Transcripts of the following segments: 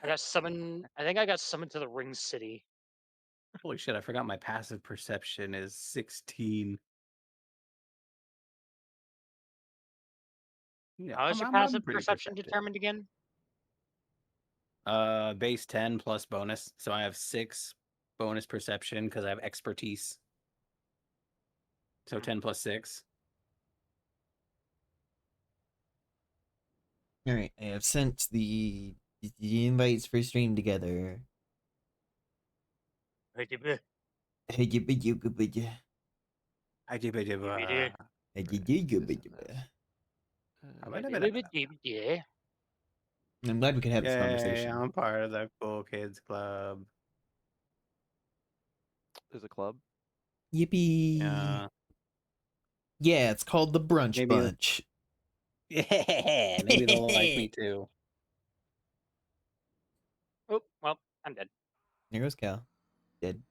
I got summoned. I think I got summoned to the Ring City. Holy shit, I forgot my passive perception is 16. Yeah, How is your I'm passive pretty perception perceptive. determined again? Base 10 plus bonus. So I have 6 bonus perception because I have expertise. So 10 plus 6. All right, I have sent the invites for stream together. I do, I'm glad we could have this Yay, conversation. I'm part of the cool kids club. There's a club. Yippee! Yeah, it's called the Brunch Maybe Bunch. yeah, maybe they'll like me too. Oh, well, I'm dead. There goes Cal. Dead.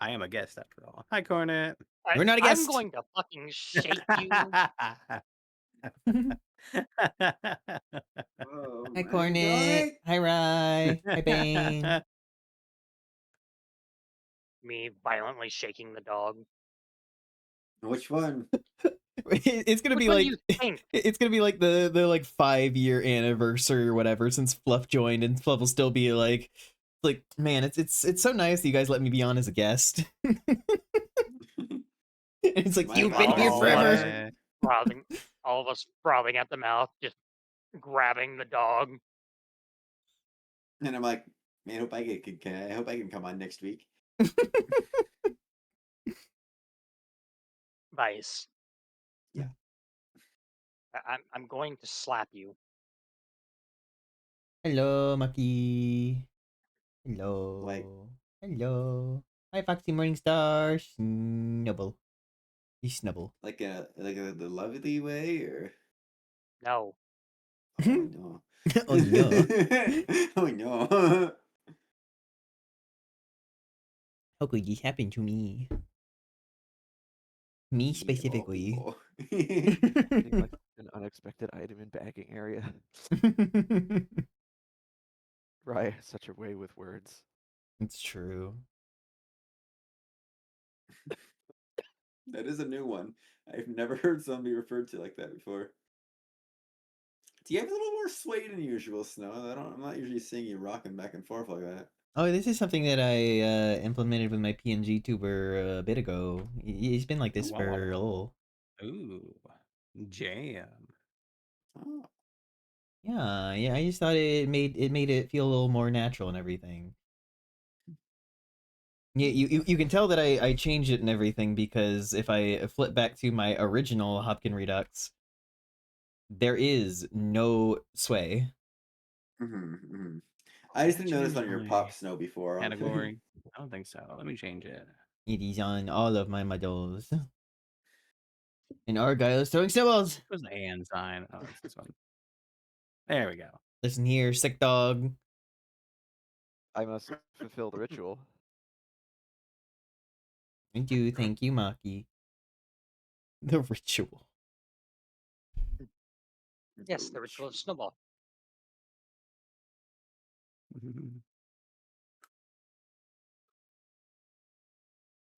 I am a guest after all. Hi, Cornet. We're not a I'm guest. going to fucking shake you. Oh Hi, my Cornet. Hi, Rye. Hi, Bane. Me violently shaking the dog. Which one? It's gonna Which be one do like you think? it's gonna be like the like 5-year anniversary or whatever since Fluff joined, and Fluff will still be like man, it's so nice that you guys let me be on as a guest. It's like you've been here All of us forever. frothing, all of us frothing at the mouth, just grabbing the dog. And I'm like, man, I hope I can come on next week. Vice. Yeah. I'm going to slap you. Hello, Maki. Hello. Like- Hello. Hi, Foxy Morningstar. Snubble. You snubble. Like the lovely way, or No. oh no. Oh no. Oh no. How could this happen to me? Me specifically. Being like an unexpected item in bagging area. Right, such a way with words. It's true. That is a new one. I've never heard somebody referred to like that before. Do you have a little more sway than usual, Snow? I'm not usually seeing you rocking back and forth like that. Oh, this is something that I implemented with my PNG tuber a bit ago. He's been like this Wow. for a little. Ooh, jam. Oh. Yeah. I just thought it made it feel a little more natural and everything. Yeah, you can tell that I changed it and everything because if I flip back to my original Hopkin Redux, there is no sway. I just didn't Change notice on your my pop Snow before. category. I don't think so. Let me change it. It is on all of my models. And Argyle is throwing snowballs. It was the hand sign. Oh, it's this one. There we go. Listen here, sick dog. I must fulfill the ritual. Thank you, Maki. The ritual. Yes, the ritual of Snowball.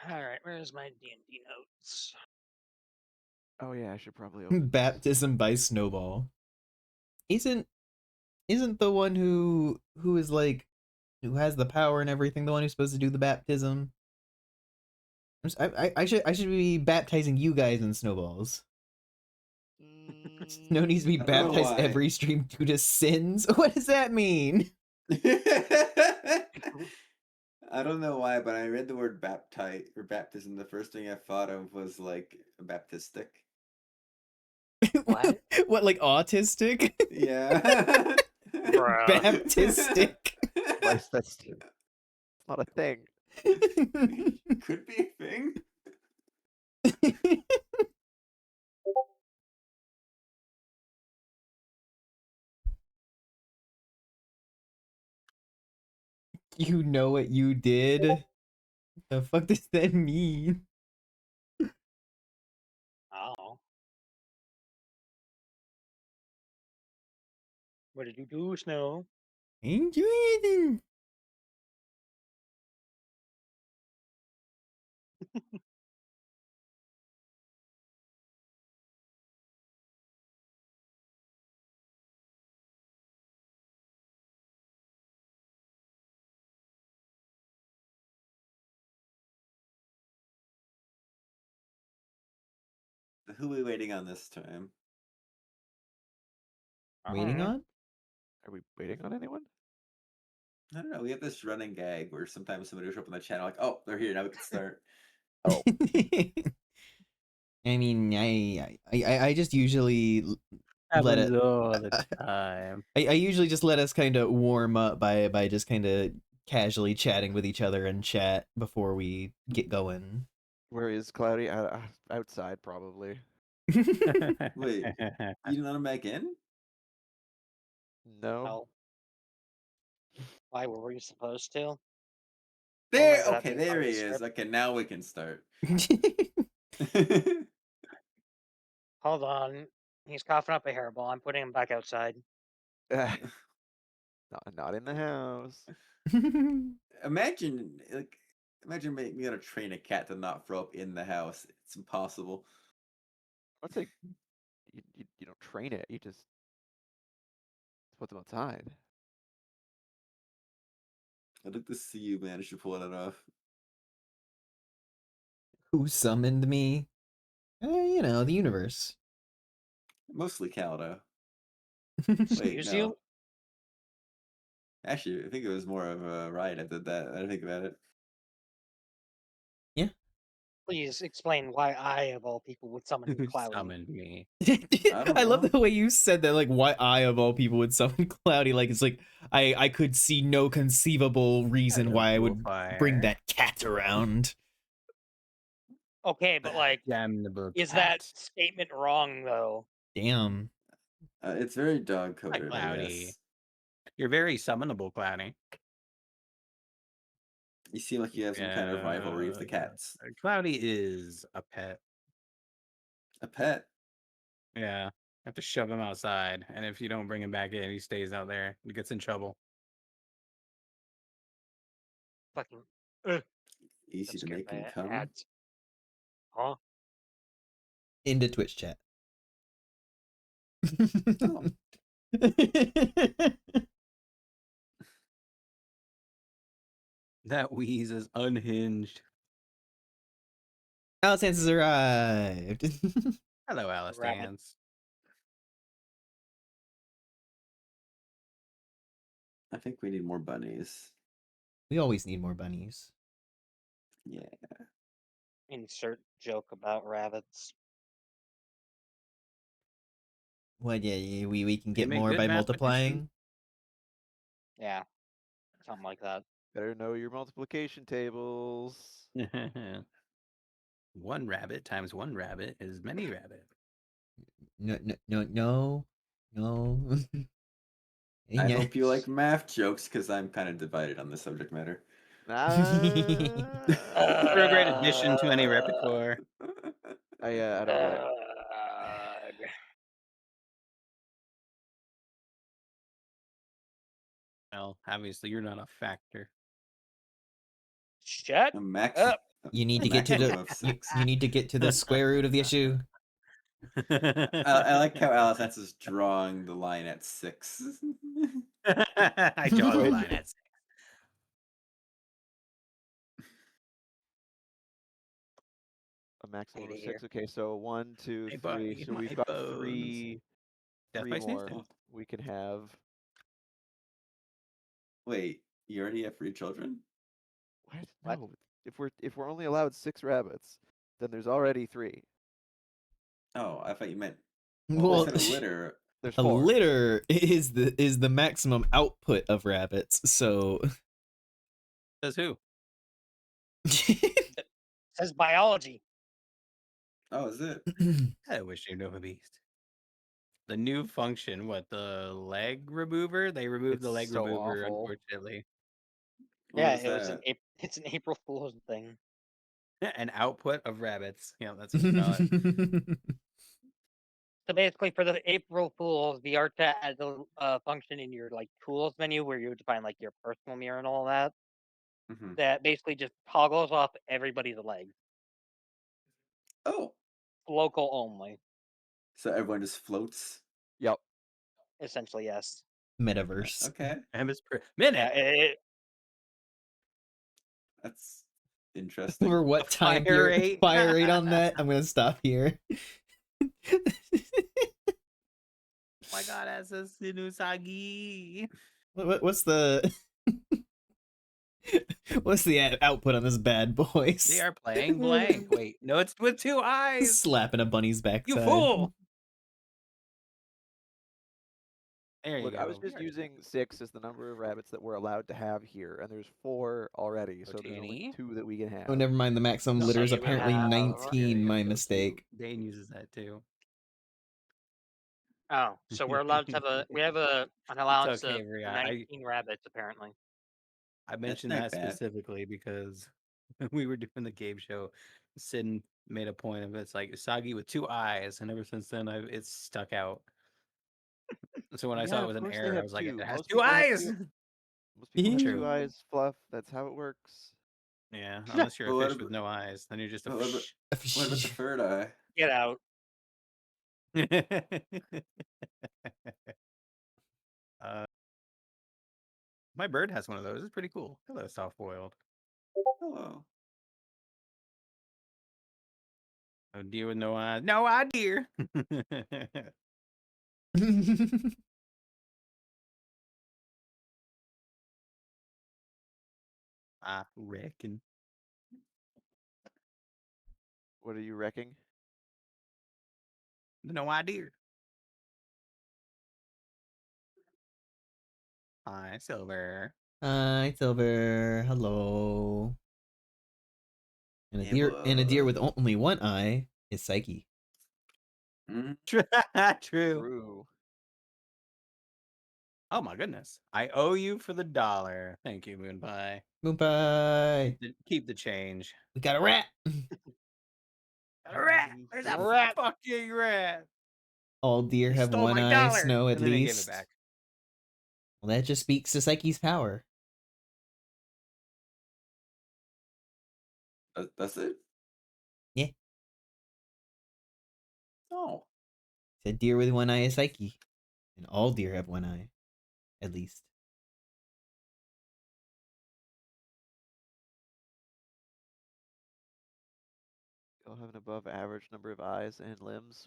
All right, where's my D&D notes? Oh yeah, I should probably open Baptism by Snowball. Isn't the one who is like who has the power and everything the one who's supposed to do the baptism? I should be baptizing you guys in snowballs. Snow needs to be I don't know baptized why. every stream due to sins. What does that mean? I don't know why, but I read the word baptize or baptism. The first thing I thought of was like baptistic. What? What, like autistic? Yeah. Bruh. Baptistic. Vice, that's not a thing. Could be a thing. You know what you did? The fuck does that mean? Oh. What did you do, Snow? Ain't doing anything. Who are we waiting on this time? Waiting Mhm. on? Are we waiting on anyone? I don't know. We have this running gag where sometimes somebody will show up on the channel like, "Oh, they're here now. We can start." Oh, I mean, I just usually let Happens it. all the time. I usually just let us kind of warm up by just kind of casually chatting with each other in chat before we get going. where is Cloudy? Outside, probably. Wait, you didn't let him back in? No. No. Why were we supposed to? There. Normally that'd Okay, be part there of the he is. script. Okay, now we can start. Hold on. He's coughing up a hairball. I'm putting him back outside. Not in the house. Imagine, me gonna train a cat to not throw up in the house. It's impossible. I'd say you don't train it. You just put them outside. I'd like to see you manage to pull it off. Who summoned me? You know, the universe. Mostly Caldo. Wait, Excuse no. you? Actually, I think it was more of a riot that did that. I didn't think about it. Yeah. Please explain why I, of all people, would summon Who Cloudy. summoned me? I don't I love know. the way you said that, like, why I of all people would summon Cloudy. Like, it's like I could see no conceivable reason Hello, why I would bring Bullfire. that cat around. Okay, but like, Damnable is that cat. statement wrong though? Damn. It's very dog Hi, coded, I Cloudy. guess. You're very summonable, Cloudy. You seem like you have some kind of rivalry with the cats. Cloudy is a pet. A pet. Yeah. Have to shove him outside, and if you don't bring him back in, he stays out there. He gets in trouble. Fucking. Ugh, Easy that to scared make him my come. ads. Huh? Into Twitch chat. Oh. That wheeze is unhinged. Alice has arrived. Hello, Alice Rabbit. Dance. I think we need more bunnies. We always need more bunnies. Yeah. Insert joke about rabbits. What? Yeah, we can They get make more good by mathematicians. multiplying. Yeah, something like that. Better know your multiplication tables. One rabbit times one rabbit is many rabbit. No. I Yeah. hope you like math jokes because I'm kind of divided on this subject matter. Real great addition to any repertoire. I don't get it. Well, obviously you're not a factor. Shut A max. up. You need to get to Maximum the of 6. you need to get to the square root of the issue. I like how Alice is drawing the line at 6. I draw the line at 6. A maximum Outta of here. 6. Okay, so 1, 2, Hey, 3. buddy, So my we've got bones. three Death by more Sneeze? we can have. Wait, you already have 3 children? What? What? No. If we're only allowed 6 rabbits, then there's already 3. Oh, I thought you meant. Well, Well, Well, they said a litter. There's a 4. litter is the maximum output of rabbits. So Says who? Says biology. Oh, is it? I wish you knew a beast. The new function, what, the leg remover? They removed the It's leg so remover, awful. unfortunately. What Yeah, was it was that? it's an April Fool's thing. An output of rabbits. Yeah, that's what you call it. So basically, for the April Fools, the art chat has a function in your like tools menu where you define like your personal mirror and all that. Mhm. That basically just toggles off everybody's legs, Oh, local only. so everyone just floats. Yep. Essentially, yes. Metaverse. Okay, MS per Yeah, minute. that's interesting. For what The time fire period? rate. Fire rate on that? I'm gonna stop here. My God, that's a Sinusagi. What's the what's the output on this bad boy? They are playing blank. Wait, no, it's with 2 eyes. Slapping a bunny's backside. You fool. There you Look, go. I was We just already using 6 as the number of rabbits that we're allowed to have here, and there's 4 already, so there's only Botany. 2 that we can have. Oh, never mind. The maximum No, litter is you would apparently have- 19. My mistake. Dane uses that too. Oh, so we're allowed to have an allowance okay, of Ria. 19 rabbits apparently. I mentioned not that bad. specifically because when we were doing the game show, Sid made a point of it's like Usagi with 2 eyes, and ever since then it's stuck out. So when I saw Yeah, it of was an course they error, I have was like, it 2. has Most 2 people have eyes. 2. Most people have 2 Ew. eyes, Fluff. That's how it works. Yeah, unless you're But a what fish ab- with no eyes, then you're just a What about, fish. what about the third eye? Get out. uh, my bird has one of those. It's pretty cool. Hello, soft boiled. Hello. A deer with no eyes. No eye deer. I reckon. What are you wrecking? No idea. Hi, Silver. Hi, Silver. Hello. And a deer with Hello. only one eye is Psyche. Mm, True. True. Oh my goodness. I owe you for the $1. Thank you, Moon Pie. Moon Pie. Keep the change. We got a rat. A rat. There's a Rat. fucking rat. All deer He have stole one my eye, $1, Snow at and then he gave it least. back. Well, that just speaks to Psyche's power. that's it? Yeah. Oh. Said deer with one eye is Psyche. And all deer have one eye. At least. You'll have an above average number of eyes and limbs.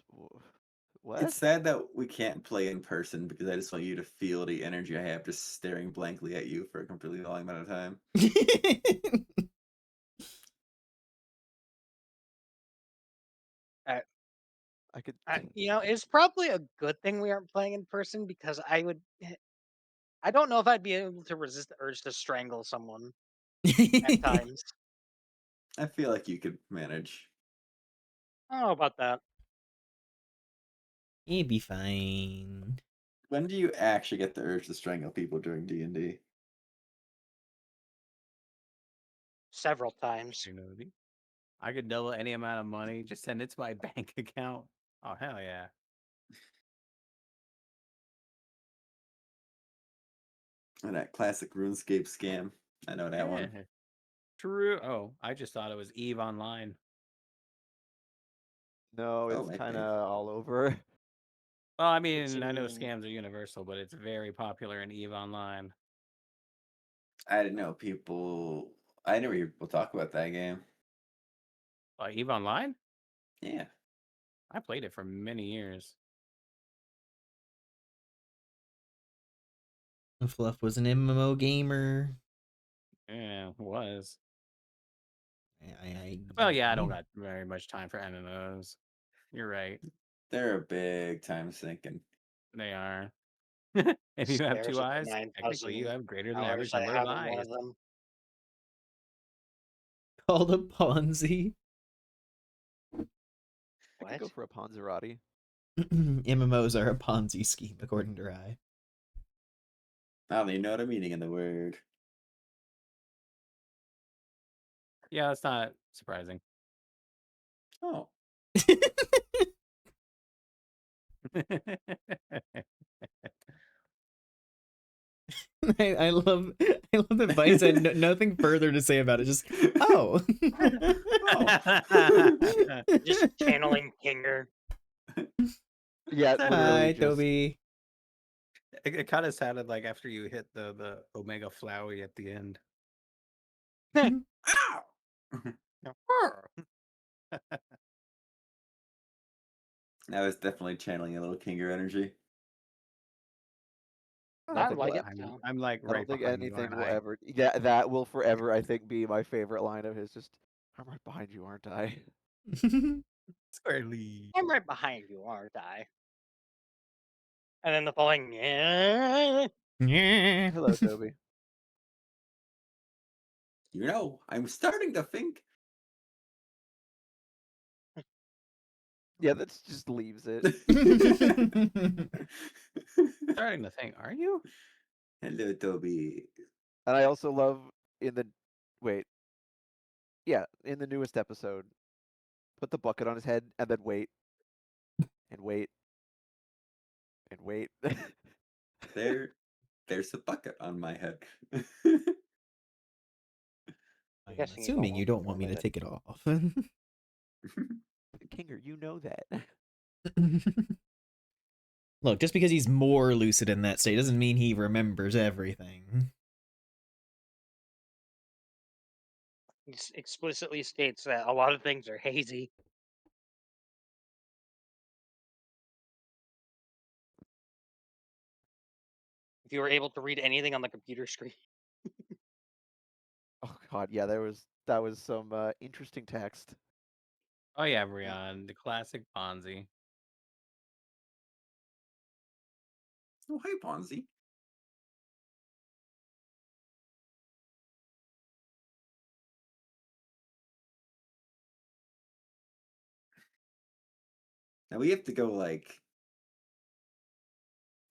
What? It's sad that we can't play in person because I just want you to feel the energy I have just staring blankly at you for a completely long amount of time. I could. It's probably a good thing we aren't playing in person because I don't know if I'd be able to resist the urge to strangle someone at times. I feel like you could manage. I don't know about that. It'd be fine. When do you actually get the urge to strangle people during D&D? Several times. You know, I could double any amount of money. Just send it to my bank account. Oh, hell yeah. And that classic RuneScape scam. I know that one. Yeah. True. Oh, I just thought it was Eve Online. No, Oh, it's might kind be. of all over. Well, I It's mean, I know in- scams are universal, but it's very popular in Eve Online. I didn't know people. I never hear people talk about that game. Eve Online? Yeah. I played it for many years. Fluff was an MMO gamer. Yeah, it was. I Well, yeah, I don't got very much time for MMOs. You're right. They're a big time sinking. They are. If you have Stairs 2 with eyes, 9,000 technically you have greater than hours average I number have of in one eyes. of them. called a Ponzi. I could go What? for a Ponzerati. MMOs are a Ponzi scheme, according to Rye. I don't even know the meaning of the word. Yeah, that's not surprising. Oh. I love that Vice had nothing further to say about it. Just oh. Just channeling Kinger. Yeah, literally Hi, just Toby. It kind of sounded like after you hit the Omega Flowey at the end. Ow! I was definitely channeling a little Kinger energy. I don't I think like we'll it. So. I'm like I don't right think behind you, anything aren't will I? ever. Yeah, that will forever, I think, be my favorite line of his. Just, I'm right behind you, aren't I? Squarely. I'm right behind you, aren't I? And then the following, yeah. Yeah. Hello, Toby. I'm starting to think. Yeah, that just leaves it. Starting to think, are you? Hello, Toby. And I also love in the wait, yeah, in the newest episode, put the bucket on his head and then wait and wait and wait. There's a bucket on my head. I am Guessing you don't assuming you want me don't to want me to remove it. take it off. Kinger, you know that. Look, just because he's more lucid in that state doesn't mean he remembers everything. It explicitly states that a lot of things are hazy. If you were able to read anything on the computer screen. Oh God, yeah, that was some interesting text. Oh yeah, Brian, the classic Ponzi. Oh, hi, Ponzi. Now we have to go, like,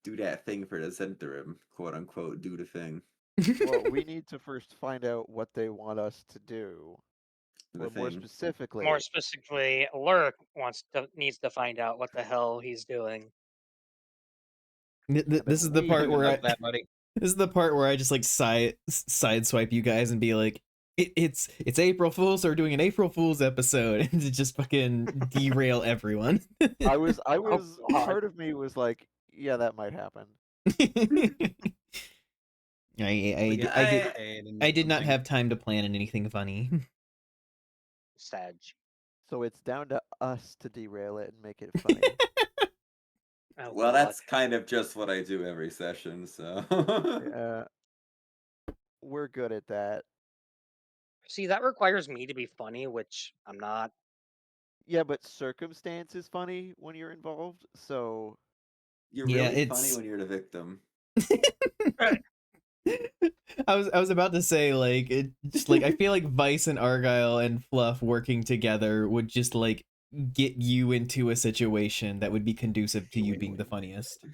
do that thing for the Zentrum, quote unquote, do the thing. Well, we need to first find out what they want us to do, The or more thing. specifically, More specifically, Lurk needs to find out what the hell he's doing. This is the You part even where know I that, buddy. this is the part where I just like sideswipe you guys and be like, it's April Fool's, so we're doing an April Fool's episode, and to just fucking derail everyone. I was God. part of me was like, yeah, that might happen. I, Get I, I the did shade and I did not something. have time to plan anything funny. Sag. So it's down to us to derail it and make it funny. Oh, Well, God. that's kind of just what I do every session, so. Yeah, we're good at that. See, that requires me to be funny, which I'm not. Yeah, but circumstance is funny when you're involved, so You're Yeah, really funny it's when you're the victim. Right. I was about to say like it just like I feel like Vice and Argyle and Fluff working together would just like get you into a situation that would be conducive to you being the Win-win. funniest.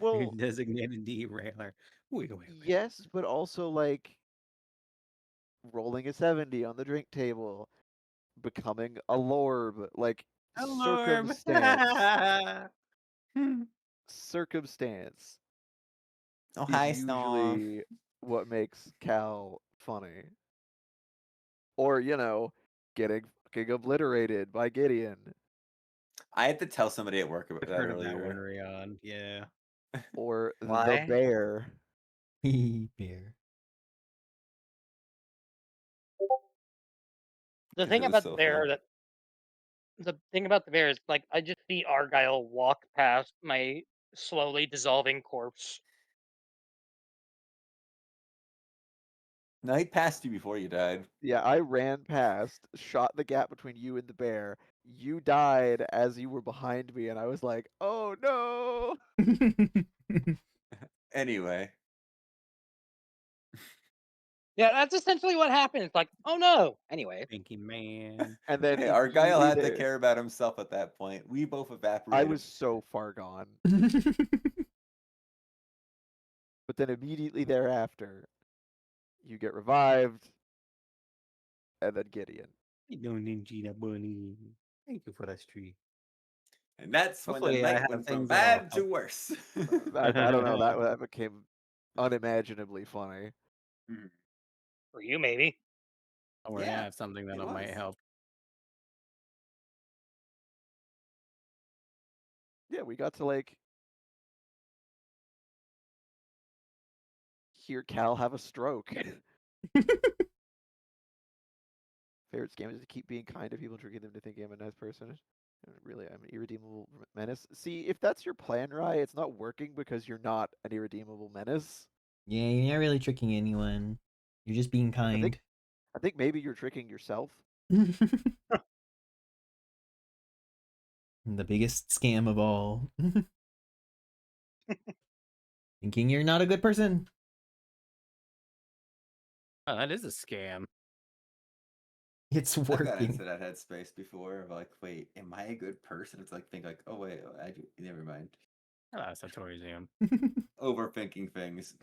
well, Designated derailer. Wait. yes, but also like rolling a 70 on the drink table, becoming a lorb, like Alarm. circumstance Oh, is hi, Snow. usually what makes Cal funny. Or, getting fucking obliterated by Gideon. I had to tell somebody at work about I've that heard of that one, earlier. Rion. Yeah. Or the Why? bear. Bear. The Because thing it was about so fun. the thing about the bear is like I just see Argyle walk past my slowly dissolving corpse. No, he passed you before you died. Yeah, I ran past, shot the gap between you and the bear. You died as you were behind me, and I was like, oh no! Anyway. Yeah, that's essentially what happened. It's like, oh no. Anyway, Pinky man. And then Hey, Argyle immediately had to there, care about himself at that point. We both I evaporated. was so far gone. But then immediately thereafter, you get revived, and then Gideon. You doing, Ninja Bunny? Thank you for that tree. And that's when the Hopefully, I night have went from things that'll bad to help. worse. I don't know. That became unimaginably funny. Mhm. For you, maybe. Don't worry, I Yeah, have something it that might was. help. Yeah, we got to like hear Cal have a stroke. Favorite scam is to keep being kind to people, tricking them to think I'm a nice person. Really, I'm an irredeemable menace. See, if that's your plan, Rye, it's not working because you're not an irredeemable menace. Yeah, you're not really tricking anyone. You're just being I think kind. I think maybe you're tricking yourself. The biggest scam of all. Thinking you're not a good person. Oh, that is a scam. It's I've got working. into that headspace before of like, wait, am I a good person? It's like think like, oh wait, I do. Never mind. Oh, that's a tourism. Overthinking things.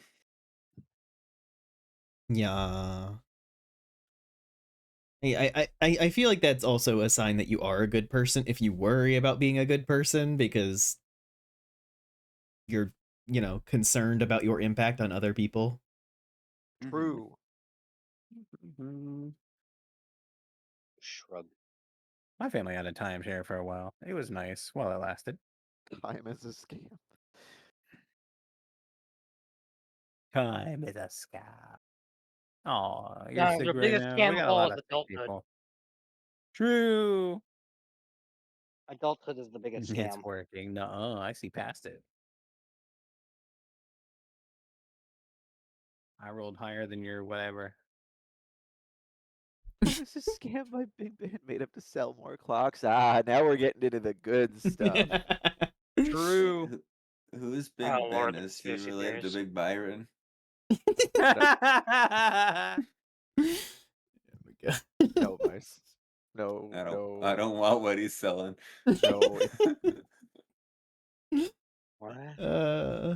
Yeah. I feel like that's also a sign that you are a good person if you worry about being a good person because you're, concerned about your impact on other people. True. Mhm. Shrug. My family had a timeshare for a while. It was nice while it lasted. Time is a scam. Time is a scam. Oh, you're No, sick the right biggest now. We scam of got a all lot is of sick adulthood. people. True. Adulthood is the biggest It's scam. working. No, I see past it. I rolled higher than your whatever. Time is a scam by Big Ben made up to sell more clocks. Ah, now we're getting into the good stuff. Wait, True. who's Oh Big Ben? lord, the Is he conspiracy related to theories. Big Byron? No, Oh my god. no, mice. No, I no, don't want what he's selling. no. What? Uh,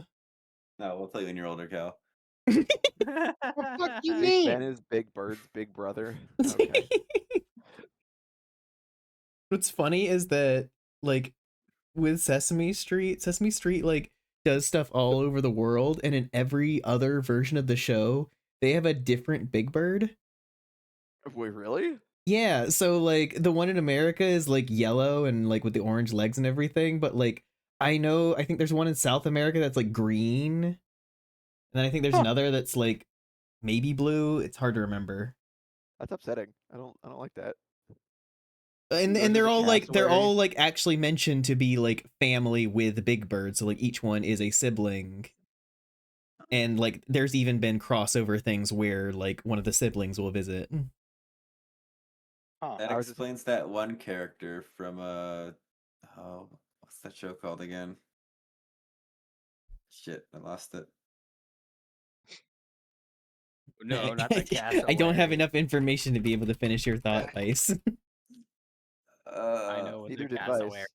No, we'll tell you when you're older, Cal. The fuck you Big Ben mean? is Big Bird's big brother. Okay. What's funny is that, like, with Sesame Street, like, does stuff all over the world, and in every other version of the show, they have a different Big Bird. Wait, really? Yeah, so, like, the one in America is, like, yellow and, like, with the orange legs and everything, but, like, I think there's one in South America that's, like, green, and then I think there's Huh. another that's, like, maybe blue. It's hard to remember. That's upsetting. I don't like that. And Yours and is they're a all like cassowary. actually mentioned to be like family with Big Bird, so like each one is a sibling. And like there's even been crossover things where like one of the siblings will visit. Huh. That Ours is explains that one character from oh, what's that show called again? Shit, I lost it. No, not the I don't have cassowary. enough information to be able to finish your thought, Vice. I Uh, know what the neither did cassowary. Vice.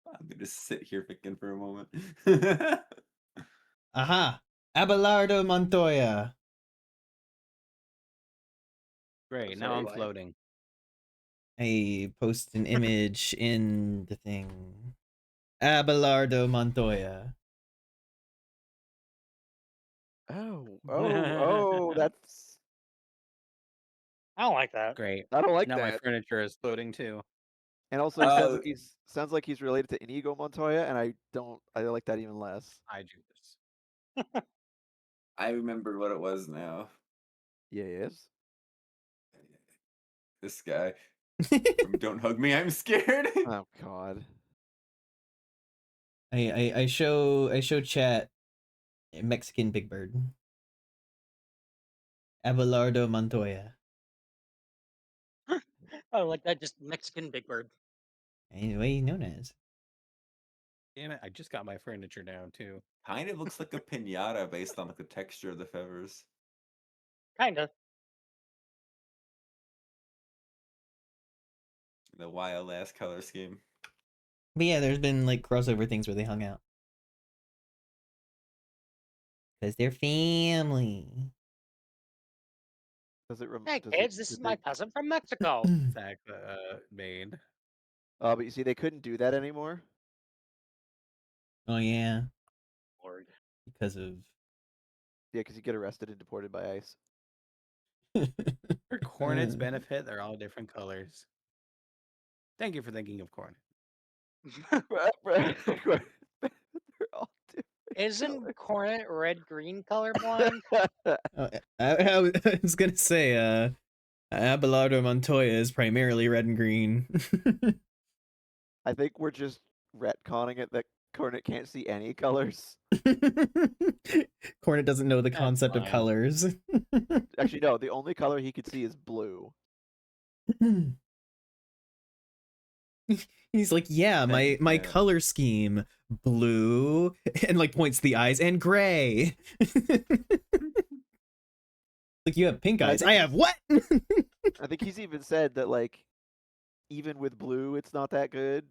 I'm gonna sit here thinking for a moment. Aha! Abelardo Montoya. Great. Now Sorry, I'm what? floating. I post an image in the thing. Abelardo Montoya. Oh, that's. I don't like that. Great. I don't like Now my that. furniture is floating too. And also, he sounds like he's related to Inigo Montoya, and I like that even less. I do this. I remember what it was now. Yes. This guy from Don't Hug Me, I'm Scared. Oh God. I show chat Mexican Big Bird. Abelardo Montoya. Oh, like that, just Mexican Big Bird. Anyway, known as. Damn it! I just got my furniture down too. Kind of looks like a pinata based on like the texture of the feathers. Kinda. The wild ass color scheme. But yeah, there's been like crossover things where they hung out. Because they're family. Does it? Hey Does it? kids, this is Did my they? cousin from Mexico. Zach made. But you see, they couldn't do that anymore. Oh yeah, Lord. because of Yeah, because you get arrested and deported by ICE. For Cornet's benefit, they're all different colors. Thank you for thinking of Cornet. They're all Isn't Cornet red-green colorblind? I was gonna say, Abelardo Montoya is primarily red and green. I think we're just retconning it that Cornet can't see any colors. Cornet doesn't know the That's concept of fine. colors. Actually, no. The only color he could see is blue. He's like, yeah, my Yeah. color scheme, blue, and like points to the eyes, and gray. Like, you have pink And I eyes. think I have what? I think he's even said that, like, even with blue, it's not that good.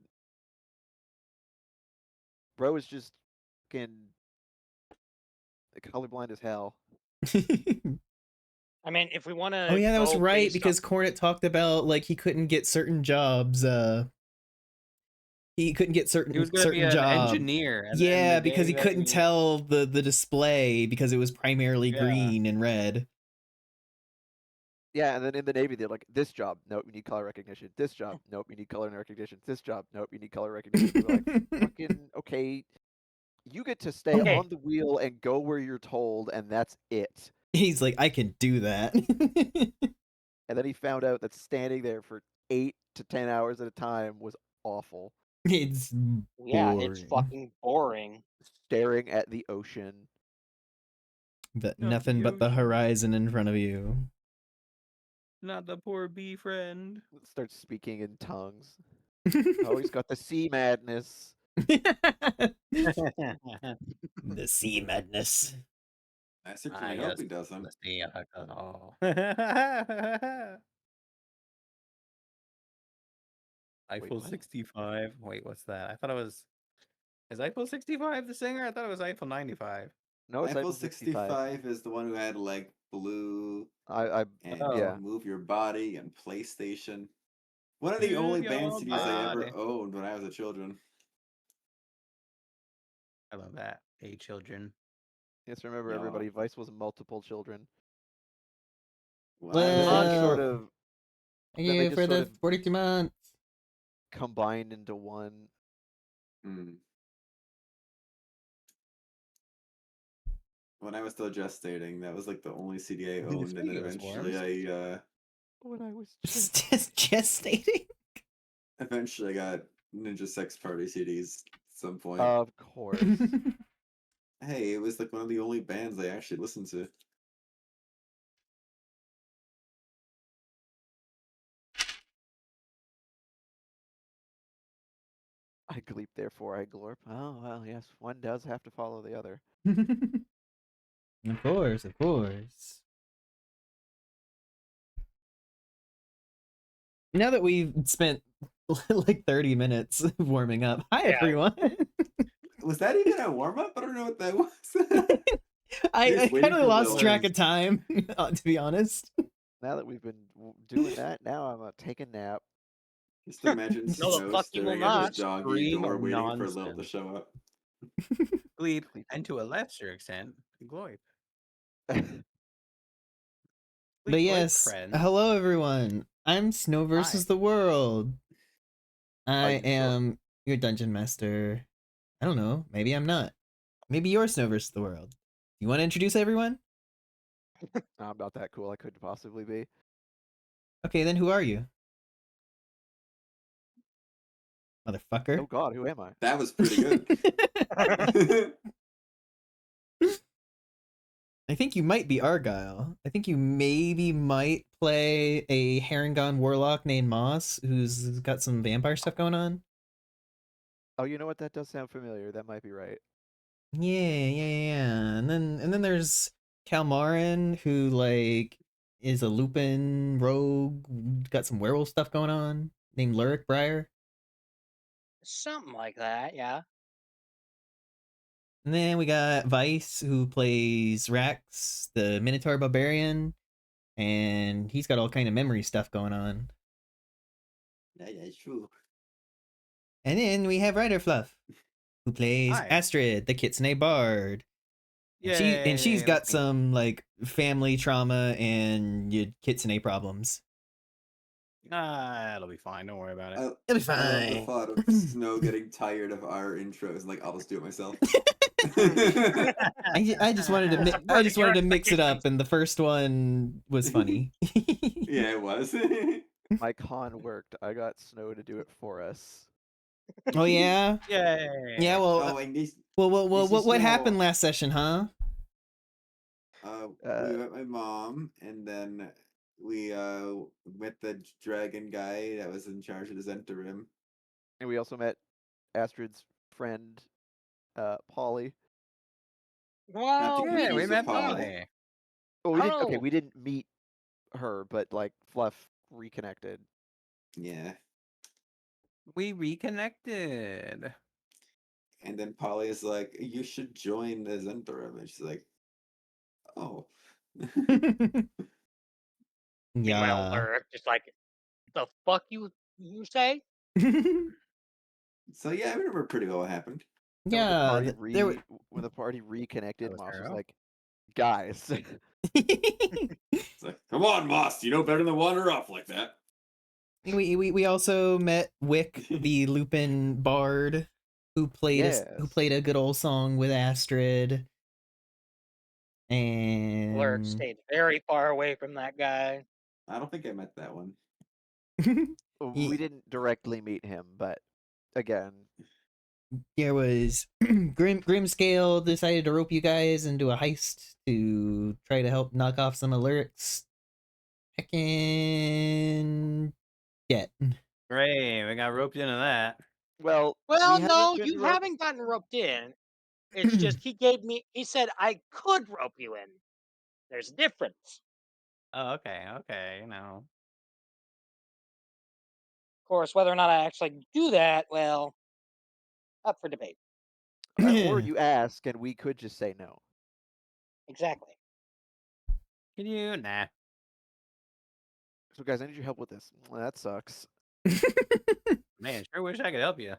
Bro is just fucking colorblind as hell. I mean, if we want to Oh yeah, that was go right, based because Cornet talked about like he couldn't get certain jobs. He couldn't get He was going to be certain an job. engineer. And Yeah, the because he day that couldn't tell the display because it was primarily Yeah. green and red. Yeah, and then in the Navy, they're like, this job, nope, you need color recognition. This job, nope, you need color recognition. This job, nope, you need color recognition. We're like, fucking, okay, you get to stay Okay. on the wheel and go where you're told, and that's it. He's like, I can do that. And then he found out that standing there for 8 to 10 hours at a time was awful. It's Yeah, it's boring. fucking boring. Staring at the ocean. But Not nothing the but the ocean. horizon in front of you. Not the poor bee friend. Starts speaking in tongues. Oh, he's got the sea madness. The sea madness. I certainly hope he doesn't. The sea alcohol. Eiffel what? 65. Wait, what's that? I thought it was. Is Eiffel 65 the singer? I thought it was Eiffel 95. No, it's Eiffel Eiffel 65. 65 is the one who had like blue I and yeah. Move Your Body and PlayStation. One of the Move only your band CDs I ever body. owned when I was a children. I love that. Hey, children. Yes, remember Yeah. everybody, Vice was multiple children. When I was Then they Well, sort of thank then they you just for sort the of 42 months. combined into one. When I was still gestating, that was like the only CD I Dude, owned, and then speaking of eventually swarms. When I was Just gestating. I got Ninja Sex Party CDs at some point. Of course. Hey, it was like one of the only bands I actually listened to. I gleep, therefore I glorp. Oh, well, yes, one does have to follow the other. Of course, of course. Now that we've spent like 30 minutes warming up, hi Yeah. everyone. Was that even a warm up? I don't know what that was. I waiting kind of for lost the track words. of time, to be honest. Now that we've been doing that, now I'm gonna take a nap. Just imagine No, the Snow fuck you will staring at his not. doggy Stream door of waiting for Lilt to nonsense. show up. Gleep, Gleep. and to a lesser extent, Gloip. But yes, friends. hello everyone. I'm Snow Hi. versus the world. I you sure? am your dungeon master. I don't know. Maybe I'm not. Maybe you're Snow versus the world. You want to introduce everyone? I'm not that cool. I couldn't possibly be. Okay, then who are you? Oh Motherfucker. God, who am I? That was pretty good. I think you might be Argyle. I think you might play a Harengon warlock named Moss who's got some vampire stuff going on. Oh, you know what? That does sound familiar. That might be right. Yeah. And then there's Calmarin who like is a Lupin rogue, got some werewolf stuff going on, named Lyric Briar. Something like that, yeah. And then we got Vice who plays Rax, the Minotaur Barbarian. and he's got all kind of memory stuff going on. Yeah, it's true. And then we have Ryder Fluff, who plays Hi. Astrid, the Kitsune Bard. And she's Yay, got that's me. some like family trauma and Kitsune problems. It'll be fine. Don't worry about it. It'll be I love the fine. thought of Snow getting tired of our intros and like, I'll just do it myself. I just wanted to I just wanted to mix it up, and the first one was funny. Yeah, it was. My con worked. I got Snow to do it for us. Oh yeah, Yay. yeah. Oh, and these, What happened Snow, last session, huh? we met my mom, and then we met the dragon guy that was in charge of the Zentarim. And we also met Astrid's friend, Polly. Well, Not to Yeah, confuse we with met Paul. Polly. Oh, we didn't. Okay, Oh. we didn't meet her, but like Fluff reconnected. Yeah. We reconnected. And then Polly is like, you should join the Zentarim. And she's like, oh. meanwhile, Yeah. they're just like, the fuck you say? So yeah, I remember pretty well what happened. And Yeah, when the party reconnected, was Moss was Arrow? like, "Guys, It's like, come on, Moss, you know better than wander off like that. we also met Wick, the Lupin bard, who played a good old song with Astrid. Lurk And stayed very far away from that guy. I don't think I met that one. we didn't directly meet him, but again, there was Grimscale decided to rope you guys into a heist to try to help knock off some alerts. Heckin' get. Great, we got roped into that. well, Well, we no, haven't you been roped- haven't gotten roped in. It's just he said I could rope you in. There's a difference. Oh, okay, you know. Of course, whether or not I actually do that, well, up for debate. or you ask, and we could just say no. Exactly. Can you? Nah. So, guys, I need your help with this. Well, that sucks. Man, sure wish I could help you.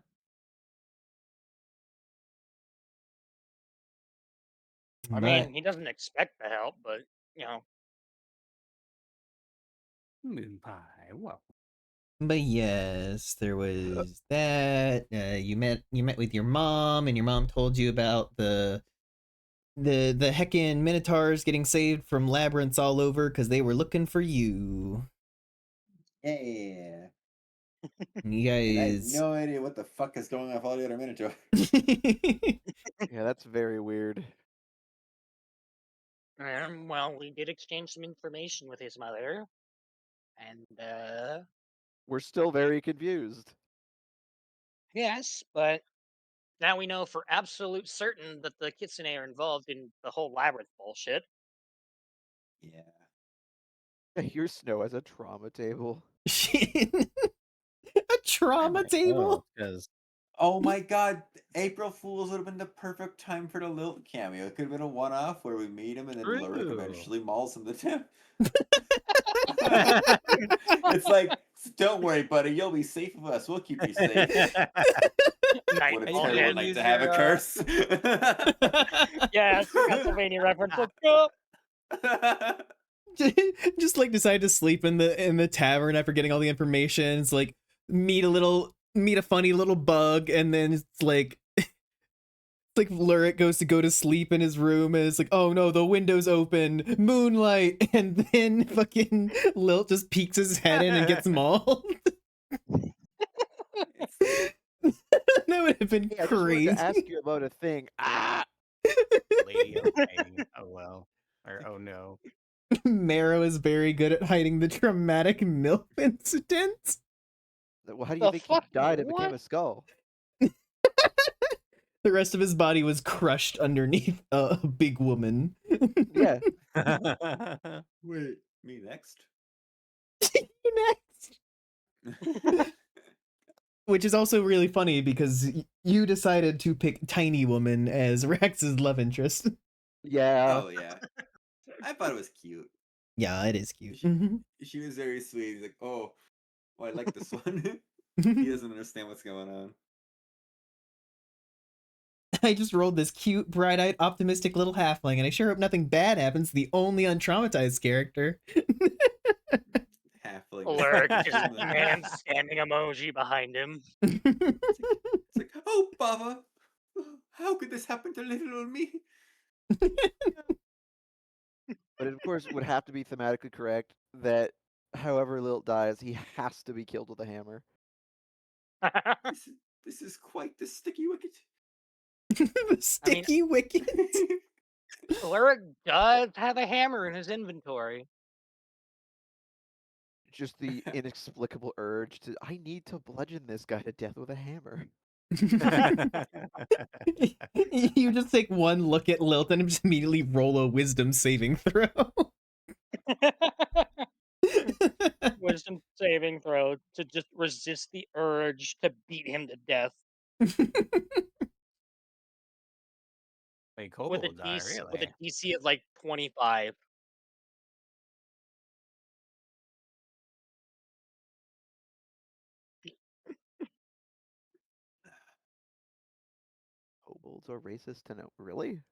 I mean, he doesn't expect the help, but you know. Moon pie. Whoa. But yes, there was that. You met with your mom, and your mom told you about the heckin' minotaurs getting saved from labyrinths all over because they were looking for you. Yeah. And you And I have guys. no idea what the fuck is going on with all the other Minotaur. Yeah, that's very weird. Well, we did exchange some information with his mother, and We're still very confused. yes, but now we know for absolute certain that the Kitsune are involved in the whole labyrinth bullshit. Yeah. Your Snow has a trauma table. A trauma table? Because Oh my god, April Fool's would have been the perfect time for the Lilt cameo. It could have been a one-off where we meet him and then Lyric True. eventually mauls him to death. It's like, don't worry, buddy, you'll be safe with us. We'll keep you safe. Night, What a Are you gonna terrible night use to have a your, curse. yes, Pennsylvania reference. Let's go. Just like decide to sleep in the tavern after getting all the information. It's like meet a funny little bug, and then it's like Lurik goes to go to sleep in his room, and it's like, oh no, the window's open, moonlight, and then fucking Lilt just peeks his head in and gets mauled. That would have been Hey, I just wanted crazy. to ask you about a thing. Ah, lady okay. Oh well. Or oh no. Marrow is very good at hiding the traumatic MILF incidents. well, how do The you think he fuck? died and What? became a skull? The rest of his body was crushed underneath a big woman. Yeah, Wait, me next? Next. Which is also really funny because you decided to pick Tiny Woman as Rex's love interest. yeah. Oh yeah. I thought it was cute. Yeah, it is cute. She was very sweet. He's like, oh, I like this one. He doesn't understand what's going on. I just rolled this cute, bright-eyed, optimistic little halfling, and I sure hope nothing bad happens to the only untraumatized character. Halfling. Alert, just man standing emoji behind him. It's like, oh, Baba, how could this happen to little old me? But it, of course, would have to be thematically correct that however Lilt dies, he has to be killed with a hammer. This is quite the sticky wicket. The sticky wicket. Alaric does have a hammer in his inventory. Just the inexplicable urge to, I need to bludgeon this guy to death with a hammer. You just take one look at Lilt and just immediately roll a wisdom saving throw. Wisdom saving throw to just resist the urge to beat him to death Wait, with a Kobold die, DC with a really? DC of like 25. Kobolds are racist to know. Really?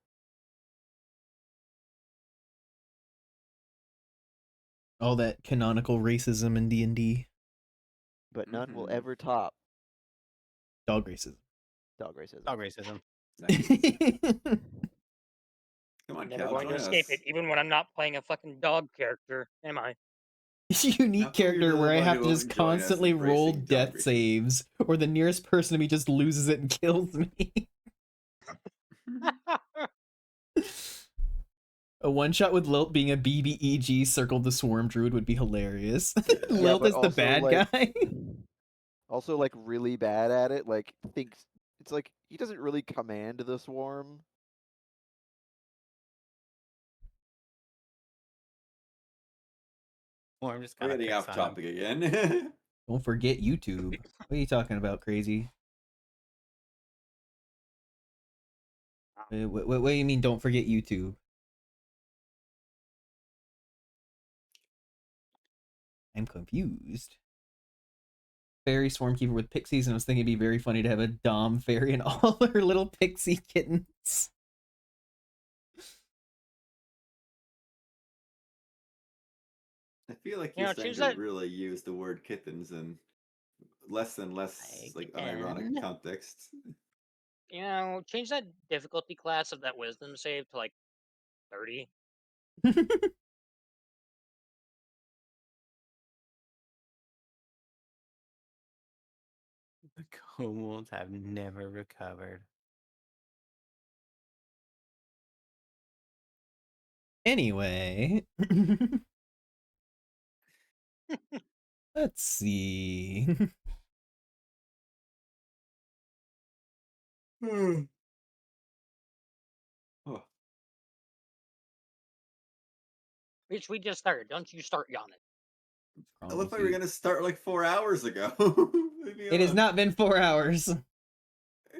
All that canonical racism in D&D. But none will Mhm. ever top Dog racism. dog racism. Dog racism. Nice. Come on, Never Cal, going to join escape us. it, even when I'm not playing a fucking dog character, am I? Unique How come you're character the where I one have who to just won't join us constantly roll embracing dog death racism? saves, or the nearest person to me just loses it and kills me. A one-shot with Lilt being a BBEG circled the swarm druid would be hilarious. Yeah. Yeah, Lilt but is the also bad like, guy. also like really bad at it. Like thinks it's like he doesn't really command the swarm. Or I'm just We're kind of getting picks off on him. topic again. Don't forget YouTube. What are you talking about, crazy? What do you mean don't forget YouTube? I'm confused. Fairy Swarmkeeper with pixies, and I was thinking it'd be very funny to have a Dom fairy and all her little pixie kittens. I feel like You you're know, starting choose to that really use the word kittens in less and less like unironic again. contexts. You know, change that difficulty class of that wisdom save to like 30. The kobolds have never recovered. Anyway, let's see. Oh, Which we just started. Don't you start yawning. I looked like we were gonna start like 4 hours ago. Leave me It has alone. not been 4 hours.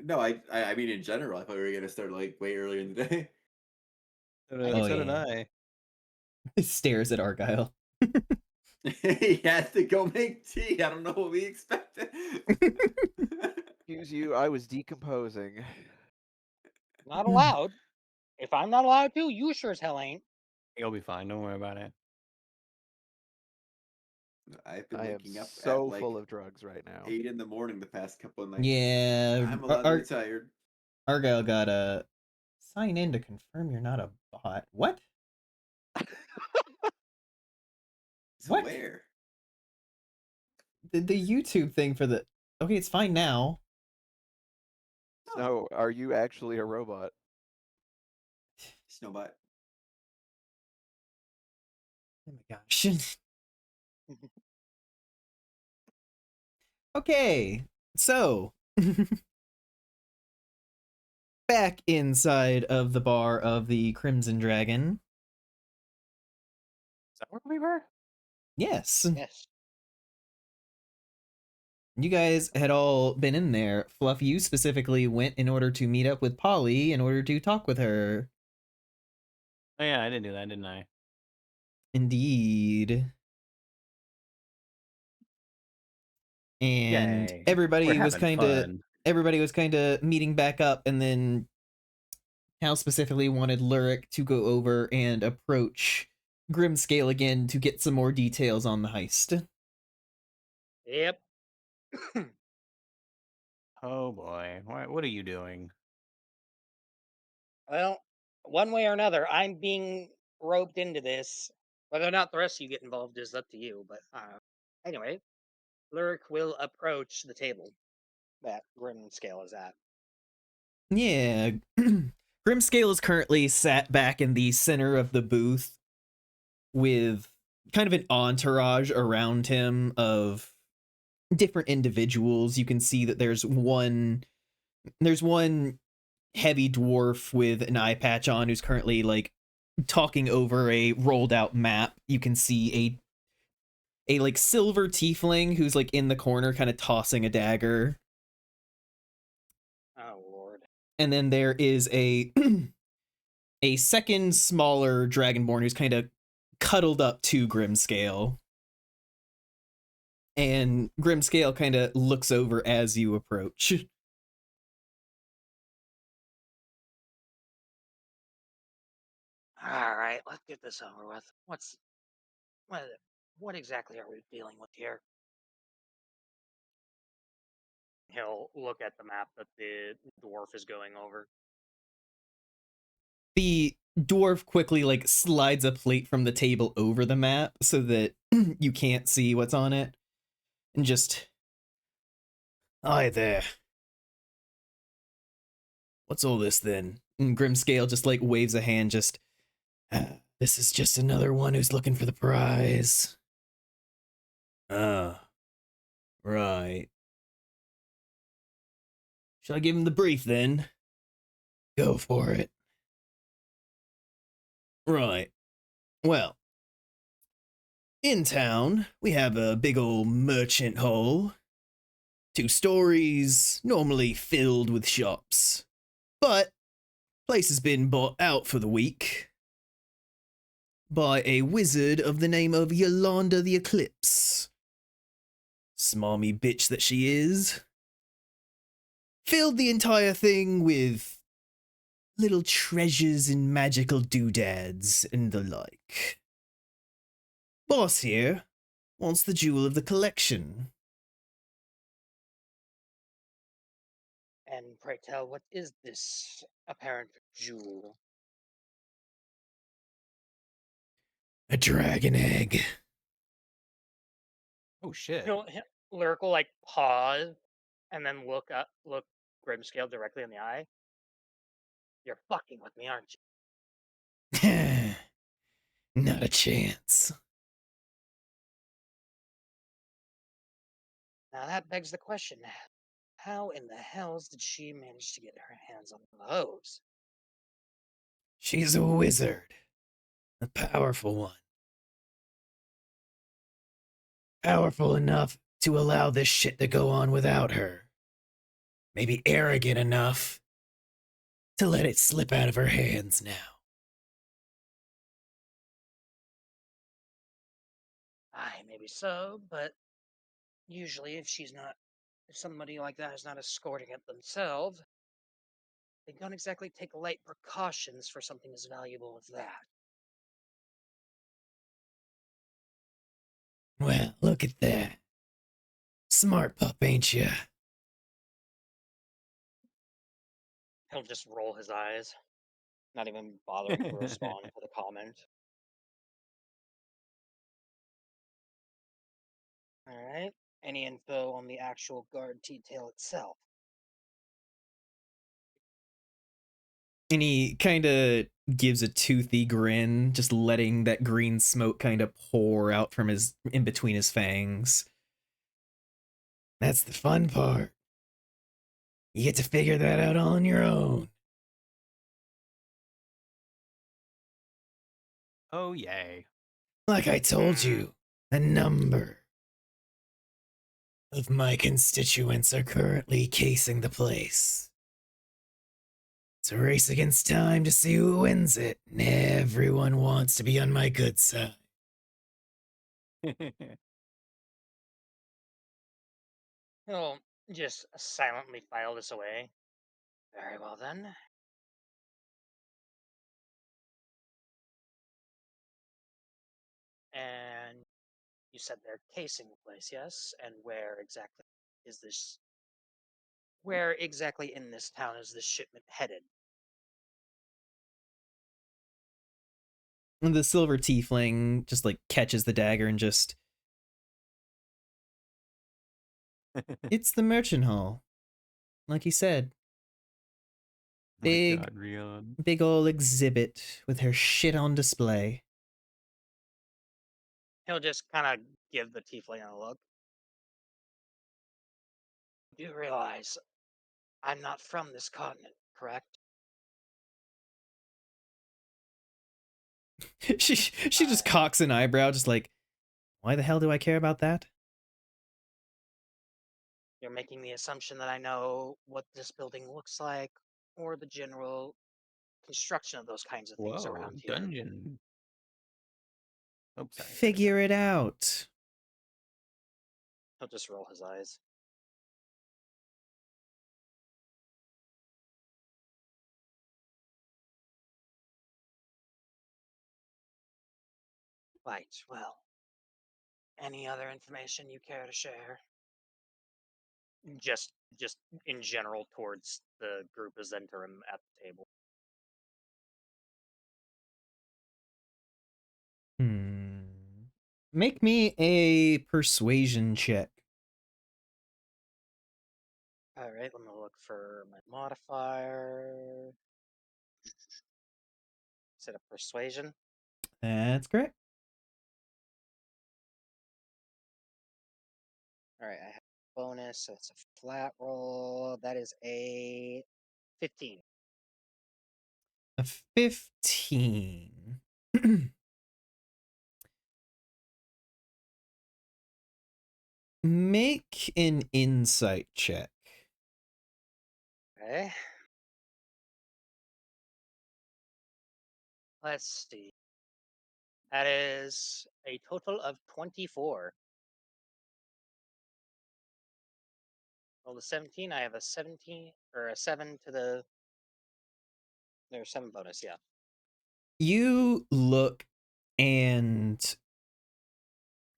No, I mean in general, I thought we were gonna start like way earlier in the day. Oh, So did yeah. I. Stares at Argyle. He had to go make tea. I don't know what we expected. Excuse you, I was decomposing. Not allowed. If I'm not allowed to, you sure as hell ain't. You'll be fine. Don't worry about it. I've been I am waking up at so like full of drugs right now. 8 in the morning the past couple of nights. Yeah, I'm allowed to be tired. Argyle got a sign in to confirm you're not a bot. What? So What? where? The YouTube thing for the... Okay, it's fine now. No, are you actually a robot? Snowbot. Oh my gosh. Okay, so... back inside of the bar of the Crimson Dragon. Is that where we were? Yes. Yes. You guys had all been in there. Fluff, you specifically went in order to meet up with Polly in order to talk with her. Oh yeah, I didn't do that, didn't I? Indeed. And Yay. We're everybody was having kind of fun. meeting back up, and then Hal specifically wanted Lurik to go over and approach Grimscale again to get some more details on the heist. Yep. Oh boy. What are you doing? Well, one way or another, I'm being roped into this. Whether or not the rest of you get involved is up to you. But anyway, Lyric will approach the table that Grimscale is at. Yeah. Grimscale is currently sat back in the center of the booth with kind of an entourage around him of different individuals. You can see that there's one heavy dwarf with an eye patch on who's currently like talking over a rolled out map. You can see a like silver tiefling who's like in the corner kind of tossing a dagger. Oh lord. And then there is a a second smaller dragonborn who's kind of cuddled up to Grimscale. And Grimscale kind of looks over as you approach. All right, let's get this over with. What what exactly are we dealing with here? He'll look at the map that the dwarf is going over. The dwarf quickly like slides a plate from the table over the map so that you can't see what's on it. And just, hi there. What's all this then? And Grimscale just like waves a hand, just, this is just another one who's looking for the prize. Ah, right. Shall I give him the brief then? Go for it. Right. Well, in town, we have a big old merchant hall. 2 stories, normally filled with shops. But place has been bought out for the week by a wizard of the name of Yolanda the Eclipse. Smarmy bitch that she is. Filled the entire thing with little treasures and magical doodads and the like. Boss here wants the jewel of the collection. And pray tell, what is this apparent jewel? A dragon egg. Oh shit. Lyric will like pause and then look Grimscale directly in the eye. You're fucking with me, aren't you? Not a chance. Now that begs the question: how in the hells did she manage to get her hands on those? She's a wizard. A powerful one. Powerful enough to allow this shit to go on without her. Maybe arrogant enough to let it slip out of her hands now. Aye, maybe so, but usually if somebody like that is not escorting it themselves, they don't exactly take light precautions for something as valuable as that. Well, look at that. Smart pup, ain't ya? He'll just roll his eyes, not even bothering to respond to the comment. Alright. Any info on the actual guard detail itself? And he kind of gives a toothy grin, just letting that green smoke kind of pour out from in between his fangs. That's the fun part. You get to figure that out all on your own. Oh yay. Like I told you, a number of my constituents are currently casing the place. It's a race against time to see who wins it, and everyone wants to be on my good side. He'll just silently file this away. Very well then. And you said they're casing the place, yes? And where exactly is this? Where exactly in this town is this shipment headed? And the silver tiefling just like catches the dagger and just, it's the merchant hall. Like he said, My big, God, Rion. big ol' exhibit with her shit on display. He'll just kind of give the tiefling a look. You realize I'm not from this continent, correct? She just cocks an eyebrow, just like, why the hell do I care about that? You're making the assumption that I know what this building looks like or the general construction of those kinds of things Whoa, around here. dungeon. Oh, sorry. Figure it out. He'll just roll his eyes. Right, well, any other information you care to share? Just in general towards the group as interim at the table. Make me a persuasion check. All right, let me look for my modifier. Is it a persuasion? That's correct. All right, I have a bonus, so it's a flat roll. That is a 15. A 15. Make an insight check. Okay. Let's see. That is a total of 24. Well, the 17, I have a 17 or a 7 to the. There's 7 bonus, yeah. You look, and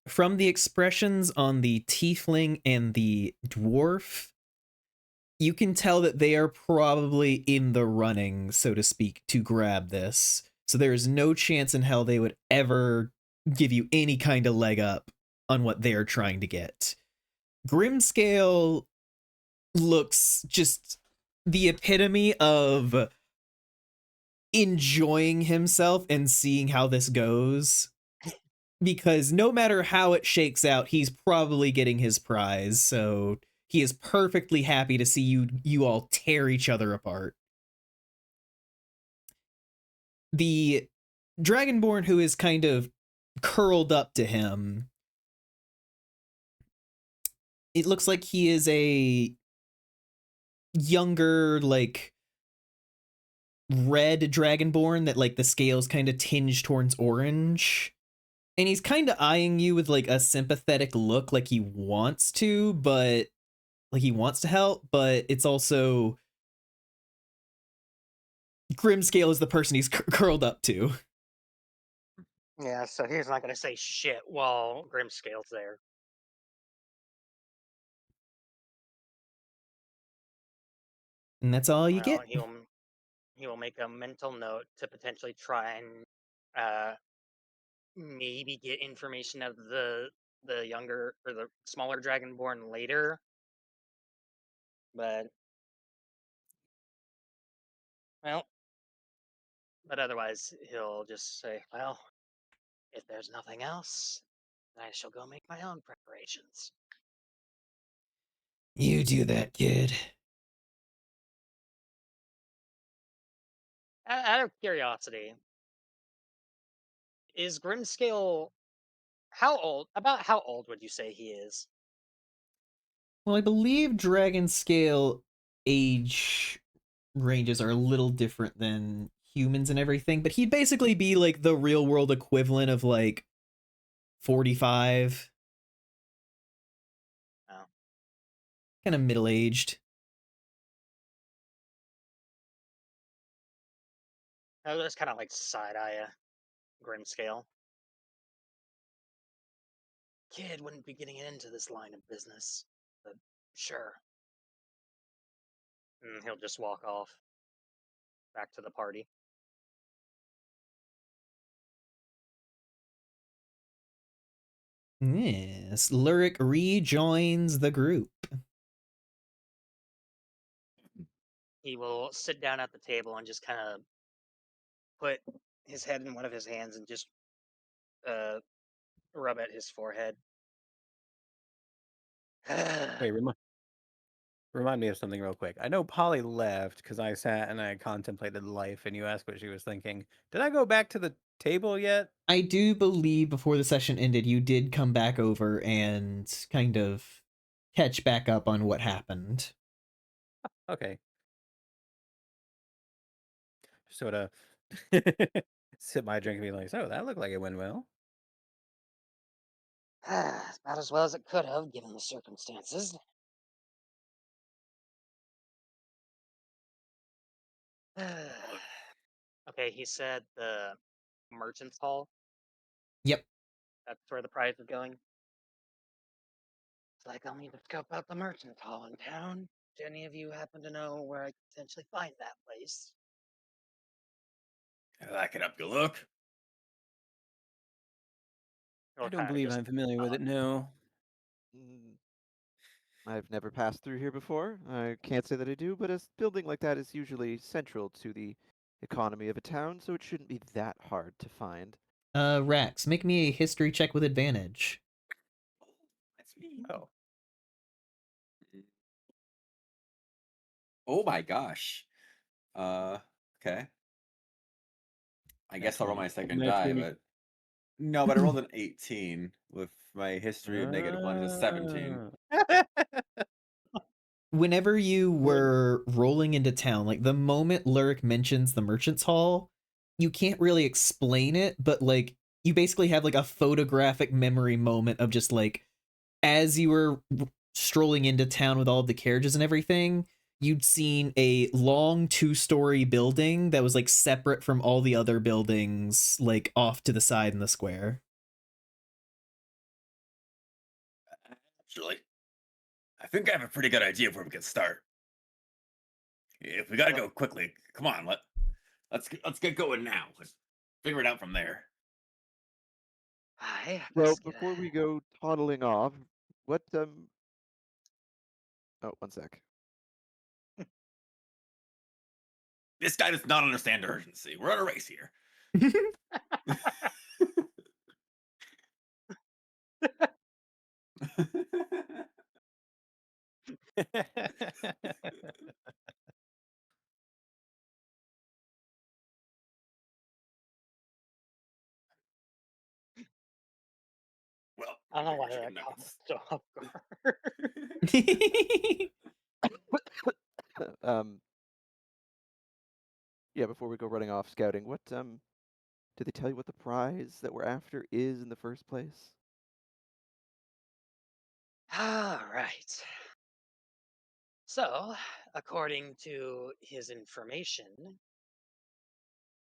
from the expressions on the tiefling and the dwarf, you can tell that they are probably in the running, so to speak, to grab this. So there is no chance in hell they would ever give you any kind of leg up on what they're trying to get. Grimscale looks just the epitome of enjoying himself and seeing how this goes, because no matter how it shakes out, he's probably getting his prize. So he is perfectly happy to see you all tear each other apart. The Dragonborn, who is kind of curled up to him, it looks like he is a younger, like, red Dragonborn that, like, the scales kind of tinge towards orange. And he's kind of eyeing you with, like, a sympathetic look, like he wants to, but like he wants to help, but it's also Grimscale is the person he's curled up to. Yeah, so he's not going to say shit while Grimscale's there. And that's all you Well, get. he will make a mental note to potentially try and uh, maybe get information out of the younger or the smaller Dragonborn later, but well, but otherwise he'll just say, "Well, if there's nothing else, then I shall go make my own preparations." You do that, kid. Out of curiosity, is Grimscale how old? About how old would you say he is? Well, I believe Dragon Scale age ranges are a little different than humans and everything, but he'd basically be like the real world equivalent of like 45. Oh. Kind of middle-aged. I was kind of like side eye grim scale. Kid wouldn't be getting into this line of business, but sure. And he'll just walk off back to the party. Yes, Lyric rejoins the group. He will sit down at the table and just kind of put his head in one of his hands and just uh, rub at his forehead. Wait, remind me of something real quick. I know Polly left because I sat and I contemplated life, and you asked what she was thinking. Did I go back to the table yet? I do believe before the session ended, you did come back over and kind of catch back up on what happened. Okay. Sort of sip my drink and be like, so that looked like it went well. About as well as it could have, given the circumstances. Okay, he said the merchant's hall. Yep. That's where the prize is going. It's like I'll need to scope out the merchant's hall in town. Do any of you happen to know where I could potentially find that place? I can help you look. I He'll don't kind of believe just I'm familiar with nod. it, no. Mm, I've never passed through here before. I can't say that I do, but a building like that is usually central to the economy of a town, so it shouldn't be that hard to find. Rex, make me a history check with advantage. That's me. Oh. Oh my gosh. Okay. I guess I'll roll my second Nat die, 20. but no, but I rolled an 18 with my history of -1 is a 17. Ah. Whenever you Good. were rolling into town, like the moment Lyric mentions the merchant's hall, you can't really explain it, but like you basically have like a photographic memory moment of just like as you were strolling into town with all of the carriages and everything, you'd seen a long 2-story building that was like separate from all the other buildings, like off to the side in the square. Actually, I think I have a pretty good idea of where we can start. If we gotta Well, go quickly, come on, let's get going now. Let's figure it out from there. aye, Well, let's get before we go toddling off, what Oh, one sec. This guy does not understand urgency. We're on a race here. Well, I I don't know figure why chicken that caught me nuggets. so off guard. um, yeah, before we go running off scouting, what did they tell you what the prize that we're after is in the first place? All right. So, according to his information,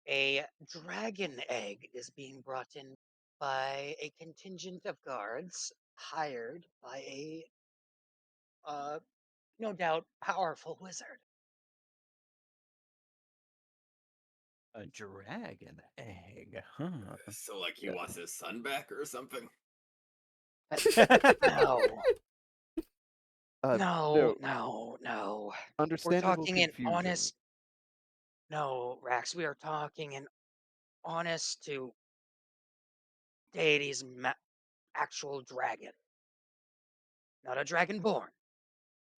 a dragon egg is being brought in by a contingent of guards hired by a, uh, no doubt, powerful wizard. A dragon egg, huh? So, like, he Yeah. wants his son back or something? No, no, No, no, no. We're understandable talking in confusion. honest. No, Rax, we are talking in honest to deity's actual dragon, not a dragonborn.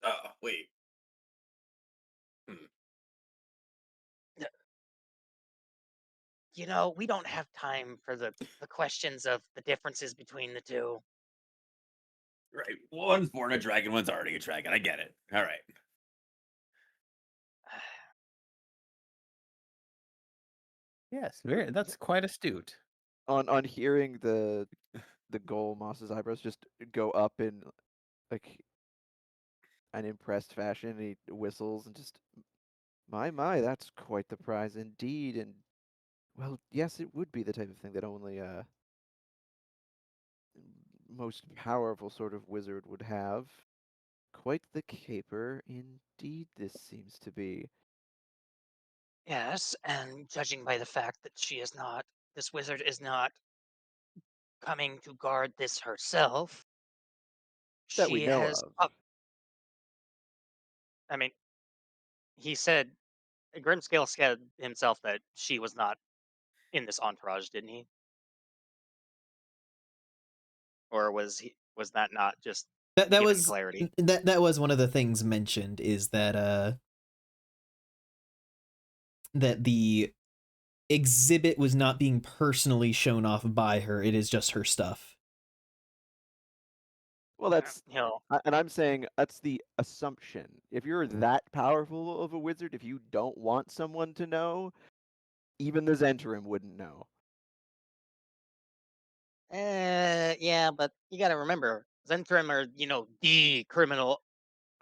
Oh, wait. Hmm. You know, we don't have time for the questions of the differences between the two. Right. One's born a dragon, one's already a dragon. I get it. All right. Yes, very. That's quite astute. On hearing the goal, Moss's eyebrows just go up in like an impressed fashion. He whistles and just, my, that's quite the prize indeed. And well, yes, it would be the type of thing that only most powerful sort of wizard would have. Quite the caper indeed. This seems to be. Yes, and judging by the fact that this wizard is not coming to guard this herself, That we she know has, of. I mean, he said, Grimscale said himself that she was not in this entourage, didn't he? Or was that not just That given was clarity? that was one of the things mentioned, is that that the exhibit was not being personally shown off by her. It is just her stuff. Well, that's. You know, And I'm saying that's the assumption. If you're that powerful of a wizard, if you don't want someone to know, even the Zentrum wouldn't know. yeah, but you got to remember, Zentrum are, the criminal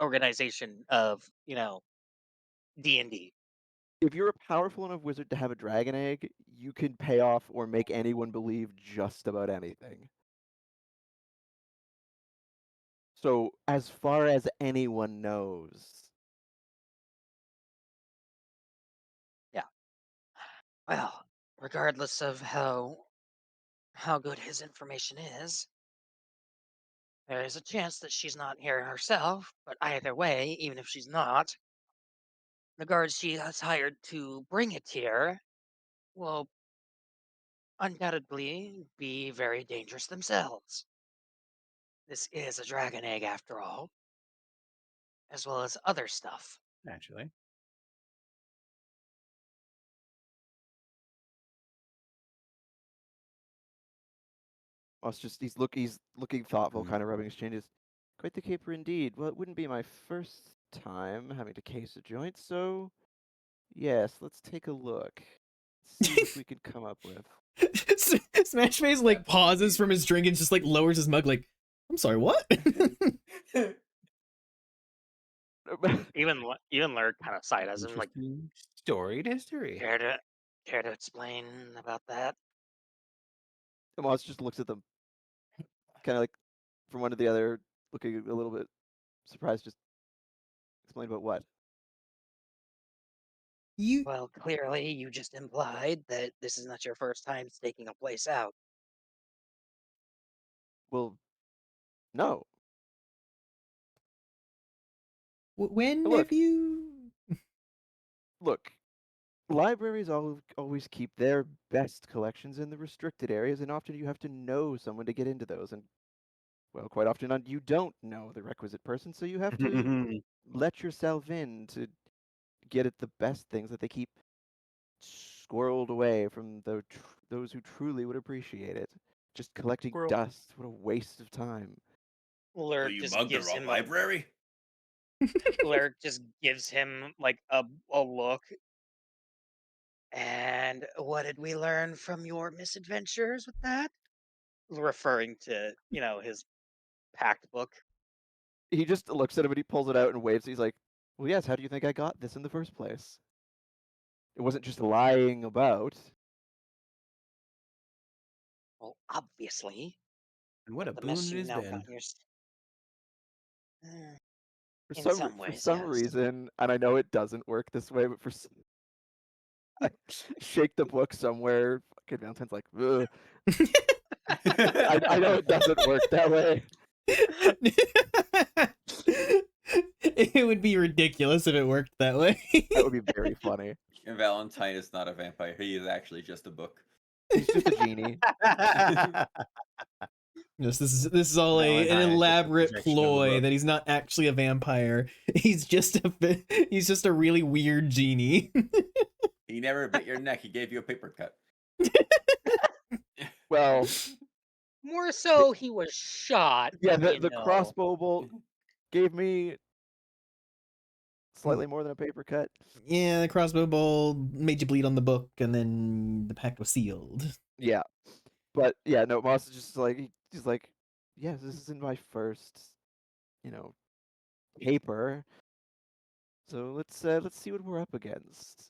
organization of, D&D. If you're a powerful enough wizard to have a dragon egg, you can pay off or make anyone believe just about anything. So, as far as anyone knows, Yeah. Well, regardless of how good his information is, there is a chance that she's not here herself, but either way, even if she's not, the guards she has hired to bring it here will undoubtedly be very dangerous themselves. This is a dragon egg after all, as well as other stuff. Naturally. well, it's just he's looking thoughtful, kind of rubbing his chin. Is quite the caper indeed. Well, it wouldn't be my first time having to case a joint, so yes, let's take a look. See what we can come up with. Smash Face like pauses from his drink and just like lowers his mug, like, I'm sorry, what? Even Lurk kind of side as him, like, Interesting storied history. care to explain about that? Moss just looks at them, kind of like from one to the other, looking a little bit surprised. Just explain about what? You Well, clearly you just implied that this is not your first time staking a place out. Well, no. when have Look, you look. Libraries always keep their best collections in the restricted areas, and often you have to know someone to get into those. And well, quite often you don't know the requisite person, so you have to let yourself in to get at the best things that they keep squirreled away from those who truly would appreciate it. Just collecting Squirrel. dust. What a waste of time. So Lurk you just mugged the gives wrong him library? Lurk just gives him like a look. And what did we learn from your misadventures with that? Referring to, his pact book. He just looks at him and he pulls it out and waves. He's like, "Well, yes. How do you think I got this in the first place? It wasn't just lying about." Well, obviously, And what a the mess boon it you've has now been. gotten your. Uh, For in some some for ways, some yes. reason, and I know it doesn't work this way, but I shake the book somewhere. Fucking Valentine's like, ugh. I know it doesn't work that way. it would be ridiculous if it worked that way. That would be very funny. And Valentine is not a vampire. He is actually just a book. He's just a genie. Yes, this is all an Valentine is just a elaborate projection of the ploy book. that he's not actually a vampire. He's just a really weird genie. He never bit your neck. He gave you a paper cut. Well, More so, he was shot. yeah, But, the crossbow bolt gave me slightly more than a paper cut. Yeah, the crossbow bolt made you bleed on the book, and then the pact was sealed. Yeah. But yeah, no, Moss is just like, he He's like, yes, this isn't my first, you know, paper. So let's see what we're up against.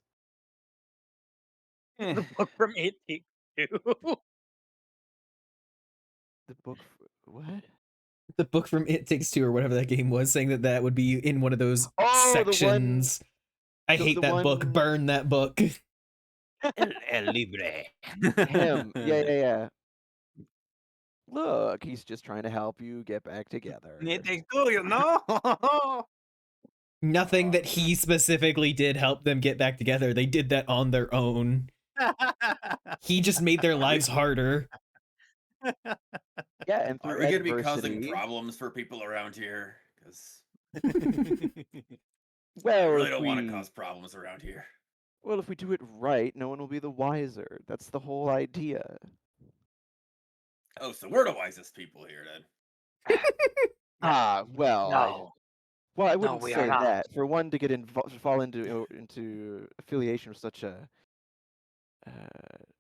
Eh, The book from It Takes Two. The book. What? The book from It Takes Two or whatever that game was, saying that that would be in one of those Oh, the one. sections. I hate The that book. one. Burn that book. el libre. Him. Yeah, yeah, yeah. Look, he's just trying to help you get back together. It takes two, you know? Nothing that he specifically did help them get back together. They did that on their own. He just made their lives harder. Yeah, and Are through we going to be causing adversity. problems for people around here? Because I Well, really if don't want to we cause problems around here. well, if we do it right, no one will be the wiser. That's the whole idea. Oh, so we're the wisest people here then. Ah, well, No, I no, wouldn't we are say not. that. For one to get fall into affiliation with such a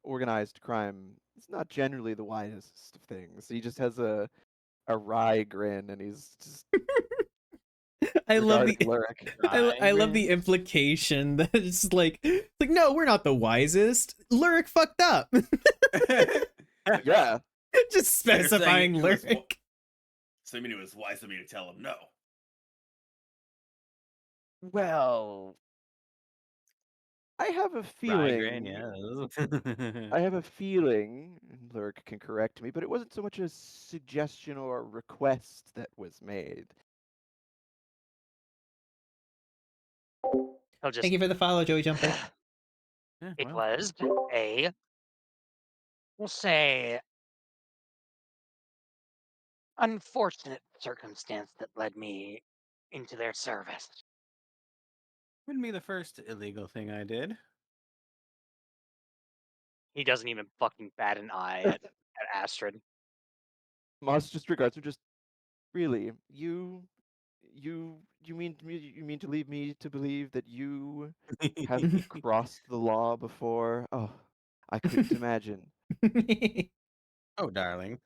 organized crime, it's not generally the wisest of things. He just has a wry grin, and he's just I love regarding the Lurk. I love the implication that it's like no, we're not the wisest. Lyric fucked up. Yeah. Just So you're saying specifying it was lyric. So you mean it was wise of me to tell him no? Well, I have a Rygran, feeling. yes. I have a feeling, and Lurk can correct me, but it wasn't so much a suggestion or a request that was made. He'll just. Thank you for the follow, Joey Jumper. Yeah, It well, was a, we'll say, unfortunate circumstance that led me into their service. wouldn't be the first illegal thing I did. He doesn't even fucking bat an eye at Astrid. Moss just regards her. Just really, you mean to leave me to believe that you have crossed the law before? Oh, I couldn't imagine. Oh, darling.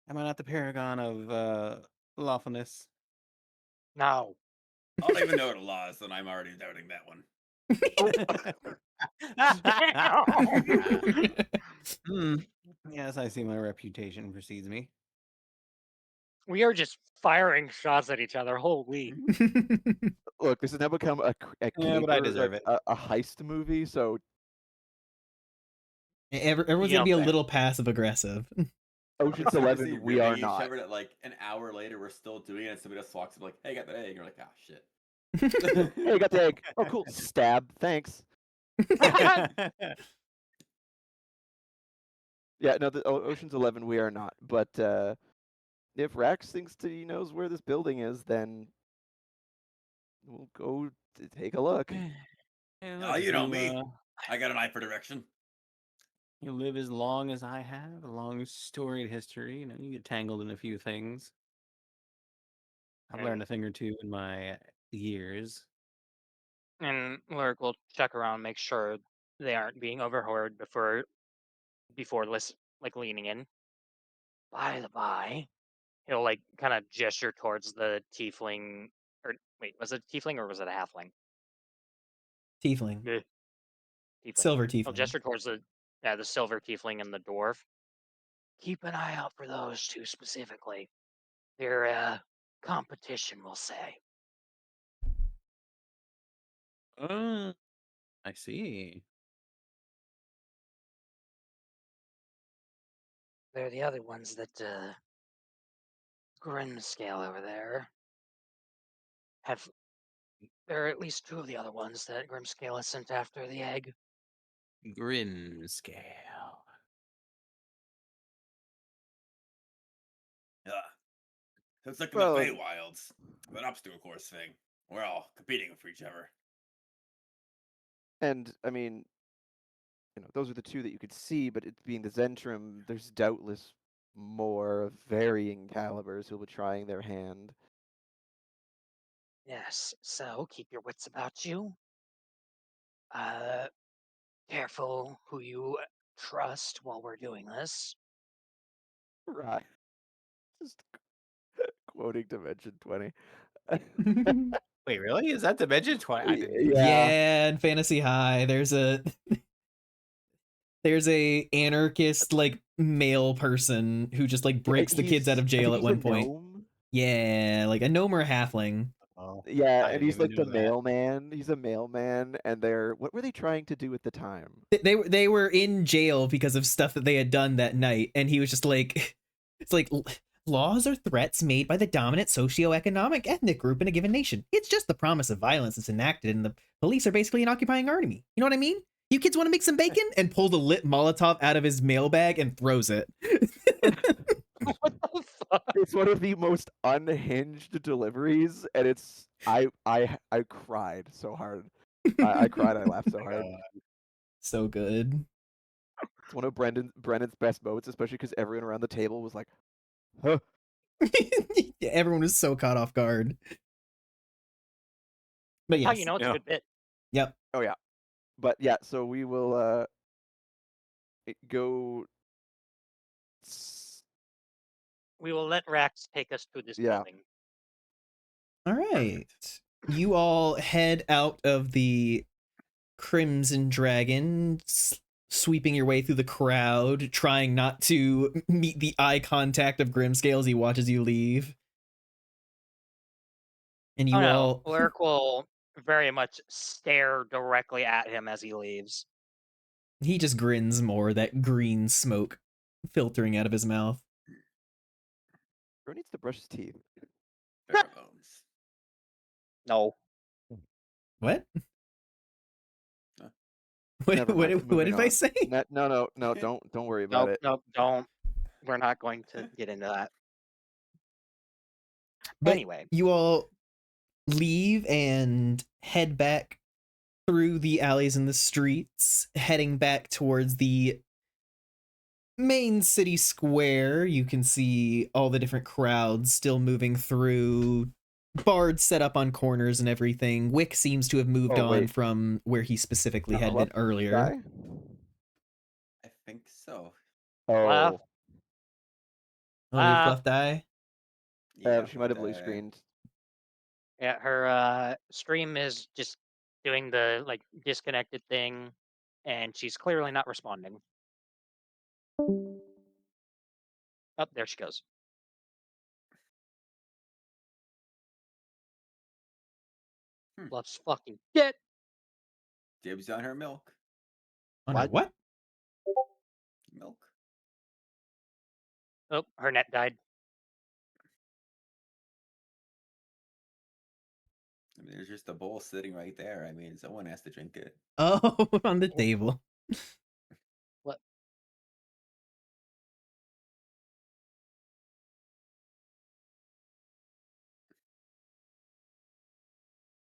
Am I not the paragon of lawfulness? No. I don't even know what a law is, and I'm already doubting that one. Hmm. Yes, I see my reputation precedes me. We are just firing shots at each other. Holy. Look, this has now become a Yeah, but I caper, deserve like it. a heist movie. So Everyone's You gonna know, be a but little passive aggressive. Ocean's Is 11, he we really are not. discovered it like an hour later? We're still doing it, and somebody else walks up like, "Hey, got that egg?" And you're like, "Ah, shit." Hey, got the egg. Oh, cool. Stab. Thanks. Yeah, no, the Ocean's 11, we are not. But if Rax thinks that he knows where this building is, then we'll go take a look. Hey, Oh, look, if you know me. I got an eye for direction. you live as long as I have, a long storied history, you get tangled in a few things. I've learned a thing or two in my years. and Lurk will check around, make sure they aren't being overheard before like leaning in. By the by, he'll like kind of gesture towards the tiefling, or wait, was it a tiefling or was it a halfling? Tiefling. The tiefling. Silver He'll tiefling. gesture towards the silver tiefling and the dwarf. Keep an eye out for those two specifically. They're competition, we'll say. Uh, I see. They're the other ones that Grimscale over there have. There are at least two of the other ones that Grimscale has sent after the egg. Grim scale. Yeah. So it's like in the Well, Feywilds, the obstacle course thing. We're all competing for each other. and I mean, those are the two that you could see, but it being the Zentrum, there's doubtless more of varying calibers who'll be trying their hand. Yes, so keep your wits about you. Uh, Careful who you trust while we're doing this. Right. Just quoting Dimension 20. Wait, really? Is that Dimension 20? I didn't. Yeah. Yeah, in Fantasy High, there's a anarchist like male person who just like breaks the kids out of I jail think at he's a one point. gnome. Yeah, like a gnome or a halfling. Oh, Yeah, I and didn't he's even like the know that. mailman. He's a mailman, and what were they trying to do at the time? They were in jail because of stuff that they had done that night, and he was just like, it's like laws are threats made by the dominant socioeconomic ethnic group in a given nation. It's just the promise of violence that's enacted, and the police are basically an occupying army. You know what I mean? You kids want to make some bacon? And pulls a lit Molotov out of his mailbag and throws it. What the fuck? It's one of the most unhinged deliveries, and I cried so hard. I cried. I laughed so hard. So good. It's one of Brennan's best moments, especially because everyone around the table was like, "Huh." Everyone was so caught off guard. But How yes. you know it's a Yeah. good bit. Yep. Oh yeah, but yeah. So we will go. We will let Rax take us to this Yeah. building. All right. You all head out of the Crimson Dragon, sweeping your way through the crowd, trying not to meet the eye contact of Grimscale as he watches you leave. And you Oh no, all Lurk will very much stare directly at him as he leaves. he just grins more, that green smoke filtering out of his mouth. Bro needs to brush his teeth. Pheromones. No. What? Huh. What, Never what, mind. what Moving did I on. say? No. Don't worry about Nope, it. nope, don't. We're not going to get into that. But Anyway. you all leave and head back through the alleys and the streets, heading back towards the main city square. You can see all the different crowds still moving through, bards set up on corners and everything. Wick seems to have moved Oh, on wait. from where he specifically had Fluff been earlier. die? I think so. Oh, Oh, did Uh, Fluff die? Yeah, she might have blue but, screened. Yeah, her stream is just doing the like disconnected thing, and she's clearly not responding. Oh, there she goes. Hmm. Loves fucking dead. dibs on her milk. On her what? Milk. Oh, her net died. I mean, there's just a bowl sitting right there. I mean, someone has to drink it. Oh, on the table. What?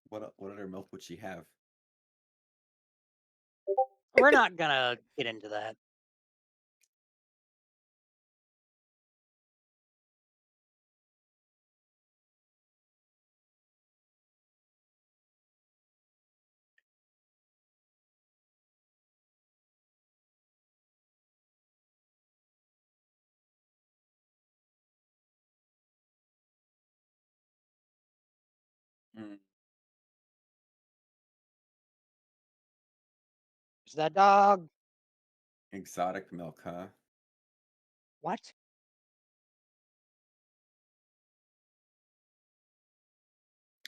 What other milk would she have? We're not gonna get into that. Mm. Is that dog? Exotic milk, huh? What?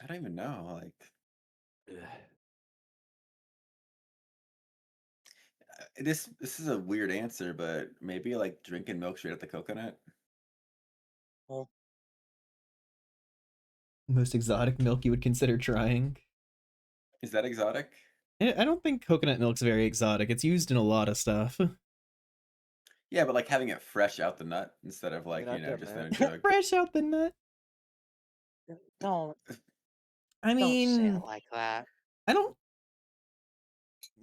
I don't even know. Like, this is a weird answer, but maybe like drinking milk straight out the coconut. Well, Most exotic milk you would consider trying. Is that exotic? I don't think coconut milk's very exotic. It's used in a lot of stuff. Yeah, but like having it fresh out the nut instead of You're like, not done, just in man. a jug. Fresh out the nut. don't I don't say mean, it like that. I don't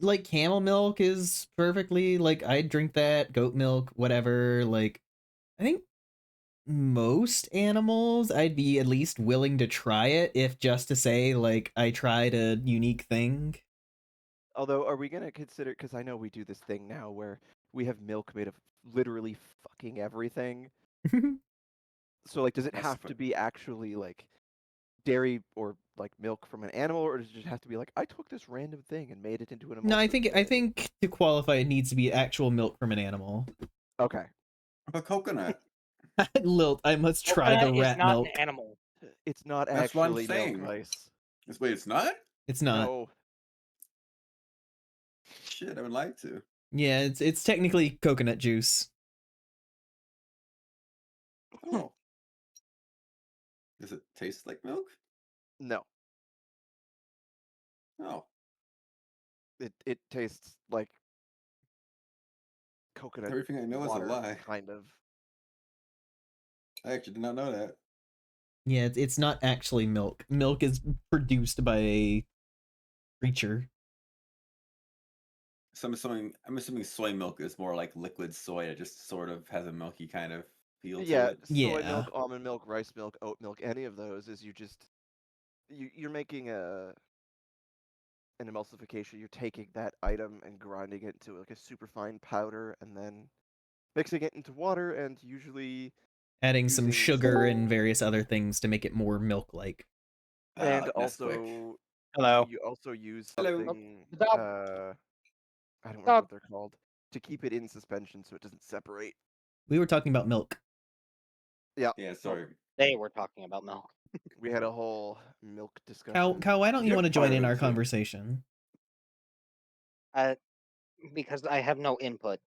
like camel milk is perfectly like I'd drink that, goat milk, whatever. Like I think most animals I'd be at least willing to try it if just to say like I tried a unique thing. Although, are we gonna consider? Because I know we do this thing now where we have milk made of literally fucking everything. So like, does it That's have fu- to be actually like dairy or like milk from an animal, or does it just have to be like I took this random thing and made it into an No, I emulsified think way? to qualify, it needs to be actual milk from an animal. Okay, a coconut. Lilt, I must try the Coconut is rat not an milk. animal. it's not That's what I'm actually milk saying. ice. Wait, it's not? It's not. No, Shit, I would like to. Yeah, it's technically coconut juice. Oh. Does it taste like milk? no, Oh. it tastes like coconut Everything I know is a water, lie. kind of. I actually did not know that. Yeah, it's not actually milk. Milk is produced by a creature. So I'm assuming soy milk is more like liquid soy. It just sort of has a milky kind of feel to Yeah, it. soy Yeah. milk, almond milk, rice milk, oat milk, any of those is you're making an emulsification. You're taking that item and grinding it into like a super fine powder, and then mixing it into water, and usually Adding some using sugar and various other things to make it more milk-like. and Like Nesquik. also Hello. you also use Hello. something Stop. I don't remember Stop. what they're called to keep it in suspension so it doesn't separate. We were talking about milk. Yeah, Yeah, sorry. They were talking about milk. we had a whole milk Cow, discussion. why don't you You're want to part join of in it, our too. conversation? Because I have no input.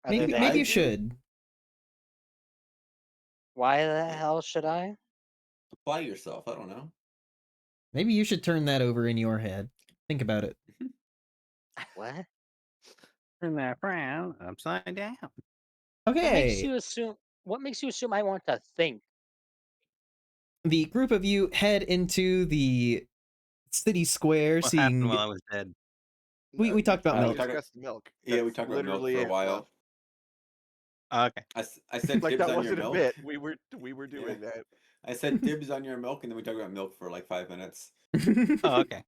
Other Maybe than maybe I you do. should. why the hell should I? Apply yourself. I don't know. Maybe you should turn that over in your head. Think about it. What? Turn that frown upside down. What makes Okay. you assume? What makes you assume I want to think? The group of you head into the city square, What happened seeing while I was dead? we talked about we milk. talked- Discussed milk. Yeah, we That's talked about milk literally for a it, while. Fluff. Okay. I said Like dibs that on your wasn't a milk. bit. We were doing that. I said dibs on your milk, and then we talked about milk for like 5 minutes. Oh, okay.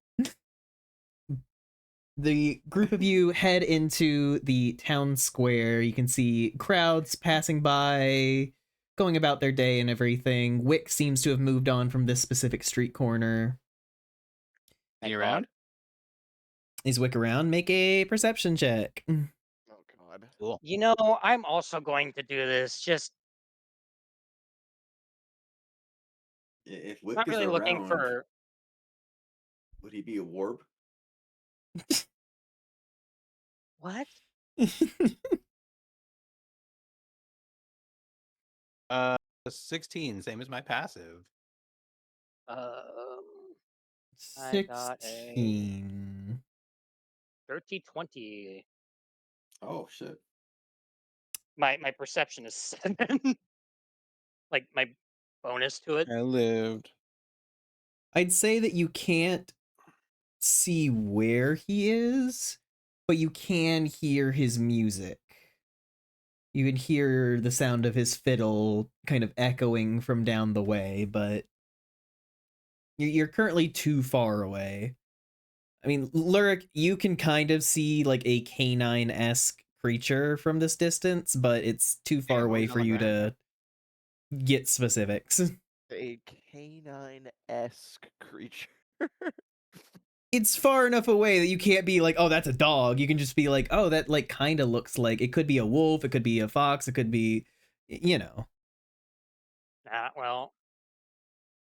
The group of you head into the town square. You can see crowds passing by, going about their day and everything. Wick seems to have moved on from this specific street corner. Are you around? Is Wick around? Make a perception check. Oh God. Cool. You know, I'm also going to do this. Just If Wick not is really looking around, for. would he be a warp? What? 16, same as my passive. I got a 16. 30-20. Oh shit! My perception is 7. Like my bonus to it. I lived. I'd say that you can't see where he is, but you can hear his music. You can hear the sound of his fiddle kind of echoing from down the way, but you're currently too far away. I mean, Lurik, you can kind of see like a canine-esque creature from this distance, but it's too far Yeah, away he's for on the you ground. to get specifics. A canine-esque creature. It's far enough away that you can't be like, oh, that's a dog. You can just be like, oh, that like kind of looks like it could be a wolf, it could be a fox, it could be, you know. Well,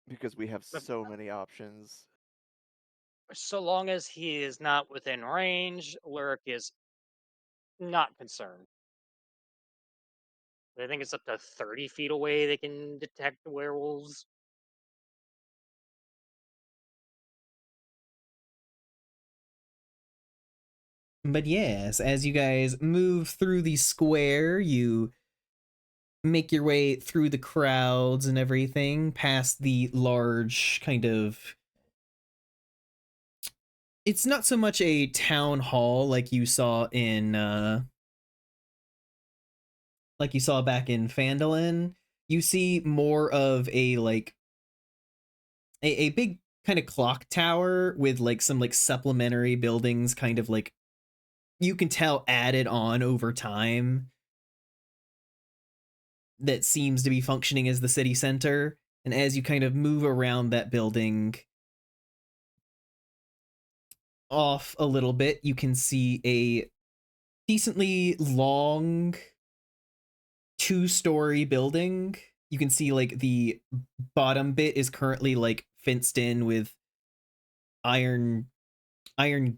Because we have so many options. so long as he is not within range, Lyric is not concerned. I think it's up to 30 feet away they can detect the werewolves. But yes, as you guys move through the square, you make your way through the crowds and everything, past the large kind of. It's not so much a town hall like you saw back in Phandalin. You see more of a like a big kind of clock tower with like some like supplementary buildings kind of like you can tell added on over time. that seems to be functioning as the city center. And as you kind of move around that building off a little bit, you can see a decently long 2-story building. You can see like the bottom bit is currently like fenced in with iron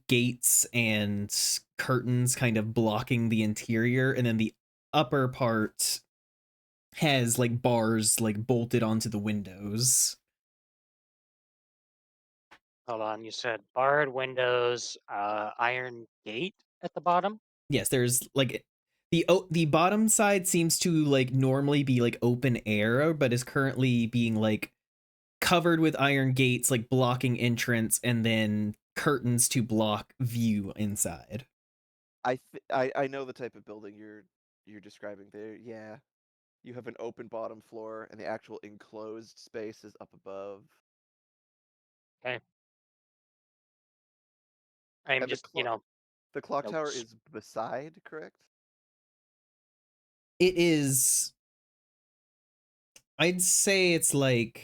gates and curtains kind of blocking the interior, and then the upper part has like bars like bolted onto the windows. Hold on, you said barred windows, iron gate at the bottom? Yes, there's like the bottom side seems to like normally be like open air, but is currently being like covered with iron gates like blocking entrance, and then curtains to block view inside. I know the type of building you're describing there. Yeah, you have an open bottom floor, and the actual enclosed space is up above. Okay. I'm And just, you know, the clock tower notes. is beside, correct? It is, I'd say it's like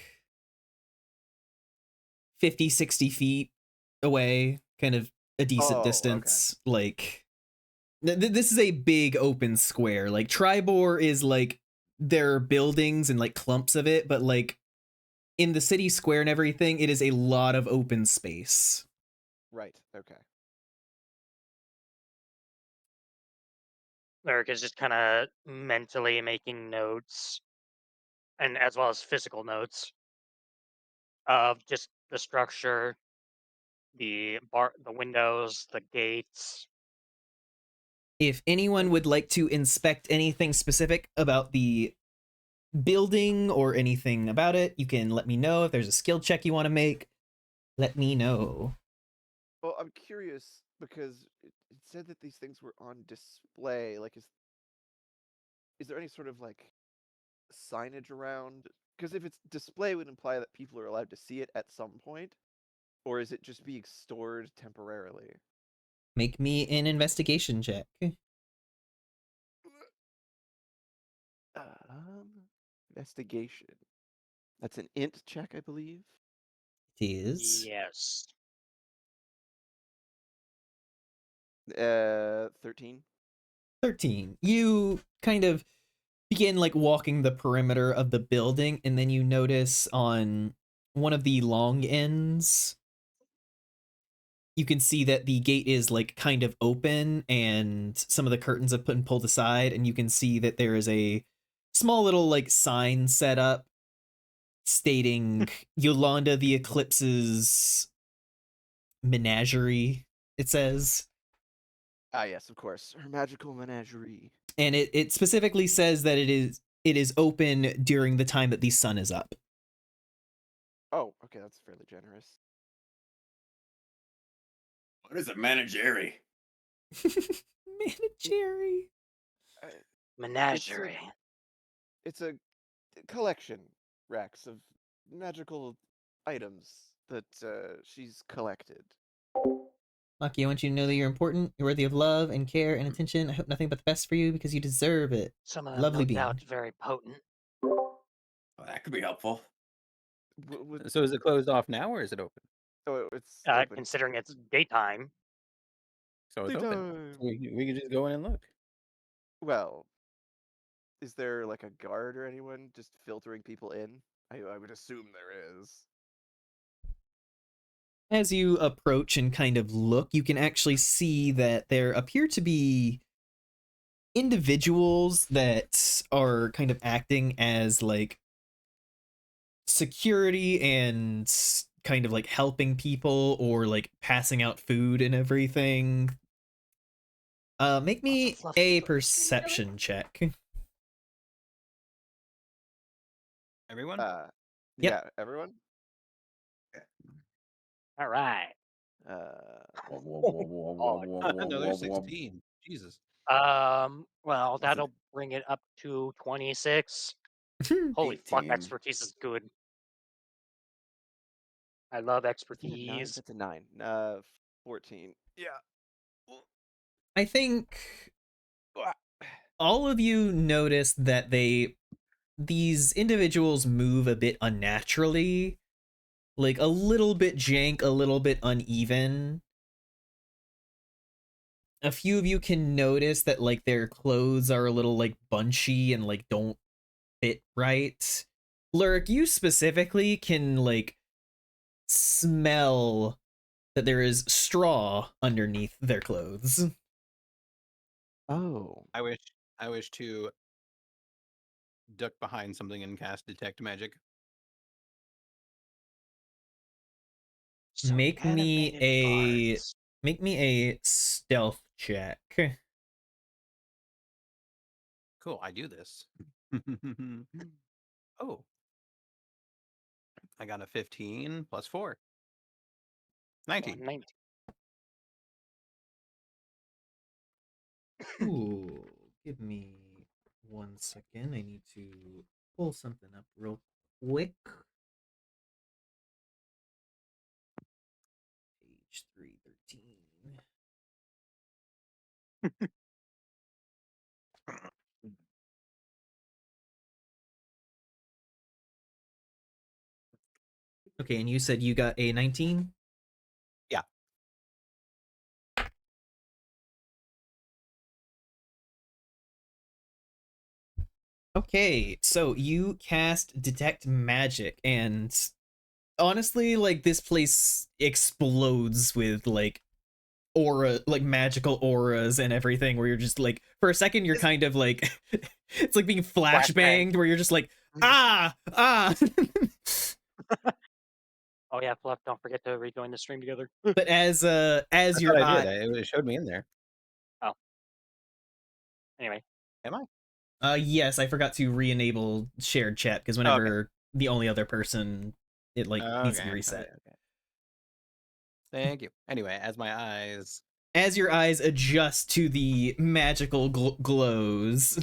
50-60 feet away, kind of a decent Oh, okay. distance. Like this is a big open square. Like Tribor is like there are buildings and like clumps of it, but like in the city square and everything, it is a lot of open space. Right. Okay. Eric is just kind of mentally making notes, and as well as physical notes of just the structure, the windows, the gates. If anyone And would like to inspect anything specific about the building or anything about it, you can let me know. If there's a skill check you want to make, let me know. well, I'm curious because it said that these things were on display. Like, is there any sort of like signage around? Because if it's display, would imply that people are allowed to see it at some point, or is it just being stored temporarily? Make me an investigation check. It Investigation. That's an int check, I believe. is Yes. 13. 13. You kind of begin like walking the perimeter of the building, and then you notice on one of the long ends, you can see that the gate is like kind of open and some of the curtains have been pulled aside, and you can see that there is a small little like sign set up stating Yolanda the Eclipse's menagerie, it says. Ah, yes, of course. Her magical menagerie. And it specifically says that it is open during the time that the sun is up. Oh, okay, that's fairly generous. What is a menagerie? Menagerie. Uh, Menagerie. It's a collection, Rex, of magical items that she's collected. Lucky, I want you to know that you're important, you're worthy of love and care and attention. I hope nothing but the best for you because you deserve it. Some of them, Lovely no being. doubt, very potent. Well, that could be helpful. So is it closed off now or is it open? Oh, it's open. Considering it's daytime. So it's open. So Daytime. we can just go in and look. Well, is there like a guard or anyone just filtering people in? I would assume there is. As you approach and kind of look, you can actually see that there appear to be individuals that are kind of acting as like security and kind of like helping people or like passing out food and everything. Make me fluffy a toys. perception check. Everyone? Yep. Yeah, everyone. All right. Another 16. Jesus. Well, What's it? that'll bring it up to 26. Holy fuck, 18. expertise is good. I love Is that a 9? expertise. That's a 9. 14. Yeah. I think all of you notice that they these individuals move a bit unnaturally, like a little bit jank, a little bit uneven. A few of you can notice that like their clothes are a little like bunchy and like don't fit right. Lurk, you specifically can like smell that there is straw underneath their clothes. Oh. I wish to duck behind something and cast detect magic. Some Make me animated a parts. stealth check. Cool, I do this. Oh, I got a 15 plus 4. 19. 19. Ooh, give me 1 second. I need to pull something up real quick. Page 313. Okay, and you said you got a 19? Yeah. Okay, so you cast detect magic, and honestly, like this place explodes with like aura, like magical auras and everything, where you're just like, for a second you're kind of like it's like being Flashbang. flashbanged, where you're just like, ah. Oh yeah, Fluff, don't forget to rejoin the stream together. But as I your thought I eye, did. It showed me in there. Oh. Anyway. Am I? yes, I forgot to re-enable shared chat, because Oh, okay. whenever the only other person, it like needs to be reset. Okay. Thank you. Anyway, as my eyes As your eyes adjust to the magical glows,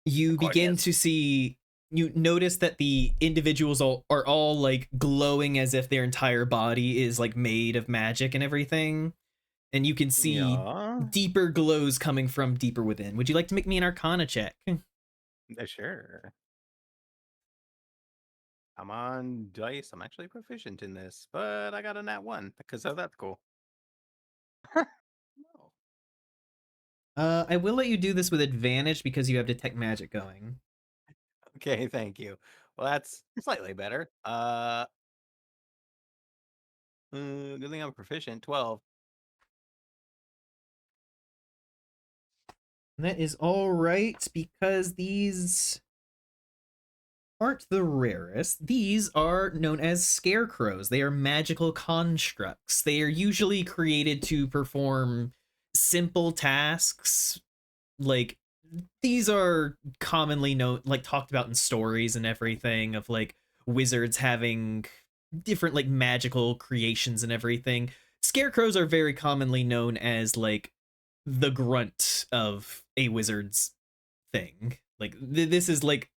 you begin to see, you notice that the individuals are all like glowing as if their entire body is like made of magic and everything, and you can see deeper glows coming from deeper within. Would you like to make me an Arcana check? Sure. I'm on dice. I'm actually proficient in this, but I got a nat 1 because that's cool. I will let you do this with advantage because you have detect magic going. Okay, thank you. Well, that's slightly better. Good thing I'm proficient. 12. That is all right, because these aren't the rarest. These are known as scarecrows. They are magical constructs. They are usually created to perform simple tasks. Like, these are commonly known, like talked about in stories and everything, of like wizards having different like magical creations and everything. Scarecrows are very commonly known as like the grunt of a wizard's thing. Like this is like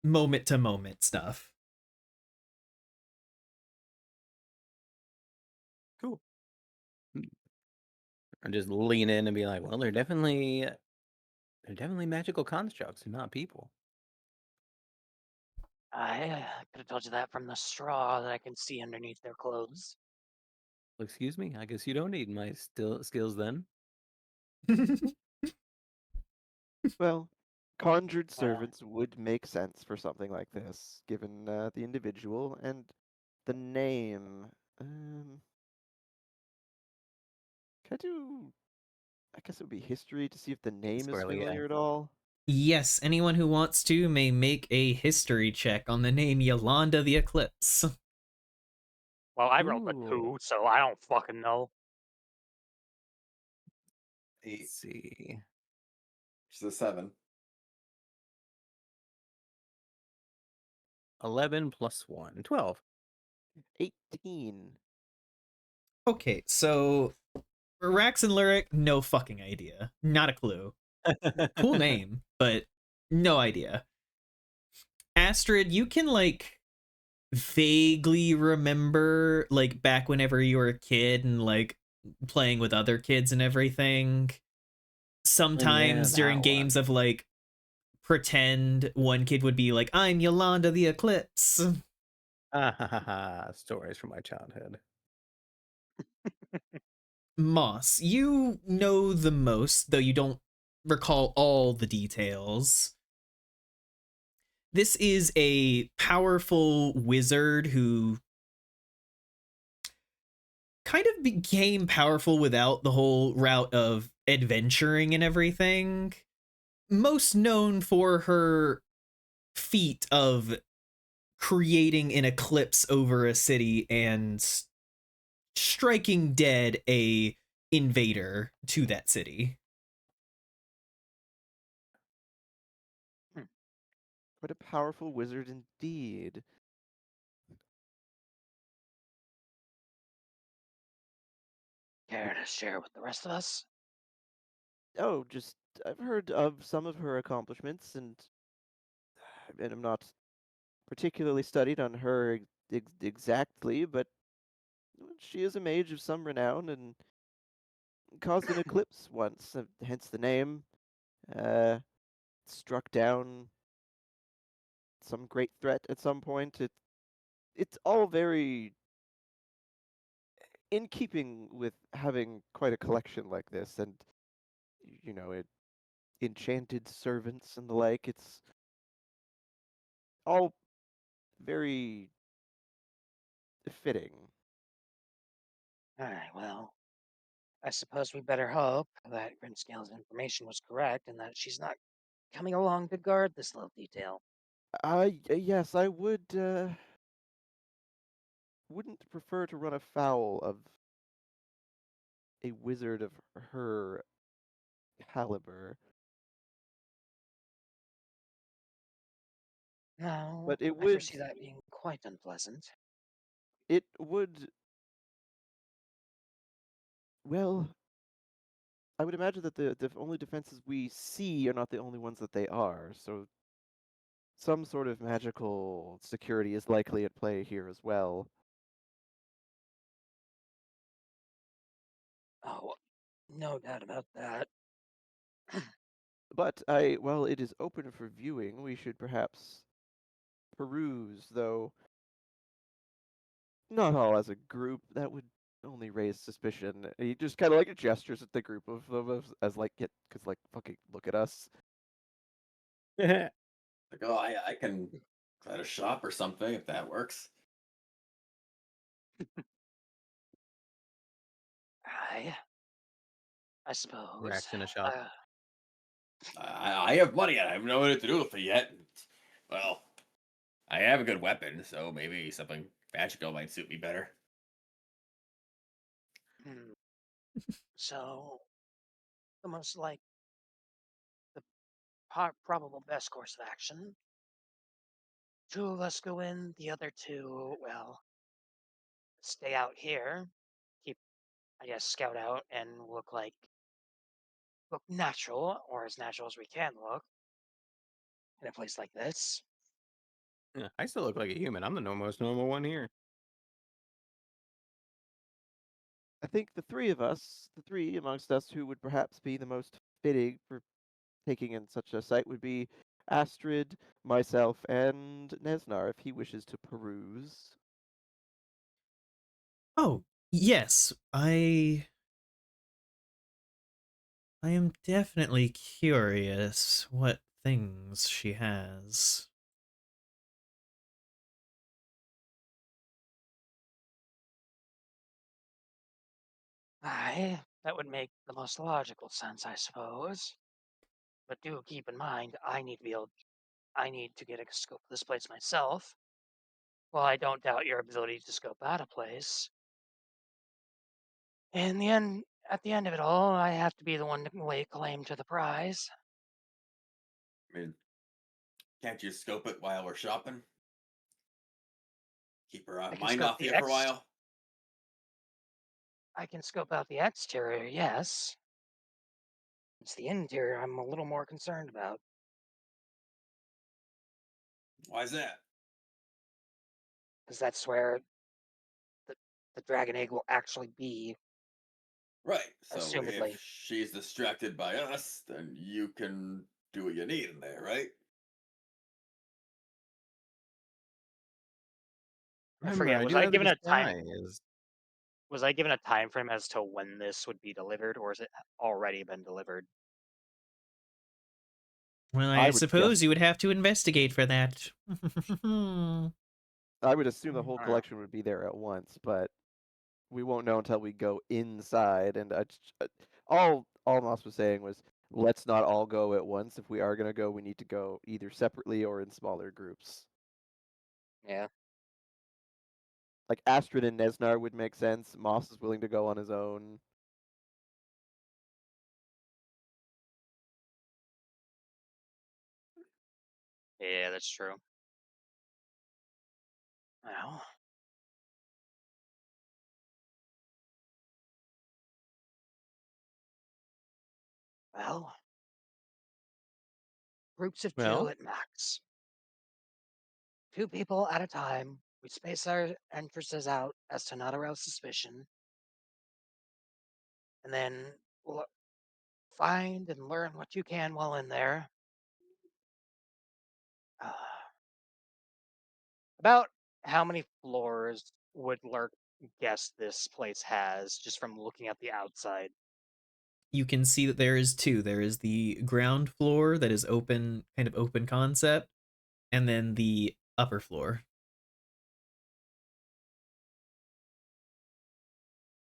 moment to moment stuff. Cool. And just lean in and be like, well, they're definitely magical constructs and not people. I could have told you that from the straw that I can see underneath their clothes. Well, excuse me. I guess you don't need my skills then. Well, conjured servants would make sense for something like this, given the individual and the name. Can I do? I guess it would be history to see if the name is Squarely, yeah. familiar at all. Yes, anyone who wants to may make a history check on the name Yolanda the Eclipse. Well, I rolled a Ooh. 2, so I don't fucking know. Let's see. Which is a 7. 11 plus 1. 12. 18. Okay, so Rax and Lyric, no fucking idea. Not a clue. Cool name, but no idea. Astrid, you can like vaguely remember like back whenever you were a kid and like playing with other kids and everything. Sometimes during games of like pretend one kid would be like, I'm Yolanda the Eclipse. Ah, ha, ha, ha. Stories from my childhood. Moss, you know the most, though you don't recall all the details. This is a powerful wizard who kind of became powerful without the whole route of adventuring and everything. Most known for her feat of creating an eclipse over a city and striking dead a invader to that city. Hmm. What a powerful wizard indeed. Care to share with the rest of us? Oh, just I've heard of some of her accomplishments, and I'm not particularly studied on her exactly, but she is a mage of some renown and caused an eclipse once, hence the name. Uh, Struck down some great threat at some point. It's all very in keeping with having quite a collection like this, and it enchanted servants and the like. It's all very fitting. Alright, well, I suppose we better hope that Grimscale's information was correct and that she's not coming along to guard this little detail. Yes, I wouldn't prefer to run afoul of a wizard of her caliber, No, but it I would foresee that being quite unpleasant. it would well, I would imagine that the only defenses we see are not the only ones that they are. So some sort of magical security is likely at play here as well. Oh, no doubt about that. But while it is open for viewing, we should perhaps peruse, though not all as a group. That would only raise suspicion. He just kind of like gestures at the group of us as like, get, cause like fucking look at us. Like, oh, I can try to shop or something if that works. I, I suppose. Racks in a shop. Uh, I have money and I haven't know what to do with it yet. Well, I have a good weapon, so maybe something magical might suit me better. hmm, so, the most like the probable best course of action. Two of us go in, the other two, well, stay out here, keep, I guess, scout out and look natural, or as natural as we can look in a place like this. Yeah, I still look like a human. I'm the most normal one here. I think the three of us, the three amongst us who would perhaps be the most fitting for taking in such a site would be Astrid, myself, and Nesnar if he wishes to peruse. Oh, yes, I am definitely curious what things she has. Aye, that would make the most logical sense, I suppose. But do keep in mind, I need to get a scope of this place myself. Well, I don't doubt your ability to scope out a place. In the end, at the end of it all, I have to be the one to lay claim to the prize. I mean, can't you scope it while we're shopping? Keep our I can mind scope off the you for a while. I can scope out the exterior, yes. It's the interior I'm a little more concerned about, Why's that? because that's where the, the dragon egg will actually be, Right. So if assumedly. she's distracted by us, then you can do what you need in there, right? I Remember, forget. I Was do I have the given a time? disguise. Was I given a time frame as to when this would be delivered, or is it already been delivered? Well, I I would guess. suppose you would have to investigate for that. I would assume the I whole don't know. collection would be there at once, but we won't know until we go inside. And all Moss was saying was, let's not all go at once. If we are gonna go, we need to go either separately or in smaller groups. Yeah. Like Astrid and Nesnar would make sense. Moss is willing to go on his own. Yeah, that's true. Well, well, groups of two Well, at max. 2 people at a time. We space our entrances out as to not arouse suspicion, and then find and learn what you can while in there. Uh, about how many floors would Lurk guess this place has just from looking at the outside? You can see that there is two. There is the ground floor that is open, kind of open concept, and then the upper floor.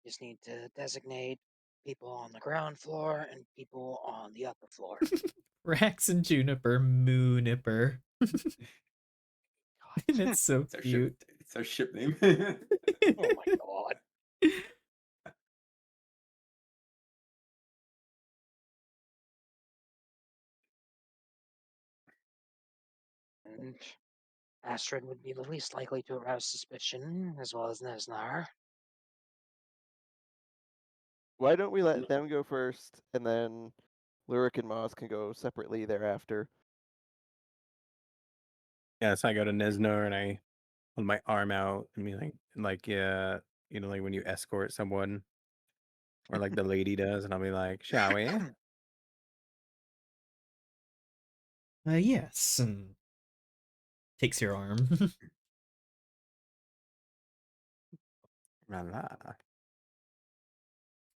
Just need to designate people on the ground floor and people on the upper floor. Rax and Juniper Moonipper. God. That's so It's our ship. cute. It's our ship name. Oh my god. And Astrid would be the least likely to arouse suspicion, as well as Nesnar. Why don't we let them go first, and then Lurik and Moss can go separately thereafter? yeah, so I go to Nesnor and I hold my arm out and be like, like when you escort someone, or like the lady does, and I'll be like, "Shall we?" Yes, and takes your arm. La la.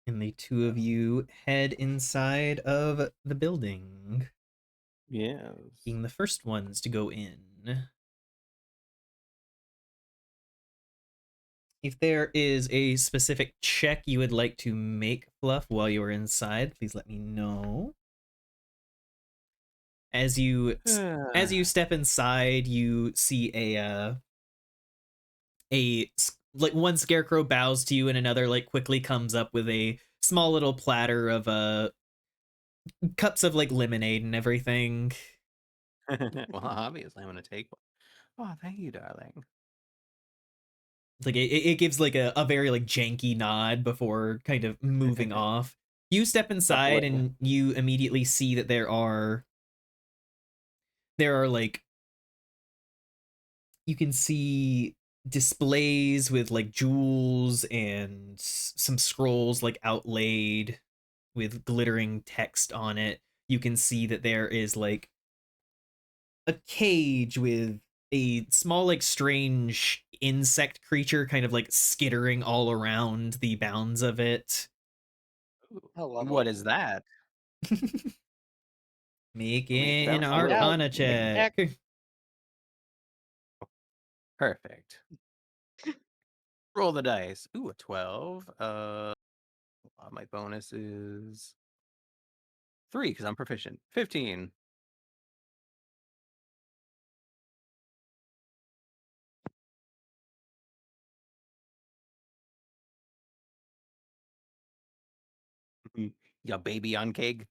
And the two of you head inside of the building, Yes. being the first ones to go in. If there is a specific check you would like to make, Fluff, while you are inside, please let me know. As you step inside, you see like one scarecrow bows to you, and another like quickly comes up with a small little platter of cups of like lemonade and everything. Well, obviously, I'm gonna take one. Oh, thank you, darling. Like it gives like a very like janky nod before kind of moving off. You step A inside bling. and you immediately see that there are like, you can see displays with like jewels and some scrolls like outlaid with glittering text on it. You can see that there is like a cage with a small like strange insect creature kind of like skittering all around the bounds of it. How What lovely. is that? Make I mean, it an sounds Find out. arcana Tick check. tack. Perfect. Roll the dice. Ooh, a 12. My bonus is 3 because I'm proficient. 15. Ya baby on cake.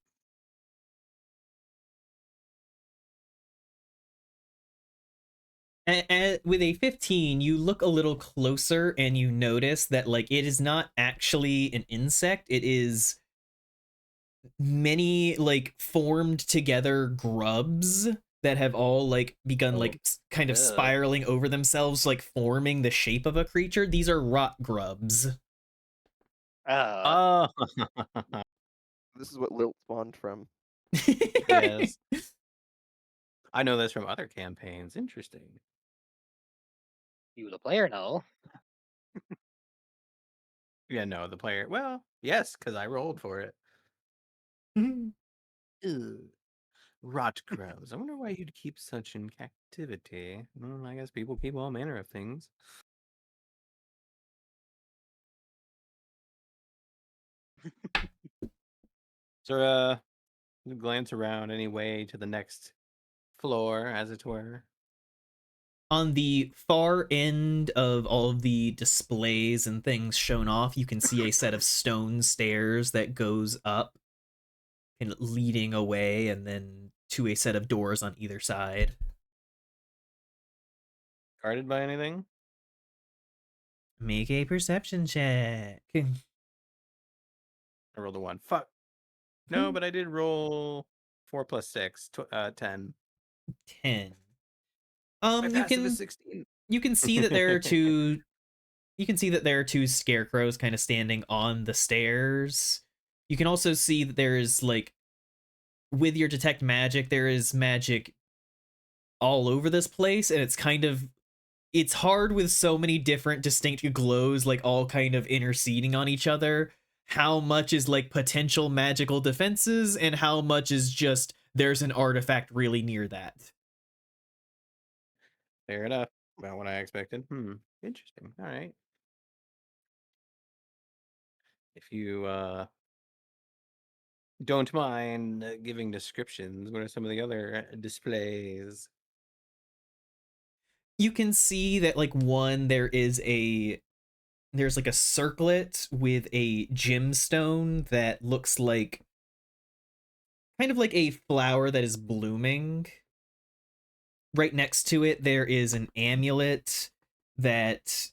With a 15, you look a little closer and you notice that like it is not actually an insect. It is many like formed together grubs that have all like begun Oh, like kind of ugh. spiraling over themselves, like forming the shape of a creature. These are rot grubs. Uh, Oh, This is what Lilt spawned from. Yes. I know this from other campaigns. Interesting. You, the player, know. Yeah, no, the player. Well, yes, because I rolled for it. Ugh. Rot crows. I wonder why you'd keep such in captivity. Well, I guess people keep all manner of things. So, you glance around anyway to the next floor, as it were. On the far end of all of the displays and things shown off, you can see a set of stone stairs that goes up and leading away, and then to a set of doors on either side. Guarded by anything? Make a perception check. I rolled a 1. Fuck. No, but I did roll 4 plus 6, 10. 10. My You passive is 16. see that there are two you can see that there are two scarecrows kind of standing on the stairs. You can also see that there is, like, with your detect magic, there is magic all over this place, and it's hard with so many different distinct glows, like, all kind of interceding on each other. How much is, like, potential magical defenses, and how much is just there's an artifact really near that. Fair enough. About what I expected. Interesting. All right. If you don't mind giving descriptions, what are some of the other displays? You can see that, like, one, there's like a circlet with a gemstone that looks like kind of like a flower that is blooming. Right next to it, there is an amulet that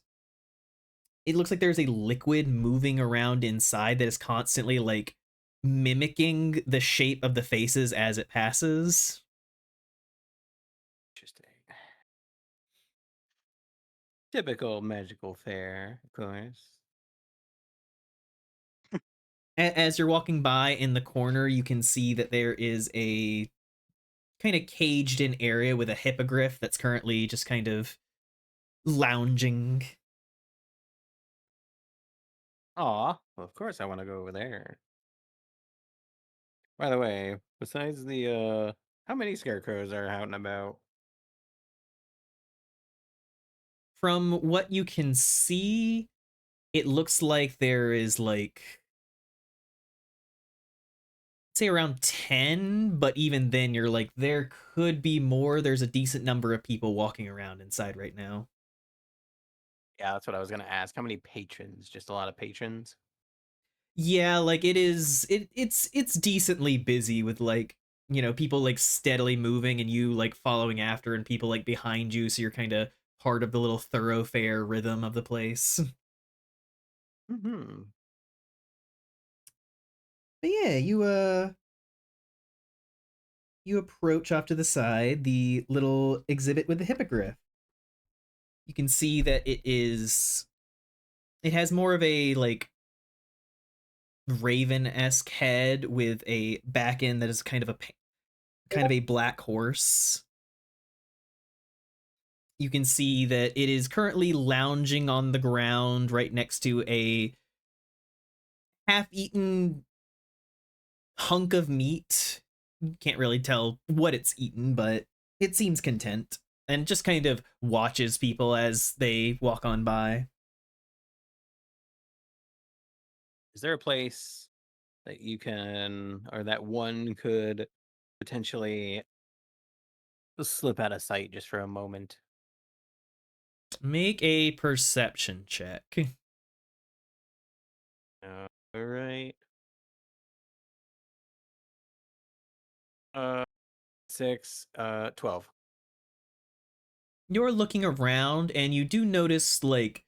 it looks like there's a liquid moving around inside that is constantly, like, mimicking the shape of the faces as it passes. Interesting. Typical magical fair, of course. As you're walking by in the corner, you can see that there is a kind of caged in area with a hippogriff that's currently just kind of lounging. Aw, well, of course I want to go over there. By the way, besides the how many scarecrows are out and about? From what you can see, it looks like there is, like, say around 10, but even then you're like, there could be more. There's a decent number of people walking around inside right now. Yeah, that's what I was gonna ask. How many patrons? Just a lot of patrons? Yeah, like, it's decently busy with, like, people, like, steadily moving and you, like, following after, and people, like, behind you, so you're kind of part of the little thoroughfare rhythm of the place. Mm-hmm. But yeah, you approach off to the side the little exhibit with the hippogriff. You can see that it has more of a, like, raven-esque head with a back end that is kind of a black horse. You can see that it is currently lounging on the ground right next to a half-eaten hunk of meat. Can't really tell what it's eaten, but it seems content and just kind of watches people as they walk on by. Is there a place that you can, or that one could potentially slip out of sight just for a moment? Make a perception check. All right. Uh, 6, 12. You're looking around and you do notice, like,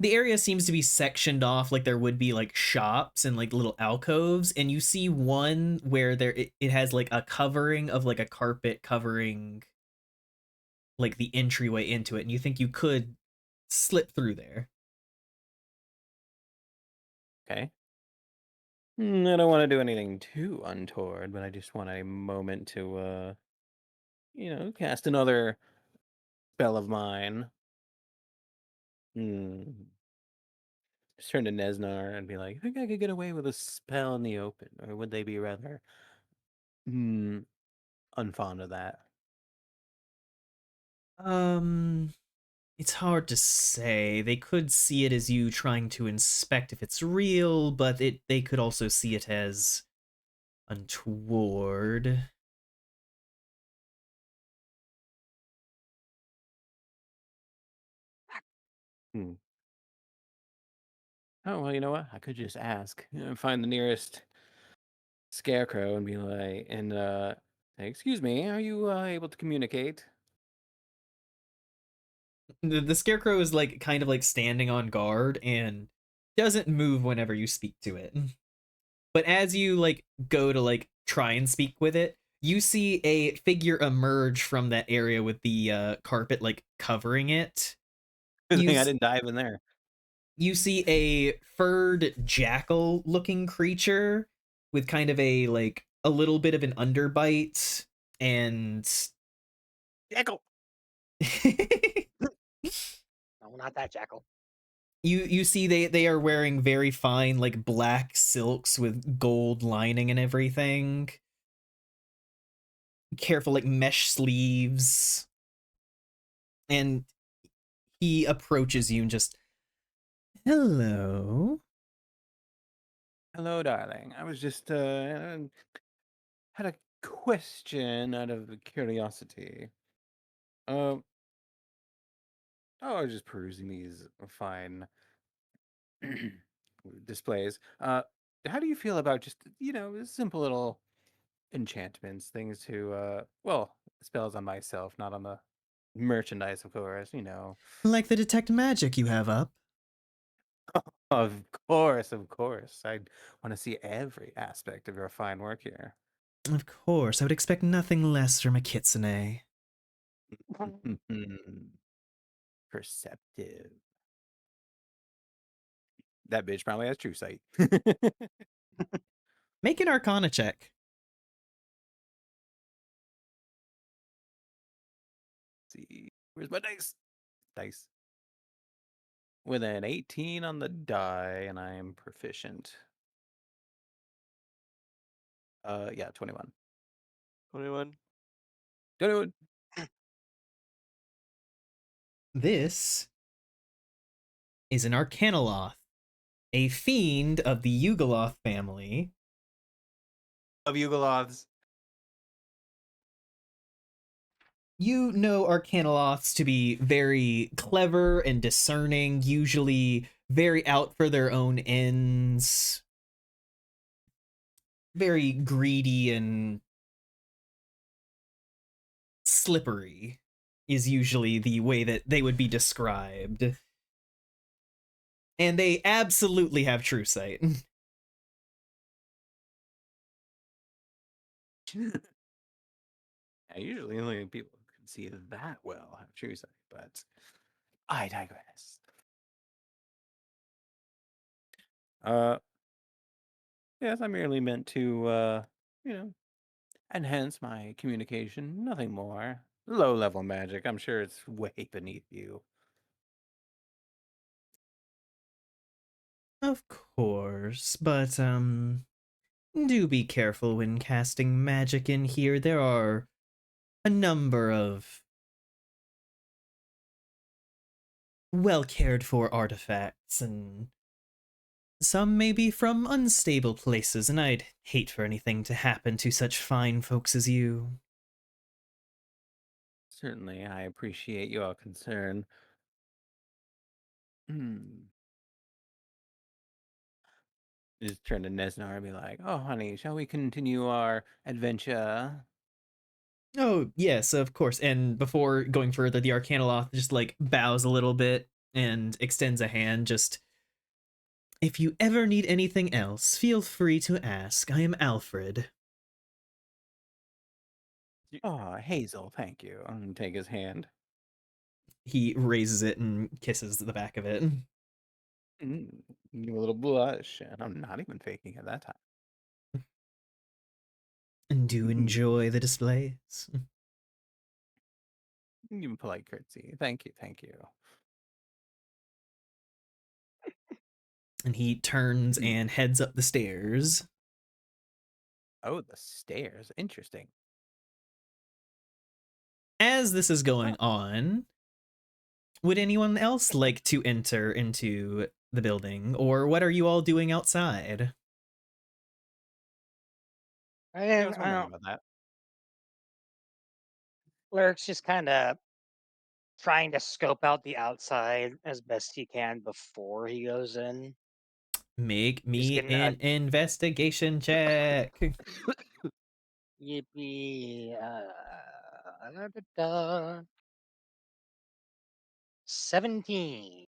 the area seems to be sectioned off like there would be, like, shops and, like, little alcoves, and you see one where it has, like, a covering of, like, a carpet covering, like, the entryway into it, and you think you could slip through there. Okay. I don't want to do anything too untoward, but I just want a moment to, cast another spell of mine. Hmm. Just turn to Nesnar and be like, "I think I could get away with a spell in the open, or would they be rather hmm, unfond of that?" Um, it's hard to say. They could see it as you trying to inspect if it's real, but they could also see it as untoward. Hmm. Oh well, you know what? I could just ask, find the nearest scarecrow and be like, and say, "Excuse me, are you able to communicate?" The scarecrow is like kind of like standing on guard and doesn't move whenever you speak to it. But as you like go to like try and speak with it, you see a figure emerge from that area with the carpet like covering it. Good You thing I s- didn't dive in there. you see a furred jackal looking creature with kind of a like a little bit of an underbite and Echo. No, not that jackal. you see they are wearing very fine like black silks with gold lining and everything. Careful like mesh sleeves. And he approaches you and just, hello. Hello, darling. I was just had a question out of curiosity. Um, oh, I was just perusing these fine displays. How do you feel about just simple little enchantments, things to well, spells on myself, not on the merchandise, of course. Like the detect magic you have up. Of course, of course. I want to see every aspect of your fine work here. Of course, I would expect nothing less from a kitsune. Perceptive. That bitch probably has true sight. Make an arcana check. See, where's my dice? Dice. With an 18 on the die, and I am proficient. Yeah, 21. 21. 21. This is an Arcanoloth, a fiend of the Yugoloth family. Of Yugoloths. You know Arcanoloths to be very clever and discerning, usually very out for their own ends, very greedy and slippery is usually the way that they would be described. And they absolutely have true sight. Yeah, usually only people who can see that well have true sight, but I digress. Uh, yes, I merely meant to, you know, enhance my communication, nothing more. Low level magic, I'm sure it's way beneath you. Of course, but do be careful when casting magic in here. There are a number of well cared for artifacts, and some may be from unstable places, and I'd hate for anything to happen to such fine folks as you. Certainly, I appreciate your concern. Hmm. Just turn to Nesnar and be like, "Oh, honey, shall we continue our adventure?" Oh, yes, of course. And before going further, the Arcanoloth just like bows a little bit and extends a hand. Just, if you ever need anything else, feel free to ask. I am Alfred. Oh, Hazel, thank you. And take his hand. He raises it and kisses the back of it. Give a little blush, and I'm not even faking it that time. And do enjoy the displays. Even polite courtesy. Thank you, thank you. And he turns Hmm. and heads up the stairs. Oh, the stairs. Interesting. As this is going Oh. on, would anyone else like to enter into the building, or what are you all doing outside? Yeah, I was I wondering don't. about that. Lurk's just kind of trying to scope out the outside as best he can before he goes in. Make Just me getting a an investigation check. yippee. Da, da, da. 17.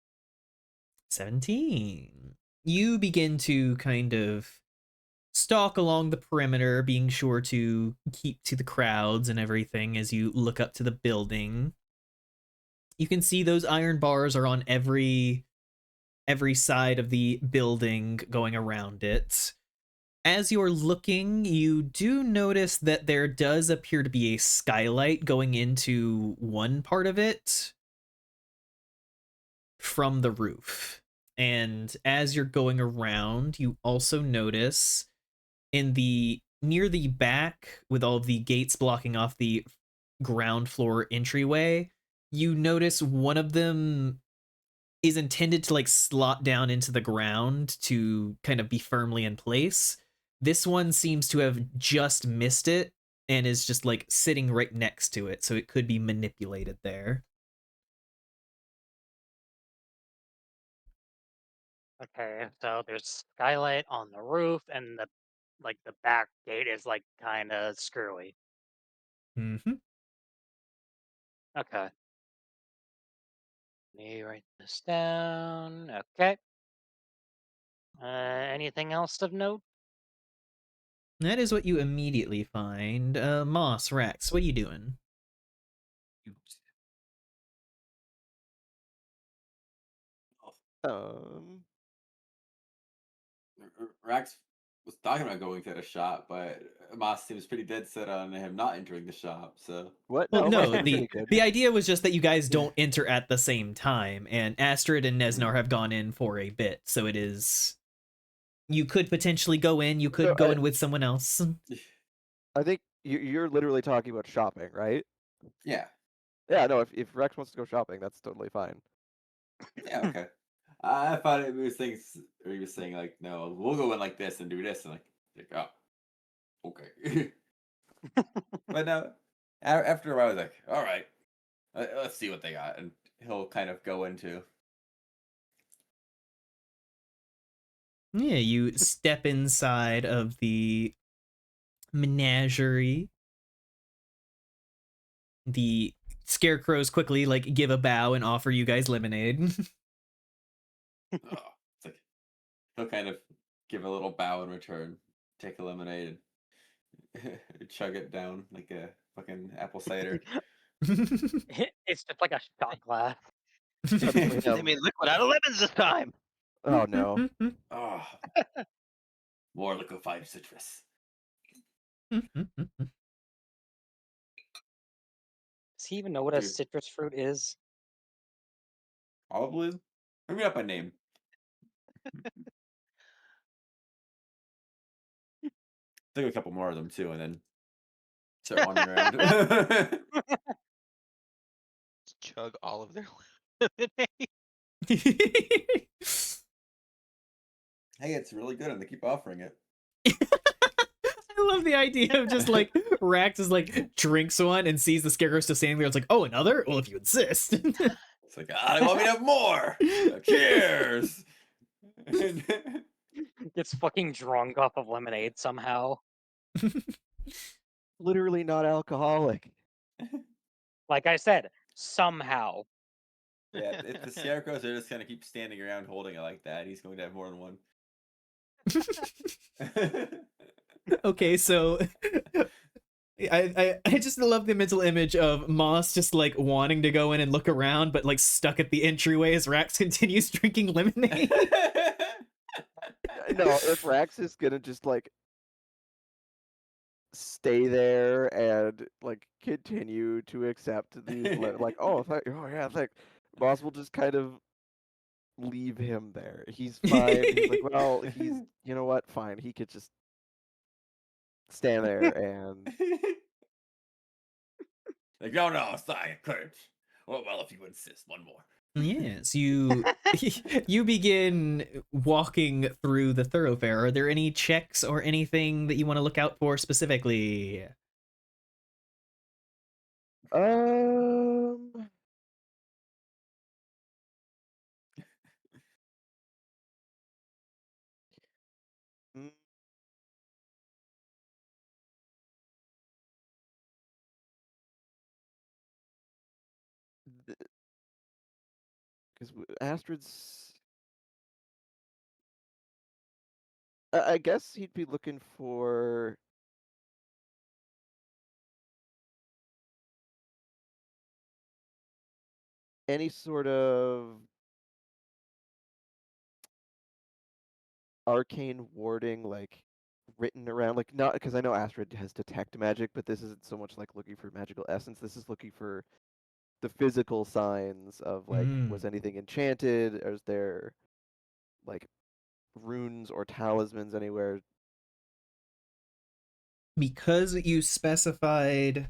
17. You begin to kind of stalk along the perimeter, being sure to keep to the crowds and everything as you look up to the building. You can see those iron bars are on every side of the building going around it. As you're looking, you do notice that there does appear to be a skylight going into one part of it from the roof. And as you're going around, you also notice in the near the back, with all of the gates blocking off the ground floor entryway, you notice one of them is intended to like slot down into the ground to kind of be firmly in place. This one seems to have just missed it and is just like sitting right next to it, so it could be manipulated there. Okay, so there's skylight on the roof, and the back gate is like kind of screwy. Mm-hmm. Okay, let me write this down. Okay. Anything else of note? That is what you immediately find. Moss, Rex, what are you doing? Um, Rax was talking about going to the shop, but Moss seems pretty dead set on him not entering the shop. So what? Well, No, Moss no, seems the pretty good. the idea was just that you guys don't enter at the same time, and Astrid and Mm. Nesnar have gone in for a bit, so it is you could potentially go in, you No, could go in with someone else. I think you're literally talking about shopping, right? yeah, Yeah, no, if Rex wants to go shopping, that's totally fine. yeah, okay. I thought it was things, or he was saying like, no, we'll go in like this and do this, and like oh, okay. But no, after a while, I was like, all right, let's see what they got, and he'll kind of go into. Yeah, you step inside of the menagerie. The scarecrows quickly like give a bow and offer you guys lemonade. Oh, it's like he'll kind of give a little bow in return, take a lemonade, and chug it down like a fucking apple cider. It's just like a shot glass. That's for They him. made liquid out of lemons this time. Oh no. Oh, more liquefied citrus. Does he even know what a Dude, citrus fruit is? probably. Maybe not by name. Think a couple more of them too, and then start wandering around. Chug all of their lemonade. Hey, it's really good, and they keep offering it. I love the idea of just like Rax is like drinks one and sees the scarecrow still standing there. It's like, oh, another? Well, if you insist. It's like, I want me to have more. Cheers. Gets fucking drunk off of lemonade somehow. Literally not alcoholic. Like I said, somehow. Yeah, if the scarecrows are just gonna keep standing around holding it like that, he's going to have more than one. Okay, so I just love the mental image of Moss just like wanting to go in and look around, but like stuck at the entryway as Rax continues drinking lemonade. No, if Rax is gonna just like stay there and like continue to accept these like oh yeah Moss will just kind of leave him there. He's fine. He's like, well, he's you know what, fine. He could just stand there and Like, no, sorry, Kurt. Well, if you insist, one more. Yes, you you begin walking through the thoroughfare. Are there any checks or anything that you want to look out for specifically? um because Astrid's I guess he'd be looking for any sort of arcane warding, like written around, like not because I know Astrid has detect magic, but this isn't so much like looking for magical essence. This is looking for the physical signs of like, was anything enchanted? Is there like runes or talismans anywhere? Because you specified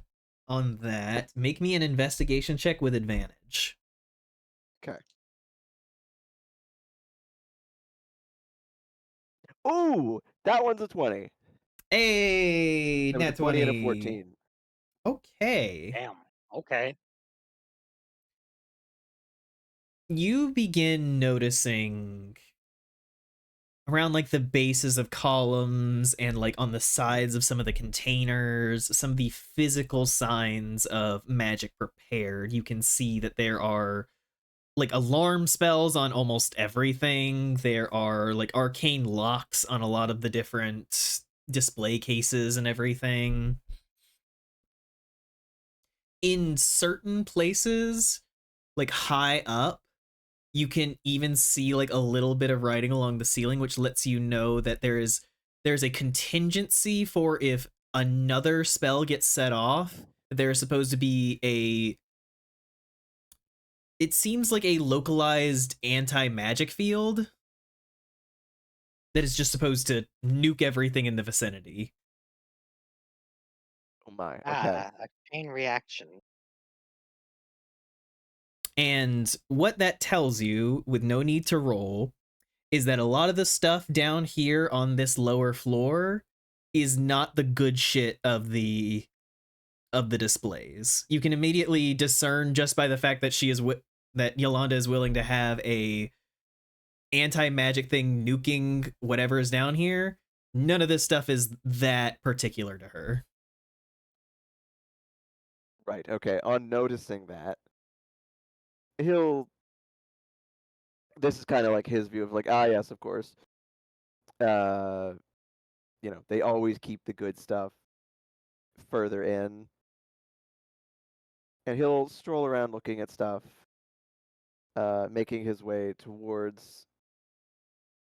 on that, make me an investigation check with advantage. Okay. Ooh, that one's a 20. Hey, It was a nat 20 and a 20. 14. Okay. Damn. Okay. You begin noticing around like the bases of columns and like on the sides of some of the containers, some of the physical signs of magic prepared. You can see that there are like alarm spells on almost everything. There are like arcane locks on a lot of the different display cases and everything. In certain places, like high up, you can even see like a little bit of writing along the ceiling, which lets you know that there's a contingency for if another spell gets set off. There's supposed to be a, it seems like a localized anti-magic field that is just supposed to nuke everything in the vicinity. Oh my, okay. A chain reaction. And what that tells you, with no need to roll, is that a lot of the stuff down here on this lower floor is not the good shit of the displays. You can immediately discern just by the fact that that Yolanda is willing to have a anti-magic thing nuking whatever is down here. None of this stuff is that particular to her. Right, okay. On noticing that, he'll this is kind of like his view of like, ah yes, of course. Uh they always keep the good stuff further in. And he'll stroll around looking at stuff, making his way towards,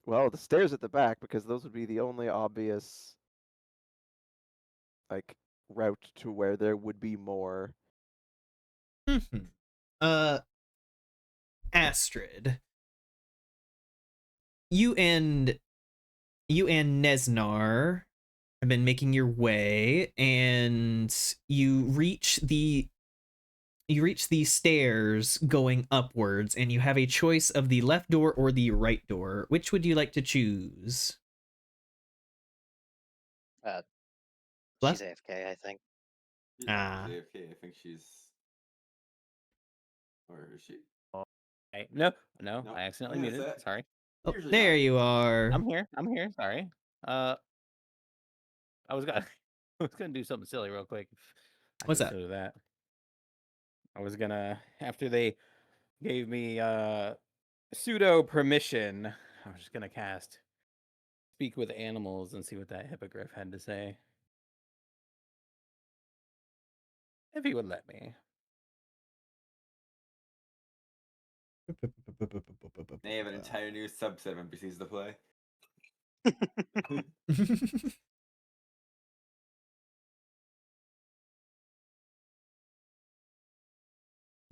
well, the stairs at the back, because those would be the only obvious, like, route to where there would be more. uh Astrid, you and Nesnar have been making your way, and you reach the stairs going upwards, and you have a choice of the left door or the right door. Which would you like to choose? She's Left? AFK, I think. Ah. JFK, I think she's. Or is she? Hey, no, No, I accidentally I'm gonna muted. say- Sorry. Oh, Usually there not. you are. I'm here. Sorry. I was gonna, I was gonna do something silly real quick. I What's can that? still do that. I was gonna, after they gave me pseudo permission, I was just gonna cast Speak with Animals and see what that hippogriff had to say. If he would let me. They have an entire new subset of NPCs to play.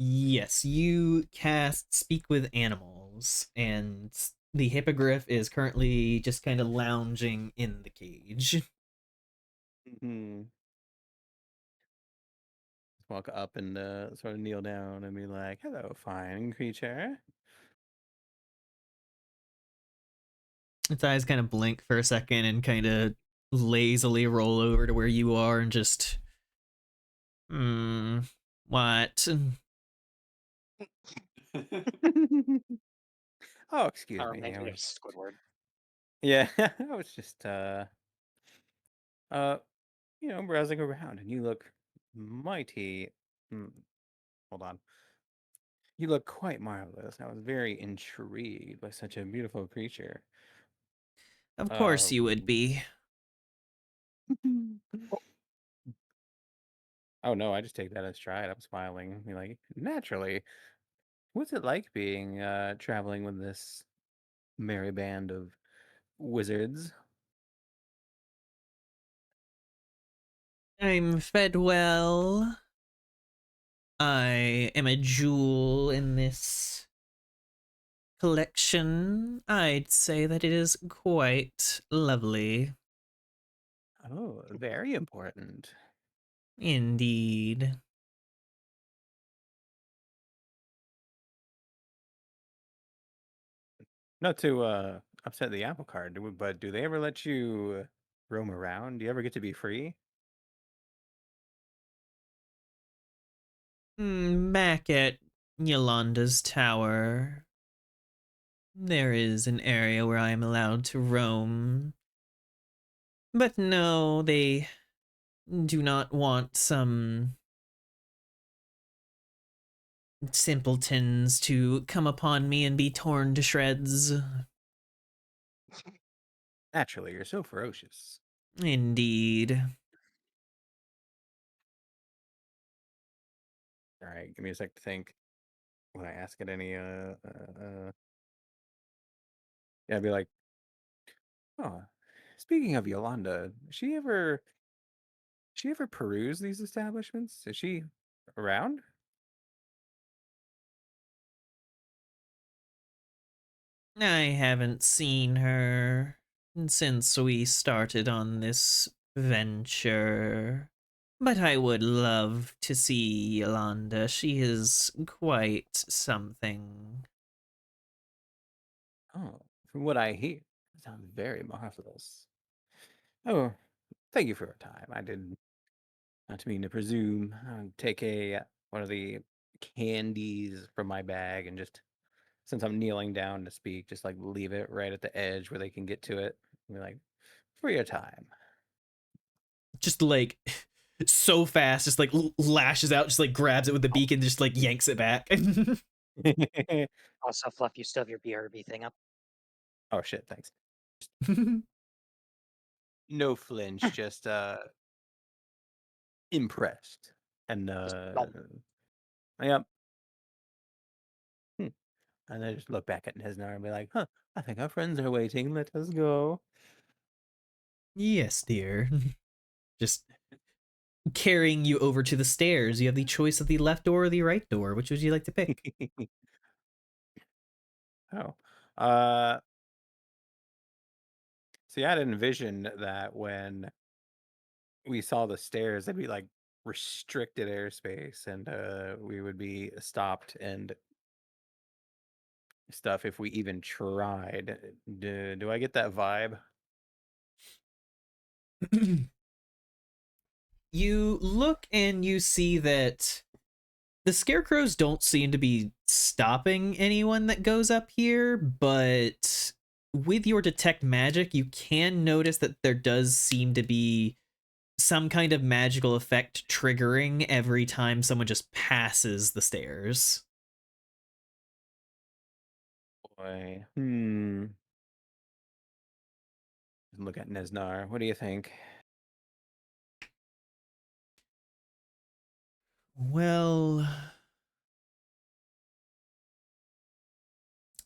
Yes, you cast Speak with Animals, and the hippogriff is currently just kind of lounging in the cage. Hmm. Walk up and sort of kneel down and be like, "Hello, fine creature." Its eyes kind of blink for a second and kind of lazily roll over to where you are and just, what? Oh, excuse Or me. I maybe was it's Squidward. yeah, I was just uh browsing around, and you look mighty. Mm, hold on. You look quite marvelous. I was very intrigued by such a beautiful creature. Of course you would Um, be. oh no, I just take that as stride. I'm smiling. Be like, naturally. What's it like being traveling with this merry band of wizards? I'm fed well. I am a jewel in this collection. I'd say that it is quite lovely. Oh, very important. Indeed. Not to upset the apple cart, but do they ever let you roam around? Do you ever get to be free? Back at Yolanda's tower, there is an area where I am allowed to roam. But no, they do not want some simpletons to come upon me and be torn to shreds. Naturally, you're so ferocious. Indeed. All right, give me a sec to think. When I ask it any, yeah, I'd be like, oh, speaking of Yolanda, she ever peruse these establishments? Is she around? I haven't seen her since we started on this venture. But I would love to see Yolanda. She is quite something. Oh, from what I hear, it sounds very marvelous. Oh, thank you for your time. I did not mean to presume. Take one of the candies from my bag and just, since I'm kneeling down to speak, just like leave it right at the edge where they can get to it. And be like, for your time. Just like so fast, just like lashes out, just like grabs it with the beak and just like yanks it back. Also, Fluff, you still have your BRB thing up. Oh shit, thanks. No flinch, just impressed. And Just bump. yep. Hmm. And I just look back at Nesnar and be like, huh, I think our friends are waiting. Let us go. Yes, dear. Just carrying you over to the stairs. You have the choice of the left door or the right door. Which would you like to pick? Oh. Uh See, I'd envisioned that when we saw the stairs, there'd be like restricted airspace and we would be stopped and stuff if we even tried. Do I get that vibe? You look and you see that the scarecrows don't seem to be stopping anyone that goes up here, but with your detect magic, you can notice that there does seem to be some kind of magical effect triggering every time someone just passes the stairs. Boy. Look at Nesnar. What do you think? Well,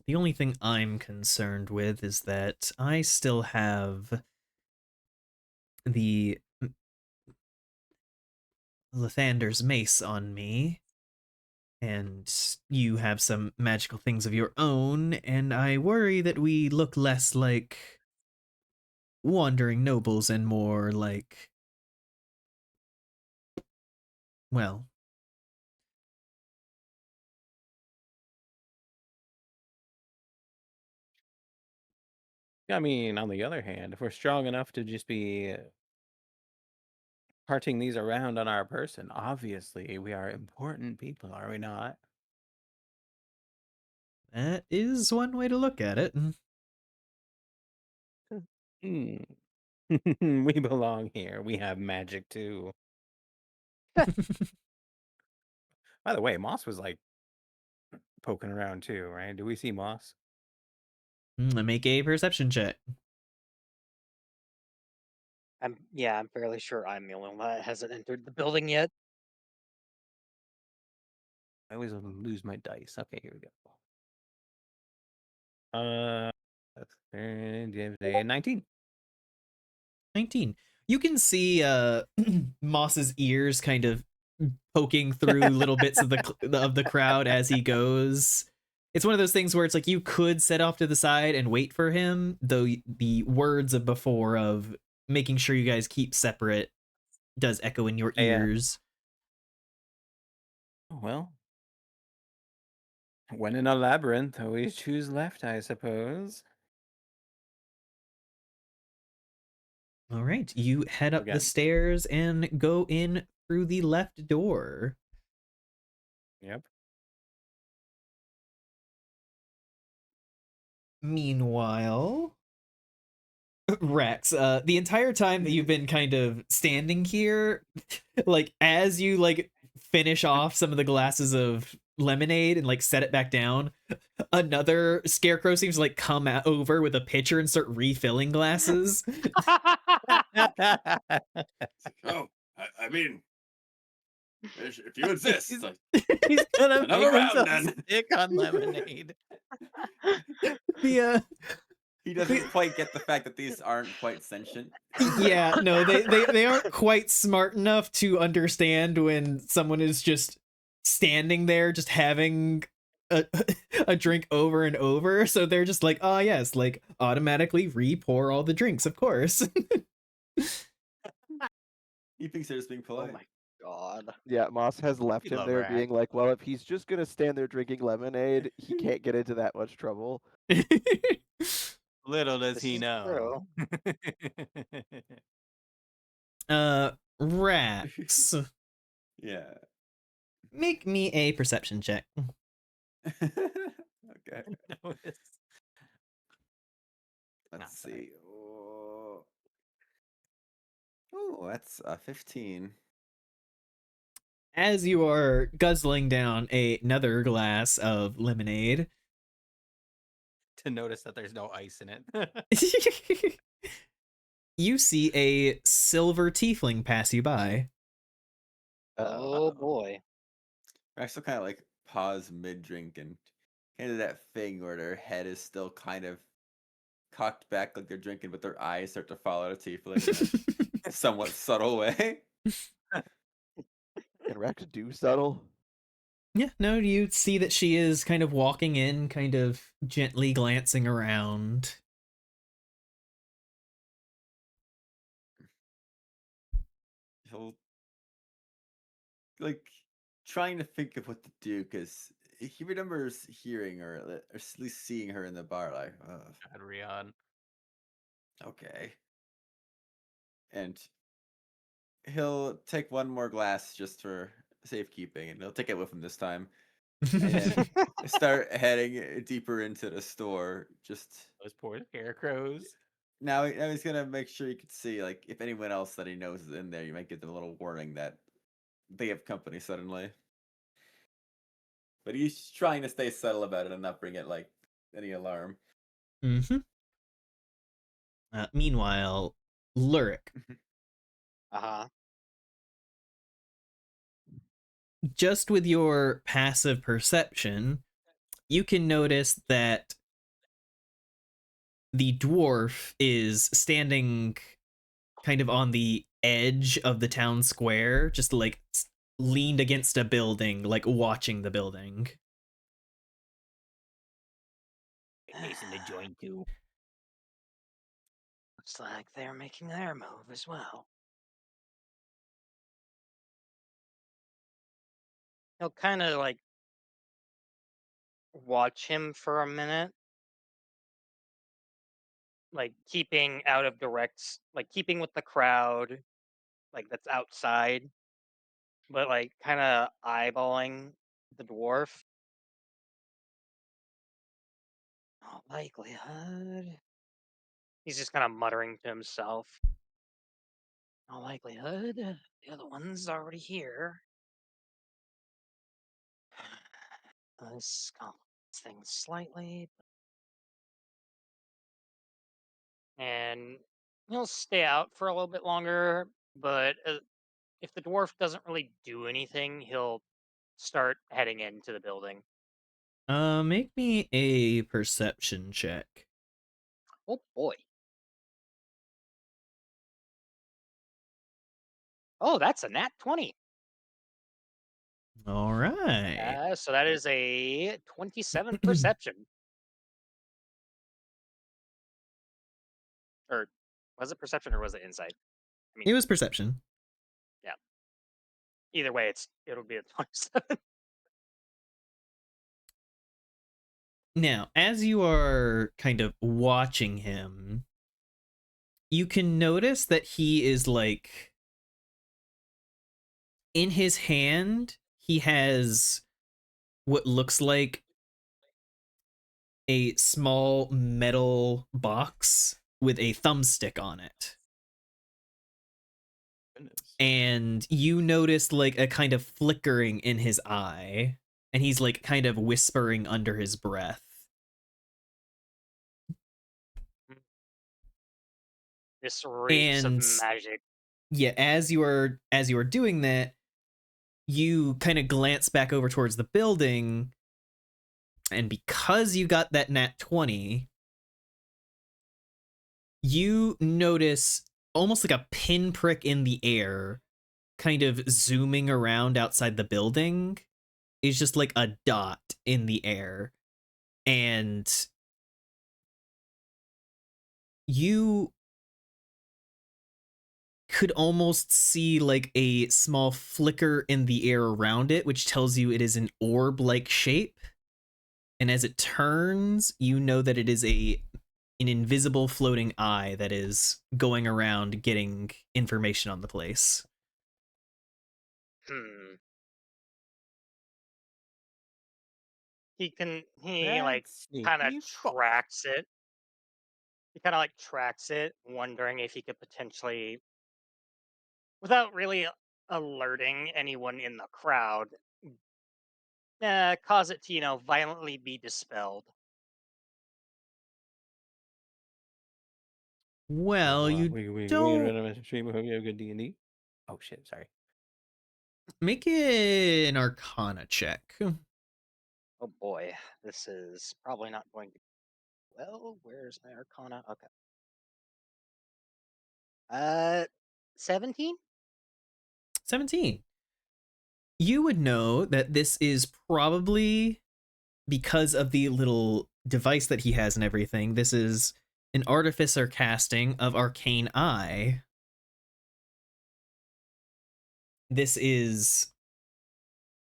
the only thing I'm concerned with is that I still have the Lathander's mace on me, and you have some magical things of your own, and I worry that we look less like wandering nobles and more like, well, I mean, on the other hand, if we're strong enough to just be carting these around on our person, obviously we are important people, are we not? that is one way to look at it. Hmm. We belong here. We have magic too. By the way, Moss was like poking around too, right? Do we see Moss? Make a perception check. I'm fairly sure I'm the only one that hasn't entered the building yet. I always lose my dice. Okay, here we go. That's 19. 19. You can see Moss's ears kind of poking through little bits of the crowd as he goes. It's one of those things where it's like you could set off to the side and wait for him, though the words of before of making sure you guys keep separate does echo in your Yeah. ears. Well, when in a labyrinth, always choose left, I suppose. All right, you head up the Again. stairs and go in through the left door. Yep. Meanwhile, Rex, the entire time that you've been kind of standing here, like as you like finish off some of the glasses of lemonade and like set it back down, another scarecrow seems to like come over with a pitcher and start refilling glasses. Oh, I mean, if you insist, He's gonna another make round himself then. sick on lemonade. The He doesn't quite get the fact that these aren't quite sentient. yeah, no, they aren't quite smart enough to understand when someone is just standing there just having a, a drink over and over, so they're just like, oh yes, like automatically re-pour all the drinks, of course. He thinks they're just being Oh polite. my god. Yeah, Moss has left We him love there Rack. being like, well, if he's just gonna stand there drinking lemonade, he can't get into that much trouble. Little does This he is know. Rax, Yeah. make me a perception check. Okay. Notice. Let's Not sorry. see. Oh, that's 15. As you are guzzling down another glass of lemonade, To notice that there's no ice in it. you see a silver tiefling pass you by. Oh boy. I still kind of like pause mid drink and kind of that thing where their head is still kind of cocked back like they're drinking, but their eyes start to fall out of tiefling in a somewhat subtle way. Can Rex do subtle? Yeah, no, you see that she is kind of walking in, kind of gently glancing around. He'll like trying to think of what to do because he remembers hearing her or at least seeing her in the bar. Like, Adrian. okay, and he'll take one more glass just for safekeeping, and he'll take it with him this time, and then start heading deeper into the store. Just Those poor scarecrows. now he's gonna make sure you can see like if anyone else that he knows is in there, you might give them a little warning that they have company suddenly. But he's trying to stay subtle about it and not bring it like any alarm. Mm-hmm. Meanwhile, Lurik, Uh-huh. just with your passive perception, you can notice that the dwarf is standing kind of on the edge of the town square, just like leaned against a building, like watching the building. Ace in the joint too. Looks like they're making their move as well. He'll kind of like watch him for a minute, like keeping out of directs, like keeping with the crowd, like that's outside, but like kind of eyeballing the dwarf. No likelihood. He's just kind of muttering to himself. No likelihood. The other one's already here. This complicates things slightly. And he'll stay out for a little bit longer, but if the dwarf doesn't really do anything, he'll start heading into the building. Make me a perception check. Oh boy. Oh, that's a nat 20. All right. So that is a 27 perception. Or was it perception or was it insight? I mean, It was perception. yeah. Either way, it'll be a 27. Now, as you are kind of watching him, you can notice that he is like in his hand, he has what looks like a small metal box with a thumbstick on it. Goodness. And you notice like a kind of flickering in his eye, and he's like kind of whispering under his breath. This reeks of And magic. yeah, as you are doing that, you kind of glance back over towards the building, and because you got that nat 20, you notice almost like a pinprick in the air kind of zooming around outside the building is just like a dot in the air, and you could almost see like a small flicker in the air around it, which tells you it is an orb like shape. And as it turns, you know that it is an invisible floating eye that is going around getting information on the place. Hmm. He like That's kind of sneaky fuck. tracks it. He kind of like tracks it, wondering if he could potentially, without really alerting anyone in the crowd, cause it to, violently be dispelled. Well, you We don't run a stream. Hope you have good D&D. Oh shit, sorry. make it an arcana check. Oh boy, this is probably not going to. Well, where's my Arcana? Okay. 17. 17. You would know that this is probably because of the little device that he has and everything. This is an artificer casting of Arcane Eye. This is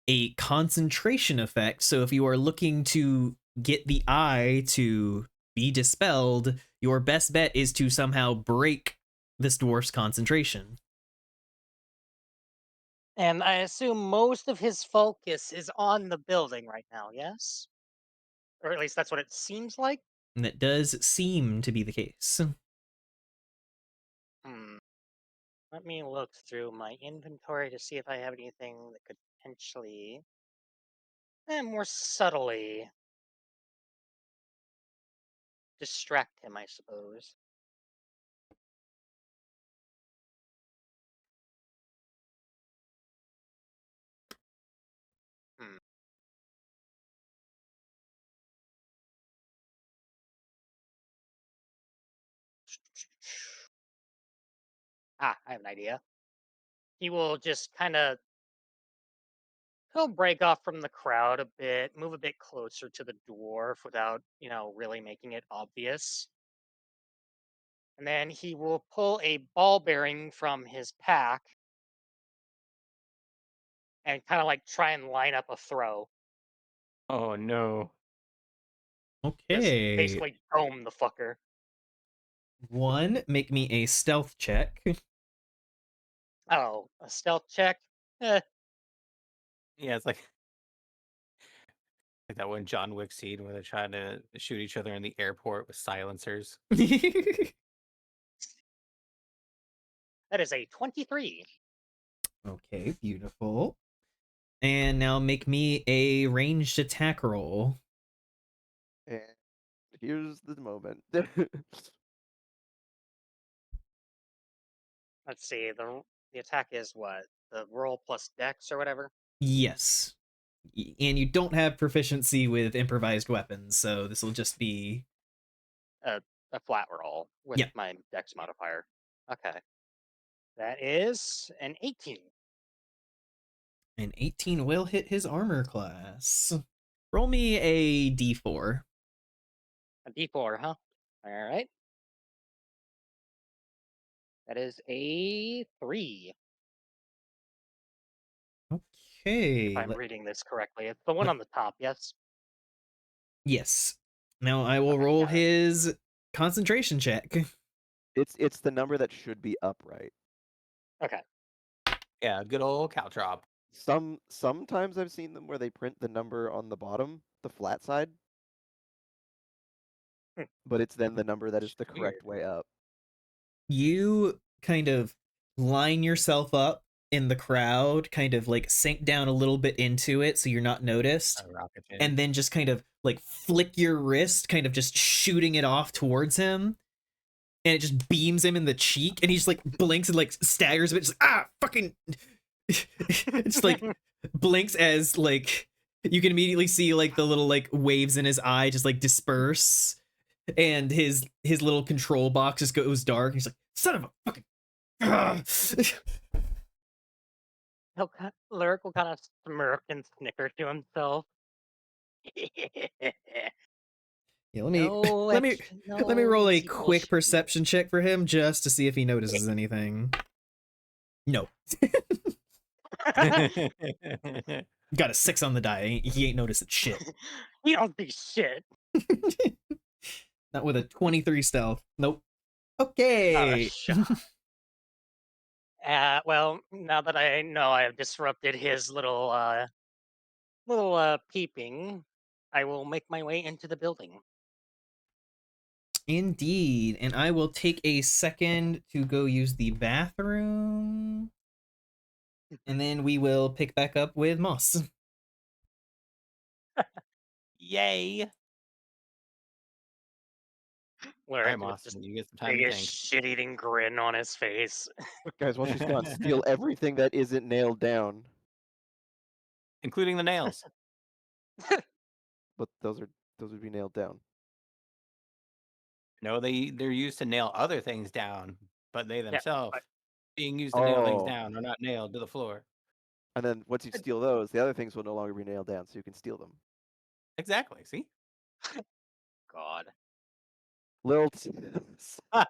a concentration effect. So if you are looking to get the eye to be dispelled, your best bet is to somehow break this dwarf's concentration. And I assume most of his focus is on the building right now, yes? Or at least that's what it seems like. And that does seem to be the case. Hmm. Let me look through my inventory to see if I have anything that could potentially, more subtly distract him, I suppose. Hmm. I have an idea. He will just kind of he'll break off from the crowd a bit, move a bit closer to the dwarf without, really making it obvious. And then he will pull a ball bearing from his pack and kind of like try and line up a throw. Oh no. Just Okay. basically dome the fucker. One, make me a stealth check. Oh, a stealth check? Eh, Yeah, it's like that one John Wick scene where they're trying to shoot each other in the airport with silencers. that is a 23. Okay, beautiful. And now make me a ranged attack roll. And here's the moment. Let's see. The attack is what? The roll plus dex or whatever? Yes. And you don't have proficiency with improvised weapons, so this will just be... A flat roll with Yeah. my dex modifier. Okay. That is an 18. An 18 will hit his armor class. Roll me a d4. A d4, huh? All right. That is a 3. If Okay. I'm reading this correctly. It's the one on the top, yes? Yes. Now I will Okay, roll got it. his concentration check. It's the number that should be upright. Okay. Yeah, good old caltrop. Sometimes I've seen them where they print the number on the bottom, the flat side, Hmm. but it's then the number that is the Weird. correct way up. You kind of line yourself up in the crowd, kind of like sink down a little bit into it so you're not noticed, and then just kind of like flick your wrist, kind of just shooting it off towards him, and it just beams him in the cheek, and he just like blinks and like staggers a bit, just like, fucking it's like blinks as like you can immediately see like the little like waves in his eye just like disperse, and his little control box just goes dark. He's like, son of a fucking Lyric will kind of smirk and snicker to himself. Yeah, let me no let me extra, let me no roll a easy quick bullshit. perception check for him just to see if he notices anything. No. Got a 6 on the die. He ain't noticing shit. You don't see shit. Not with a 23 stealth. Nope. Not a Okay. shot. Well, now that I know I have disrupted his little peeping, I will make my way into the building. Indeed. And I will take a second to go use the bathroom. And then we will pick back up with Moss. Yay! Lyric with Moss, just you get some time to biggest think. shit-eating grin on his face. Guys, while she's gone, steal everything that isn't nailed down. Including the nails. But those would be nailed down. No, they're used to nail other things down, but they themselves but- being used to nail things Oh. down are not nailed to the floor. And then once you steal those, the other things will no longer be nailed down, so you can steal them. Exactly. See? God. Lil,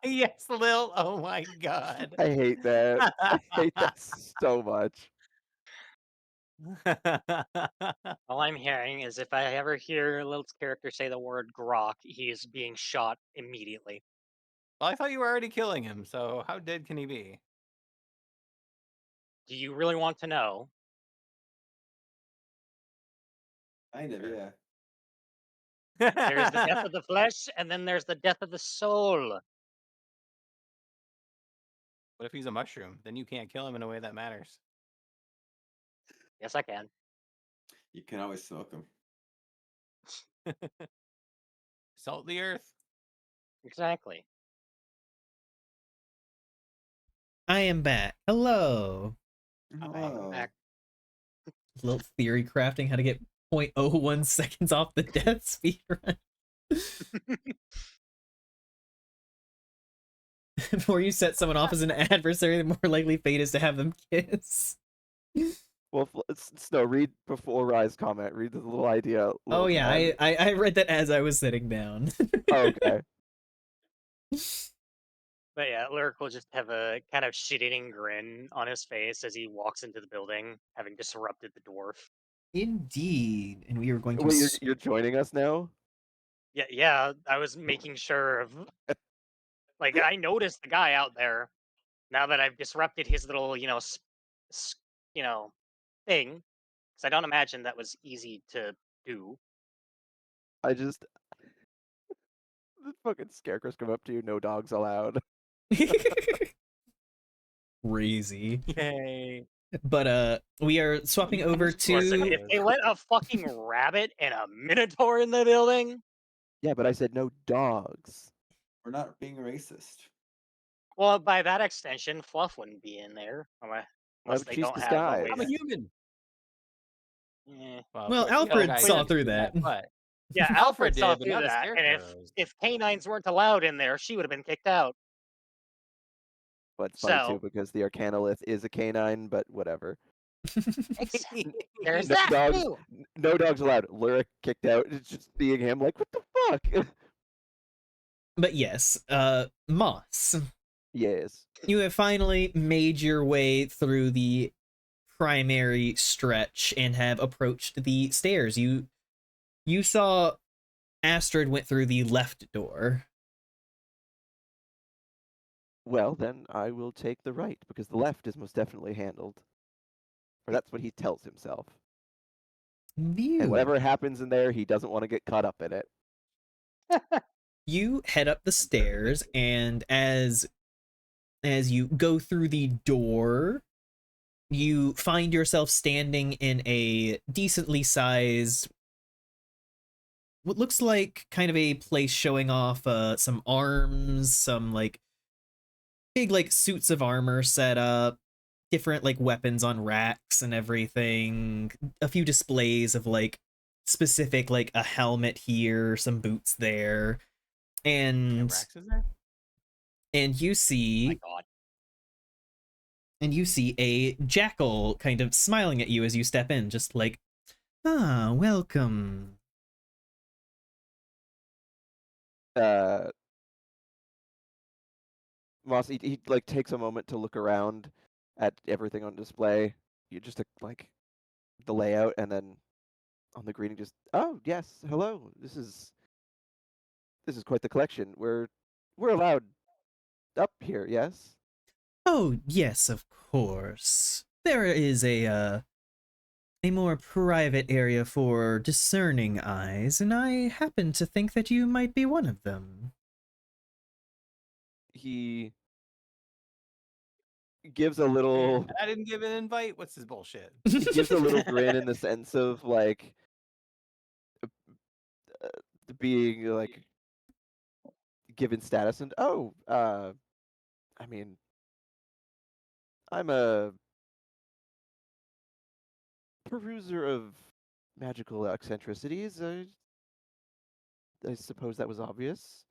Yes, Lil. Oh my god. I hate that. I hate that so much. All I'm hearing is if I ever hear Lil's character say the word grok, he is being shot immediately. Well, I thought you were already killing him, so how dead can he be? Do you really want to know? Kind of, yeah. There's the death of the flesh, and then there's the death of the soul. What if he's a mushroom? Then you can't kill him in a way that matters. Yes, I can. You can always smoke them. Salt the earth. Exactly. I am back. Hello. I'm Oh. back. Little theory crafting how to get 0.01 seconds off the death speed run. The more you set someone off as an adversary, the more likely fate is to have them kiss. Well, Snow, read before Rise comment. Read the little idea. Oh Little yeah, pad. I read that as I was sitting down. Oh, okay. But yeah, Lyric will just have a kind of shit-eating grin on his face as he walks into the building, having disrupted the dwarf. Indeed, and we are going to. Wait, you're joining us now? Yeah, I was making sure of. Like, I noticed the guy out there. Now that I've disrupted his little, you know, thing, because I don't imagine that was easy to do. I just the fucking scarecrows come up to you. No dogs allowed. Crazy. Yay. But we are swapping over Listen, to. if they let a fucking rabbit and a minotaur in the building, Yeah, but I said no dogs. We're not being racist. well, by that extension, Fluff wouldn't be in there unless they She's don't have a way disguised. I'm a to. human. Eh. Well, Well, of course, the Alfred guy saw didn't through do that. But Yeah, Alfred Alfred saw did, but through not the that, and scarecrows. if canines weren't allowed in there, she would have been kicked out. But it's funny too So because the Arcanolith is a canine, but whatever. there's No that dogs. too. No dogs allowed. Lyric kicked out. It's just seeing him like, what the fuck? But yes, Moss, Yes. you have finally made your way through the primary stretch and have approached the stairs. You saw Astrid went through the left door. Well, then I will take the right because the left is most definitely handled. Or that's what he tells himself. And whatever happens in there, he doesn't want to get caught up in it. You head up the stairs, and as you go through the door, you find yourself standing in a decently sized, what looks like kind of a place showing off some arms, some like big like suits of armor set up, different like weapons on racks and everything, a few displays of like specific like a helmet here, some boots there, and Rax is there? and you My see God. a jackal kind of smiling at you as you step in, just like, ah, welcome. Moss, he like takes a moment to look around at everything on display. You just like the layout, and then on the greeting, just yes, hello. This is quite the collection. We're allowed up here, yes. Oh, yes, of course. There is a more private area for discerning eyes, and I happen to think that you might be one of them. He gives a little I didn't give an invite. What's this bullshit? he gives a little grin in the sense of like being like given status and I mean I'm a peruser of magical eccentricities. I suppose that was obvious.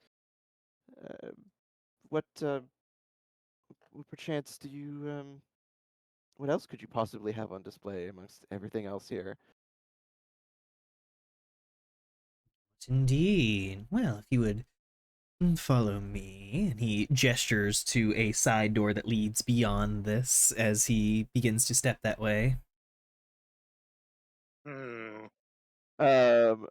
Uh, what perchance do you what else could you possibly have on display amongst everything else here? Indeed. Well, if you would follow me, and he gestures to a side door that leads beyond this as he begins to step that way. Hmm. Um,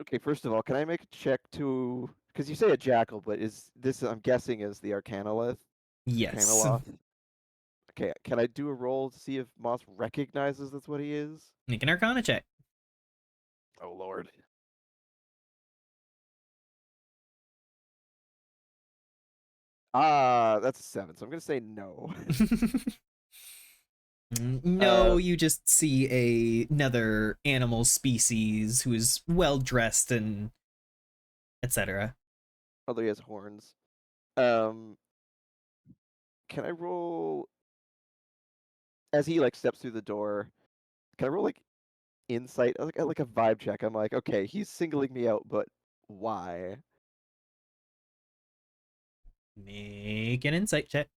okay, first of all, can I make a check to because you say a jackal, but is this I'm guessing is the Arcanolith? Yes. Arcanoloth? Okay, can I do a roll to see if Moss recognizes that's what he is? Make an Arcana check. Oh lord. That's a 7, so I'm gonna say no. No, you just see another animal species who is well dressed and etc. Although he has horns. Can I roll as he like steps through the door? Can I roll like insight, like a vibe check? I'm like, okay, he's singling me out, but why? Make an insight check.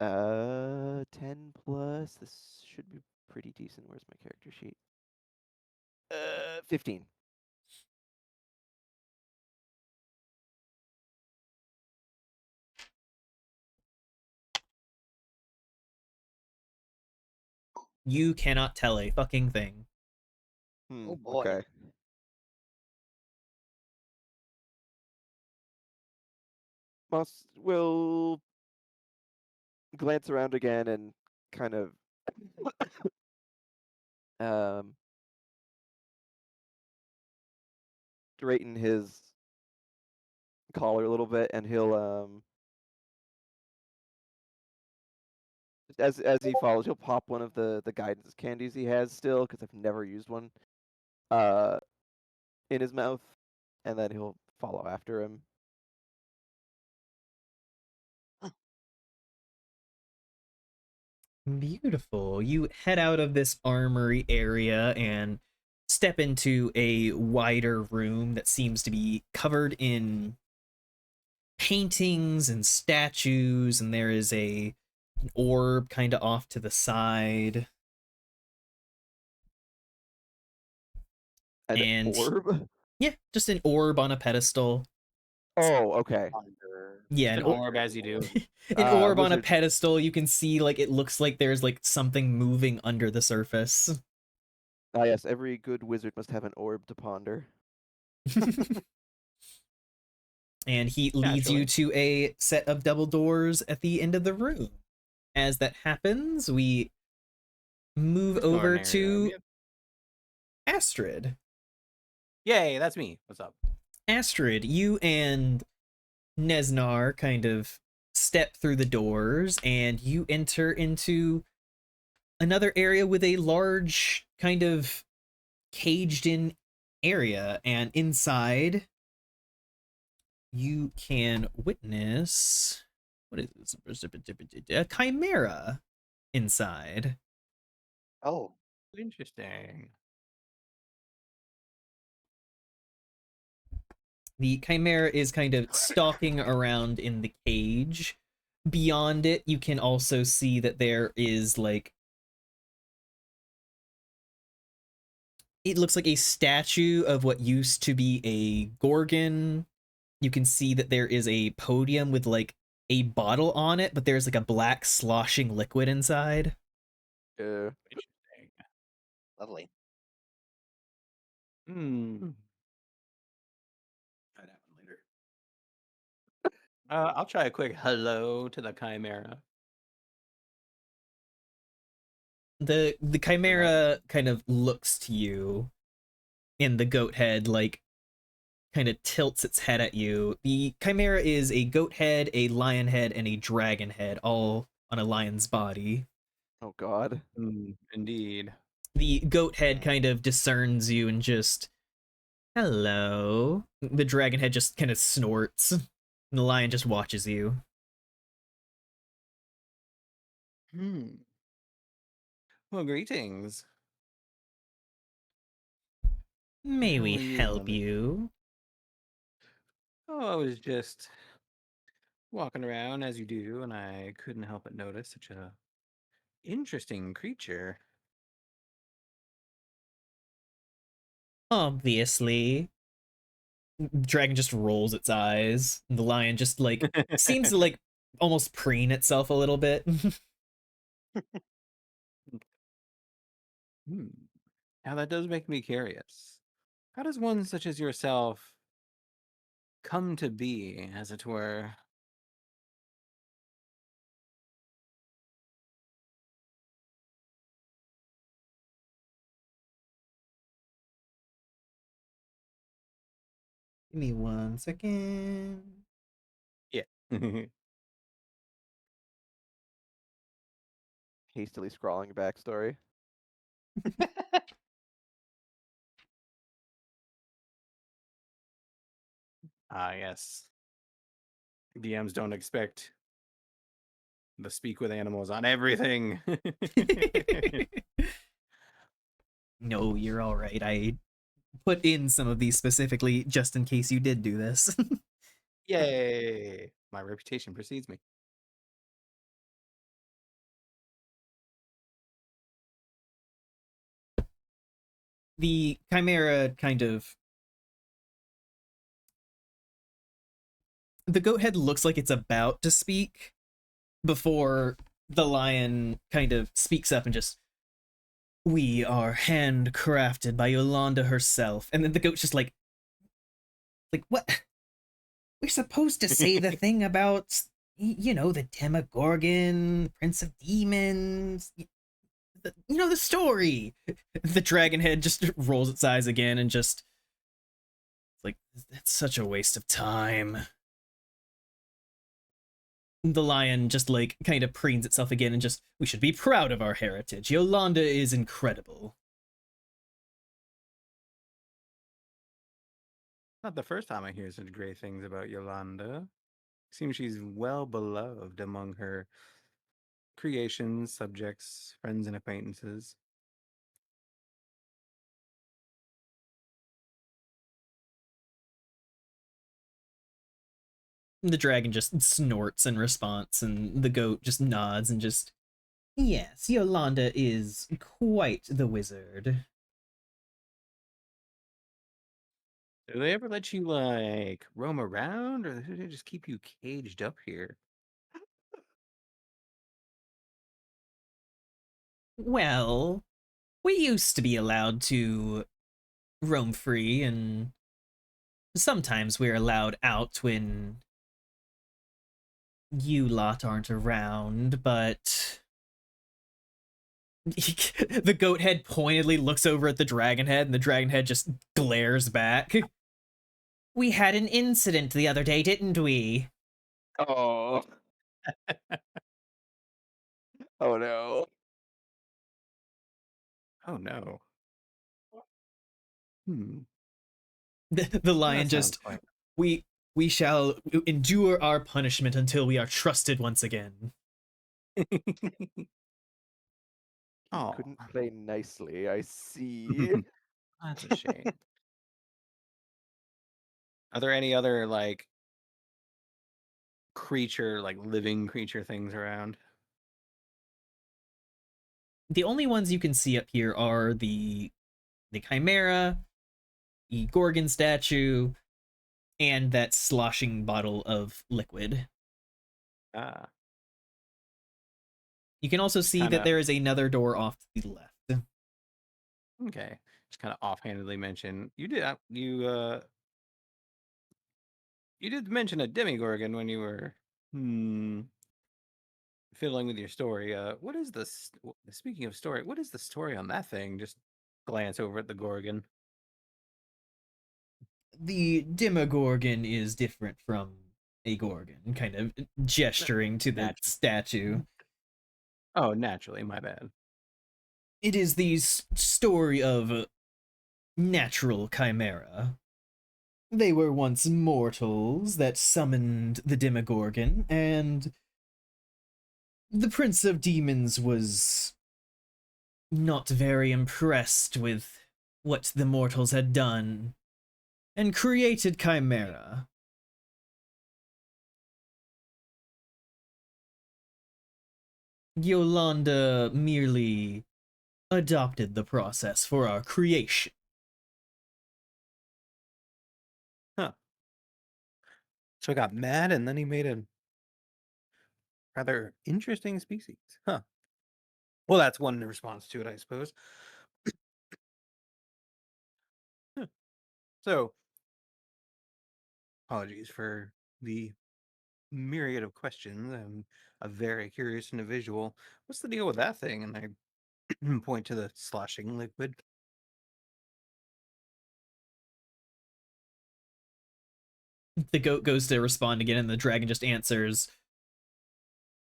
10 plus. This should be pretty decent. Where's my character sheet? 15. You cannot tell a fucking thing. Oh boy. Okay. Moss will glance around again and kind of straighten his collar a little bit, and he'll as he follows, he'll pop one of the guidance candies he has still, because I've never used one, uh, in his mouth, and then he'll follow after him. Beautiful. You head out of this armory area and step into a wider room that seems to be covered in paintings and statues, and there is an orb kind of off to the side. An orb? Yeah, just an orb on a pedestal. Oh, okay. Yeah, Just an orb as you do. An orb on a Wizard. pedestal. You can see like it looks like there's like something moving under the surface. Ah, yes, every good wizard must have an orb to ponder. And he leads you to a set of double doors at the end of the room. As that happens, we move over to Astrid. Yay, that's me. What's up? Astrid, you and Nesnar kind of step through the doors, and you enter into another area with a large kind of caged in area, and inside you can witness what is this? A chimera inside. Oh. Interesting. The chimera is kind of stalking around in the cage. Beyond it, you can also see that there is like, it looks like a statue of what used to be a gorgon. You can see that there is a podium with like a bottle on it, but there's like a black sloshing liquid inside. Interesting. Lovely. Hmm. Try that one later. I'll try a quick hello to the chimera. The chimera kind of looks to you, and the goat head like kind of tilts its head at you. The chimera is a goat head, a lion head, and a dragon head, all on a lion's body. Oh god. Indeed. The goat head kind of discerns you and just, hello. The dragon head just kind of snorts, and the lion just watches you. Well, greetings. May How we are you, help woman? you? Oh, I was just walking around as you do, and I couldn't help but notice such a interesting creature. Obviously. The dragon just rolls its eyes. The lion just like seems to like almost preen itself a little bit. Now that does make me curious. How does one such as yourself come to be, as it were? Give me 1 second. Yeah. Hastily scrawling backstory. Ah, yes. DMs don't expect the speak with animals on everything. No, you're all right. I put in some of these specifically just in case you did do this. Yay! My reputation precedes me. The chimera kind of, the goat head looks like it's about to speak before the lion kind of speaks up and just, we are handcrafted by Yolanda herself. And then the goat's just like, what? We're supposed to say the thing about, you know, the Demogorgon, Prince of Demons, the story. The dragon head just rolls its eyes again and just, like, it's such a waste of time. The lion just, like, kind of preens itself again and just, we should be proud of our heritage. Yolanda is incredible. Not the first time I hear such great things about Yolanda. Seems she's well beloved among her creations, subjects, friends, and acquaintances. The dragon just snorts in response, and the goat just nods and just, yes, Yolanda is quite the wizard. Do they ever let you, like, roam around, or do they just keep you caged up here? Well, we used to be allowed to roam free, and sometimes we're allowed out when you lot aren't around, but the goat head pointedly looks over at the dragon head, and the dragon head just glares back. We had an incident the other day, didn't we? Oh. Oh no. Oh no. Hmm. The lion That sounds just, quite. we shall endure our punishment until we are trusted once again. He Oh, couldn't play nicely, I see. that's a shame. Are there any other, like, creature, like living creature things around? The only ones you can see up here are the chimera, the gorgon statue, and that sloshing bottle of liquid. Ah, You can also see kind that of there is another door off to the left. okay. Just kind of offhandedly mention you did mention a demigorgon when you were fiddling with your story. What is this? Speaking of story, what is the story on that thing? Just glance over at the gorgon. The Demogorgon is different from a gorgon, kind of gesturing to the Naturally. statue. Oh, naturally. My bad. It is the story of a natural chimera. They were once mortals that summoned the Demogorgon, and the Prince of Demons was not very impressed with what the mortals had done and created Chimera. Yolanda merely adopted the process for our creation. Huh. So I got mad, and then he made a rather interesting species. Huh. Well, that's one response to it, I suppose. Huh. So, apologies for the myriad of questions. I'm a very curious individual. What's the deal with that thing? And I point to the sloshing liquid. The goat goes to respond again, and the dragon just answers,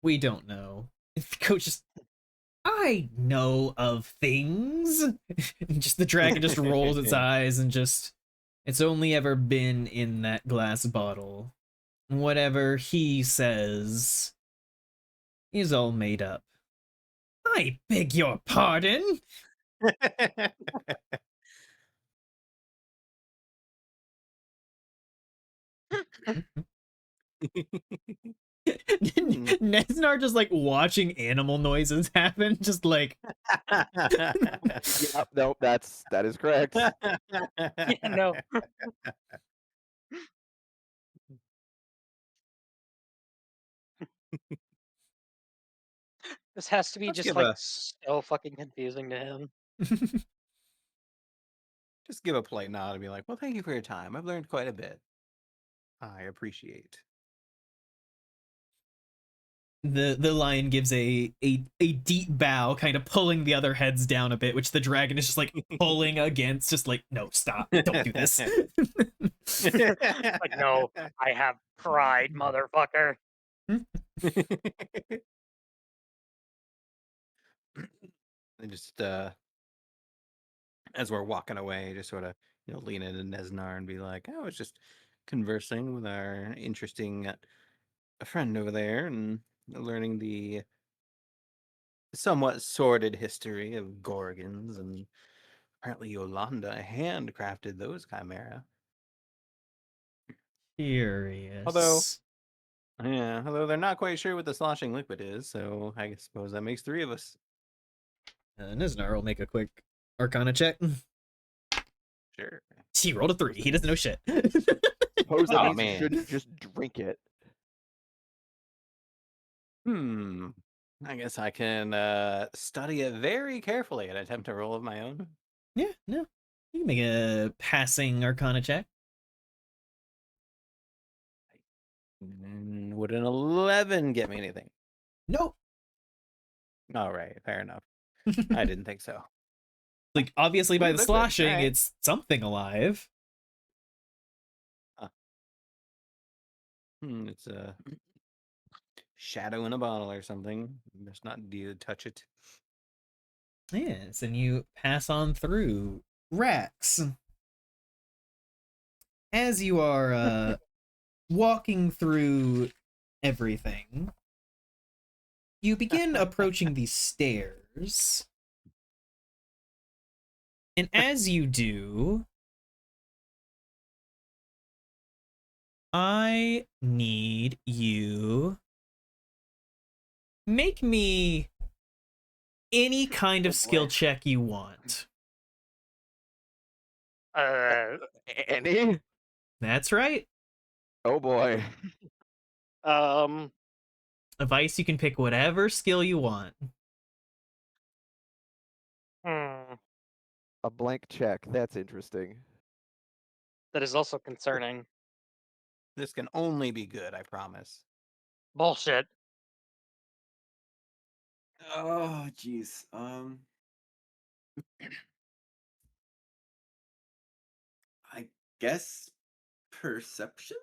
we don't know. The goat just, I know of things. And just the dragon just rolls its eyes and just, it's only ever been in that glass bottle. Whatever he says is all made up. I beg your pardon? Hmm. Nesnar just like watching animal noises happen, just like Yep, nope, that is correct. Yeah, no. This has to be Let's just give like a so fucking confusing to him. just give a polite nod and be like, "Well, thank you for your time. I've learned quite a bit. I appreciate." the lion gives a deep bow, kind of pulling the other heads down a bit, which the dragon is just like pulling against, just like, no, stop, don't do this. Like, no, I have pride, motherfucker. And just as we're walking away, just sort of lean into Nesnar and be like, "I was just conversing with our interesting friend over there and learning the somewhat sordid history of Gorgons, and apparently Yolanda handcrafted those chimera. Although, Curious. yeah, although they're not quite sure what the sloshing liquid is, so I suppose that makes 3 of us. Niznar will make a quick Arcana check. Sure. He rolled a 3. He doesn't know shit. Suppose that Oh, means you man. shouldn't just drink it. I guess I can study it very carefully and attempt to roll of my own. Yeah, no. You can make a passing Arcana check. Would an 11 get me anything? Nope. All right, fair enough. I didn't think so. Like, obviously by Ooh, the liquid. sloshing, Alright. it's something alive. It's a shadow in a bottle or something. Just not do touch it. Yes, and you pass on through. Rex, as you are walking through everything, you begin approaching these stairs. And as you do, I need you make me any kind of skill check you want. Uh, Any? That's right. Oh boy. um, A Vice, you can pick whatever skill you want. hmm, A blank check. That's interesting. that is also concerning. This can only be good, I promise. Bullshit. Oh, jeez. I guess perception.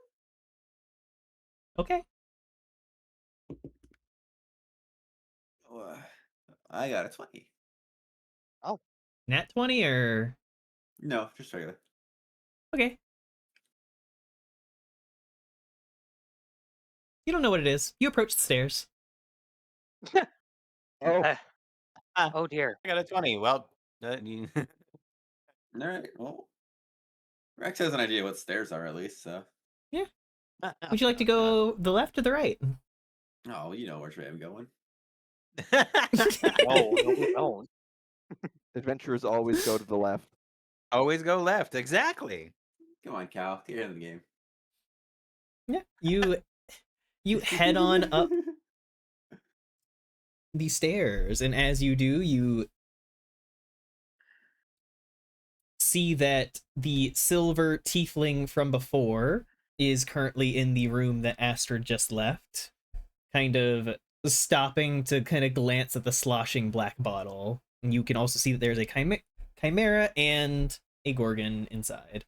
Okay. Oh, I got a 20. Oh, Nat 20 or... No, just regular. Okay. You don't know what it is. You approach the stairs. Oh, uh, Ah, oh dear. I got a 20. Well, All right. Well, Rex has an idea what stairs are at least. So. Yeah. Would you like to go the left or the right? Oh, you know where I'm going. No, no, we don't. adventurers always go to the left. Always go left. Exactly. Come on, Cal. Get in the game. Yeah. You head on up the stairs, and as you do, you see that the silver tiefling from before is currently in the room that Astrid just left, kind of stopping to kind of glance at the sloshing black bottle. And you can also see that there's a chimera and a gorgon inside.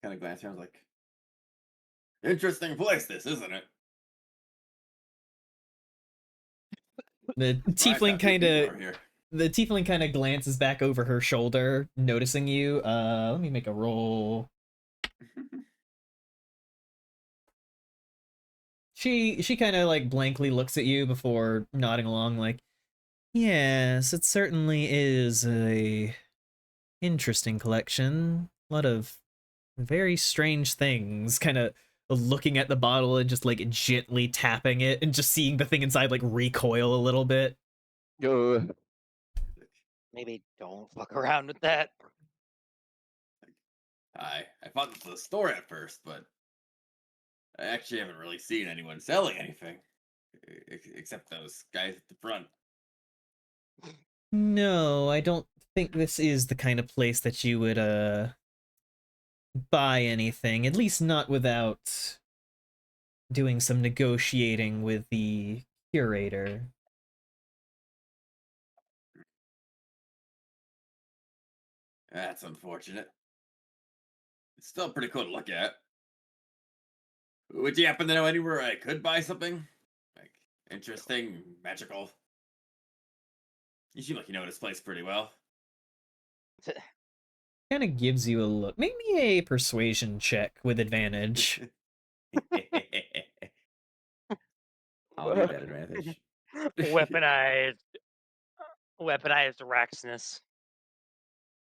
Kind of glance around, like, interesting place, this, isn't it? The Surprised tiefling how few kind people of are here. the tiefling kind of glances back over her shoulder, noticing you. Let me make a roll. She kind of like blankly looks at you before nodding along, like, yes, it certainly is a interesting collection. A lot of very strange things, kind of looking at the bottle and just like gently tapping it and just seeing the thing inside like recoil a little bit. Maybe don't fuck around with that. I thought this was a store at first, but I actually haven't really seen anyone selling anything. Except those guys at the front. No, I don't think this is the kind of place that you would buy anything, at least not without doing some negotiating with the curator. That's unfortunate. It's still pretty cool to look at. Would you happen to know anywhere I could buy something? Like, interesting, magical? You seem like you know this place pretty well. Kind of gives you a look. Make me a persuasion check with advantage. I'll need that advantage. Weaponized Raxness.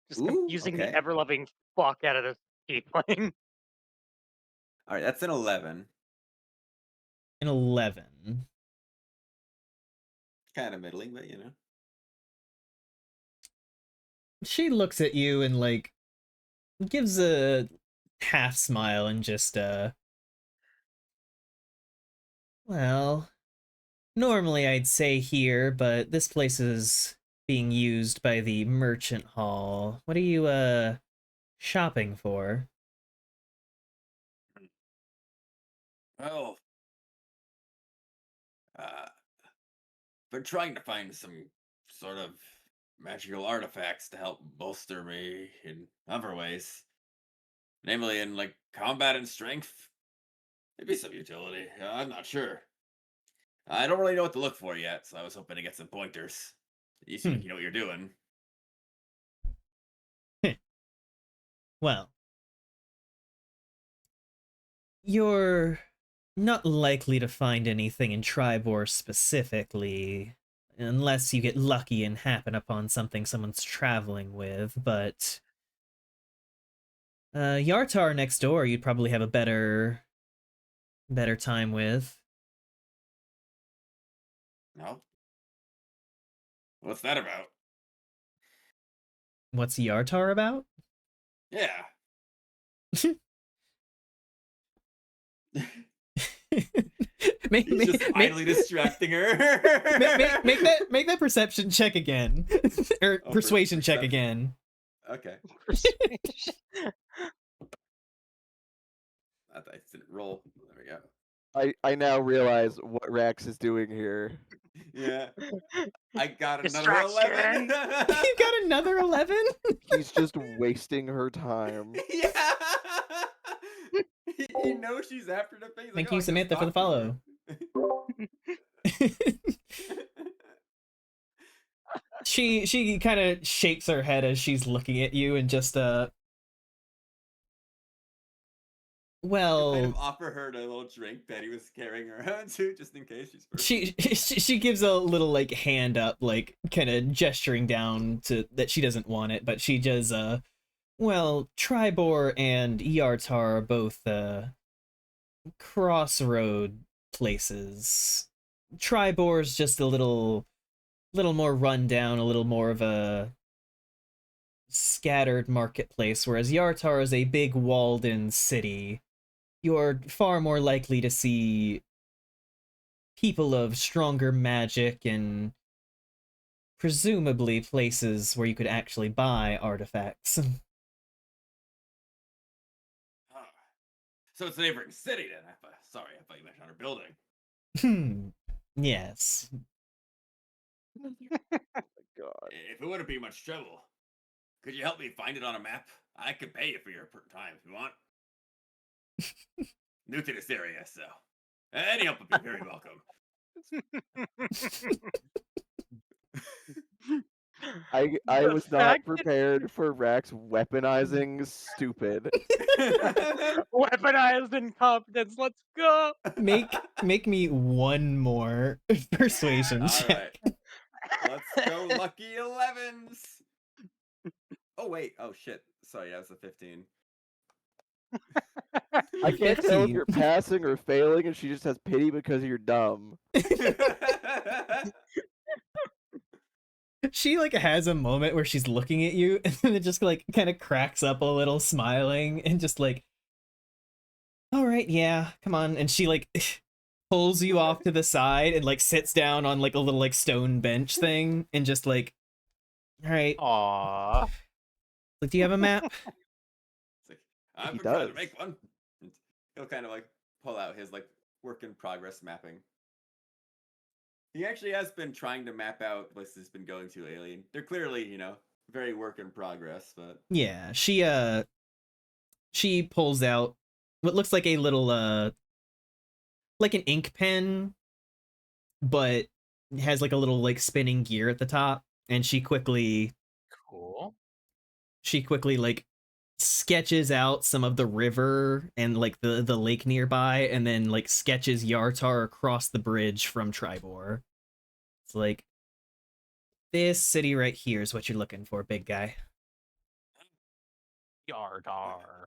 Just Ooh, confusing okay. the ever-loving fuck out of this tiefling. Alright, that's an 11. An 11. Kind of middling, but you know. She looks at you and like gives a half smile and just well, normally I'd say here, but this place is being used by the merchant hall. What are you shopping for? Well, uh, been trying to find some sort of magical artifacts to help bolster me in other ways. Namely in, like, combat and strength. Maybe some utility. I'm not sure. I don't really know what to look for yet, so I was hoping to get some pointers. You seem like you know what you're doing. Well, you're not likely to find anything in Tribor specifically, unless you get lucky and happen upon something someone's traveling with, but Yartar next door you'd probably have a better time with. No? What's that about? What's Yartar about? Yeah. make, He's just idly distracting her. make that perception check again. Or persuasion check again. Okay. That dice didn't roll. There we go. I now realize what Rax is doing here. Yeah. I got another 11. You got another 11? He's just wasting her time. Yeah. You know she's after the face. Thank you, Samantha, for the follow. She kind of shakes her head as she's looking at you and just well, kind of offer her the little drink that he was carrying around too, just in case she's she gives a little like hand up, like kind of gesturing down to that she doesn't want it, but she does well, Tribor and Yartar are both crossroad places. Tribor's just a little more rundown, a little more of a scattered marketplace, whereas Yartar is a big walled-in city. You're far more likely to see people of stronger magic and presumably places where you could actually buy artifacts. So it's a neighboring city then. Sorry, I thought you meant another building. Yes. Oh God. If it wouldn't be much trouble, could you help me find it on a map? I could pay you for your time if you want. New to this area, so any help would be very welcome. I was not prepared for Rax weaponizing stupid. Weaponized incompetence. Let's go. Make me one more persuasion check. Right. Let's go, lucky 11s. Oh wait, oh shit. So yeah, it's a 15. I can't tell if 15. you're passing or failing, and she just has pity because you're dumb. She like has a moment where she's looking at you and then it just like kind of cracks up a little, smiling, and just like, all right, yeah, come on. And she like pulls you off to the side and like sits down on like a little like stone bench thing and just like, all right, Aww. like, do you have a map? It's like, I've He been trying to does. make one. And he'll kind of like pull out his like work in progress mapping. He actually has been trying to map out places he's been going to lately. They're clearly, very work in progress, but Yeah, she pulls out what looks like a little like an ink pen, but has like a little like spinning gear at the top, and Cool. she quickly like sketches out some of the river and like the lake nearby, and then like sketches Yartar across the bridge from Tribor. It's like, this city right here is what you're looking for, big guy. Yardar.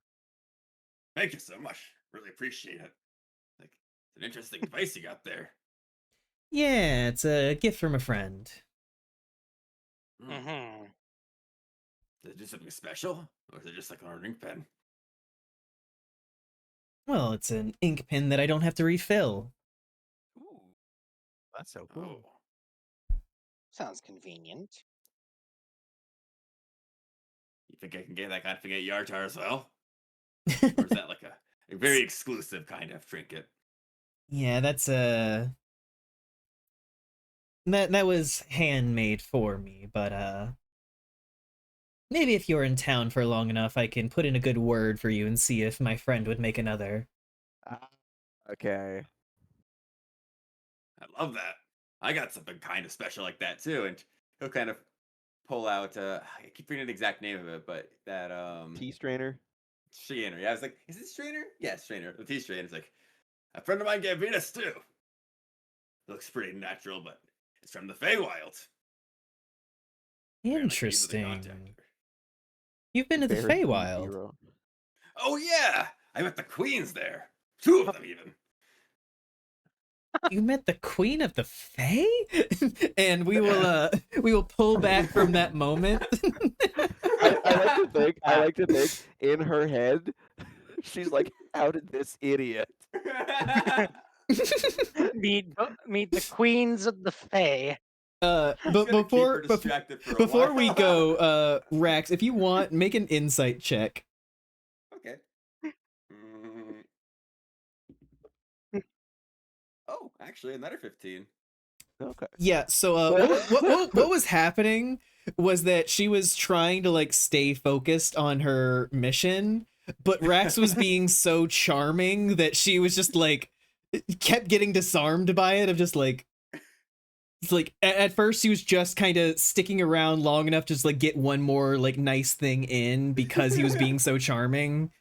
thank you so much. Really appreciate it. Like, it's an interesting device you got there. Yeah, it's a gift from a friend. Mm-hmm. Does it do something special? Or is it just like an ink pen? Well, it's an ink pen that I don't have to refill. Ooh, that's so cool. Oh. Sounds convenient. You think I can get that kind of thing at Yartar as well? Or is that like a very exclusive kind of trinket? Yeah, that's that was handmade for me, but maybe if you're in town for long enough, I can put in a good word for you and see if my friend would make another. Okay. I love that. I got something kind of special like that too, and he'll kind of pull out. I keep forgetting the exact name of it, but that Tea strainer. strainer. Yeah, I was like, is it strainer? Yeah, strainer. The tea strainer. It's like a friend of mine gave me this too. It looks pretty natural, but it's from the Feywild. Apparently, he's the Interesting. contactor. You've been to the Very deep Feywild. hero. Oh yeah, I met the queens there. 2 of them even. You met the Queen of the Fae? And we will pull back from that moment. I like to think in her head, she's like, how did this idiot? meet the queens of the Fae. But Gonna keep her before distracted for a before while. we go, Rax, if you want, make an insight check. Okay. Oh, actually, another 15. Okay. Yeah, so what was happening was that she was trying to like stay focused on her mission, but Rax was being so charming that she was just like kept getting disarmed by it, of just like, it's like at first he was just kind of sticking around long enough to just like get one more like nice thing in because he was being so charming.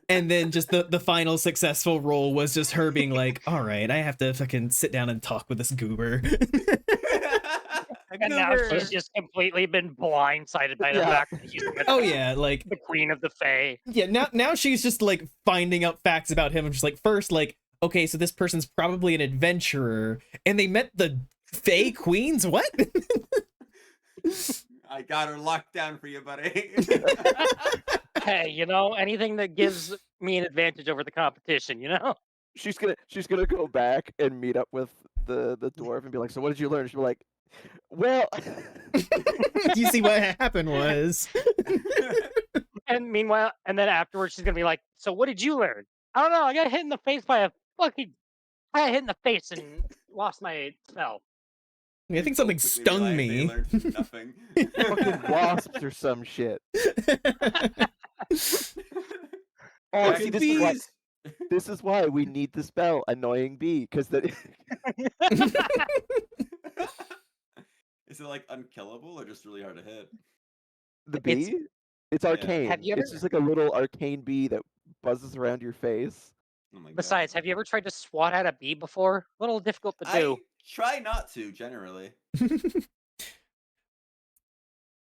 And then just the final successful roll was just her being like, all right, I have to fucking sit down and talk with this goober. And now she's just completely been blindsided by the Yeah. fact that he's met Oh yeah, like, the queen of the Fae. yeah, now she's just like finding out facts about him. And just like, first, like, okay, so this person's probably an adventurer and they met the Fae Queens? What? I got her locked down for you, buddy. Hey, anything that gives me an advantage over the competition, She's gonna go back and meet up with the dwarf and be like, so what did you learn? She'll be like, well, You see what happened was. And meanwhile, and then afterwards, she's gonna be like, "So what did you learn?" I don't know. I got hit in the face by a fucking. I got hit in the face and lost my spell. I think something Quickly stung realized they me. learned nothing. fucking wasps or some shit. Oh, see, this is why we need the spell annoying bee, because that Is it like unkillable or just really hard to hit? the It's- bee, it's arcane. Have you It's ever- just like a little arcane bee that buzzes around your face. Oh my Besides, have you ever tried to swat at a bee before? A little difficult to do. I try not to generally.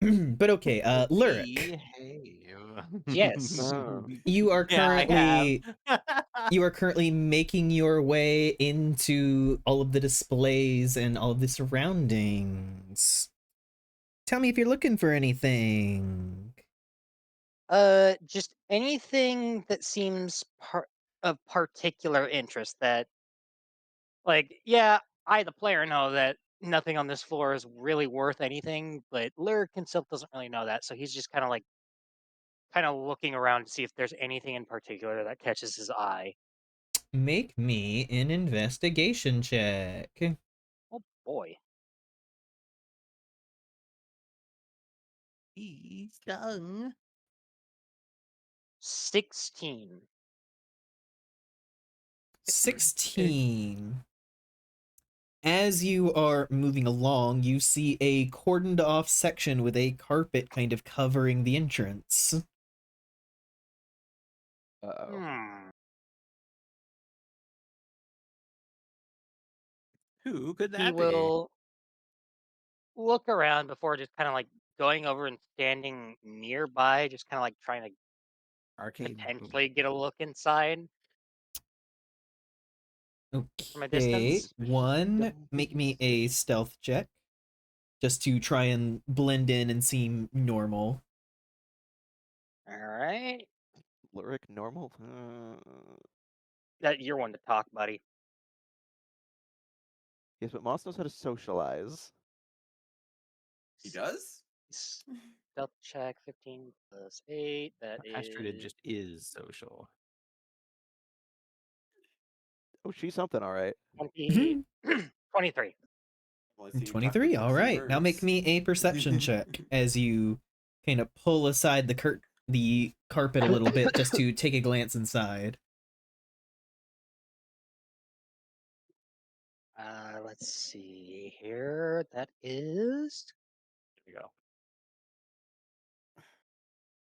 But okay, Lyric, Behave. Yes. Oh. you are Yeah, I currently have. you are currently making your way into all of the displays and all of the surroundings. Tell me if you're looking for anything. Just anything that seems of particular interest that, like, yeah, I, the player, know that nothing on this floor is really worth anything, but Lyric himself doesn't really know that, so he's just kind of looking around to see if there's anything in particular that catches his eye. Make me an investigation check. Oh boy. He's stung. 16. 16. As you are moving along, you see a cordoned off section with a carpet kind of covering the entrance. Uh-oh. Hmm. Who could He that be? will look around before just kind of like going over and standing nearby, just kind of like trying to Arcade. potentially get a look inside from a Okay, distance. one, Don't make be me a stealth check just to try and blend in and seem normal. All right. Lyric normal? That you're one to talk, buddy. Yes, but Moss knows how to socialize. He does? Stealth check 15 plus 8. That Castrated is just is social. Oh, she's something, all right. 20, 23. Well, I see you talk with 23, like all 3 right. Now make birds. me a perception check as you kind of pull aside the carpet a little bit just to take a glance inside. Let's see here. That is. Here we go.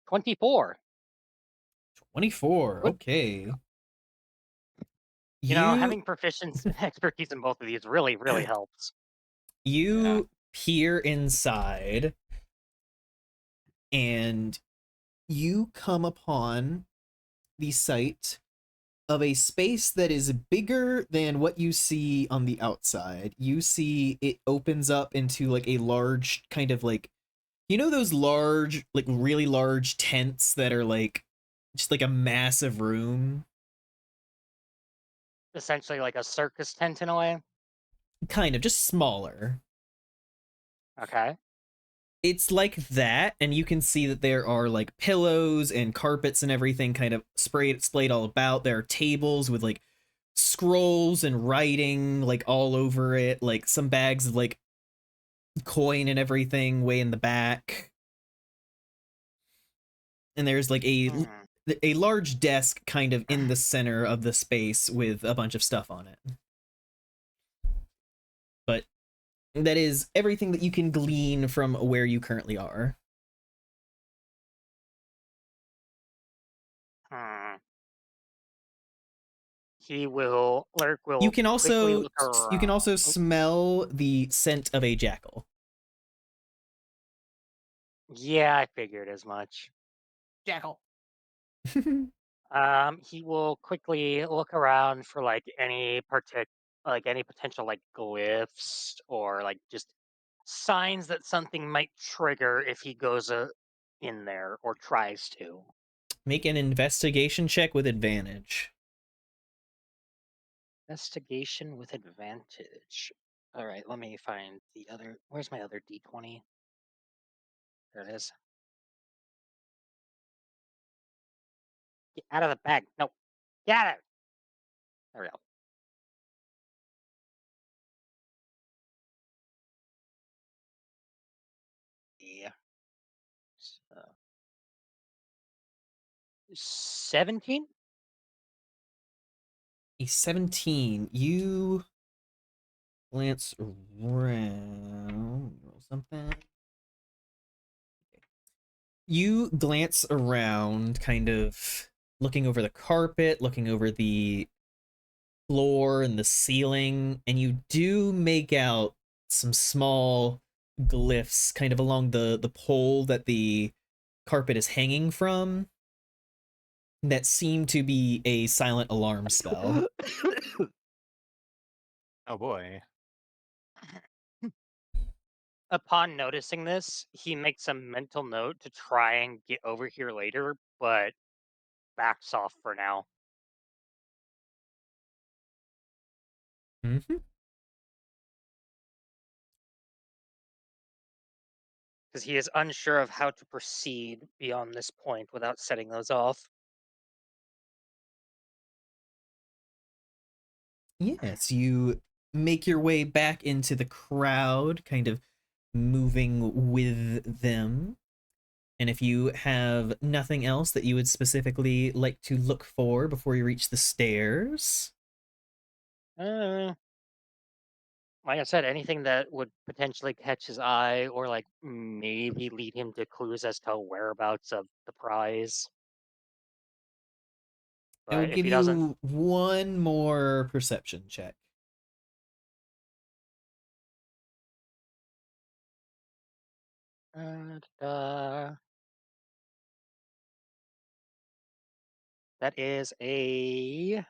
24. 24, Good. okay. You know, You having proficiency expertise in both of these really, really helps. you peer inside and you come upon the site of a space that is bigger than what you see on the outside. You see it opens up into like a large kind of like, you know, those large, like really large tents that are like just like a massive room? Essentially, like a circus tent in a way. Kind of, just smaller. Okay. It's like that, and you can see that there are like pillows and carpets and everything kind of splayed all about. There are tables with like scrolls and writing like all over it, like some bags of like coin and everything way in the back. And there's like Hmm. a large desk kind of in the center of the space with a bunch of stuff on it. But that is everything that you can glean from where you currently are. Hmm. Lurk You will can quickly also look around. Oh, smell the scent of a jackal. yeah, I figured as much. Jackal. He will quickly look around for like any potential like glyphs or like just signs that something might trigger if he goes in there or tries to. Make an investigation check with advantage. Investigation with advantage. All right, let me find the other. Where's my other D20? There it is. Get out of the bag. No, get out of it. There we go. Yeah. So, 17? A 17. You glance around. Roll something. You glance around, kind of looking over the carpet, looking over the floor and the ceiling, and you do make out some small glyphs kind of along the pole that the carpet is hanging from that seem to be a silent alarm spell. Oh boy. Upon noticing this, he makes a mental note to try and get over here later, but backs off for now. Mm-hmm. Because he is unsure of how to proceed beyond this point without setting those off. Yes, you make your way back into the crowd, kind of moving with them. And if you have nothing else that you would specifically like to look for before you reach the stairs, Uh, like I said, anything that would potentially catch his eye or like maybe lead him to clues as to whereabouts of the prize. I will But if give he doesn't, you one more perception check. uh, that is a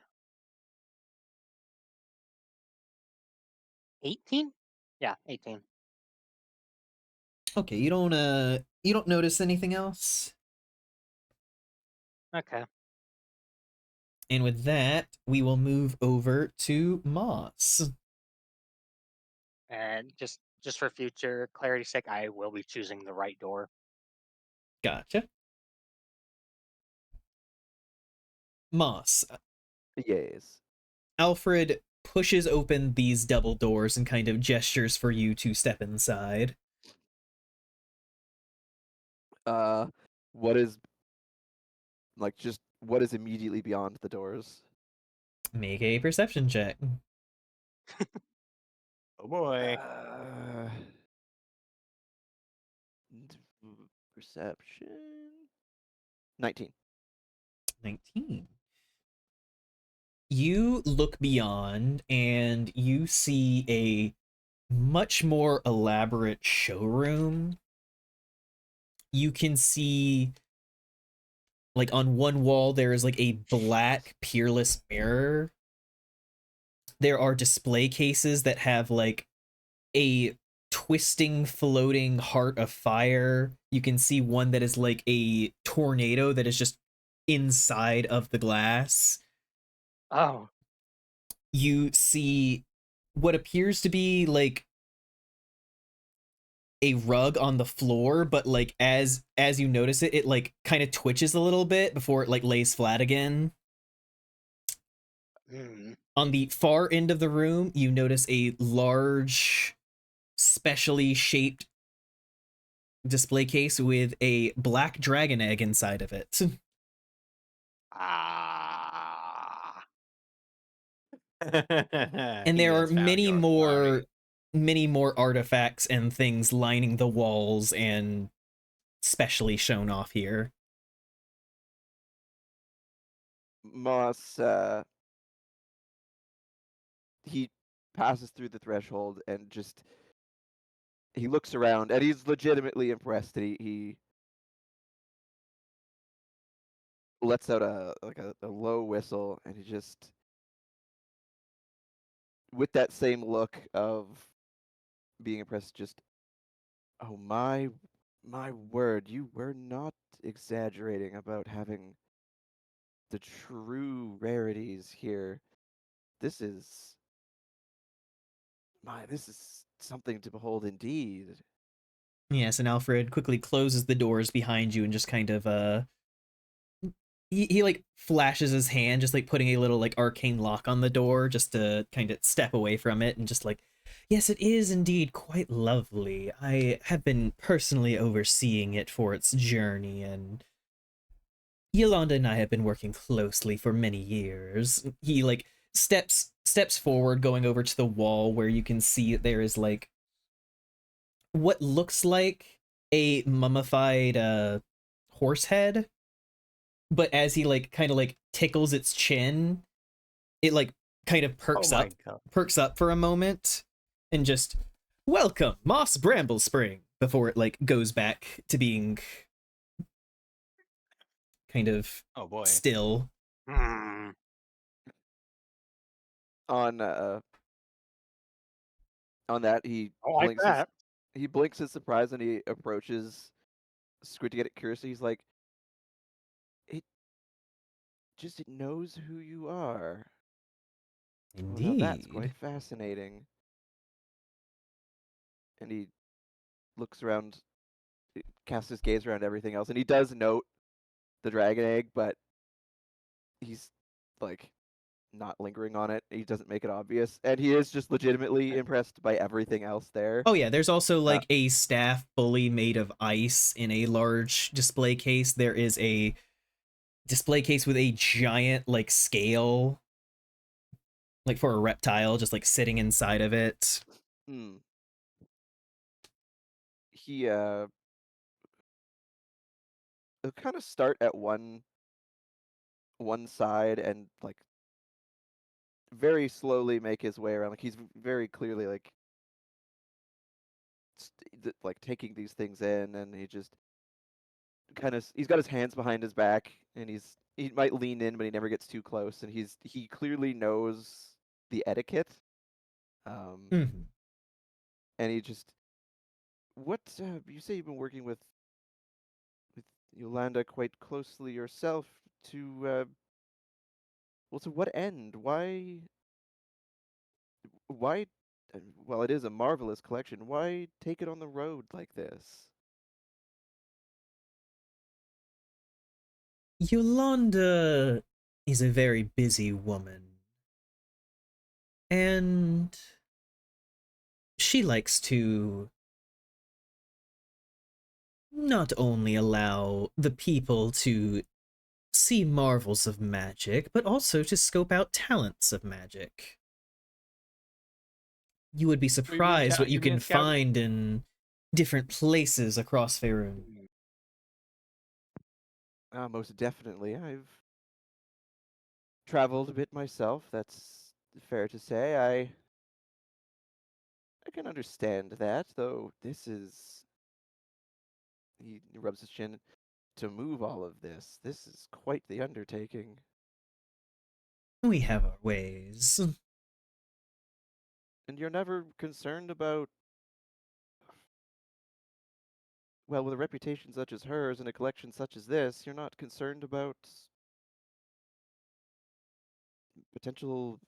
18. Yeah, 18. Okay, you don't notice anything else? Okay. And with that, we will move over to Moss. And just for future clarity's sake, I will be choosing the right door. Gotcha. Moss. Yes. Alfred pushes open these double doors and kind of gestures for you to step inside. What is like just what is immediately beyond the doors? Make a perception check. Oh boy. Perception. 19. 19. You look beyond and you see a much more elaborate showroom. You can see, like, on one wall, there is like a black peerless mirror. There are display cases that have like a twisting, floating heart of fire. You can see one that is like a tornado that is just inside of the glass. Oh, You see what appears to be like a rug on the floor, but like as you notice it, it like kind of twitches a little bit before it like lays flat again. hmm. On the far end of the room, you notice a large, specially shaped display case with a black dragon egg inside of it. Ah. And He there are has found your army. many more artifacts and things lining the walls and specially shown off here. Moss he passes through the threshold and just he looks around and he's legitimately impressed. He lets out a low whistle and he just with that same look of being impressed just oh my word, you were not exaggerating about having the true rarities here. This is this is something to behold indeed. Yes, and Alfred quickly closes the doors behind you and just kind of he like flashes his hand, just like putting a little like arcane lock on the door just to kind of step away from it and just like, yes, it is indeed quite lovely. I have been personally overseeing it for its journey, and Yolanda and I have been working closely for many years. He like steps forward, going over to the wall where you can see there is like what looks like a mummified horse head, but as he like kind of like tickles its chin, it like kind of Oh my god. perks up for a moment and just Welcome, Moss Bramble Spring, before it like goes back to being kind of Oh boy. still. Hmm. On that, I like that. he blinks his surprise and he approaches squinting at it curiously. He's like, it it knows who you are. Oh, now that's Indeed. quite fascinating. And he looks around, casts his gaze around everything else, and he does note the dragon egg, but he's like not lingering on it. He doesn't make it obvious, and he is just legitimately impressed by everything else there. Oh yeah, there's also Uh, like a staff fully made of ice in a large display case. There is a display case with a giant like scale, like for a reptile, just like sitting inside of it. hmm. He he'll kind of start at one side and like very slowly make his way around. Like he's very clearly like like taking these things in, and he just he's got his hands behind his back, and he might lean in, but he never gets too close, and he clearly knows the etiquette. Mhm. And he just what you say you've been working with Yolanda quite closely yourself to well, to what end? Why well, it is a marvelous collection. Why take it on the road like this? Yolanda is a very busy woman, and she likes to not only allow the people to see marvels of magic, but also to scope out talents of magic. You would be surprised what you You mean can scout? find in different places across Faerun. Most definitely. I've traveled a bit myself. That's fair to say. I can understand that, though. This is he rubs his chin. To move all of this, this is quite the undertaking. We have our ways. And you're never concerned about, well, with a reputation such as hers and a collection such as this, you're not concerned about potential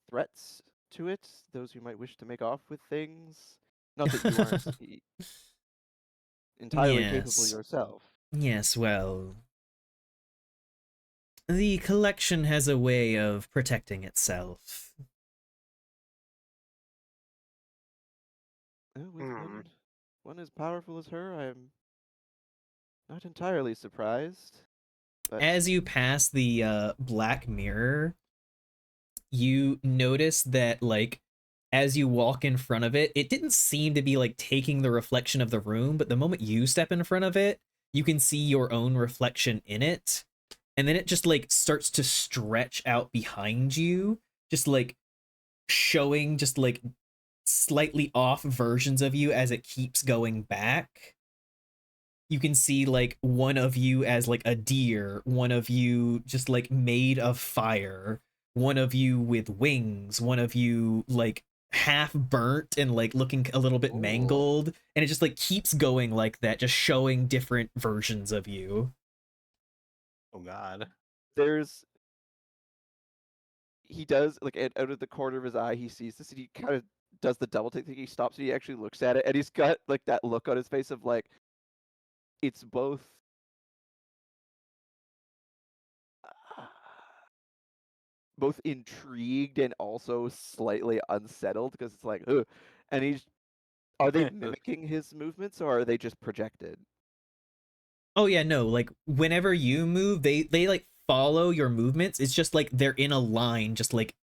threats to it, those who might wish to make off with things. Not that you aren't entirely capable Yes. yourself. Yes, well, the collection has a way of protecting itself. With Hmm. one as powerful as her, I'm not entirely surprised. But As you pass the black mirror, you notice that like as you walk in front of it, it didn't seem to be like taking the reflection of the room, but the moment you step in front of it, you can see your own reflection in it. And then it just like starts to stretch out behind you, just like showing just like slightly off versions of you as it keeps going back. You can see like one of you as like a deer, one of you just like made of fire, one of you with wings, one of you like half burnt and like looking a little bit oh, mangled, and it just like keeps going like that, just showing different versions of you. Oh God. there's he does like out of the corner of his eye, he sees this, and he kind of does the double take thing. He stops and he actually looks at it, and he's got like that look on his face of like it's both intrigued and also slightly unsettled because it's like, ugh. And he's are they mimicking his movements or are they just projected? Oh yeah, no, like whenever you move, they like follow your movements. It's just like they're in a line, just like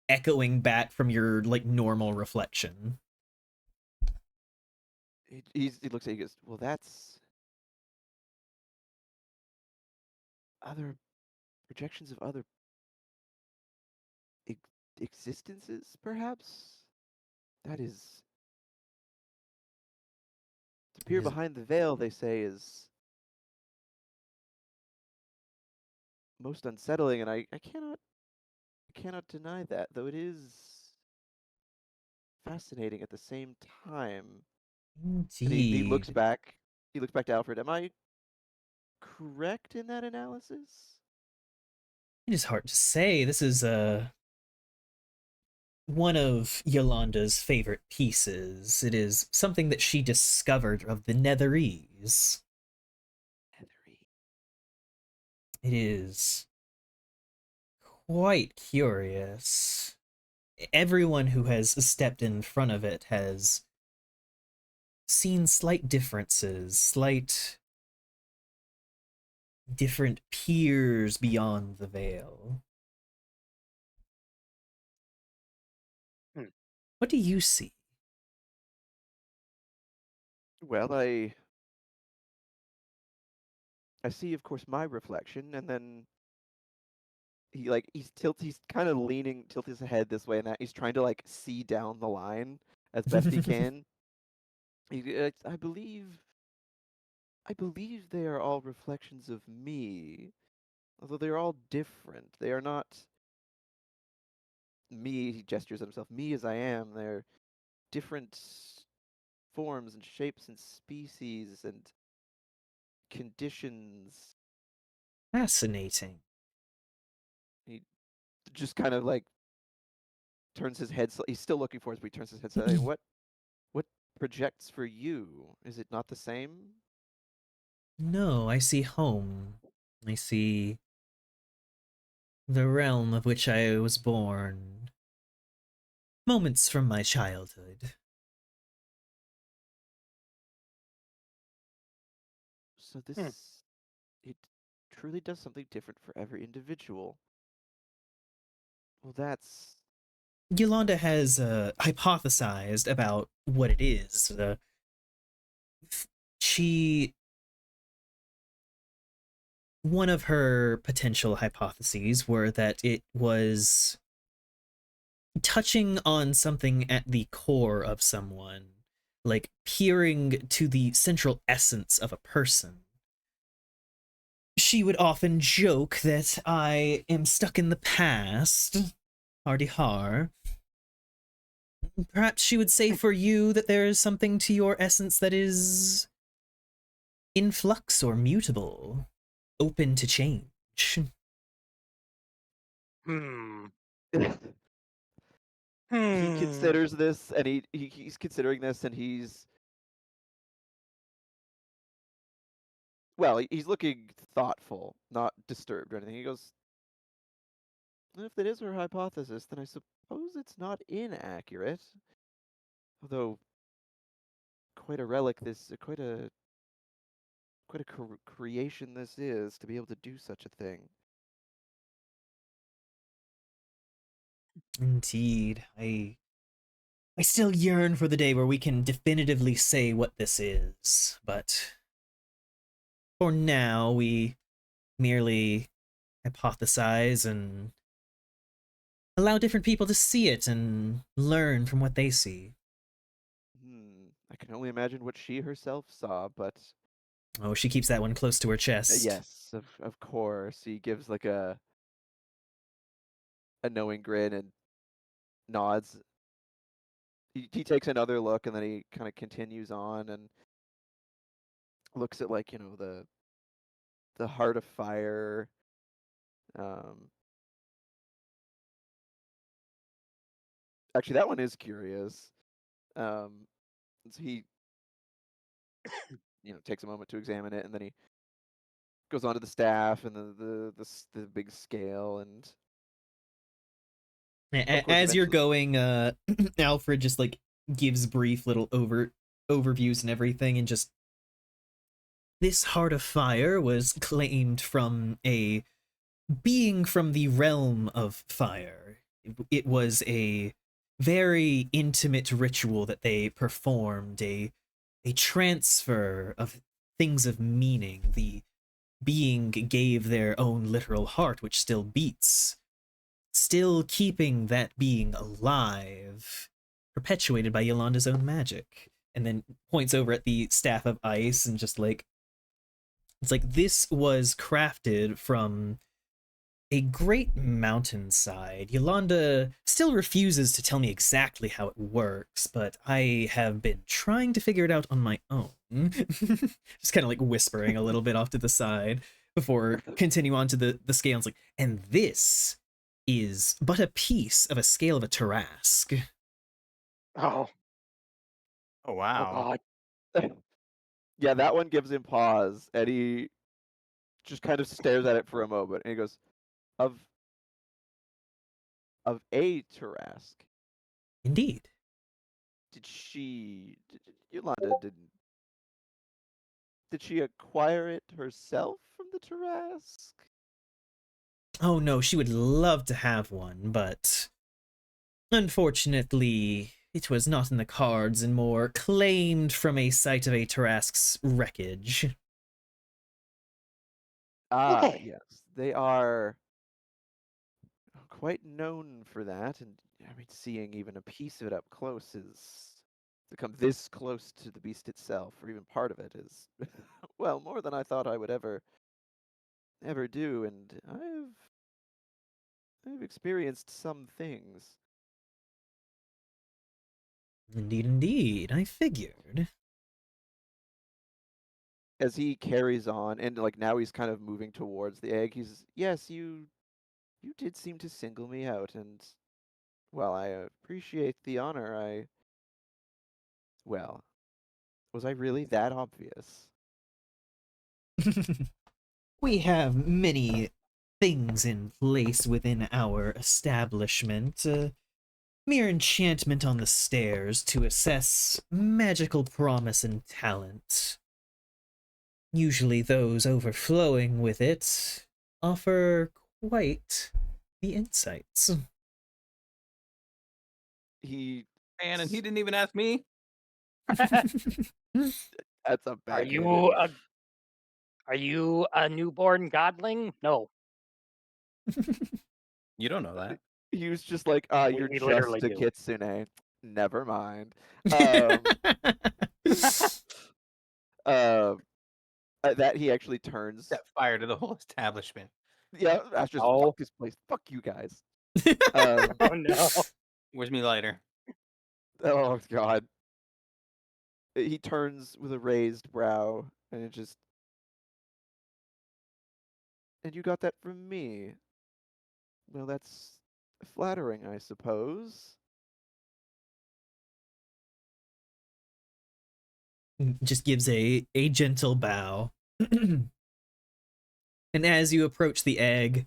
echoing back from your like normal reflection. He looks at you, he goes, well, that's other projections of other ex- existences, perhaps. That is To peer Is- behind the veil, they say, is most unsettling, and I cannot deny that, though it is fascinating at the same time. And he looks Indeed. back. He looks back to Alfred. Am I correct in that analysis? It is hard to say. This is one of Yolanda's favorite pieces. It is something that she discovered of the Netherese. Heathery. It is quite curious. Everyone who has stepped in front of it has seen slight differences, slight different peers beyond the veil. Hmm. What do you see? Well, I see, of course, my reflection, and then he's kind of leaning, tilt his head this way and that. He's trying to like see down the line as best he can. I believe they are all reflections of me, although they are all different. They are not me. He gestures at himself. Me as I am. They're different forms and shapes and species and conditions. Fascinating. He just kind of like turns his head. He's still looking for us, but he turns his head slightly. What projects for you? Is it not the same? No, I see home. I see the realm of which I was born. Moments from my childhood. So Hmm. it truly does something different for every individual. Well, that's Yolanda has hypothesized about what it is. She One of her potential hypotheses were that it was touching on something at the core of someone, like peering to the central essence of a person. She would often joke that I am stuck in the past, hardy har. Perhaps she would say for you that there is something to your essence that is in flux or mutable, open to change. Hmm. he Hmm. considers this, and he's considering this, and he's looking thoughtful, not disturbed or anything. He goes, if that is her hypothesis, then I suppose it's not inaccurate. Although quite a relic, quite a creation this is to be able to do such a thing. Indeed, I still yearn for the day where we can definitively say what this is, but for now we merely hypothesize and allow different people to see it and learn from what they see. I can only imagine what she herself saw, but Oh, she keeps that one close to her chest. yes, of course. He gives like a knowing grin and nods. He takes another look and then he kind of continues on and looks at like the heart of fire. Um, Actually, that one is curious. Um, so he takes a moment to examine it and then he goes on to the staff and the big scale and of course As you're eventually. going, Alfred just like gives brief little overviews and everything, and just this heart of fire was claimed from a being from the realm of fire. It was a very intimate ritual that they performed, a transfer of things of meaning. The being gave their own literal heart, which still beats, still keeping that being alive, perpetuated by Yolanda's own magic. and then points over at the staff of ice and just like, it's like, this was crafted from a great mountainside. Yolanda still refuses to tell me exactly how it works, but I have been trying to figure it out on my own. Just kind of like whispering a little bit off to the side before continue on to the scale. It's like, and this is but a piece of a scale of a Tarrasque. Oh, Oh oh wow. God. Yeah, that one gives him pause, and he just kind of stares at it for a moment, and he goes, "Of a Tarrasque? Indeed. Yolanda didn't? Did she acquire it herself from the Tarrasque?" Oh no, she would love to have one, but unfortunately, it was not in the cards and more claimed from a site of a Tarrasque's wreckage. Ah, Okay. yes, they are quite known for that, and I mean, seeing even a piece of it up close is to come this close to the beast itself, or even part of it, is well more than I thought I would ever do, and I've experienced some things. Indeed, indeed, I figured. As he carries on, and like now he's kind of moving towards the egg. Yes, you did seem to single me out, and well, I appreciate the honor. Well, was I really that obvious? We have many things in place within our establishment. Mere enchantment on the stairs to assess magical promise and talent. Usually those overflowing with it offer quite the insights. He Man, and he didn't even ask me. That's a Are backhanded. you a are you a newborn godling? No, You don't know that. He was just like, we, you're we literally just a do. kitsune. Never mind. Um, uh, that he actually turns. Set fire to the whole establishment. Yeah, that's just fuck Oh, this place. Fuck you guys. Um, oh no. Where's me lighter? oh god. He turns with a raised brow, and it just. And you got that from me. Well, that's flattering, I suppose. Just gives a gentle bow. And as you approach the egg,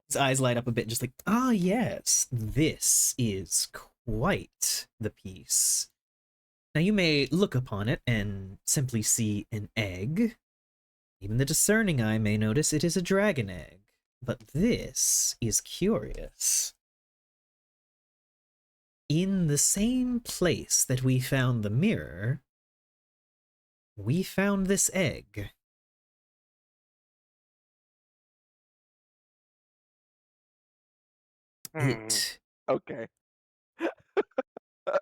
his eyes light up a bit, just like, ah, yes, this is quite the piece. Now you may look upon it and simply see an egg. Even the discerning eye may notice it is a dragon egg. But this is curious. In the same place that we found the mirror, we found this egg. Hmm. It Okay.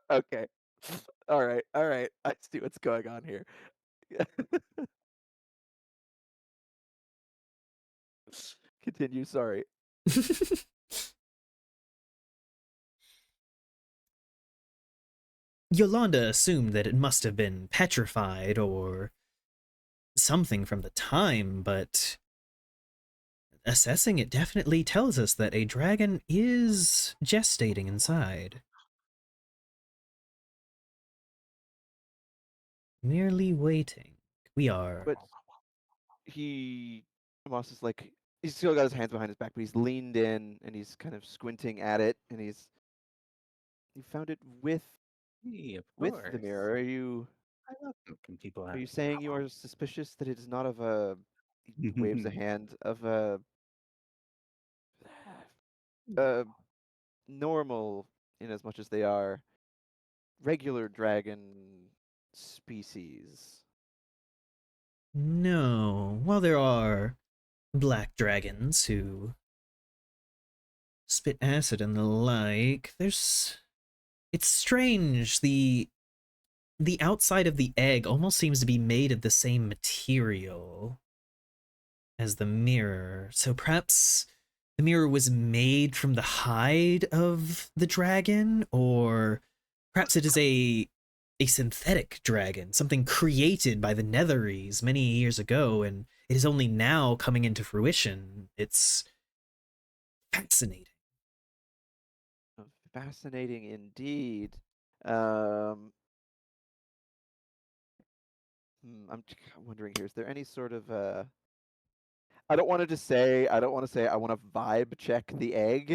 Okay. All right. All right. I see what's going on here. Continue. Sorry. Yolanda assumed that it must have been petrified or something from the time, but assessing it definitely tells us that a dragon is gestating inside. Merely waiting. We are. But he Moss is like he's still got his hands behind his back, but he's leaned in and he's kind of squinting at it, and you found it Me, of with the course. mirror. I love looking people Are up. you saying you are suspicious that it is not of a he waves a hand of a normal in as much as they are regular dragon species? No. While there are black dragons who spit acid and the like, there's It's strange. The outside of the egg almost seems to be made of the same material as the mirror. So perhaps the mirror was made from the hide of the dragon, or perhaps it is a synthetic dragon, something created by the Netheries many years ago, and it is only now coming into fruition. It's fascinating. Fascinating indeed. Um, I'm wondering here, is there any sort of I don't want to say I want to vibe check the egg,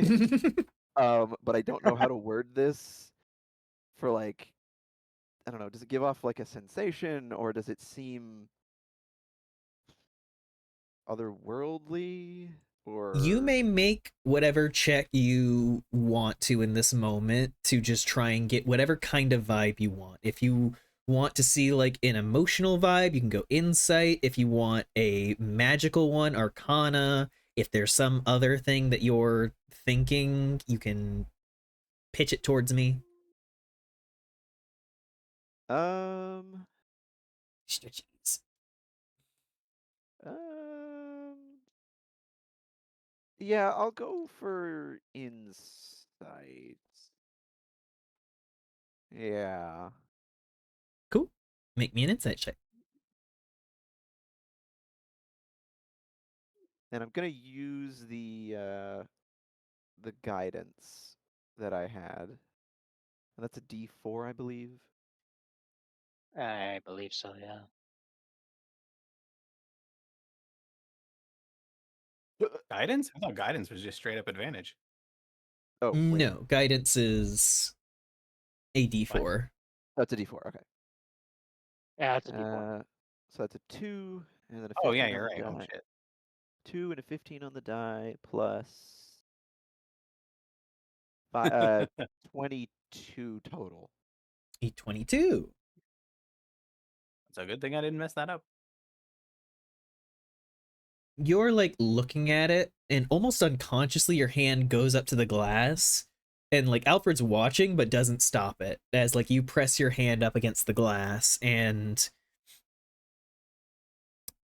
but I don't know how to word this for like, I don't know, does it give off like a sensation or does it seem otherworldly You or may make whatever check you want to in this moment to just try and get whatever kind of vibe you want. If you want to see like an emotional vibe, you can go insight. If you want a magical one, arcana. If there's some other thing that you're thinking, you can pitch it towards me. um Jeez. um yeah, I'll go for insight. Yeah. Cool. Make me an insight check. And I'm gonna use the guidance that I had. And that's a D4, I believe. I believe so, yeah. Guidance? I thought guidance was just straight up advantage. Oh, wait. No, guidance is a What? D4. That's a D4, okay. Yeah, it's a D4. So that's a 2, and then a Oh 15 yeah, on you're the right. Oh die. shit. 2 and a 15 on the die, plus 22 total. A 22. It's a good thing I didn't mess that up. You're like looking at it, and almost unconsciously your hand goes up to the glass, and like Alfred's watching but doesn't stop it as like you press your hand up against the glass, and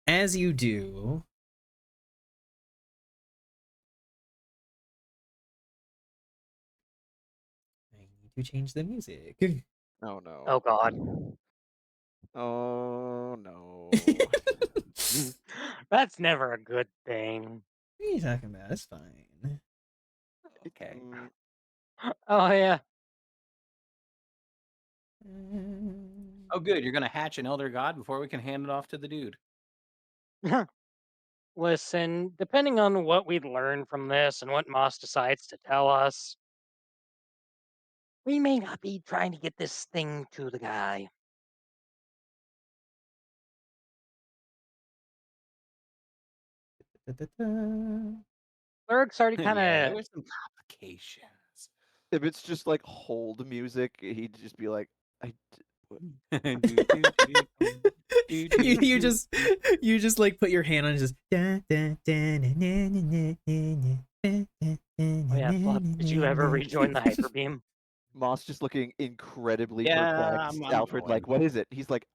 as you do, I need to change the music. Oh no. Oh god. Oh no. That's never a good thing. What are you talking about? It's fine. Okay. Oh yeah. Oh good, you're gonna hatch an elder god before we can hand it off to the dude. Listen, depending on what we learn from this and what Moss decides to tell us, we may not be trying to get this thing to the guy. Lurk's already kind Yeah, there of. was some complications. If it's just like hold music, he'd just be like, what? do, do, do, do, do, you, do, you do, just you just like put your hand on it, just Oh yeah, Fluff. Did you ever rejoin the hyper beam? Moss just looking incredibly Yeah, perplexed. I'm Alfred, going. like, what is it? He's like,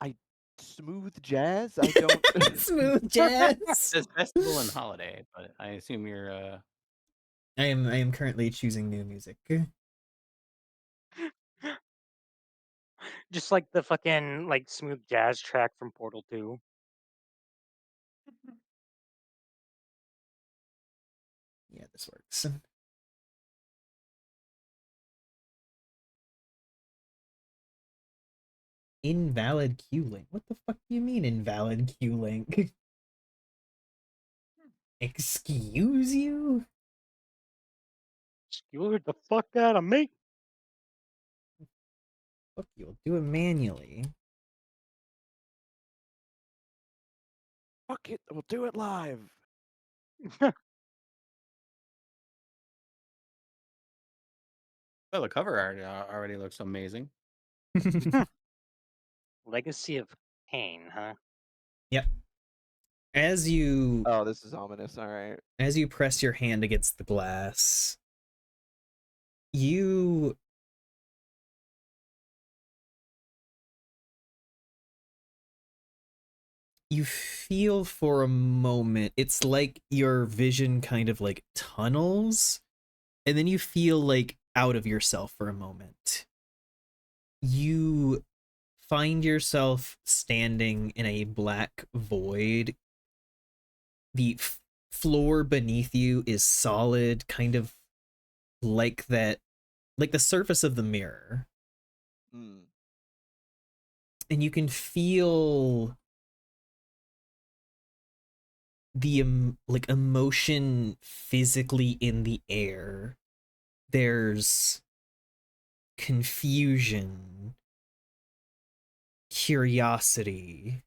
I smooth jazz? I don't. smooth It jazz? says festival and holiday, but I assume you're I am currently choosing new music. Just like the fucking like smooth jazz track from Portal 2. Yeah, this works. Invalid Q link. What the fuck do you mean invalid Q link? Excuse you? Skewered the fuck out of me. Fuck you'll do it manually. Fuck it, we'll do it live. well, the cover art already looks amazing. Legacy of Pain, huh? Yep. As you Oh, this is ominous. All right. as you press your hand against the glass, you you feel for a moment, it's like your vision kind of like tunnels, and then you feel like out of yourself for a moment. You find yourself standing in a black void. The floor beneath you is solid, kind of like that, like the surface of the mirror. Mm. And you can feel the like emotion physically in the air. There's confusion, curiosity,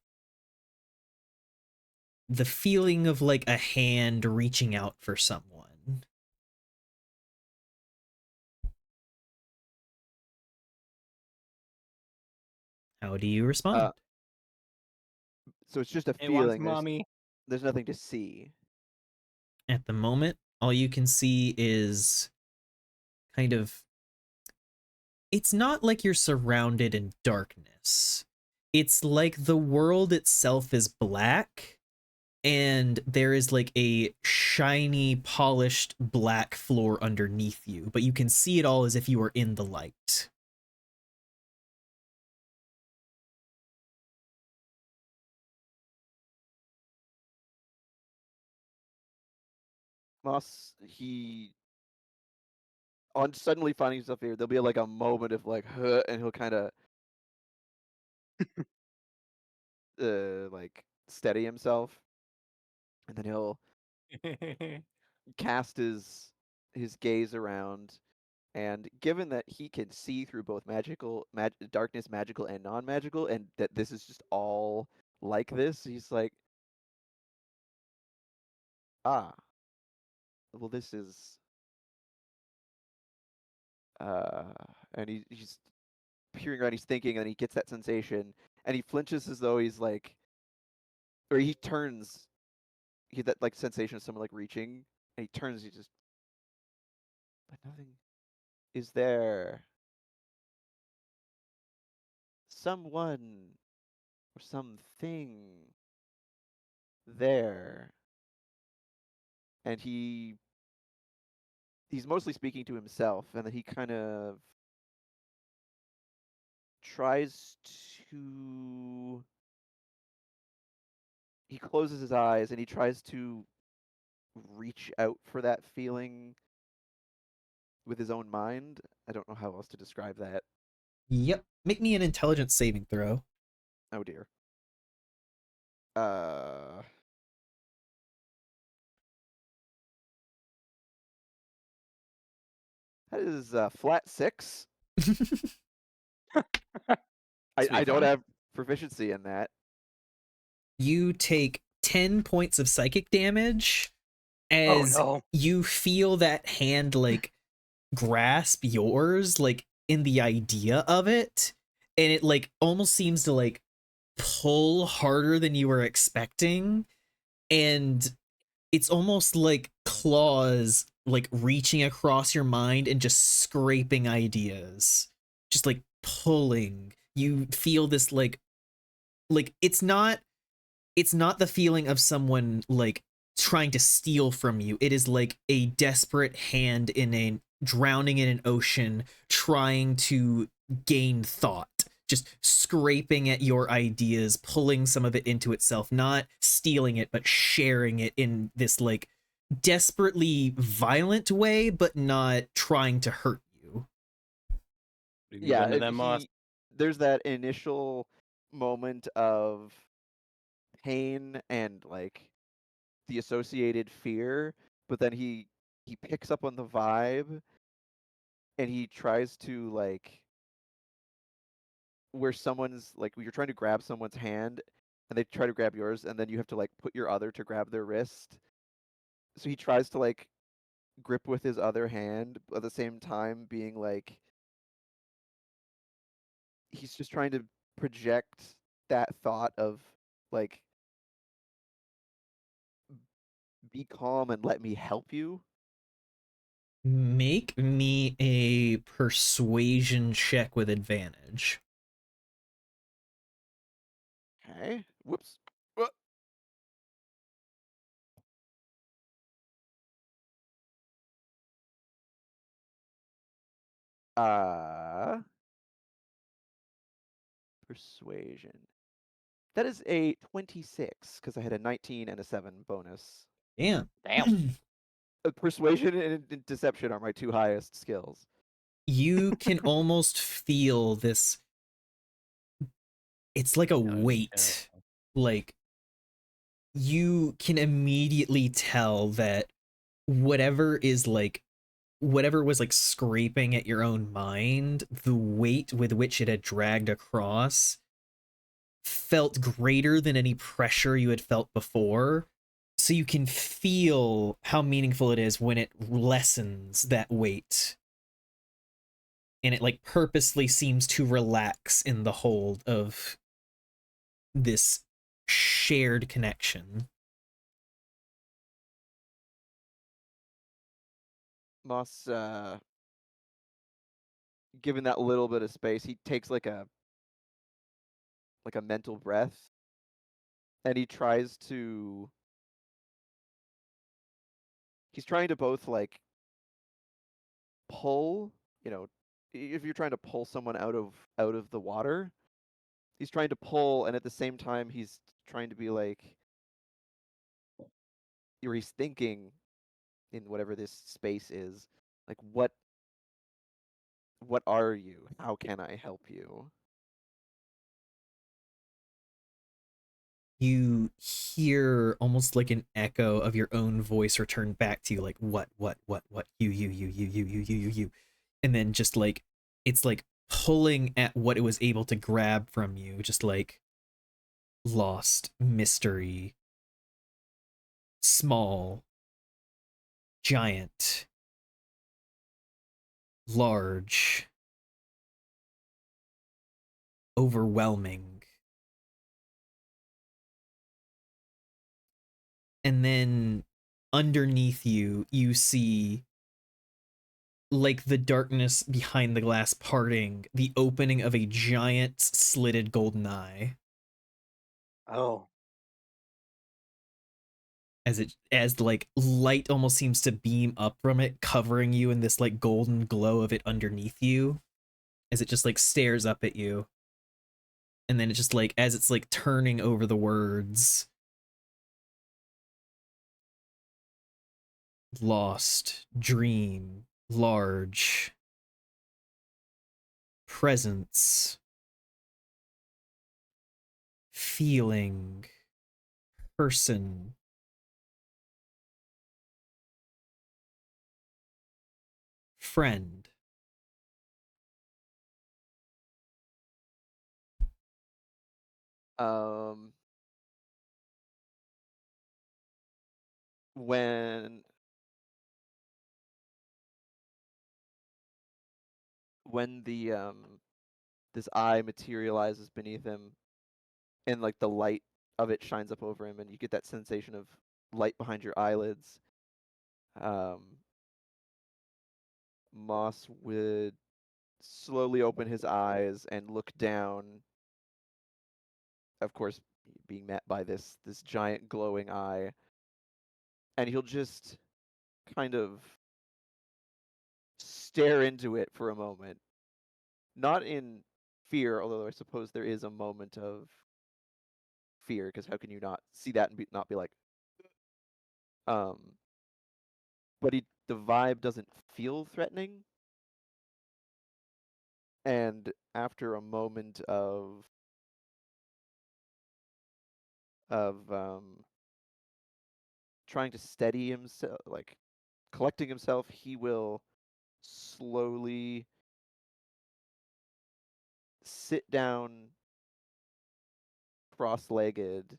the feeling of like a hand reaching out for someone. How do you respond? So it's just a It wants feeling. mommy. There's nothing to see. At the moment, all you can see is kind of, it's not like you're surrounded in darkness. It's like the world itself is black and there is like a shiny, polished black floor underneath you, but you can see it all as if you were in the light. Moss, he on suddenly finding himself here, there'll be like a moment of like, huh, and he'll kind of like steady himself, and then he'll cast his gaze around. And given that he can see through both darkness, magical, and non-magical, and that this is just all like this, he's like, ah, well, this is, uh, and he's peering around, he's thinking, and he gets that sensation, and he flinches as though he's like, or he turns, he that like sensation of someone like reaching, and he turns, he just, but nothing is there. Someone or something there, and he's mostly speaking to himself, and then he kind of tries to, he closes his eyes and he tries to reach out for that feeling with his own mind. I don't know how else to describe that. Yep. Make me an intelligence saving throw. Oh dear. That is flat 6. I don't have proficiency in that. You take 10 points of psychic damage Oh as no. you feel that hand like grasp yours, like in the idea of it, and it like almost seems to like pull harder than you were expecting, and it's almost like claws like reaching across your mind and just scraping ideas, just like pulling. You feel this like it's not the feeling of someone like trying to steal from you. It is like a desperate hand in a drowning in an ocean trying to gain thought, just scraping at your ideas, pulling some of it into itself, not stealing it but sharing it in this like desperately violent way, but not trying to hurt you. You can get Yeah, into them, Moss. there's that initial moment of pain and like the associated fear, but then he picks up on the vibe and he tries to like, where someone's like, you're trying to grab someone's hand and they try to grab yours, and then you have to like put your other to grab their wrist. So he tries to like grip with his other hand at the same time being like, he's just trying to project that thought of like, be calm and let me help you. Make me a persuasion check with advantage. Okay. Whoops. Persuasion. That is a 26 because I had a 19 and a 7 bonus. Damn. Damn. Persuasion and deception are my two highest skills. You can almost feel this. It's like a No, it's weight. Like, you can immediately tell that whatever is like, whatever was like scraping at your own mind, the weight with which it had dragged across felt greater than any pressure you had felt before. So you can feel how meaningful it is when it lessens that weight. And it like purposely seems to relax in the hold of this shared connection. Moss, given that little bit of space, he takes like a mental breath, and he tries to. He's trying to both like pull, if you're trying to pull someone out of the water, he's trying to pull, and at the same time he's trying to be like, or he's thinking in whatever this space is, like what are you? How can I help you? You hear almost like an echo of your own voice return back to you, like, what, you. And then just like, it's like pulling at what it was able to grab from you, just like lost, mystery, small, giant, large, overwhelming. And then underneath you, you see like the darkness behind the glass parting, the opening of a giant slitted golden eye. Oh. As like light almost seems to beam up from it, covering you in this like golden glow of it underneath you, as it just like stares up at you. And then it just like, as it's like turning over the words, lost, dream, large, presence, feeling, person, friend. Um, when the this eye materializes beneath him, and like the light of it shines up over him, and you get that sensation of light behind your eyelids. Moss would slowly open his eyes and look down, of course being met by this giant glowing eye, and he'll just kind of stare into it for a moment, not in fear, although I suppose there is a moment of fear, because how can you not see that and not be like, um but the vibe doesn't feel threatening, and after a moment of trying to steady himself, like collecting himself, he will slowly sit down cross-legged,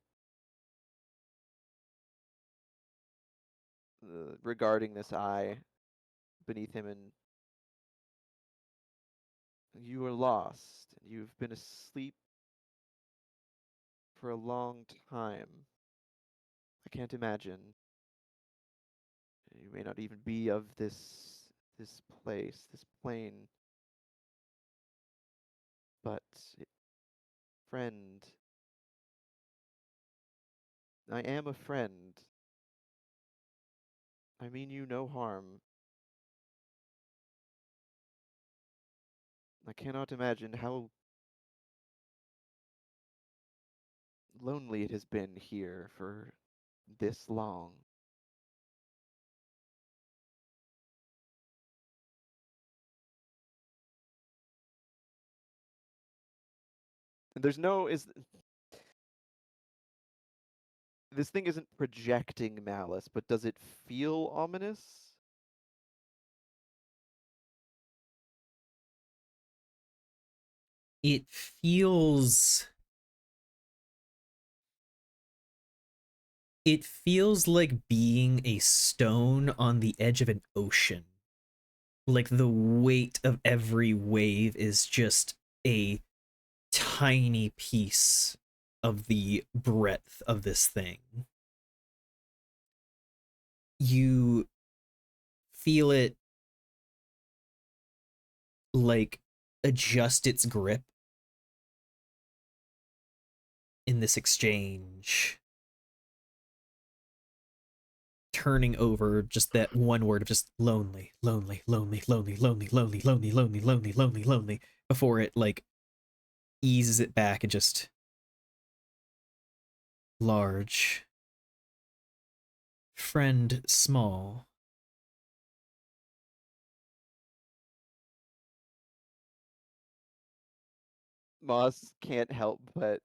regarding this eye beneath him, and you are lost. You've been asleep for a long time. I can't imagine. You may not even be of this place, this plane, but friend, I am a friend. I mean you no harm. I cannot imagine how lonely it has been here for this long. And there's no is this thing isn't projecting malice, but does it feel ominous? It feels it feels like being a stone on the edge of an ocean. Like the weight of every wave is just a tiny piece of the breadth of this thing. You feel it like adjust its grip in this exchange, turning over just that one word of just lonely, lonely, lonely, lonely, lonely, lonely, lonely, lonely, lonely, lonely, lonely, before it like eases it back and just large, friend small. Moss can't help but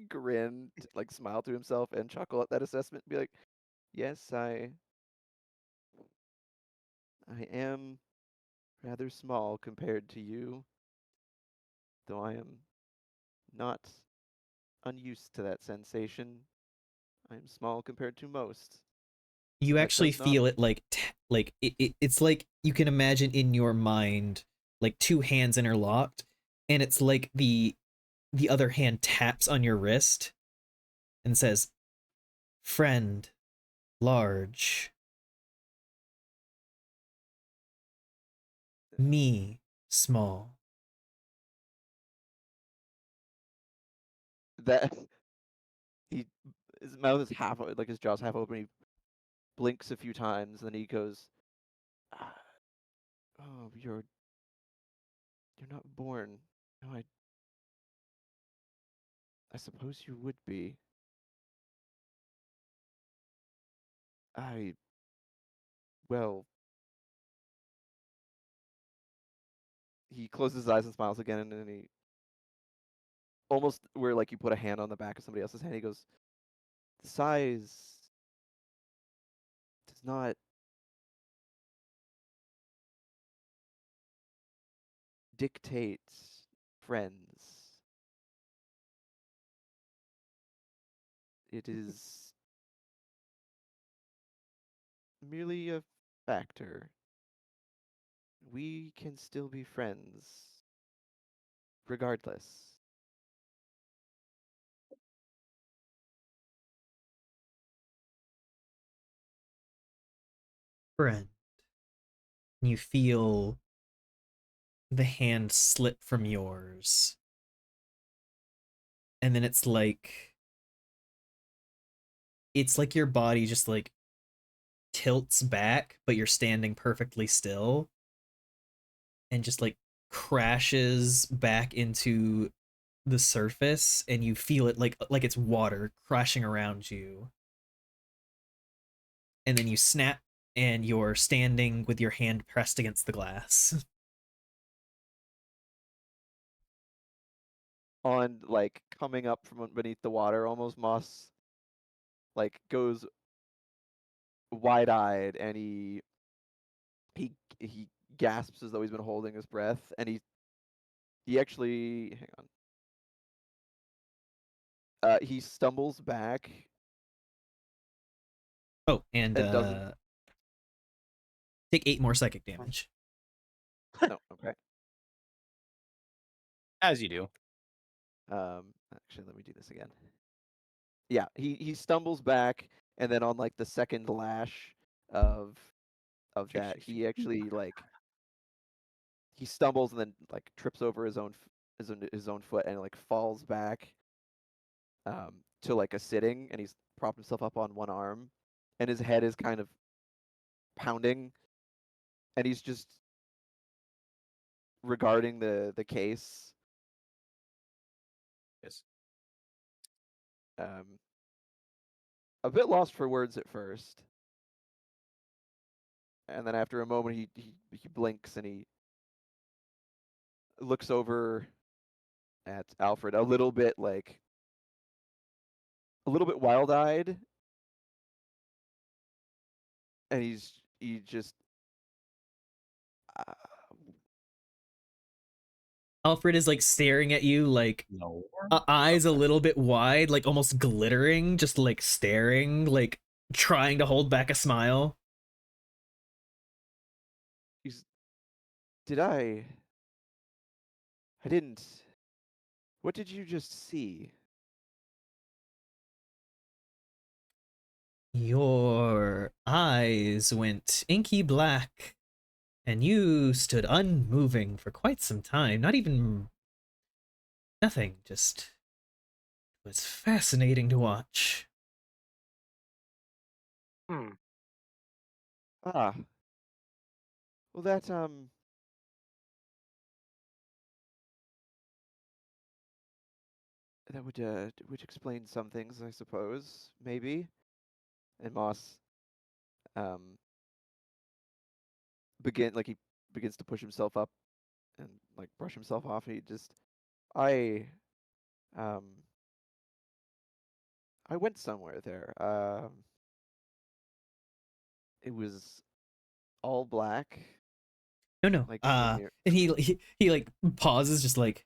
grin, like smile to himself and chuckle at that assessment and be like, "Yes, I am rather small compared to you, though I am not unused to that sensation. I am small compared to most. You That actually does not feel it like it's like you can imagine in your mind like two hands interlocked, and it's like the other hand taps on your wrist and says, friend large, me small. that he his mouth is half like his jaw's half open. He blinks a few times, then he goes, "Ah, "Oh, you're not born. No, I suppose you would be. I well." He closes his eyes and smiles again, and then he almost where like you put a hand on the back of somebody else's hand. He goes, "Size does not dictate friends. It is merely a factor. We can still be friends regardless." Friend. You feel the hand slip from yours. And then it's like your body just like tilts back, but you're standing perfectly still and just like crashes back into the surface, and you feel it like it's water crashing around you. And then you snap and you're standing with your hand pressed against the glass. On like coming up from beneath the water, almost Moss like goes wide-eyed, and he gasps as though he's been holding his breath, and he actually hang on. He stumbles back Oh, and and doesn't. take 8 more psychic damage. No, okay. As you do. Actually, let me do this again. Yeah, he stumbles back, and then on like the second lash of that, he actually like he stumbles and then like trips over his own foot and like falls back to like a sitting, and he's propped himself up on one arm, and his head is kind of pounding, and he's just regarding the case. Yes. A bit lost for words at first, and then after a moment, he blinks and he looks over at Alfred a little bit wild-eyed, and he just uh, Alfred is like staring at you, like No. eyes a little bit wide, like almost glittering, just like staring, like trying to hold back a smile. he's did I didn't. What did you just see? Your eyes went inky black, and you stood unmoving for quite some time. Not even nothing, just it was fascinating to watch. Hmm. Ah, well that would explain some things, I suppose, maybe. And Moss um he begins to push himself up and like brush himself off. He just I um I went somewhere there. It was all black, No, no. like so near. And he like pauses, just like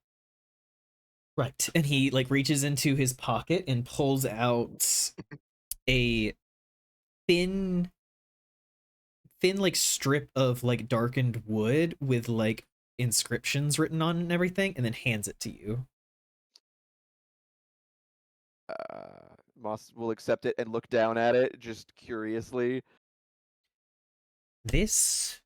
right, and he like reaches into his pocket and pulls out a thin like strip of like darkened wood with like inscriptions written on and everything, and then hands it to you. Moss will accept it and look down at it just curiously. This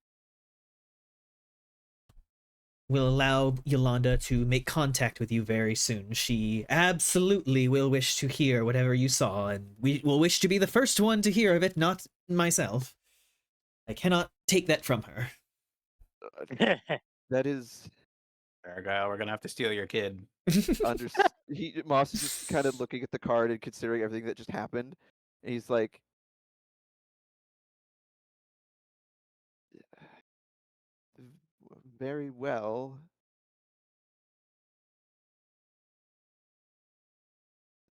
will allow Yolanda to make contact with you very soon. She absolutely will wish to hear whatever you saw, and we will wish to be the first one to hear of it, not myself. I cannot take that from her. That is Argyle, we're gonna have to steal your kid. under. Moss is just kind of looking at the card and considering everything that just happened, and he's like, "Very well.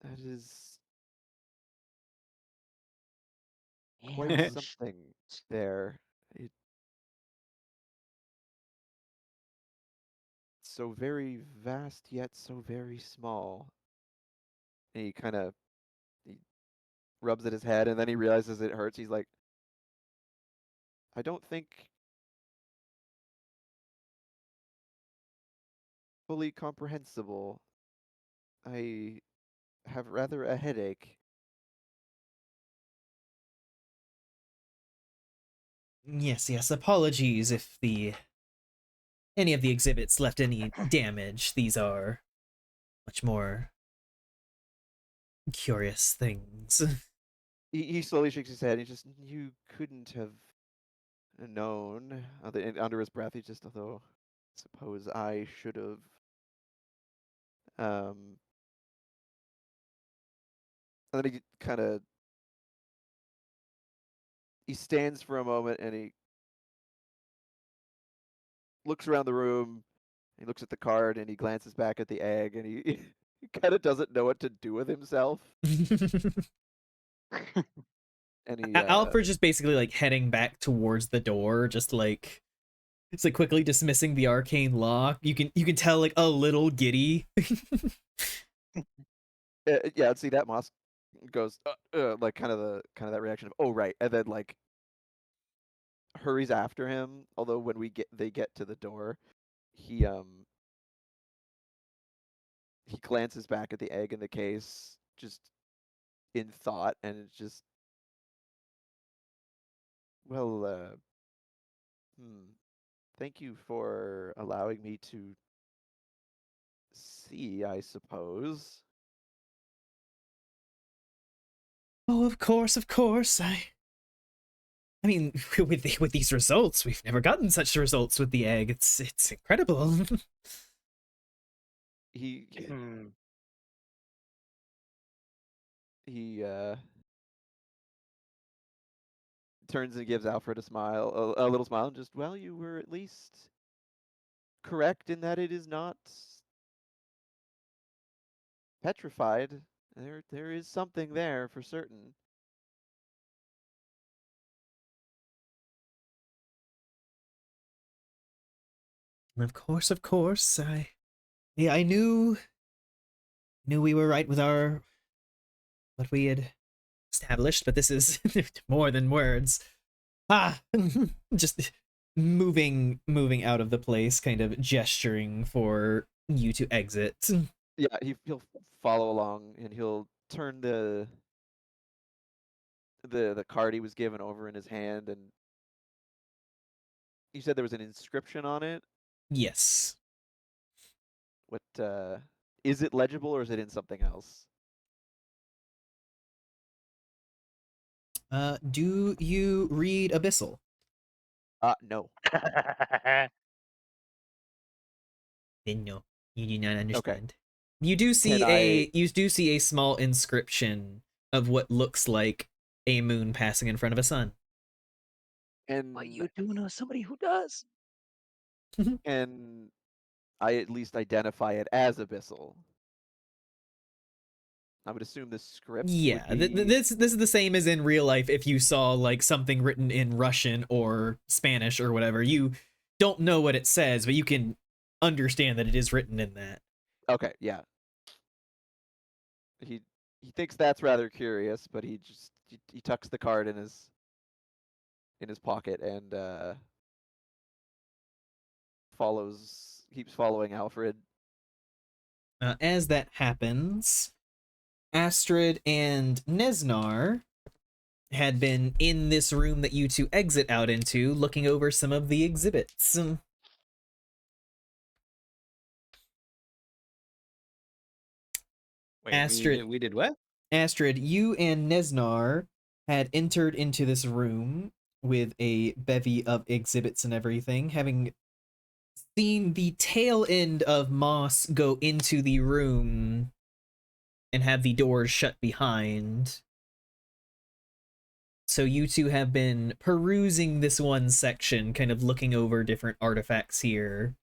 That is quite Damn. something there. It's so very vast yet so very small." And he rubs at his head, and then he realizes it hurts. He's like, "I don't think fully comprehensible. I have rather a headache." Yes, yes, apologies if the any of the exhibits left any damage. These are much more curious things. He slowly shakes his head. He just, "You couldn't have known." Under his breath, he just, "Although, suppose I should have." Um, and then he stands for a moment and he looks around the room. He looks at the card and he glances back at the egg and he he kind of doesn't know what to do with himself. And he Alfred's just basically like heading back towards the door, just like it's like quickly dismissing the arcane lock. You can tell like a little giddy. yeah, see that Moss goes like kind of that reaction of, "Oh right," and then like hurries after him. Although when they get to the door, he he glances back at the egg in the case just in thought, and it's just, well, thank you for allowing me to see, I suppose. Oh, of course, of course. I mean, with these results, we've never gotten such results with the egg. It's incredible. He Hmm. he turns and gives Alfred a smile, a little smile, and just, well, you were at least correct in that it is not petrified. There is something there for certain. Of course. I knew we were right with our what we had established, but this is more than words. Ah, just moving out of the place, kind of gesturing for you to exit. Yeah, he'll follow along, and he'll turn the card he was given over in his hand, and you said there was an inscription on it. Yes. What is it legible, or is it in something else? Do you read Abyssal? No. Then no, you do not Okay. understand. Can I? You do see a small inscription of what looks like a moon passing in front of a sun. But And you do know somebody who does. can I at least identify it as Abyssal? I would assume the script would Yeah, be this is the same as in real life. If you saw like something written in Russian or Spanish or whatever, you don't know what it says, but you can understand that it is written in that. okay. Yeah, he he thinks that's rather curious, but he tucks the card in his pocket and keeps following Alfred. As that happens, Astrid and Nesnar had been in this room that you two exit out into, looking over some of the exhibits. Wait, Astrid, we did what? Astrid, you and Nesnar had entered into this room with a bevy of exhibits and everything, having seen the tail end of Moss go into the room and have the doors shut behind. So you two have been perusing this one section, kind of looking over different artifacts here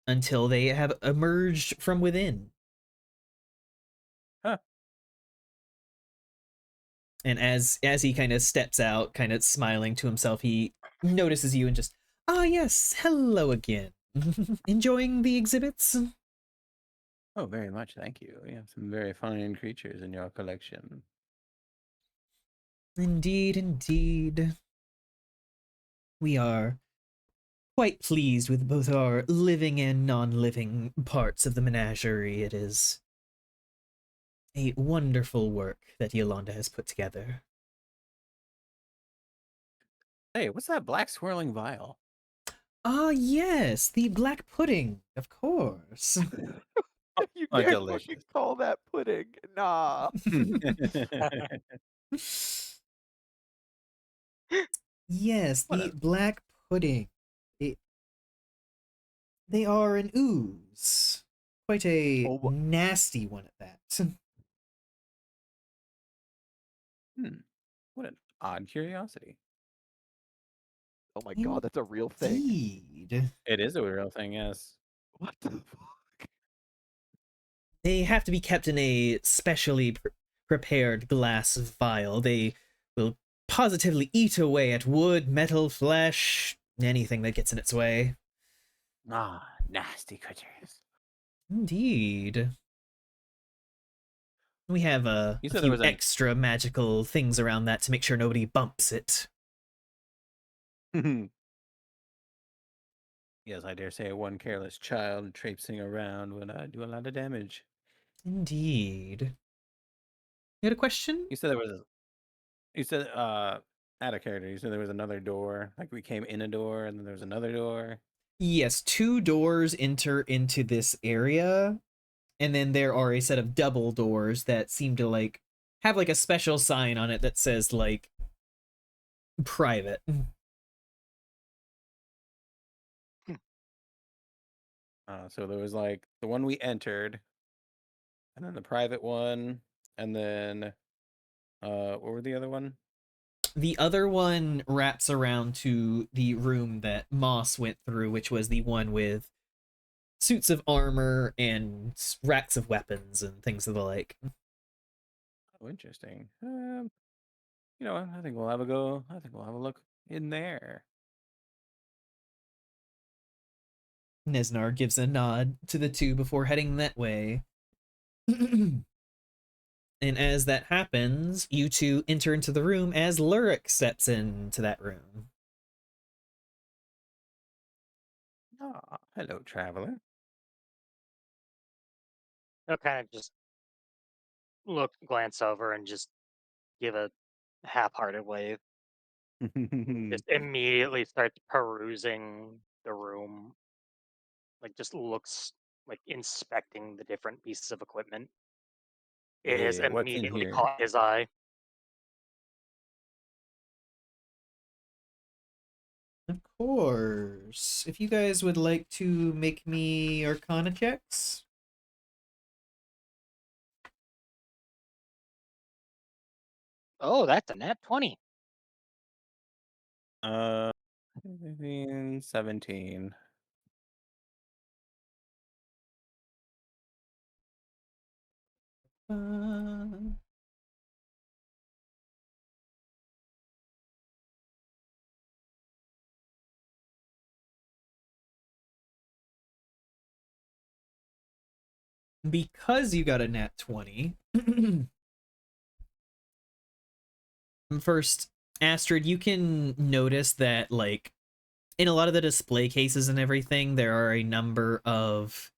until they have emerged from within. Huh. And as he kind of steps out, kind of smiling to himself, he notices you and just, ah, yes, hello again. Enjoying the exhibits? Oh, very much, thank you. We have some very fine creatures in your collection. Indeed, indeed. We are quite pleased with both our living and non-living parts of the menagerie. It is a wonderful work that Yolanda has put together. Hey, what's that black swirling vial? Ah, yes, the black pudding, of course. You Oh, dare fucking delicious. call that pudding? Nah. Yes, What the a black pudding. It, they are an ooze. Quite a Oh, nasty one at that. what an odd curiosity. oh my god, that's a real thing. Indeed. It is a real thing, yes. What the fuck? They have to be kept in a specially prepared glass vial. They will positively eat away at wood, metal, flesh, anything that gets in its way. Ah, nasty creatures. Indeed. We have You a said there few was an extra magical things around that to make sure nobody bumps it. yes, I dare say one careless child traipsing around would do a lot of damage. Indeed. You had a question? You said there was you said out of character, you said there was another door. Like we came in a door and then there was another door. Yes, two doors enter into this area, and then there are a set of double doors that seem to like have like a special sign on it that says like private. So there was like the one we entered, and then the private one, and then what were the other one? The other one wraps around to the room that Moss went through, which was the one with suits of armor and racks of weapons and things of the like. Oh, interesting. You know what? I think we'll have a go. I think we'll have a look in there. Nesnar gives a nod to the two before heading that way. And as that happens, you two enter into the room as Lurik steps into that room. Ah, hello, traveler. He'll kind of just glance over, and just give a half-hearted wave. Just immediately starts perusing the room, like just looks like inspecting the different pieces of equipment. It has Yeah, what's in immediately here? caught his eye. Of course. If you guys would like to make me Arcana checks. Oh, that's a nat 20. Uh, 15, 17. Because you got a nat 20. First, Astrid, you can notice that, like, in a lot of the display cases and everything, there are a number of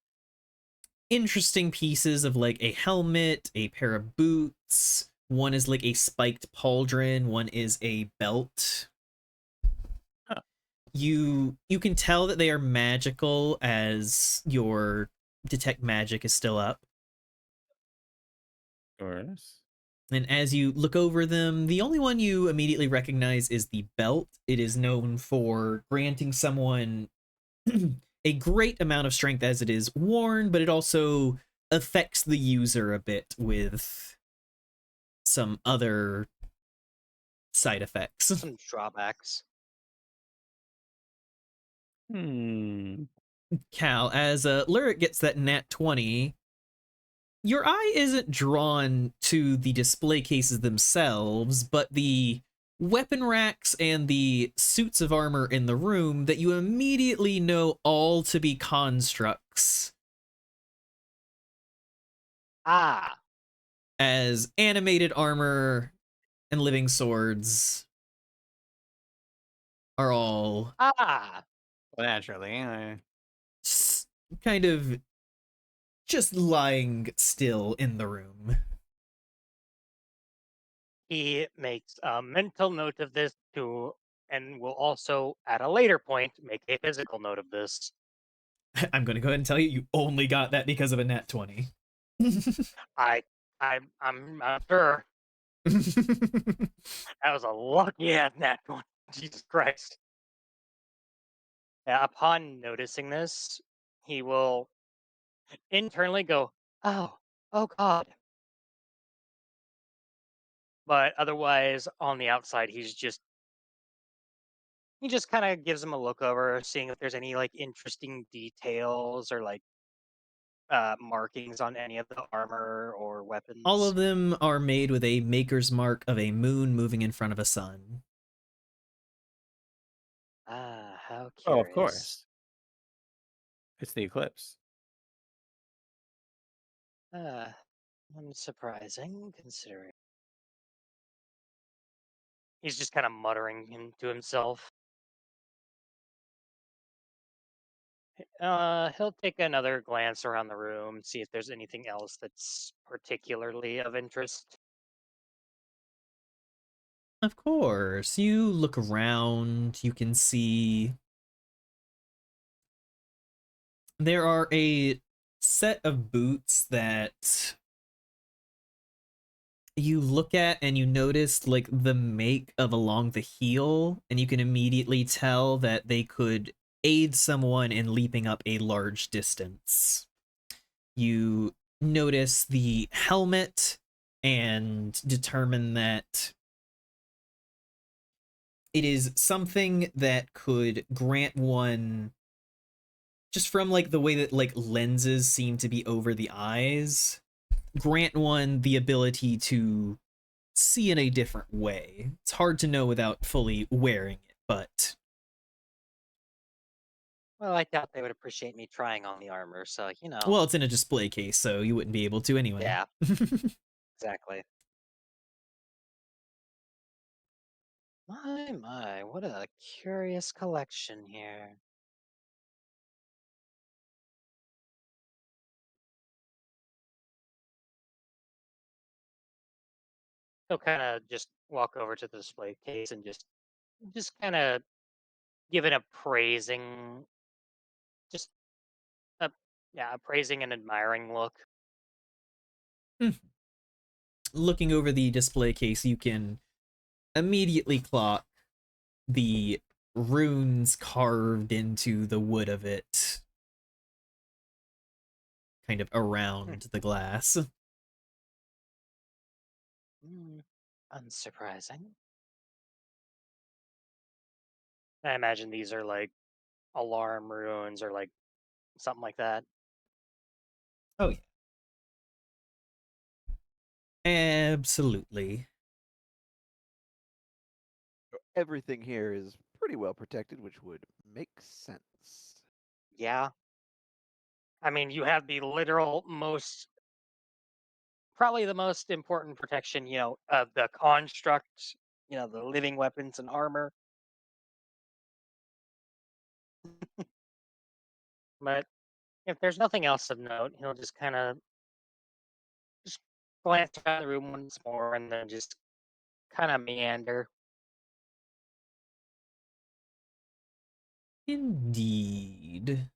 interesting pieces of, like, a helmet, a pair of boots. One is, like, a spiked pauldron. One is a belt. Huh, You can tell that they are magical as your detect magic is still up. of course. And as you look over them, the only one you immediately recognize is the belt. It is known for granting someone a great amount of strength as it is worn, but it also affects the user a bit with some other side effects. Some drawbacks. Hmm. Cal, as Lyric gets that nat 20, your eye isn't drawn to the display cases themselves, but the weapon racks and the suits of armor in the room that you immediately know all to be constructs, Ah, as animated armor and living swords are all ah. Well, naturally, kind of just lying still in the room. He makes a mental note of this too, and will also, at a later point, make a physical note of this. I'm going to go ahead and tell you, you only got that because of a nat 20. I, I'm sure that was a lucky ass nat 20. Jesus Christ. Yeah, upon noticing this, he will internally go, "Oh, oh God." But otherwise, on the outside, he just kind of gives him a look over, seeing if there's any like interesting details or like markings on any of the armor or All weapons. of them are made with a maker's mark of a moon moving in front of a sun. Ah, how oh, of curious. course. It's the eclipse. Ah, unsurprising considering. He's just kind of muttering to himself. He'll take another glance around the room, see if there's anything else that's particularly of interest. Of course, you look around, you can see there are a set of boots that you look at and you notice like the make of along the heel, and you can immediately tell that they could aid someone in leaping up a large distance. You notice the helmet and determine that it is something that could grant one, just from like the way that like lenses seem to be over the eyes, grant one the ability to see in a different way. It's hard to know without fully wearing it, but Well, I doubt they would appreciate me trying on the armor, so well, it's in a display case, so you wouldn't be able to anyway. yeah, exactly. My, what a curious collection here. He'll kind of just walk over to the display case and just kind of give it a praising, just a yeah, a praising and admiring look. Looking over the display case, you can immediately clock the runes carved into the wood of it, kind of Hmm. around the glass. Unsurprising. I imagine these are like alarm runes or like something like that. Oh, yeah. Absolutely. Everything here is pretty well protected, which would make sense. Yeah. I mean, you have the literal most, probably the most important protection, of the construct, the living weapons and armor. But if there's nothing else of note, he'll just kind of just glance around the room once more and then just kind of meander. Indeed.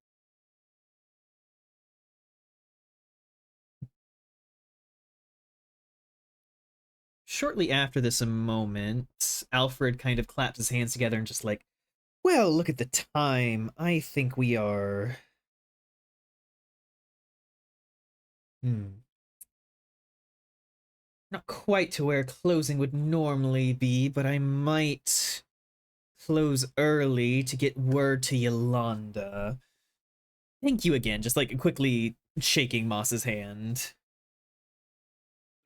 Shortly after this moment, Alfred kind of claps his hands together and just like, well, look at the time. I think we are. Not quite to where closing would normally be, but I might close early to get word to Yolanda. Thank you again. Just like quickly shaking Moss's hand.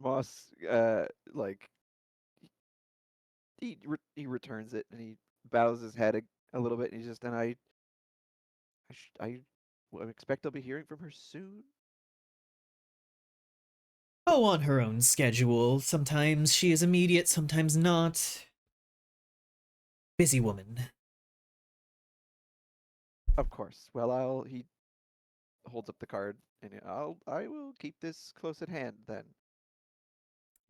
Moss, like he returns it and he bows his head a little bit, and he's just, and I expect I'll be hearing from her soon. Oh, on her own schedule. Sometimes she is immediate, sometimes not. Busy woman. Of course. Well, he holds up the card, and I will keep this close at hand then.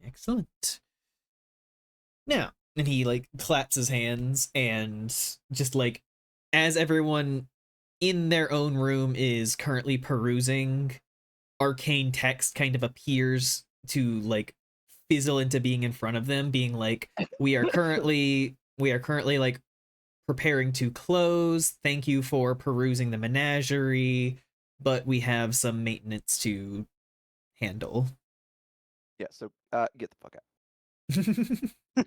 Excellent. Now, and he like claps his hands and just like, as everyone in their own room is currently perusing, arcane text kind of appears to like fizzle into being in front of them, being like, we are currently like preparing to close. Thank you for perusing the menagerie, but we have some maintenance to handle. Yeah. So get the fuck out.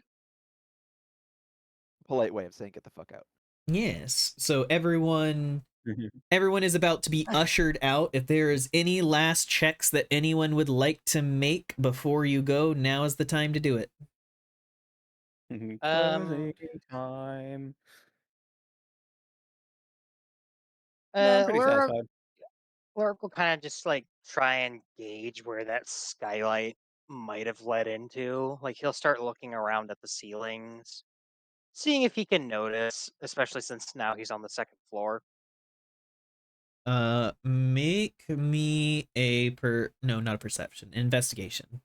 Polite way of saying get the fuck out. Yes. So everyone is about to be ushered out. If there is any last checks that anyone would like to make before you go, now is the time to do it. Closing time. No, I'm pretty Lurk, satisfied. Lurk will kind of just like try and gauge where that skylight might have led into. Like he'll start looking around at the ceilings, seeing if he can notice, especially since now he's on the second floor. Make me a no, not a perception, investigation.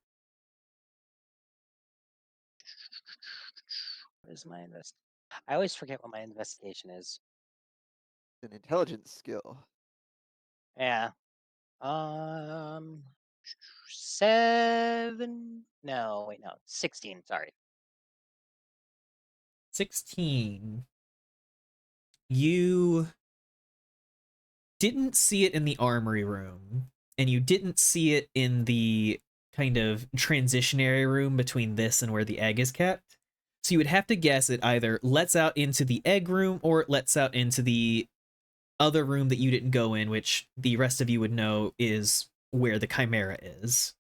What is my invest? I always forget what my investigation is. An intelligence skill. Yeah. Um. 7. No, wait, no. 16. Sorry. 16. You didn't see it in the armory room, and you didn't see it in the kind of transitionary room between this and where the egg is kept. So you would have to guess it either lets out into the egg room or it lets out into the other room that you didn't go in, which the rest of you would know is where the chimera is.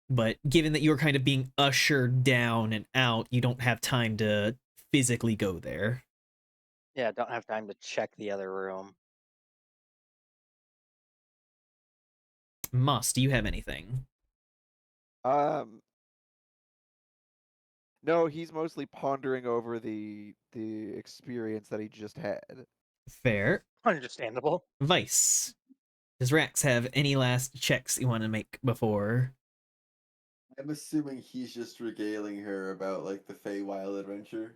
But given that you're kind of being ushered down and out, you don't have time to physically go there. Yeah, don't have time to check the other room. Moss, do you have anything? No, he's mostly pondering over the experience that he just had. Fair. Understandable. Vice. Does Rax have any last checks you want to make before? I'm assuming he's just regaling her about like the Feywild adventure.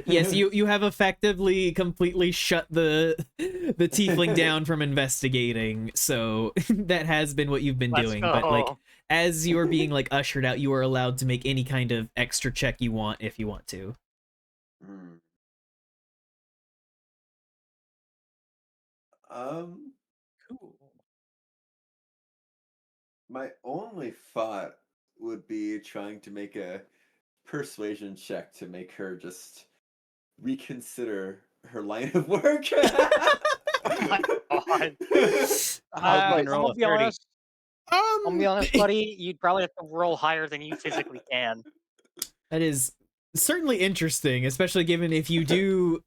Yes, you have effectively completely shut the tiefling down from investigating, so that has been what you've been Let's doing. go. But like as you are being like ushered out, you are allowed to make any kind of extra check you want if you want to. Hmm. Cool. My only thought would be trying to make a persuasion check to make her just reconsider her line of work. Oh my god. I'll roll I'll a be 30. honest. I'll be honest, buddy. You'd probably have to roll higher than you physically can. That is certainly interesting, especially given if you do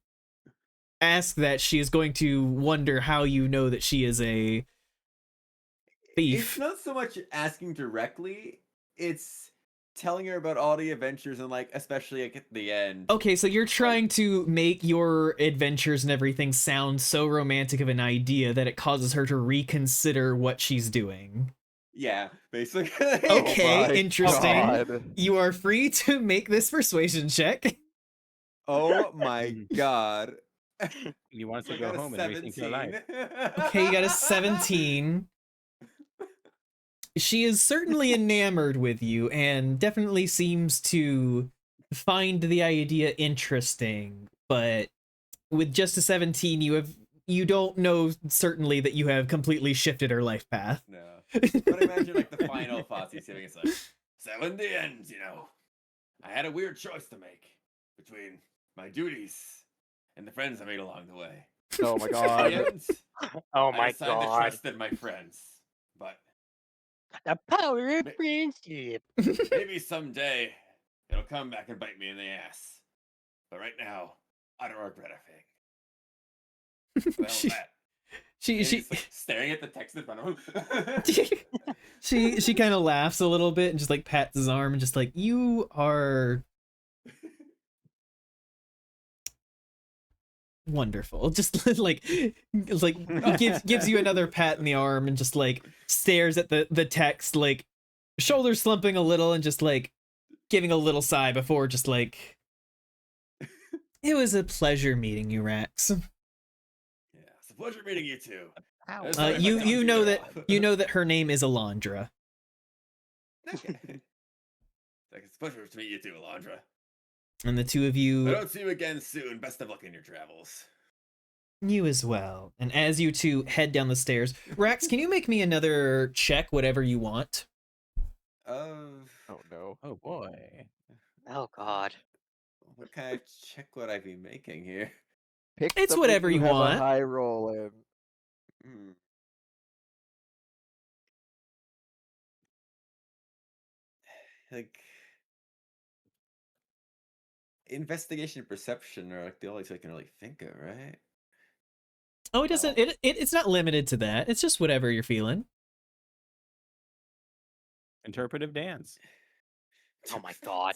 ask that, she is going to wonder how you know that she is a thief. It's not so much asking directly, it's telling her about all the adventures and like especially like at the end. Okay, so you're trying to make your adventures and everything sound so romantic of an idea that it causes her to reconsider what she's doing. Yeah, basically. Okay, my interesting. God. You are free to make this persuasion check. Oh my god. You want us I to go got a home and rethink your life. 17. Okay, you got a 17. She is certainly enamored with you and definitely seems to find the idea interesting, but with just a 17 you don't know certainly that you have completely shifted her life path. No. But imagine like the final thoughts he's having. It's like 70 ends, you know. I had a weird choice to make between my duties and the friends I made along the way. Oh my In the God. end, Oh I my decided to god. trust in my friends. But The power of Ma- friendship. maybe someday it'll come back and bite me in the ass. But right now, I don't regret a thing. Well, she that. she And she he's just, like, staring at the text in front of him. she kind of laughs a little bit and just like pats his arm and just like, you are wonderful. Just like gives you another pat in the arm and just like stares at the text, like shoulders slumping a little and just like giving a little sigh before just like, it was a pleasure meeting you, Rax. Yeah, it's a pleasure meeting you too. Power. Sorry if I You talked know your that off. her name is Alondra. Okay. It's a pleasure to meet you too, Alondra. And the two of If I you, don't see you again soon, best of luck in your travels. you as well. And as you two head down the stairs, Rax, can you make me another check, whatever you want? Oh no. Oh boy. Oh god. What kind of check would I be making here? Pick It's something whatever you have want. a high roll in. Hmm. Like investigation and perception are like the only two I can really think of, right? Oh, it doesn't. It's not limited to that. It's just whatever you're feeling. Interpretive dance. Oh my god.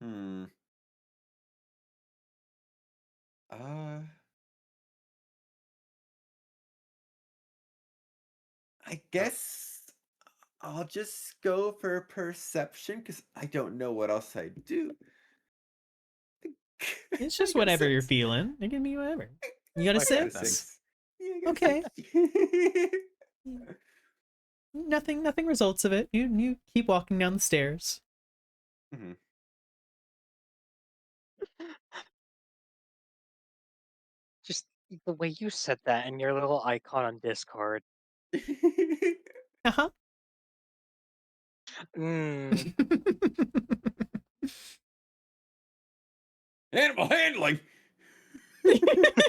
Hmm. Uh, I guess I'll just go for perception because I don't know what else I do. It's I just got a whatever you're 6. feeling. It can be whatever. You got a Like that, six. then. Yeah, Okay. Nothing results of it. You keep walking down the stairs. Mhm. Just the way you said that and your little icon on Discord. Uh-huh. Mm. Animal handling.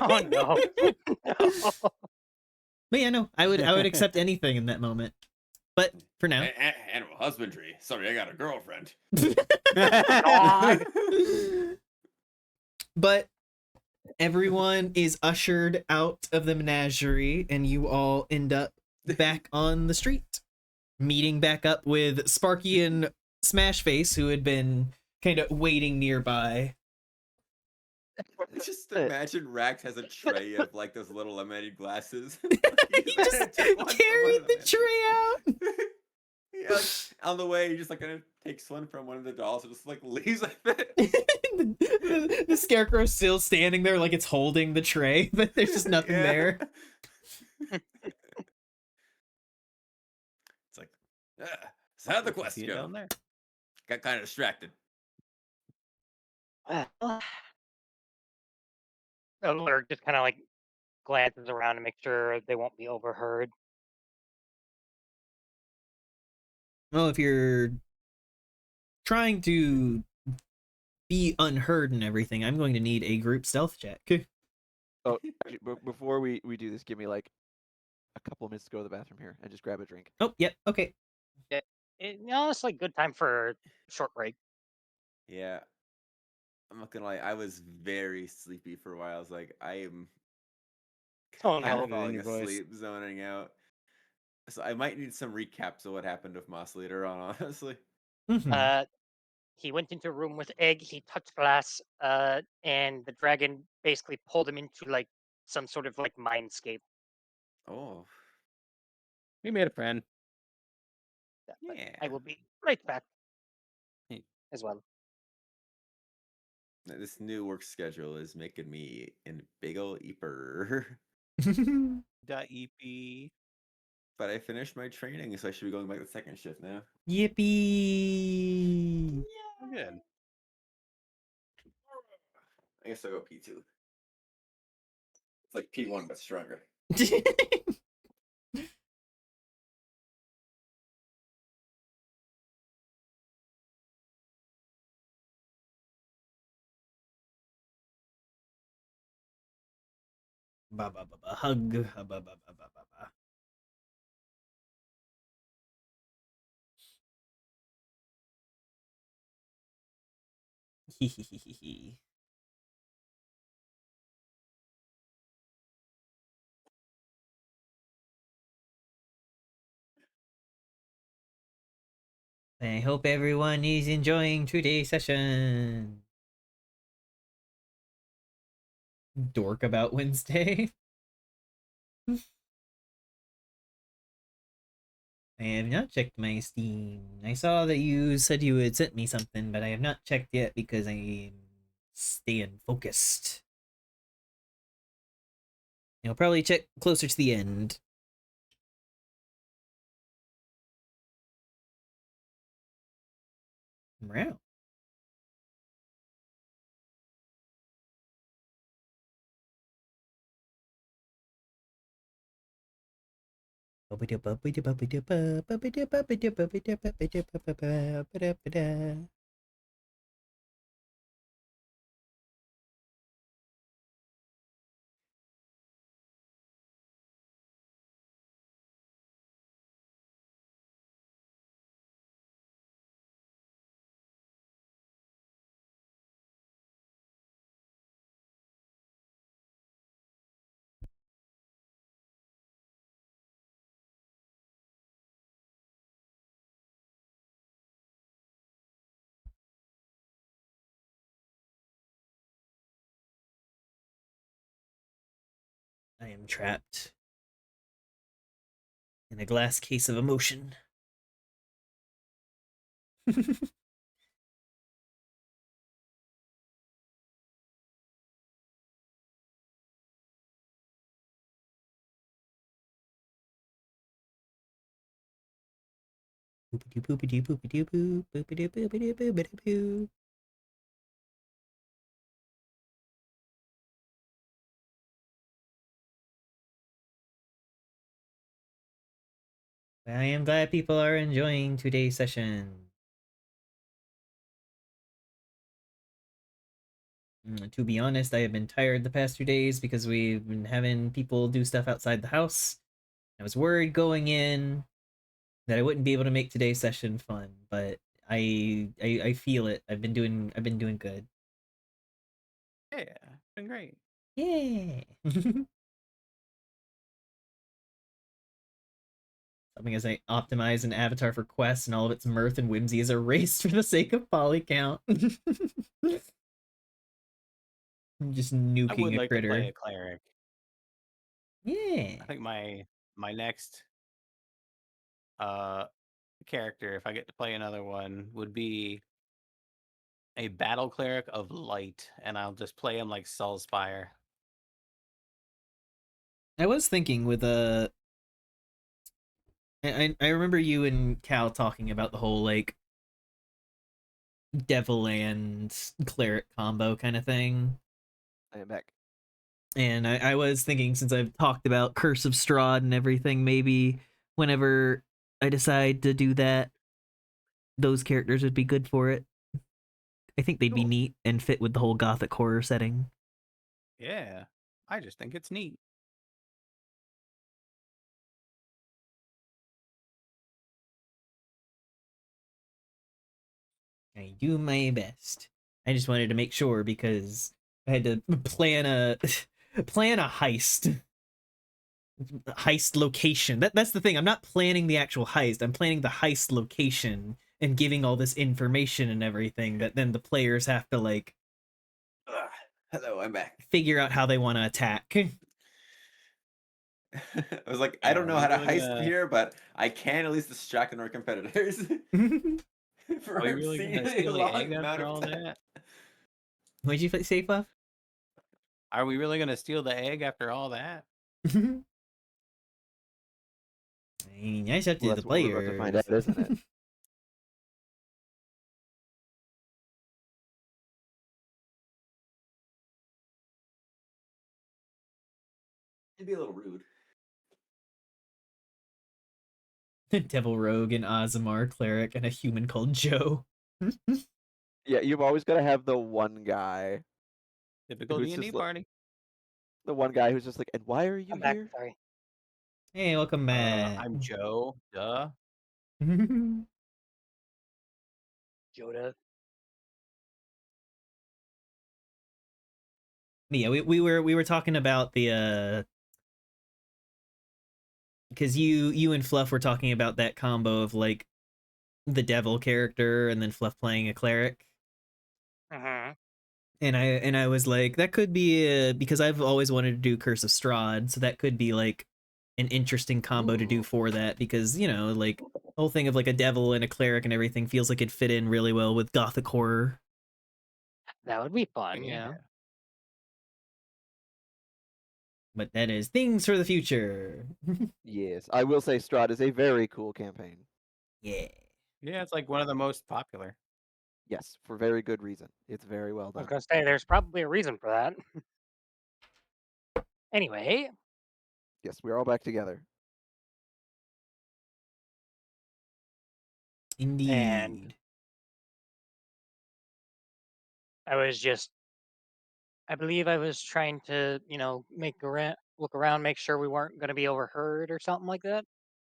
Oh no. No. But yeah, no, I would accept anything in that moment. But for now. Animal husbandry. Sorry, I got a girlfriend. God. But everyone is ushered out of the menagerie, and you all end up back on the street, meeting back up with Sparky and Smashface, who had been kind of waiting nearby. Just imagine Rax has a tray of like those little lemonade glasses. He just carried the tray out. Yeah, like, on the way, he just like kind of takes one from one of the dolls and just like leaves with it. The scarecrow's still standing there like it's holding the tray, but there's just nothing there. It's like, so how'd the You quest see it go? down there. Got kind of distracted. Lurk just kind of like glances around to make sure they won't be overheard. Well, if you're trying to be unheard and everything, I'm going to need a group stealth check. Oh, actually, before we do this, give me like a couple of minutes to go to the bathroom here and just grab a drink. Oh, yep, okay. It's like good time for a short break. Yeah. I'm not gonna lie, I was very sleepy for a while. I was like, I am Oh I no. heard it in falling your voice. asleep, zoning out. So I might need some recaps of what happened with Moss later on, honestly. Mhm. He went into a room with Egg. He touched glass, and the dragon basically pulled him into like some sort of like mindscape. Oh, We made a friend. But yeah. I will be right back Hey. as well. This new work schedule is making me in big ol' eeper. .ep. But I finished my training, so I should be going back to second shift now. Yippee! Good. I guess I'll go P2. It's like P1 but stronger. Ba ba ba ba hug. Ba ba ba ba ba ba. Hee hee hee hee hee. I hope everyone is enjoying today's session. Dork about Wednesday. I have not checked my Steam. I saw that you said you had sent me something, but I have not checked yet because I'm staying focused. I'll probably check closer to the end. Wow. I am trapped in a glass case of emotion. I am glad people are enjoying today's session. To be honest, I have been tired the past 2 days because we've been having people do stuff outside the house. I was worried going in that I wouldn't be able to make today's session fun, but I feel it. I've been doing good. Yeah, it's been great. Yeah. Something as I optimize an avatar for quests and all of its mirth and whimsy is erased for the sake of poly count. I'm just I would nuking a like to play critter. a cleric. Yeah. I think my next uh character, if I get to play another one, would be a battle cleric of light, and I'll just play him like Soulspire. I was thinking with I remember you and Cal talking about the whole like devil and cleric combo kind of thing. I am back. And I was thinking, since I've talked about Curse of Strahd and everything, maybe whenever I decide to do that, those characters would be good for it. I think they'd be Cool. neat and fit with the whole gothic horror setting. Yeah, I just think it's neat. I do my best. I just wanted to make sure because I had to plan a plan a heist location. That's the thing. I'm not planning the actual heist. I'm planning the heist location and giving all this information and everything that then the players have to like Ugh. Hello, I'm back. figure out how they want to attack. I was like, I Yeah, don't are know we how to really heist gonna here, but I can at least distract our competitors for are we an really gonna exceedingly steal the long egg amount after of all time. that? What'd you say, Fluff? Are we really gonna steal the egg after all that? I mean, that's up Well, to the that's what we're about to find players. out, isn't it? It'd be a little rude. Devil Rogue and Ozimar cleric and a human called Joe. Yeah, you've always got to have the one guy Typical who's D&D just like party. the one guy who's just like, and why are you I'm back. here? Sorry. Hey, welcome back. I'm Joe. Duh. Yoda. Yeah, we were talking about the because you and Fluff were talking about that combo of like the devil character and then Fluff playing a cleric. Mm-hmm. And I was like, that could be because I've always wanted to do Curse of Strahd, so that could be like an interesting combo to do Ooh. for that because like the whole thing of like a devil and a cleric and everything feels like it'd fit in really well with gothic horror. That would be fun, Yeah. yeah. But that is things for the future. Yes, I will say Strahd is a very cool campaign. Yeah. Yeah, it's like one of the most popular. Yes, for very good reason. It's very well I was done. gonna say there's probably a reason for that. Anyway, Yes, we're all back together. and Indeed. I believe I was trying to, look around, make sure we weren't gonna be overheard or something like that.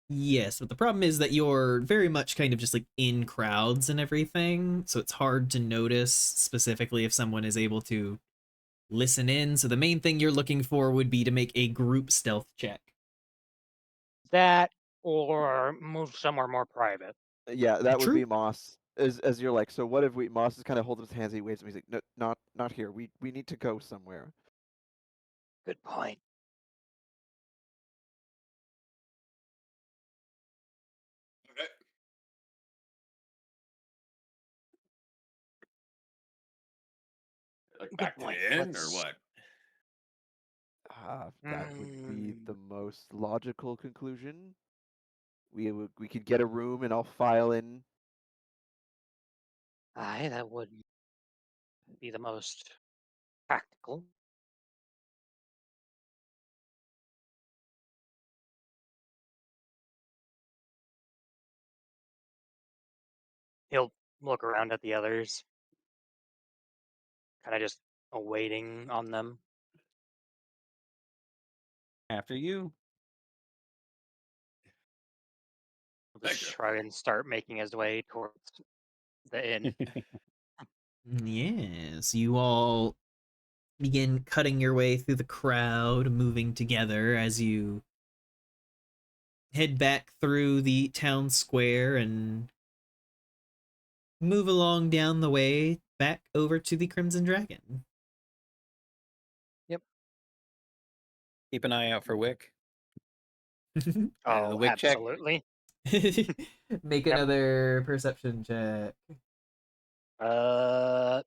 Yes, but the problem is that you're very much kind of just like in crowds and everything, so it's hard to notice specifically if someone is able to listen in. So the main thing you're looking for would be to make a group stealth check. That or move somewhere more private. Yeah, that would be True. Moss. As you're like, so what if we? Moss is kind of holding his hands. He waves. And he's like, no, not here. We need to go somewhere. Good point. Okay. Like Good back to point. the inn or Let's. what? That would be the Mm, most logical conclusion. We could get a room and I'll file in. Aye, that would be the most practical. He'll look around at the others, kind of just awaiting on them. After you. He'll just try and start making his way towards the inn. Yes, you all begin cutting your way through the crowd, moving together as you head back through the town square and move along down the way back over to the Crimson Dragon. Keep an eye out for Wick. The Oh, Wick check. absolutely. Make Yep. another perception check. Uh,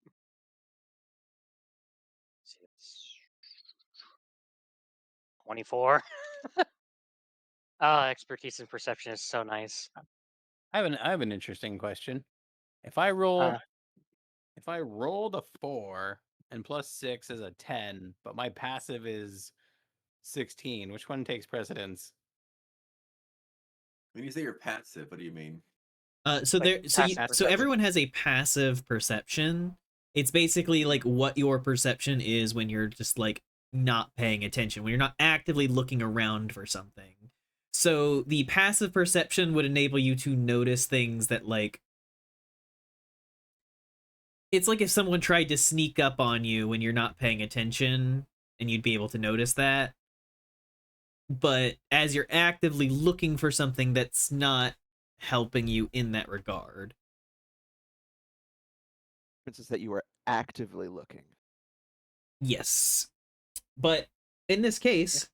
24. Expertise and perception is so nice. I have an interesting question. If I rolled a 4 and plus 6 is a 10, but my passive is 16, which one takes precedence? When you say you're passive, what do you mean? So Like passive so perception. everyone has a passive perception. It's basically like what your perception is when you're just like not paying attention, when you're not actively looking around for something. So the passive perception would enable you to notice things that like it's like if someone tried to sneak up on you when you're not paying attention and you'd be able to notice that. But as you're actively looking for something that's not helping you in that regard. For instance, that you are actively looking. Yes. But in this case,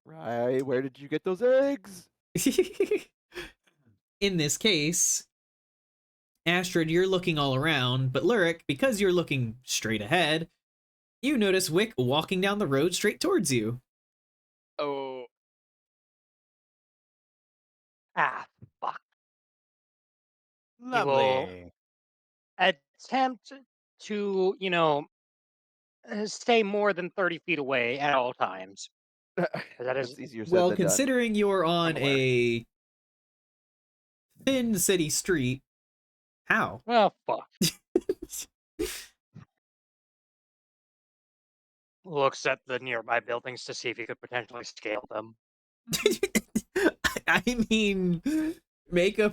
Right, where did you get those eggs? in this case, Astrid, you're looking all around, but Lyric, because you're looking straight ahead, you notice Wick walking down the road straight towards you. Oh, Ah, fuck. He will Lovely. attempt to, stay more than 30 feet away at all times. That is, That's easier said Well, than done. considering you're I'm on aware. a thin city street, how? Well, fuck. Looks at the nearby buildings to see if he could potentially scale them. I mean, make a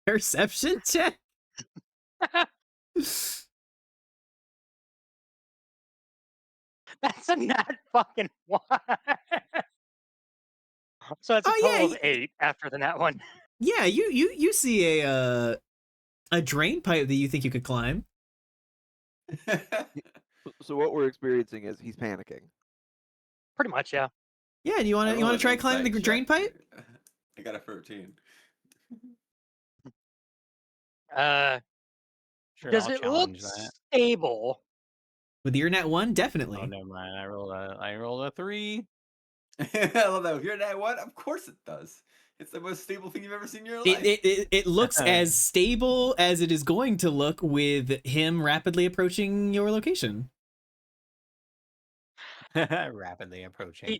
perception check. That's a not fucking one. So it's a Oh total yeah, of 8 after the nat one. yeah. You see a drain pipe that you think you could climb. So what we're experiencing is he's panicking. Pretty much, yeah. Yeah, do you I want rolled to an try climbing the insight drain check. pipe? I got a 13. Sure, Does I'll it look challenge that. stable? With your net one, Oh, definitely. never mind. I rolled a 3. I love that. If you're that what? Of course it does. It's the most stable thing you've ever seen in your life. It looks as stable as it is going to look with him rapidly approaching your location. Rapidly approaching.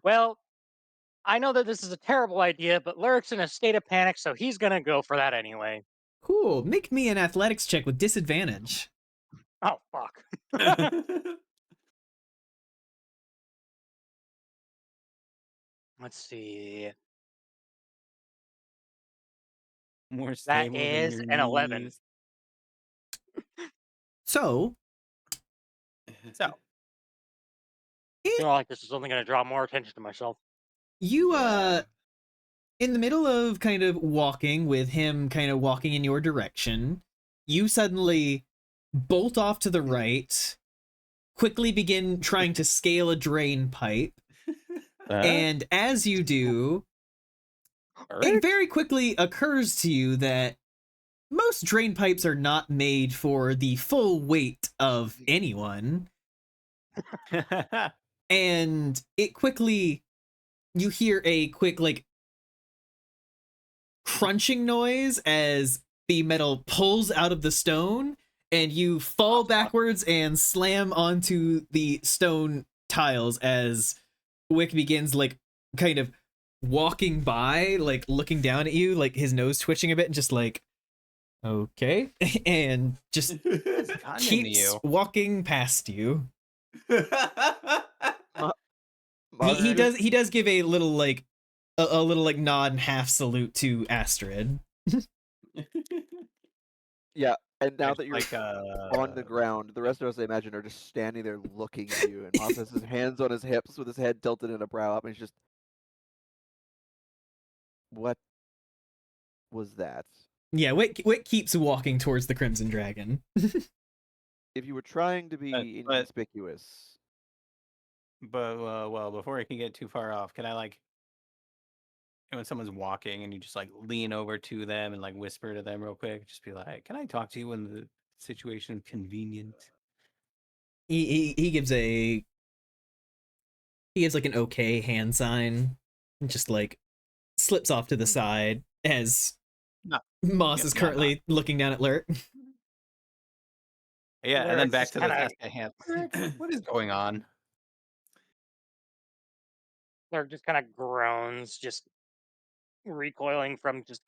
Well, I know that this is a terrible idea, but Lurik's in a state of panic, so he's gonna go for that anyway. Cool. Make me an athletics check with disadvantage. Oh, fuck. Let's see. More That stable than is your an 11. knees. So, So, I feel like this is only gonna draw more attention to myself. you Yeah. in the middle of kind of walking with him kind of walking in your direction, you suddenly bolt off to the right, quickly begin trying to scale a drain pipe, and as you do, it very quickly occurs to you that most drain pipes are not made for the full weight of anyone. and it quickly, you hear a quick like crunching noise as the metal pulls out of the stone, and you fall backwards and slam onto the stone tiles as Wick begins like kind of walking by, like looking down at you, like his nose twitching a bit, and just like, okay, and just Gotten into keeps you. walking past you. Ma- He Mars just- he does give a little like a little like nod and half salute to Astrid. Yeah, and now There's that you're like on the ground, the rest of us, I imagine, are just standing there looking at you, and Moss has his hands on his hips with his head tilted and a brow up, and he's just, what was that? Yeah, Wick keeps walking towards the Crimson Dragon. If you were trying to be but inconspicuous, well, before I can get too far off, can I like when someone's walking and you just like lean over to them and like whisper to them real quick, just be like, "Can I talk to you when the situation is convenient?" He gives a like an okay hand sign, and just like slips off to the side as No, Moss yep, is not. currently looking down at Lurk. Yeah, and Lyric then back just to the kinda- Asuka hand. What is going on? Lurk just kind of groans, just recoiling from just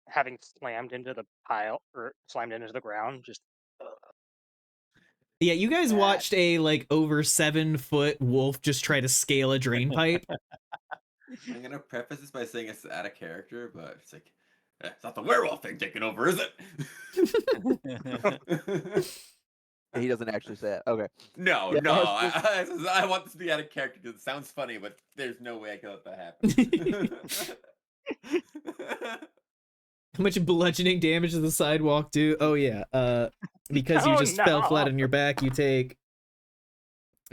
having slammed into the pile or slammed into the ground. Just Yeah, you guys that. watched a like over 7-foot wolf just try to scale a drain pipe. I'm gonna preface this by saying it's out of character, but it's like it's not the werewolf thing taking over, is it? he doesn't actually say it. Okay. No, Yeah, no. Astrid- I want this to be out of character because it sounds funny, but there's no way I can let that happen. How much bludgeoning damage does the sidewalk do? Oh yeah, because you Oh, just fell flat no. on your back, you take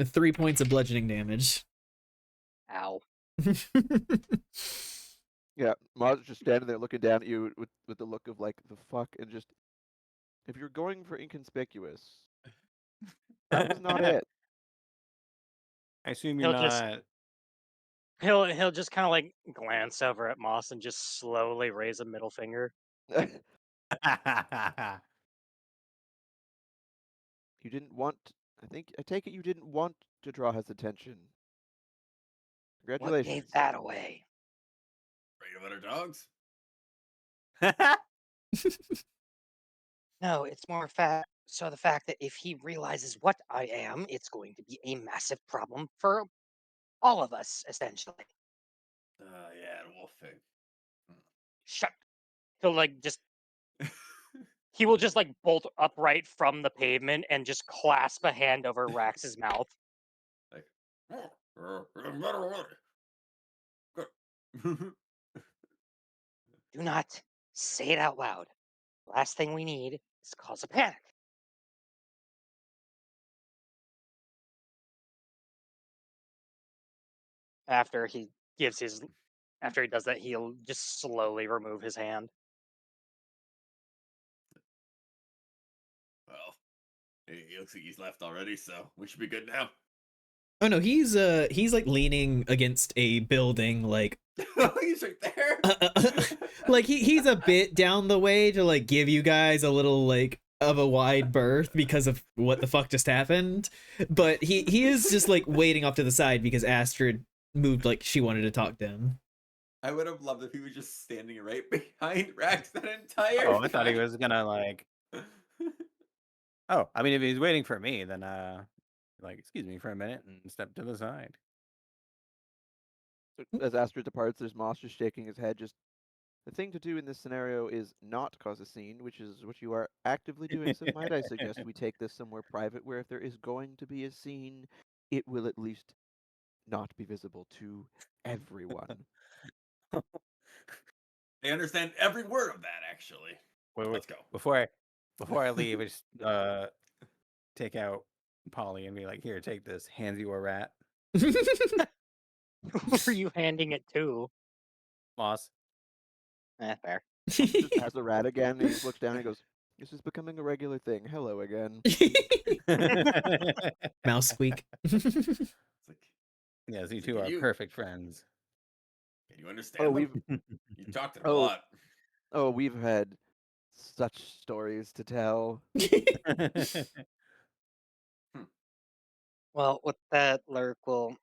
3 points of bludgeoning damage. Ow. Yeah, Mars is just standing there looking down at you with the look of like the fuck, and just, if you're going for inconspicuous, that was not it. I assume you're He'll just not. he'll just kind of like glance over at Moss and just slowly raise a middle finger. You didn't want. I take it you didn't want to draw his attention. What Congratulations. gave that away? Afraid of other dogs? No, it's more the fact that if he realizes what I am, it's going to be a massive problem for all of us, essentially. Yeah, the wolf thing. Shut. He'll like just he will just like bolt upright from the pavement and just clasp a hand over Rax's mouth. Like, good. Do not say it out loud. Last thing we need is to cause a panic. After he gives his after he does that, he'll just slowly remove his hand. Well, he looks like he's left already, so we should be good now. Oh no, he's like leaning against a building, like He's right there. like he's a bit down the way to like give you guys a little like of a wide berth because of what the fuck just happened, but he is just like waiting off to the side because Astrid moved like she wanted to talk to him. I would have loved if he was just standing right behind Rax that entire Oh, I thought he time. was gonna like. Oh, I mean, if he's waiting for me, then like, excuse me for a minute and step to the side. As Astrid departs, there's Moss just shaking his head. Just, the thing to do in this scenario is not cause a scene, which is what you are actively doing. So might I suggest we take this somewhere private, where if there is going to be a scene, it will at least not be visible to everyone. They understand every word of that, actually. Let's go. Before I leave, I just take out Polly and be like, "Here, take this." Hands you a rat, Who are you handing it to? Moss. Fair. Just has the rat again, and he just looks down and he goes, "This is becoming a regular thing. Hello again." Mouse squeak. It's like, Yes, you So two can are you perfect friends. can you Oh, understand we've them? You talked it a oh lot. we've had such stories to tell. Hmm. Well, with that, Lurk will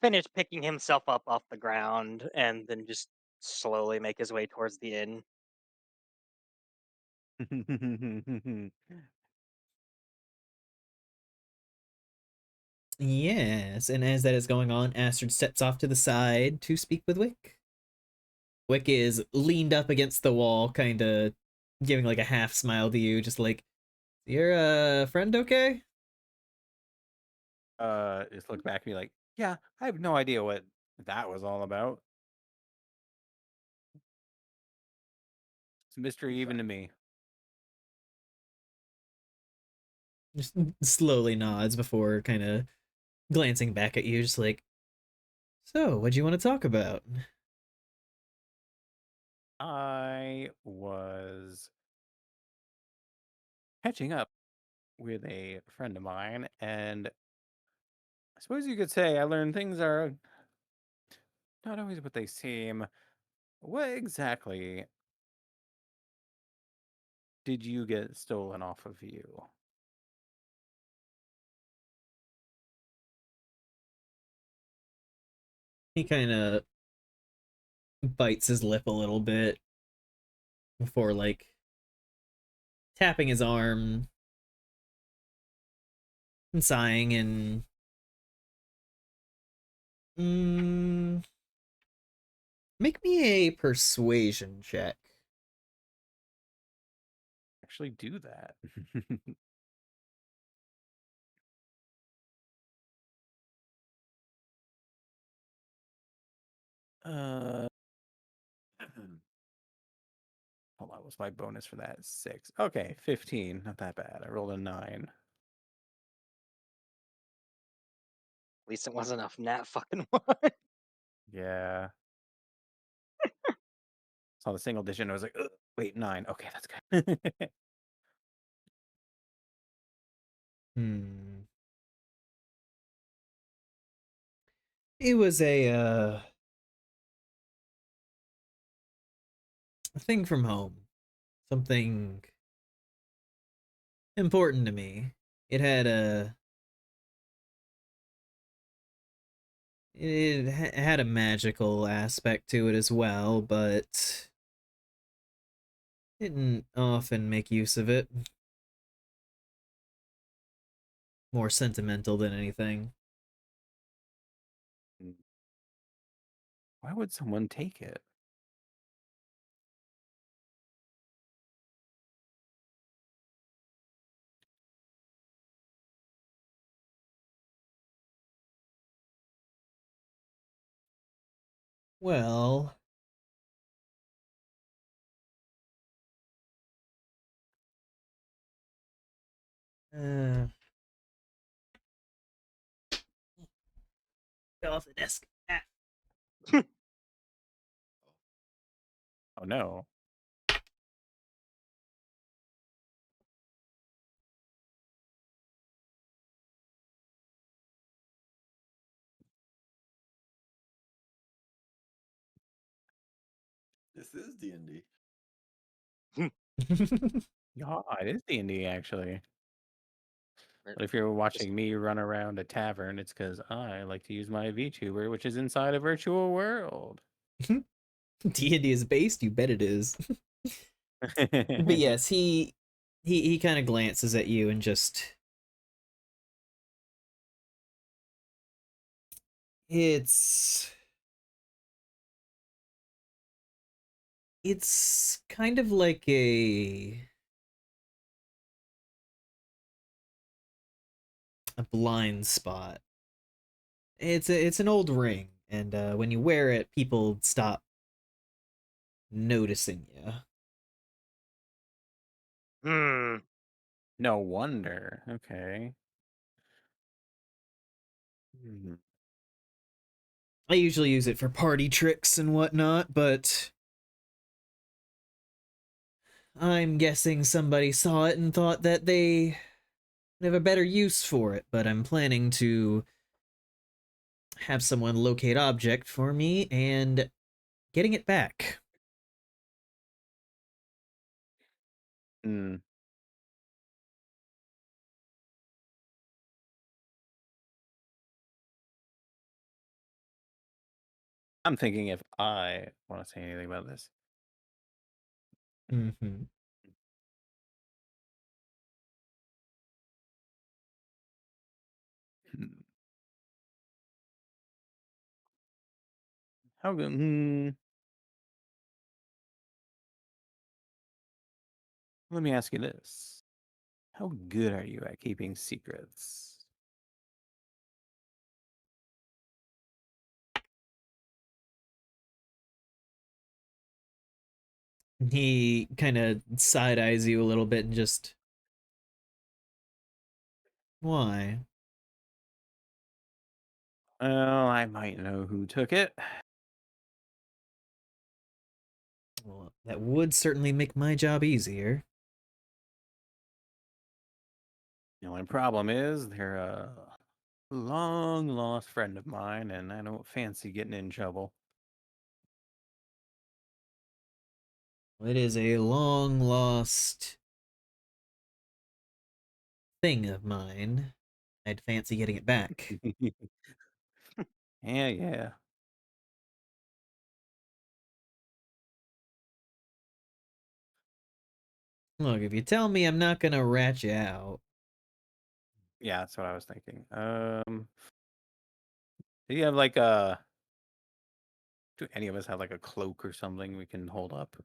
finish picking himself up off the ground and then just slowly make his way towards the inn. Yes, and as that is going on, Astrid steps off to the side to speak with Wick. Wick is leaned up against the wall, kind of giving like a half smile to you, just like, "Your friend okay?" Just look back and be like, yeah, I have no idea what that was all about. It's a mystery even to me. Just slowly nods before kind of glancing back at you, just like, "So, what do you want to talk about?" I was catching up with a friend of mine, and I suppose you could say I learned things are not always what they seem. What exactly did you get stolen off of you? He kind of bites his lip a little bit before like tapping his arm and sighing and mm, make me a persuasion check. Actually, do that. uh, Hold on, what's my bonus for that? 6. Okay, 15. Not that bad. I rolled a 9. At least it wasn't a nat fucking one. Yeah. Saw the single digit and I was like, ugh, wait, 9. Okay, that's good. Hmm. It was a thing from home. Something important to me. It had a had a magical aspect to it as well, but didn't often make use of it. More sentimental than anything. Why would someone take it? Well, uh, fell off the desk. Ah. Oh no. This is D&D. Yeah, it is D&D actually. Or But if you're just watching me run around a tavern, it's because I like to use my VTuber, which is inside a virtual world. D&D is based, you bet it is. But yes, he kind of glances at you and just it's it's kind of like a blind spot. It's an old ring, and when you wear it, people stop noticing you. hmm. No wonder. Okay. Hmm. I usually use it for party tricks and whatnot, but I'm guessing somebody saw it and thought that they have a better use for it. But I'm planning to have someone locate object for me and getting it back. Hmm. I'm thinking if I want to say anything about this. Mm-hmm. Hmm. How good? Hmm. Let me ask you this. How good are you at keeping secrets? He kind of side eyes you a little bit and just, why? Well, I might know who took it. Well, that would certainly make my job easier. The only problem is they're a long lost friend of mine, and I don't fancy getting in trouble. It is a long lost thing of mine. I'd fancy getting it back. Yeah, yeah. Look, if you tell me I'm not gonna rat you out, Yeah, that's what I was thinking. Do you have like a do any of us have like a cloak or something we can hold up?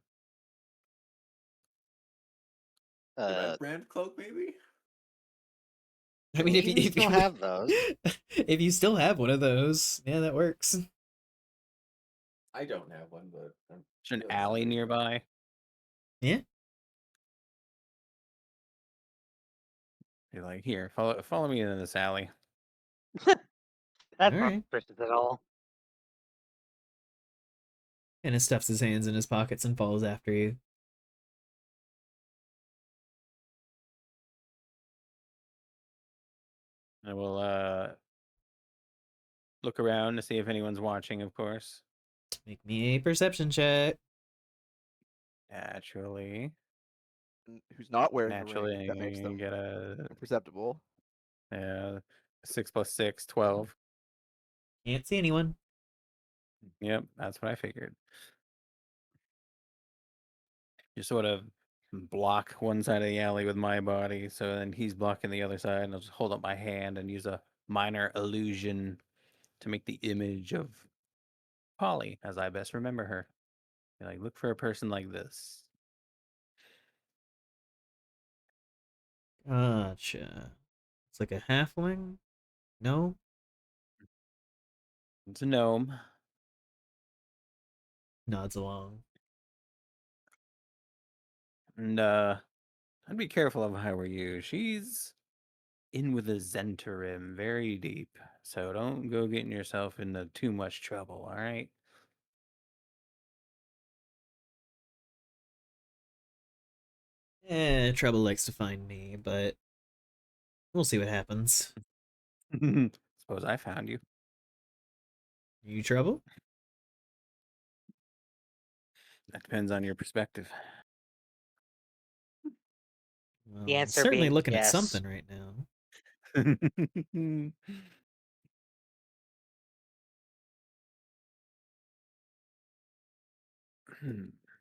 The Uh, red brand cloak, maybe? I I mean, believe we if still you have those. if you still have one of those, yeah, that works. I don't have one, but I There's an feel like alley somebody might. nearby. Yeah. You're like, here, follow me in this alley. All That's not right. suspicious at all. And he stuffs his hands in his pockets and follows after you. I will look around to see if anyone's watching, of course. Make me a perception check. Naturally. Who's not wearing a ring that makes Naturally, them get a imperceptible. 6 plus 6, 12. Can't see anyone. Yep, that's what I figured. Just sort of block one side of the alley with my body, so then he's blocking the other side, and I'll just hold up my hand and use a minor illusion to make the image of Polly as I best remember her. Be like, look for a person like this. Gotcha. It's like a halfling? No? It's a gnome. Nods along. And I'd be careful of how we're you. She's in with a Zentarim very deep. So don't go getting yourself into too much trouble, all right? Trouble likes to find me, but we'll see what happens. Suppose I found you. You trouble? That depends on your perspective. The Well, I'm answer certainly being looking at yes. something right now.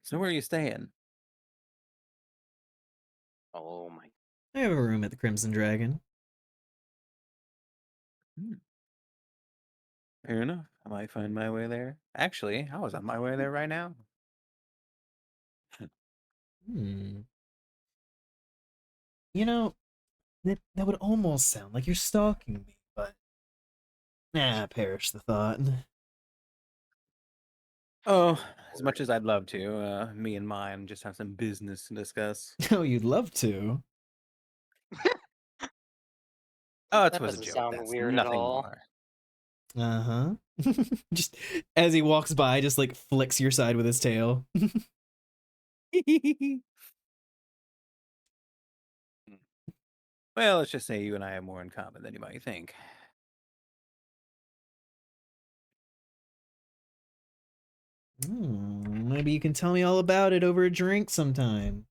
So where are you staying? Oh my. I have a room at the Crimson Dragon. Hmm, fair enough. I might find my way there. Actually, I was on my way there right now. Hmm. You know, that would almost sound like you're stalking me, but perish the thought. Oh, as much as I'd love to, me and mine just have some business to discuss. Oh, you'd love to. Oh, it That was a doesn't joke. sound That's weird at nothing all. more. Uh huh. Just as he walks by, just like flicks your side with his tail. Well, let's just say you and I have more in common than you might think. Maybe you can tell me all about it over a drink sometime.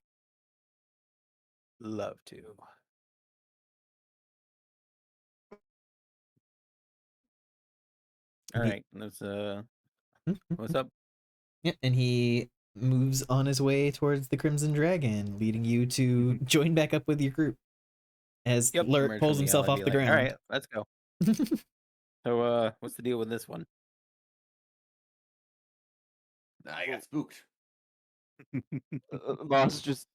Love to. All right, let's what's up? Yeah, and he moves on his way towards the Crimson Dragon, leading you to join back up with your group as Yep, Lurk emerge pulls from the yell himself and off be the like, all ground. right, let's go. So, what's the deal with this one? I got spooked. Moss just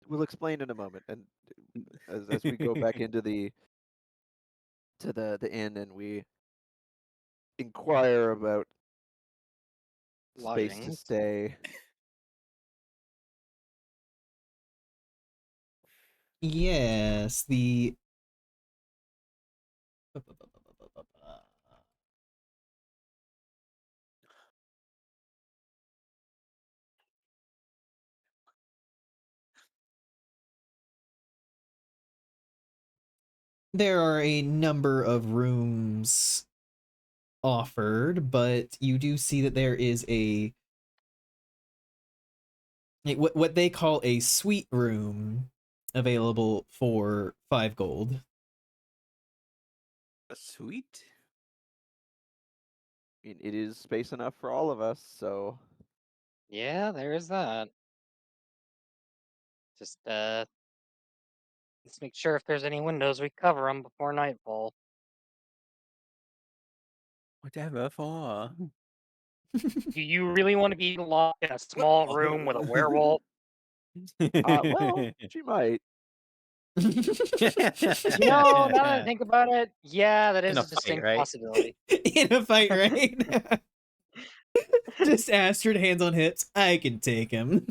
we'll explain in a moment, and as we go back into the inn and we inquire about space to Lodgings. stay. Yes, the there are a number of rooms offered, but you do see that there is what they call a suite room available for 5 gold. Sweet. I mean, it is space enough for all of us, so Yeah, there is that. Just let's make sure if there's any windows, we cover them before nightfall. Whatever for. Do you really want to be locked in a small room with a werewolf? well, she might. You know, now that I think about it, yeah, that In is a a fight, distinct right? possibility. In a fight, right? Just Astrid, hands on hips. I can take him.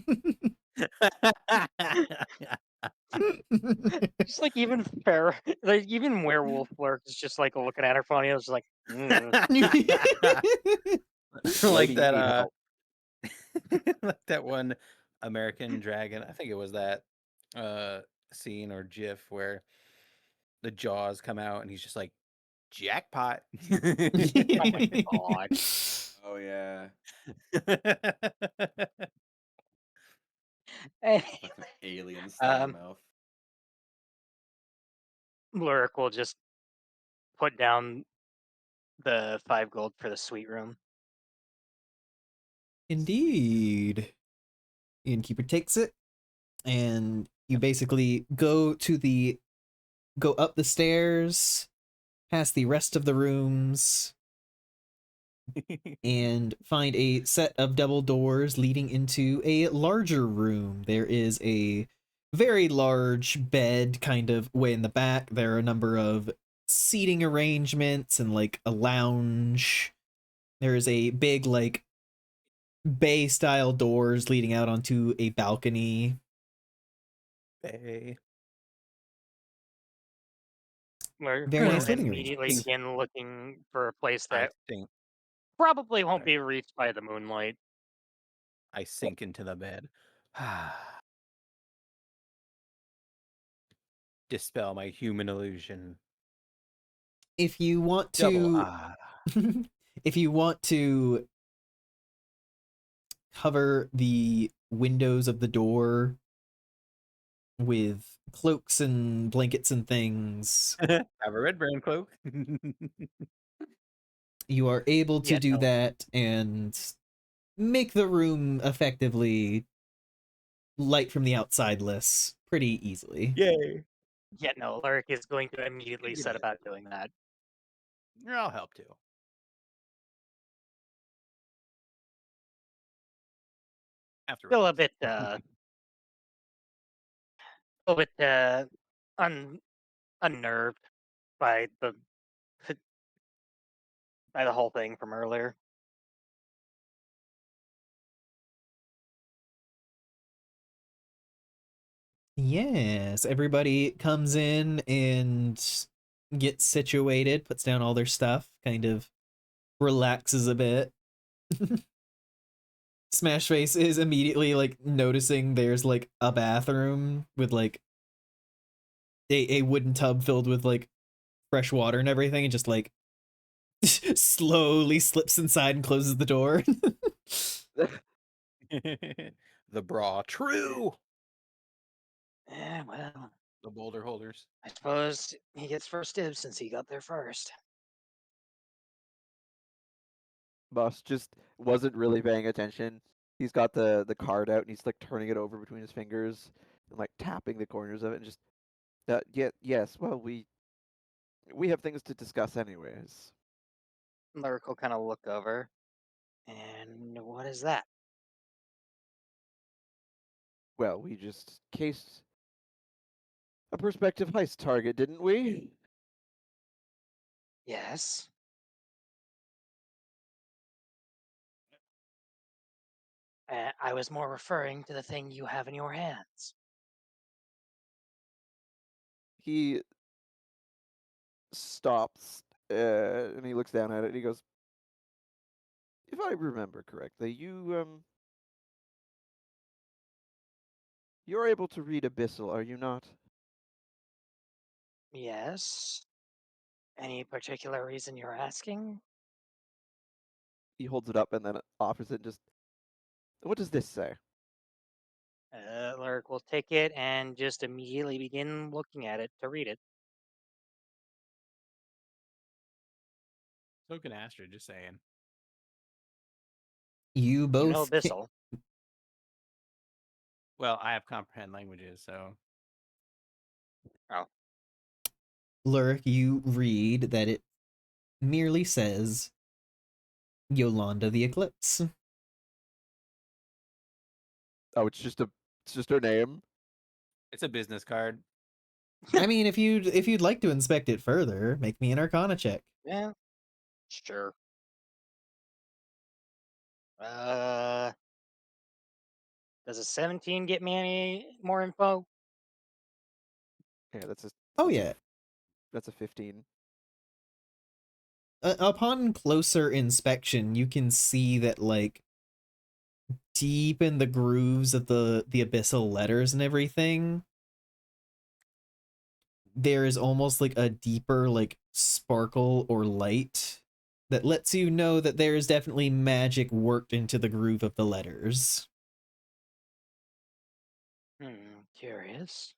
Just like even fair, like even werewolf Lurk is just like looking at her funny. I was like, like Lady, you that need help. like that one American Dragon, I think it was that scene or gif where the jaws come out and he's just like, jackpot. oh my god. Oh yeah, Eh, fucking alien style um, mouth. Lurk will just put down the 5 gold for the suite room. Indeed. The innkeeper takes it, and you basically go up the stairs, past the rest of the rooms, and find a set of double doors leading into a larger room. There is a very large bed kind of way in the back. There are a number of seating arrangements and like a lounge. There is a big like bay style doors leading out onto a balcony. Hey. Lurk Very will nice living immediately arrangements. begin looking for a place I that think probably won't sorry. be reached by the moonlight. I sink into the bed. Dispel my human illusion. If you want Double to if you want to cover the windows of the door with cloaks and blankets and things, Have a red brown cloak. you are able to Yeah, do no. that and make the room effectively light from the outside less pretty easily. Yay. Yeah, no, Lurk is going to immediately Get set it. about doing that. I'll help too. After Still all. a bit a little bit unnerved by the whole thing from earlier. Yes, everybody comes in and gets situated, puts down all their stuff, kind of relaxes a bit. Smashface is immediately like noticing there's like a bathroom with like a wooden tub filled with like fresh water and everything, and just like slowly slips inside and closes the door. The bra. True. Yeah, well, The boulder holders. I suppose he gets first dibs since he got there first. Boss just wasn't really paying attention. He's got the card out and he's like turning it over between his fingers and like tapping the corners of it and just yeah, yes, well we have things to discuss anyways. Lurk will kind of look over. And what is that? Well, we just cased a prospective heist target, didn't we? Yes. I was more referring to the thing you have in your hands. He stops and he looks down at it and he goes, if I remember correctly, you're able to read Abyssal, are you not? Yes. Any particular reason you're asking? He holds it up and then offers it and just, what does this say? Lurk will take it and just immediately begin looking at it to read it. So can Astrid, just saying. You You know both Abyssal. Well, I have comprehend languages, so Oh, Lurk, you read that it merely says Yolanda the Eclipse. Oh, it's just her name. it's a business card. I mean, if you'd like to inspect it further, make me an Arcana check. yeah, sure. Uh, does a 17 get me any more info? Yeah, Oh that's yeah. that's a 15. Upon closer inspection, you can see that like deep in the grooves of the abyssal letters and everything, there is almost like a deeper like sparkle or light that lets you know that there is definitely magic worked into the groove of the letters. Curious.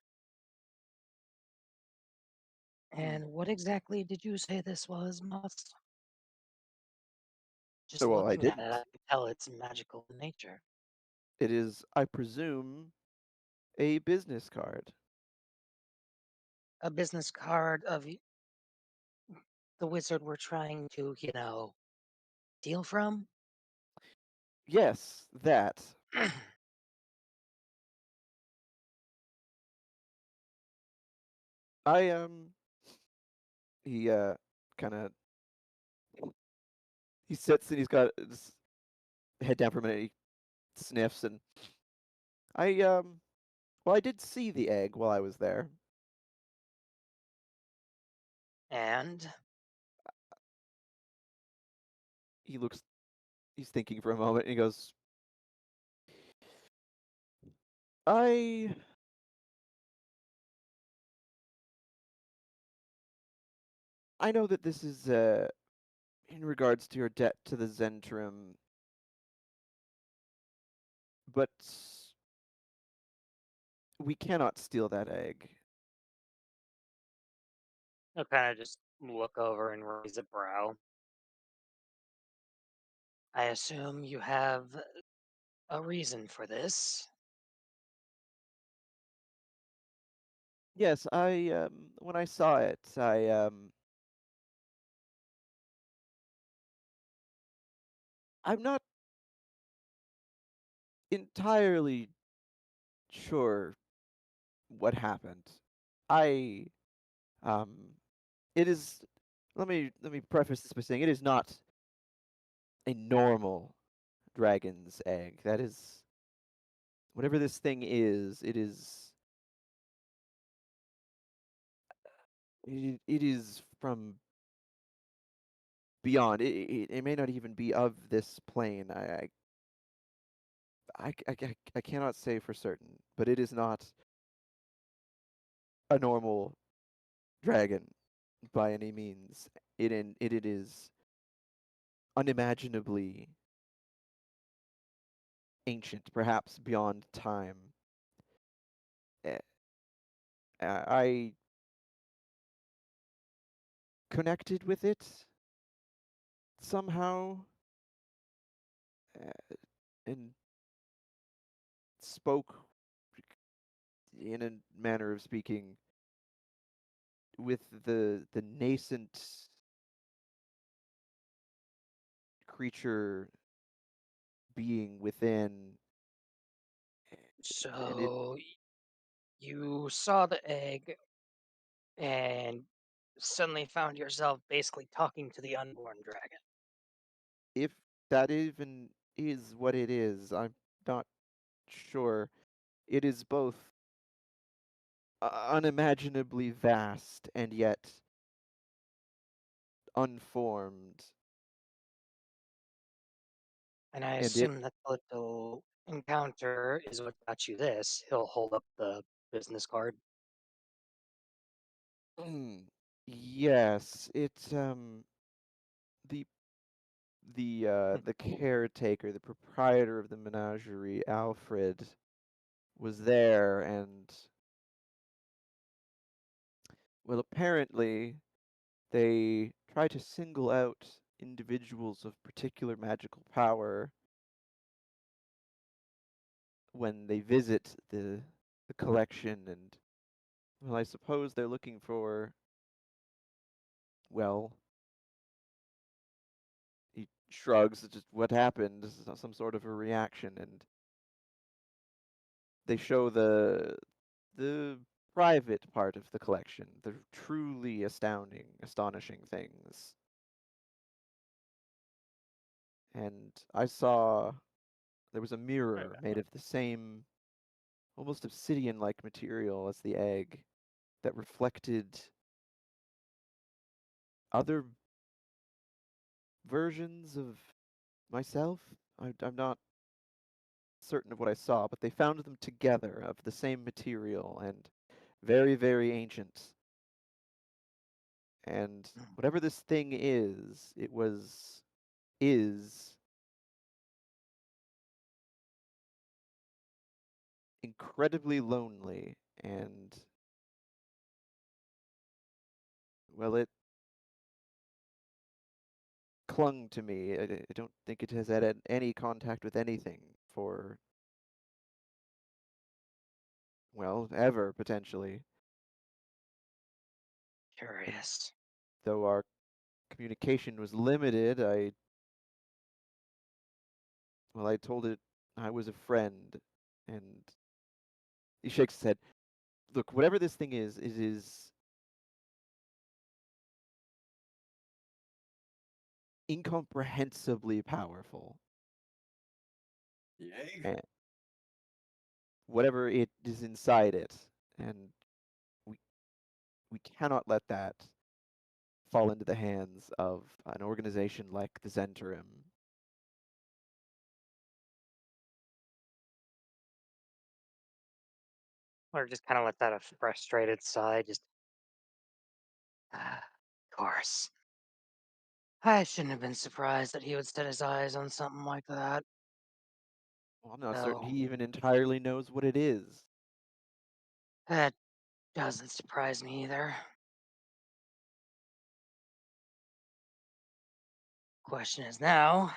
Hmm. And what exactly did you say this was, Moss? Just Well, I looking at it, I didn't. can tell it's magical in nature. It is, I presume, a business card. A business card of the wizard we're trying to, steal from? Yes, that. I he kind of he sits and he's got his head down for a minute. He sniffs and I well, I did see the egg while I was there. And He looks. He's thinking for a moment and he goes, I I know that this is in regards to your debt to the Zentrum, but we cannot steal that egg. I'll kind of just look over and raise a brow. I assume you have a reason for this. Yes, I when I saw it, I'm not entirely sure what happened. I um it is let me preface this by saying it is not a normal dragon's egg. That is whatever this thing is, it is from beyond. It may not even be of this plane. I cannot say for certain, but it is not a normal dragon by any means. It is unimaginably ancient, perhaps beyond time. Eh, I connected with it somehow, uh, and spoke, in a manner of speaking, with the nascent creature being within, and it So you saw the egg and suddenly found yourself basically talking to the unborn dragon. if that even is what it is, I'm not sure. It is both unimaginably vast and yet unformed, And I and it assume that the little encounter is what got you this. He'll hold up the business card. yes, the the caretaker, the proprietor of the menagerie, Alfred, was there, and well, apparently they try to single out individuals of particular magical power when they visit the collection, and well, I suppose they're looking for, well, he shrugs, just what happened, this is some sort of a reaction, and they show the private part of the collection, the truly astounding, astonishing things. And I saw there was a mirror made of the same almost obsidian-like material as the egg that reflected other versions of myself. I'm not certain of what I saw, but they found them together of the same material and very, very ancient. And whatever this thing is, is incredibly lonely, and well, it clung to me. I don't think it has had any contact with anything for, well, ever potentially. And Curious. though our communication was limited, I told it I was a friend, and he shakes his head. Look, whatever this thing is, it is incomprehensibly powerful. The egg? And whatever it is inside it, and we we cannot let that fall into the hands of an organization like the Zentarim. Or just kind of let that a frustrated sigh. Just, of course. I shouldn't have been surprised that he would set his eyes on something like that. Well, I'm not certain Though, he even entirely knows what it is. that doesn't surprise me either. Question is now,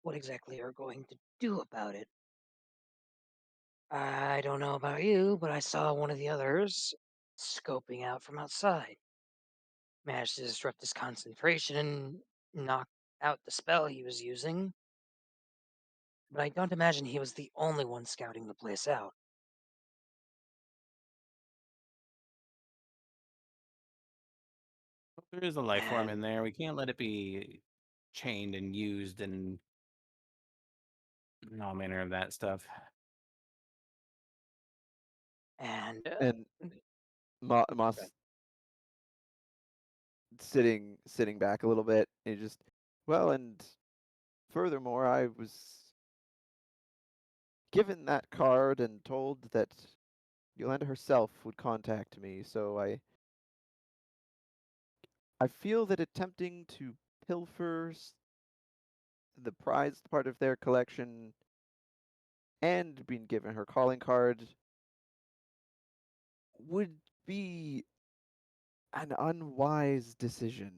what exactly are you going to do about it? I don't know about you, but I saw one of the others scoping out from outside. Managed to disrupt his concentration and knock out the spell he was using, but I don't imagine he was the only one scouting the place out. There is a life form in And there. We can't let it be chained and used and all manner of that stuff. and And okay. Moss sitting back a little bit, he just, well, and furthermore, I was given that card and told that Yolanda herself would contact me, so I feel that attempting to pilfer the prized part of their collection and being given her calling card would be an unwise decision.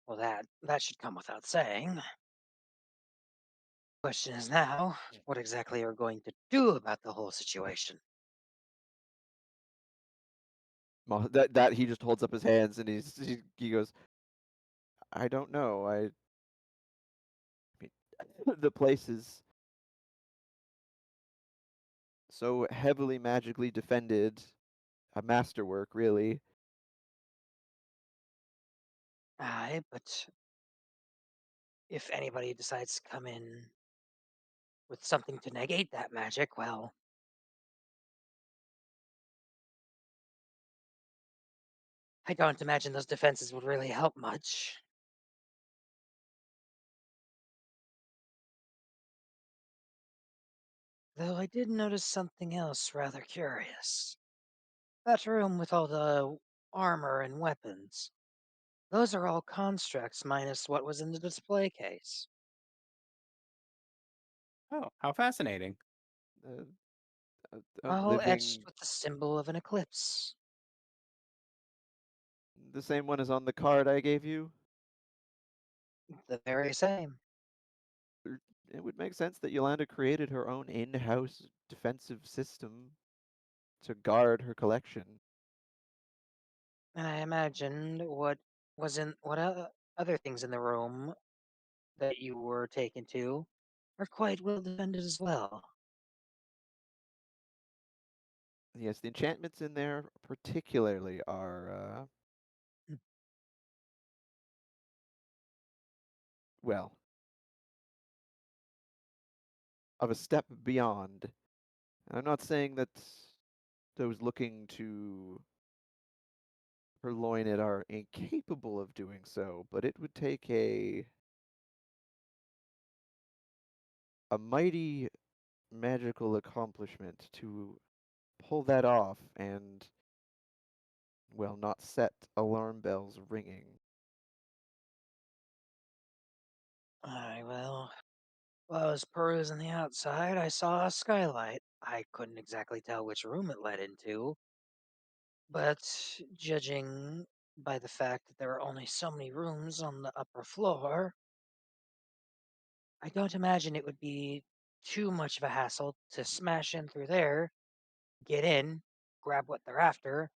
Well, that should come without saying. Question is now, what exactly are you going to do about the whole situation? Well, that he just holds up his hands and he goes, I don't know. I mean, the place is so heavily magically defended, a masterwork, really. Aye, but if anybody decides to come in with something to negate that magic, well, I don't imagine those defenses would really help much. Though I did notice something else rather curious. That room with all the armor and weapons. Those are all constructs minus what was in the display case. Oh, how fascinating. A, a All etched living, with the symbol of an eclipse. the same one as on the card I gave you. The very same. It would make sense that Yolanda created her own in-house defensive system to guard her collection. And I imagined what other things in the room that you were taken to are quite well defended as well. Yes, the enchantments in there particularly are, Hmm. well, of a step beyond. And I'm not saying that those looking to purloin it are incapable of doing so, but it would take a mighty magical accomplishment to pull that off and, well, not set alarm bells ringing. I well, while I was perusing the outside, I saw a skylight. I couldn't exactly tell which room it led into, but judging by the fact that there are only so many rooms on the upper floor, I don't imagine it would be too much of a hassle to smash in through there, get in, grab what they're after,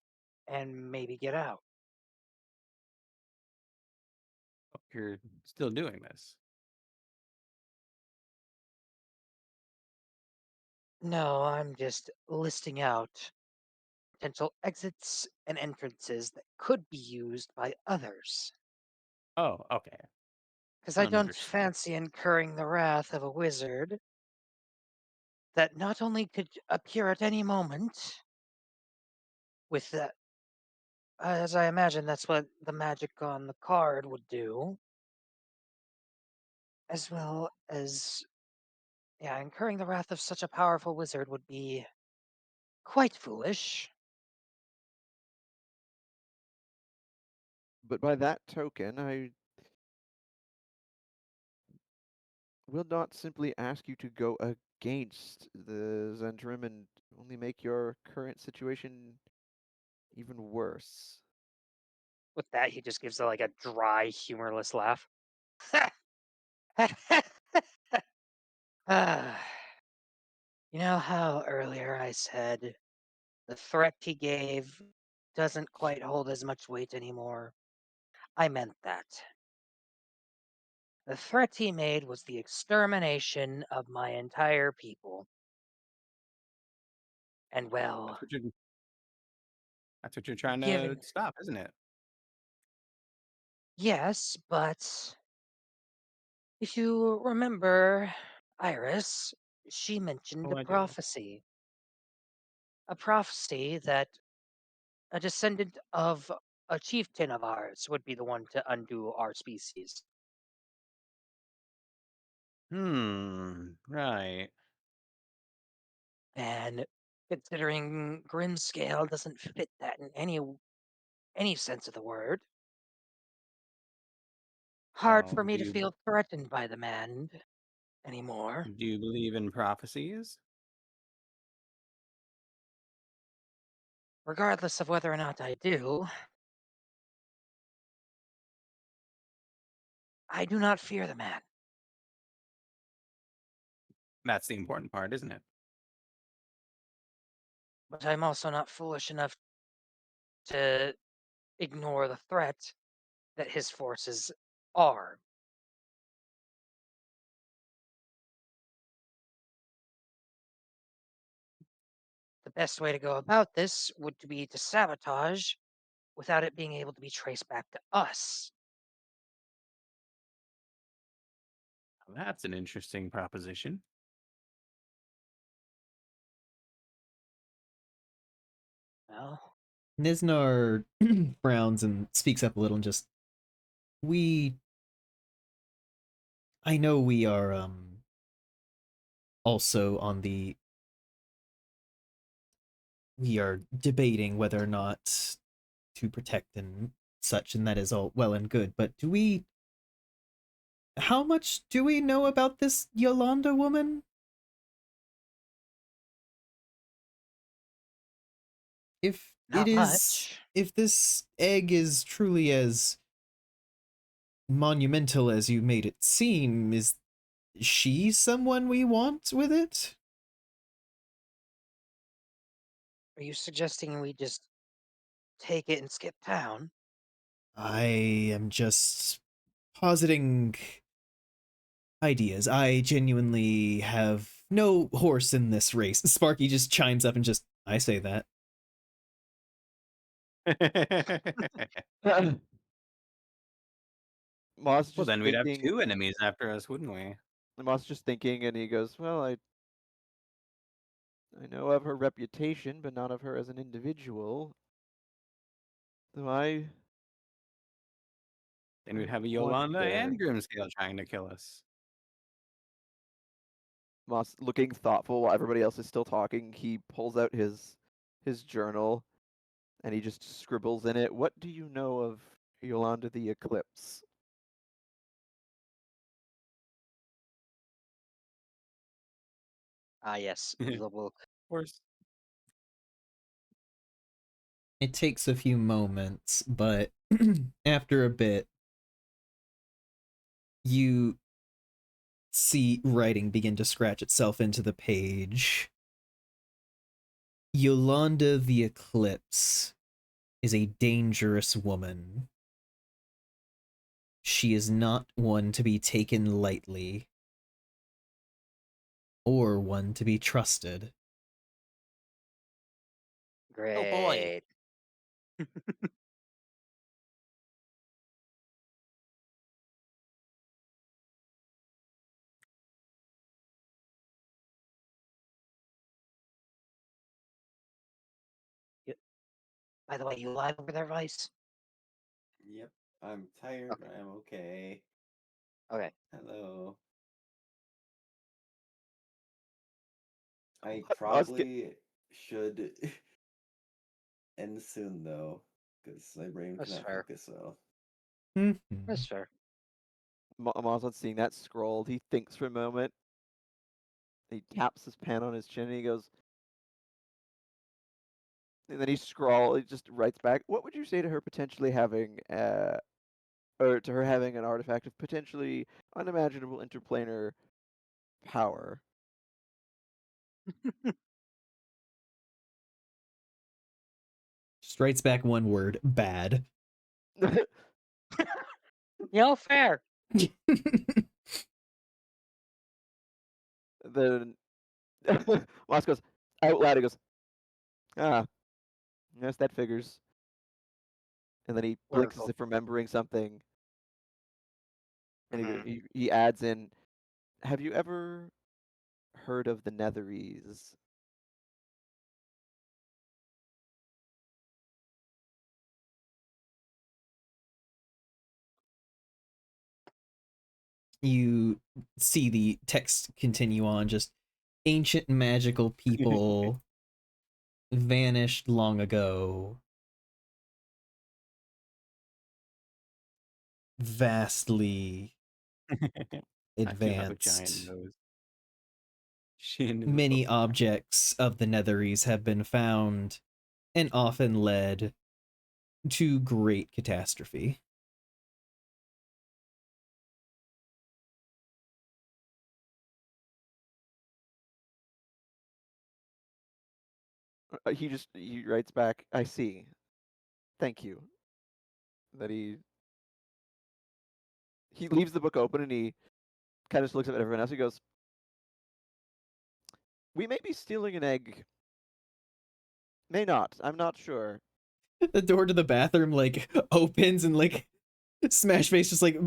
and maybe get out. Hope you're still doing this. No, I'm just listing out potential exits and entrances that could be used by others. Oh, okay. Because I don't Understood. fancy incurring the wrath of a wizard that not only could appear at any moment with that, as I imagine that's what the magic on the card would do, as well as, yeah, incurring the wrath of such a powerful wizard would be quite foolish. But by that token, I will not simply ask you to go against the Zendrim and only make your current situation even worse. With that, he just gives like a dry, humorless laugh. Ah, you know how earlier I said the threat he gave doesn't quite hold as much weight anymore? I meant that. The threat he made was the extermination of my entire people. And well, That's what you're that's what you're trying to given, stop, isn't it? yes, but if you remember Iris, she mentioned Oh, I do. a prophecy that a descendant of a chieftain of ours would be the one to undo our species. Right. And considering Grimscale doesn't fit that in any sense of the word, hard for Do me to you feel threatened by the man anymore. do you believe in prophecies? Regardless of whether or not I do, I do not fear the man. That's the important part, isn't it? But I'm also not foolish enough to ignore the threat that his forces are. The best way to go about this would be to sabotage without it being able to be traced back to us. That's an interesting proposition. Well, Niznar frowns and speaks up a little and just, we, I know we are also on the, we are debating whether or not to protect and such, and that is all well and good, but do we, how much do we know about this Yolanda woman? If it not is, much. if this egg is truly as monumental as you made it seem, is she someone we want with it? Are you suggesting we just take it and skip town? I am just positing ideas. I genuinely have no horse in this race. Sparky just chimes up and just, I say that. Moss Well, just then we'd have thinking. 2 enemies after us, wouldn't we? Moss just thinking, and he goes, "Well, I know of her reputation, but not of her as an individual. So I Then we'd have a Yolanda wonder." and Grimscale trying to kill us. Moss looking thoughtful while everybody else is still talking. He pulls out his journal, and he just scribbles in it, "What do you know of Yolanda the Eclipse?" Ah, yes, Of the book. course. It takes a few moments, but after a bit, you see writing begin to scratch itself into the page. Yolanda the Eclipse is a dangerous woman. She is not one to be taken lightly, or one to be trusted. Oh boy. Great. Y- By the way, you live over there, Vice? Yep. I'm tired, Okay. but I'm okay. Okay. Hello. I Moss get, probably should end soon though, because my brain That's cannot fair. focus well. That's fair. Moss on seeing that scrolled. He thinks for a moment. He taps his pen on his chin, and he goes, and then he just writes back, "What would you say to her potentially having or to her having an artifact of potentially unimaginable interplanar power?" Just writes back one word, bad. Fair. Then Moss goes out loud. He goes, "Ah, yes, that figures." And then he blinks as Wonderful. if remembering something, and Mhm. he adds in, "Have you ever heard of the Netherese?" You see the text continue on, just ancient magical people vanished long ago. vastly I do have a giant advanced. nose. Shin is a Many Pokemon. objects of the Netheries have been found and often led to great catastrophe. He writes back, "I see. Thank you." That he leaves the book open and he kind of looks at everyone else. He goes, "We may be stealing an egg. May not. I'm not sure." The door to the bathroom like opens and like Smash Face just like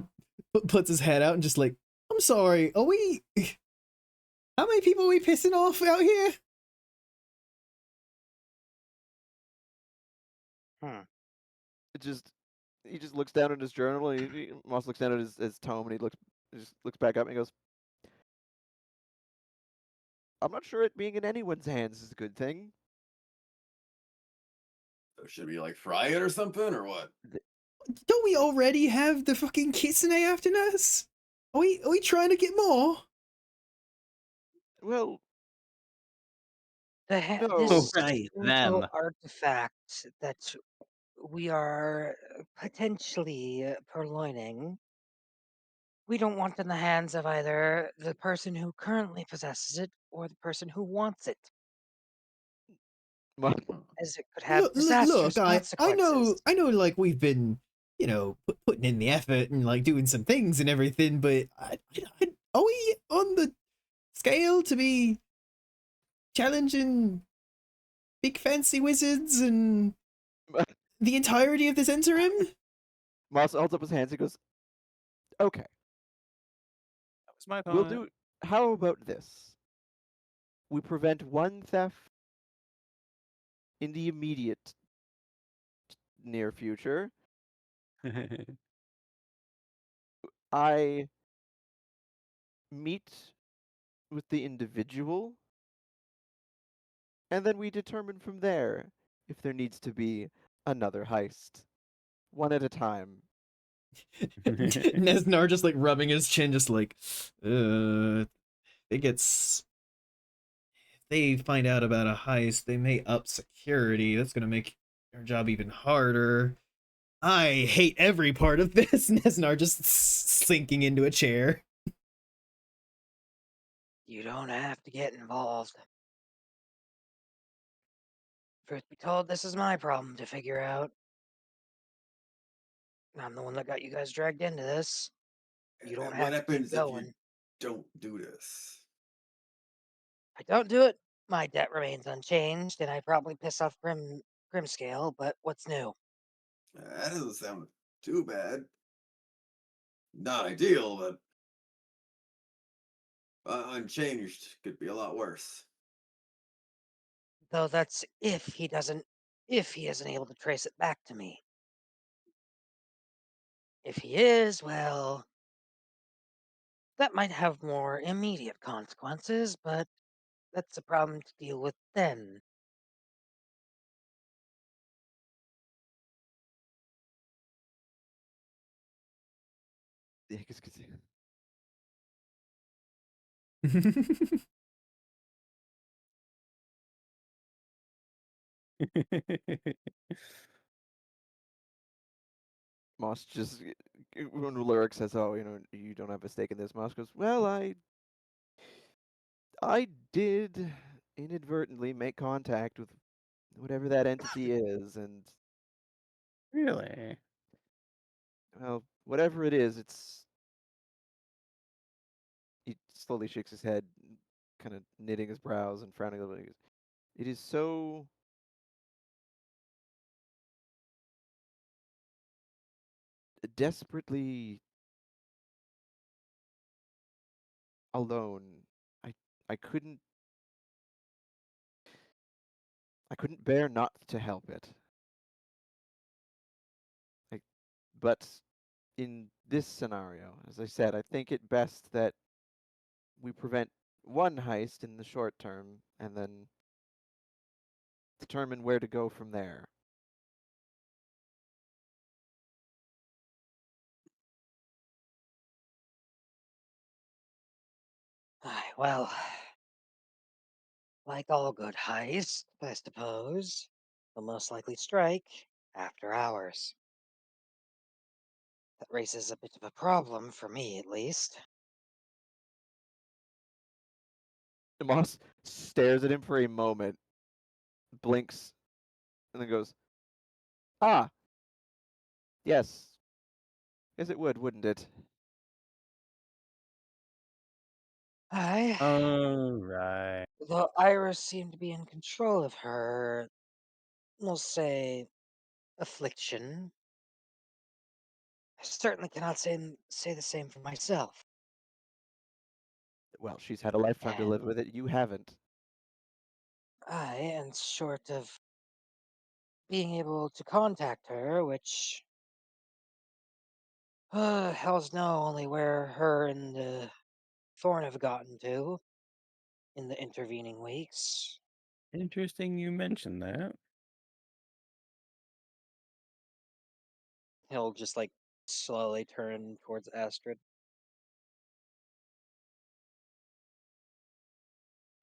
puts his head out and just like, I'm sorry, are we? How many people are we pissing off out here? Hmm. It just he just looks down at his journal and Moss looks down at his tome and he just looks back up and he goes, "I'm not sure it being in anyone's hands is a good thing." So should we like fry it or something or what? Don't we already have the fucking kitsune after us? Are we trying to get more? Well, Oh, no. This right, little them. artifact that we are potentially purloining, we don't want in the hands of either the person who currently possesses it or the person who wants it, Mo- Huh. as it could have Look, disastrous consequences. I know, like we've been, putting in the effort and like doing some things and everything, but are we on the scale to be challenging big fancy wizards and the entirety of this interim? Moss holds up his hands and goes, "Okay, That was my we'll thought. do. How about this? We prevent one theft in the immediate near future. I meet with the individual, and then we determine from there if there needs to be another heist, one at a time." Nesnar just like rubbing his chin, just like, it gets. If they find out about a heist, they may up security. That's gonna make our job even harder. I hate every part of this. Nesnar just sinking into a chair. You don't have to get involved. Truth be told, this is my problem to figure out. I'm the one that got you guys dragged into this. You don't And what have to keep happens if you going. don't do this? If I don't do it, my debt remains unchanged, and I probably piss off Grimscale, but what's new? That doesn't sound too bad. Not ideal, but unchanged could be a lot worse. Though that's if he isn't able to trace it back to me. If he is, well, that might have more immediate consequences, but that's a problem to deal with then. Yeah, Moss just when Lyric says, "Oh, you don't have a stake in this," Moss goes, "Well, I did inadvertently make contact with whatever that entity is, and Really? well, whatever it is, it's." He slowly shakes his head, kind of knitting his brows and frowning a little bit. He goes, "It is so desperately alone. I I couldn't I couldn't bear not to help it. I, but in this scenario, as I said, I think it best that we prevent one heist in the short term and then determine where to go from there." Well, like all good heists, I suppose, will most likely strike after hours. That raises a bit of a problem for me, at least. Moss stares at him for a moment, blinks, and then goes, "Ah, yes. Yes, it would, wouldn't it?" I, Alright. though Iris seemed to be in control of her, we'll say, affliction, I certainly cannot say the same for myself. Well, she's had a lifetime to live And with it. You haven't. and short of being able to contact her, which hells know only where her and Thorn have gotten to in the intervening weeks. Interesting you mentioned that. He'll just like slowly turn towards Astrid.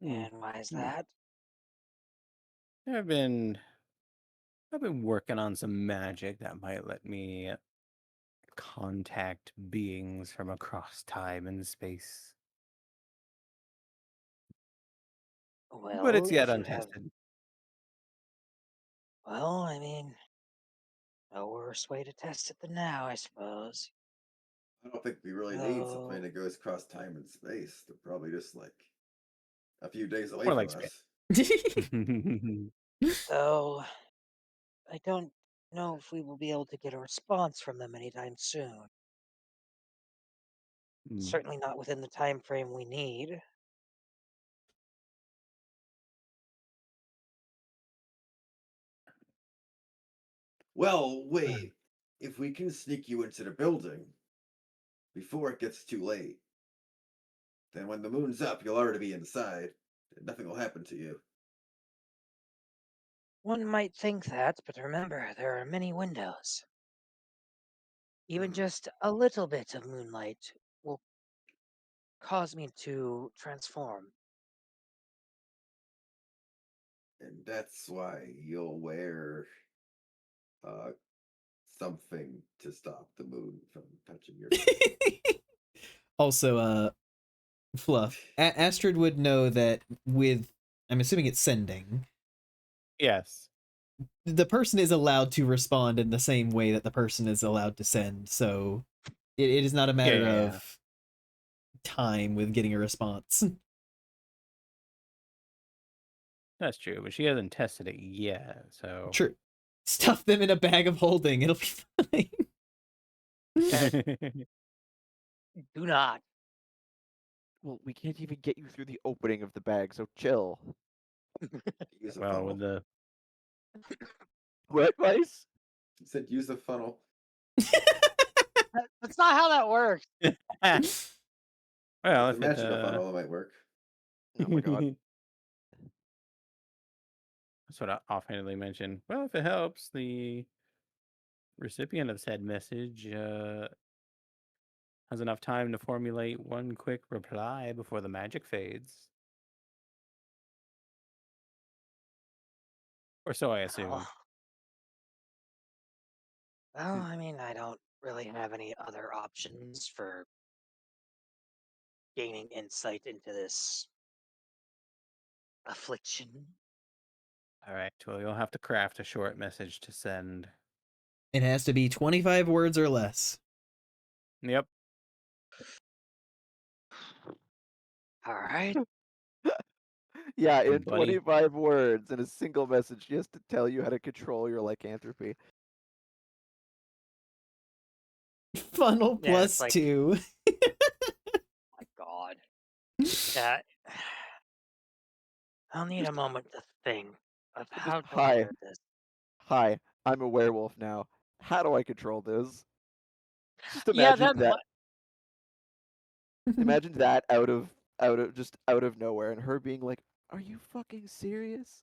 Hmm. And why is Hmm. that? I've been I've been working on some magic that might let me contact beings from across time and space. But Well, it's yet if you have, untested. well, I mean, no worse way to test it than now, I suppose. I don't think we really need something Though, that goes across time and space. They're probably just like a few days away More from like space. us. though, I don't know if we will be able to get a response from them anytime soon. Hmm. Certainly not within the time frame we need. Well, wait. If we can sneak you into the building before it gets too late, then when the moon's up, you'll already be inside, and nothing will happen to you. One might think that, but remember, there are many windows. Even Hmm. just a little bit of moonlight will cause me to transform. And that's why you'll wear uh something to stop the moon from touching your skin. Also, Fluff, Astrid would know that with, I'm assuming it's sending, Yes. the person is allowed to respond in the same way that the person is allowed to send, so it is not a matter Yeah. of time with getting a response. That's true, but she hasn't tested it yet, so True. Stuff them in a bag of holding, it'll be fine. Do not. Well, we can't even get you through the opening of the bag, so chill. Use a well, with funnel. the What, Vice? He said use a funnel. That's not how that works. well, With a if it magical funnel, it might work. Oh my god. that's what I offhandedly mentioned. Well, if it helps, the recipient of said message has enough time to formulate one quick reply before the magic fades. Or so I Well, assume. I mean, I don't really have any other options for gaining insight into this affliction. All right, well, you'll have to craft a short message to send. It has to be 25 words or less. Yep. All right. Yeah, in Buddy. 25 words in a single message, just to tell you how to control your lycanthropy. Funnel Yeah, it's plus like, 2. my God. Yeah, I'll need a moment to think of Just how to hi, word this. hi, I'm a werewolf now. How do I control this? Just Yeah, imagine that. Imagine that out of nowhere, and her being like, "Are you fucking serious?"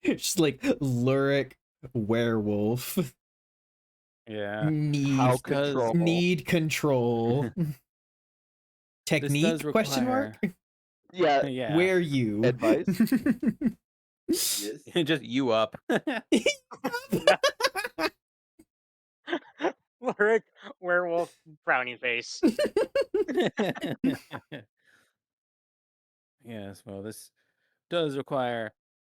Just like Lurik werewolf. Yeah. Need How Just because control? need control. This does Technique? Question require, mark. Yeah, yeah, Where you? advice. Yes. just you up. No. Lyric, werewolf, brownie face. Yes, well, this does require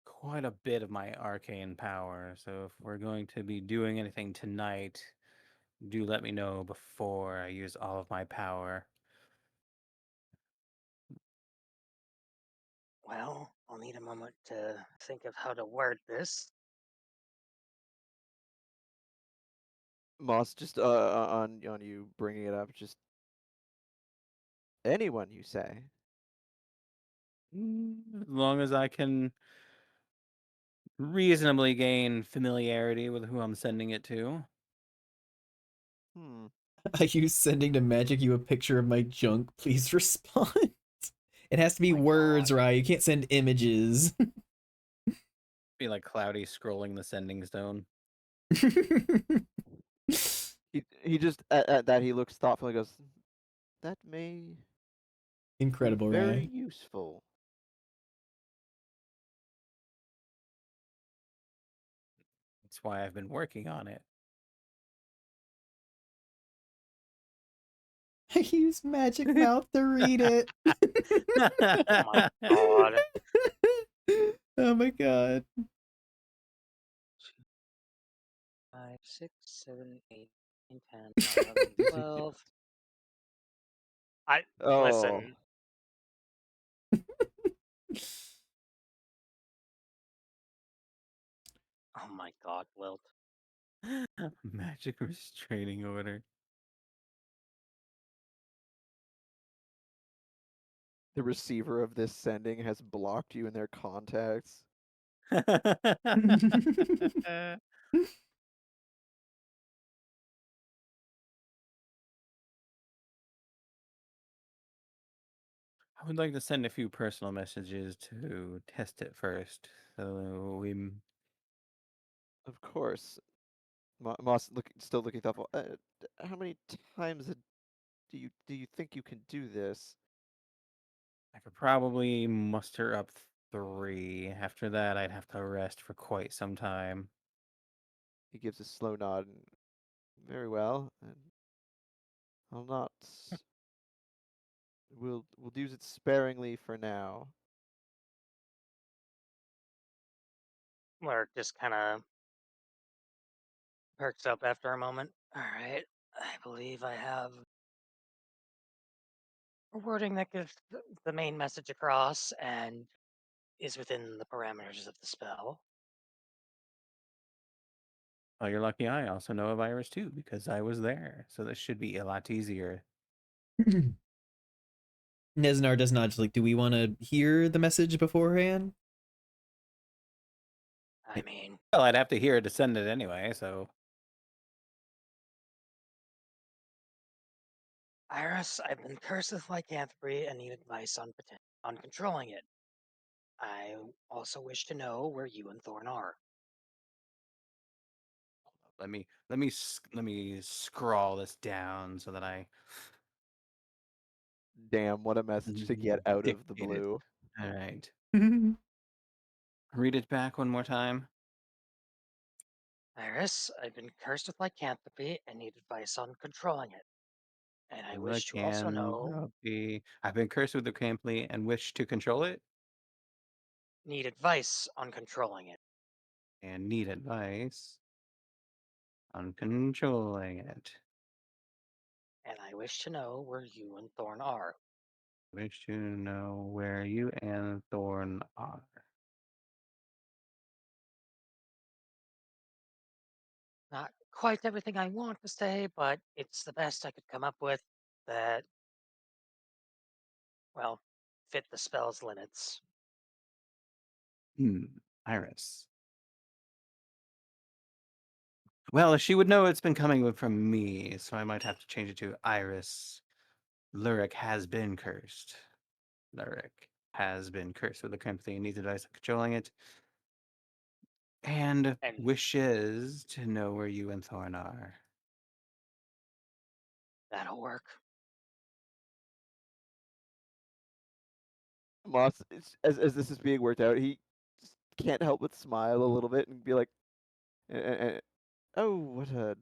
quite a bit of my arcane power. So if we're going to be doing anything tonight, do let me know before I use all of my power. Well, I'll need a moment to think of how to word this. Moss, just on you bringing it up, just anyone you say. As long as I can reasonably gain familiarity with who I'm sending it to. Hmm. Are you sending to Magic you a picture of my junk? Please respond. It has to be My words, God. right? You can't send images. Be like Cloudy scrolling the sending stone. He just at that he looks thoughtful and goes, that may prove Incredible, very right? useful. That's why I've been working on it. I use Magic Mouth to read it. Oh my God. Oh my god. 5, 6, 7, 8, 9, 10, 11, 12. I Oh, listen. Oh my God, Wilt. Magic restraining order. the receiver of this sending has blocked you in their contacts. I would like to send a few personal messages to test it first. So we. Of course. Moss still looking thoughtful. How many times do you think you can do this? I could probably muster up 3. After that, I'd have to rest for quite some time. He gives a slow nod. And, very well. And I'll not. We'll use it sparingly for now. Lyric just kind of perks up after a moment. All right. I believe I have a wording that gets the main message across and is within the parameters of the spell. Oh, you're lucky I also know a virus too, because I was there. So this should be a lot easier. Nesnar does not just like, do we want to hear the message beforehand? I mean, Well, I'd have to hear it to send it anyway, so. Iris, I've been cursed with lycanthropy and need advice on controlling it. I also wish to know where you and Thorn are. Let me scrawl this down so that I Damn, what a message to get out of the dictate it. blue. All right. Read it back one more time. Iris, I've been cursed with lycanthropy and need advice on controlling it. And I Look, wish to also and know, I've been cursed with the Camply and wish to control it need advice on controlling it. and need advice on controlling it. And I wish to know where you and Thorn are. Wish to know where you and Thorn are. Not quite everything I want to say, but it's the best I could come up with that, well, fit the spell's limits. Iris. Well, she would know it's been coming from me, so I might have to change it to Iris. Lurik has been cursed. Lurik has been cursed with the Camply and needs advice on controlling it. And And wishes to know where you and Thorn are. that'll work. Moss, as this is being worked out, he just can't help but smile a little bit and be like, "Oh, what a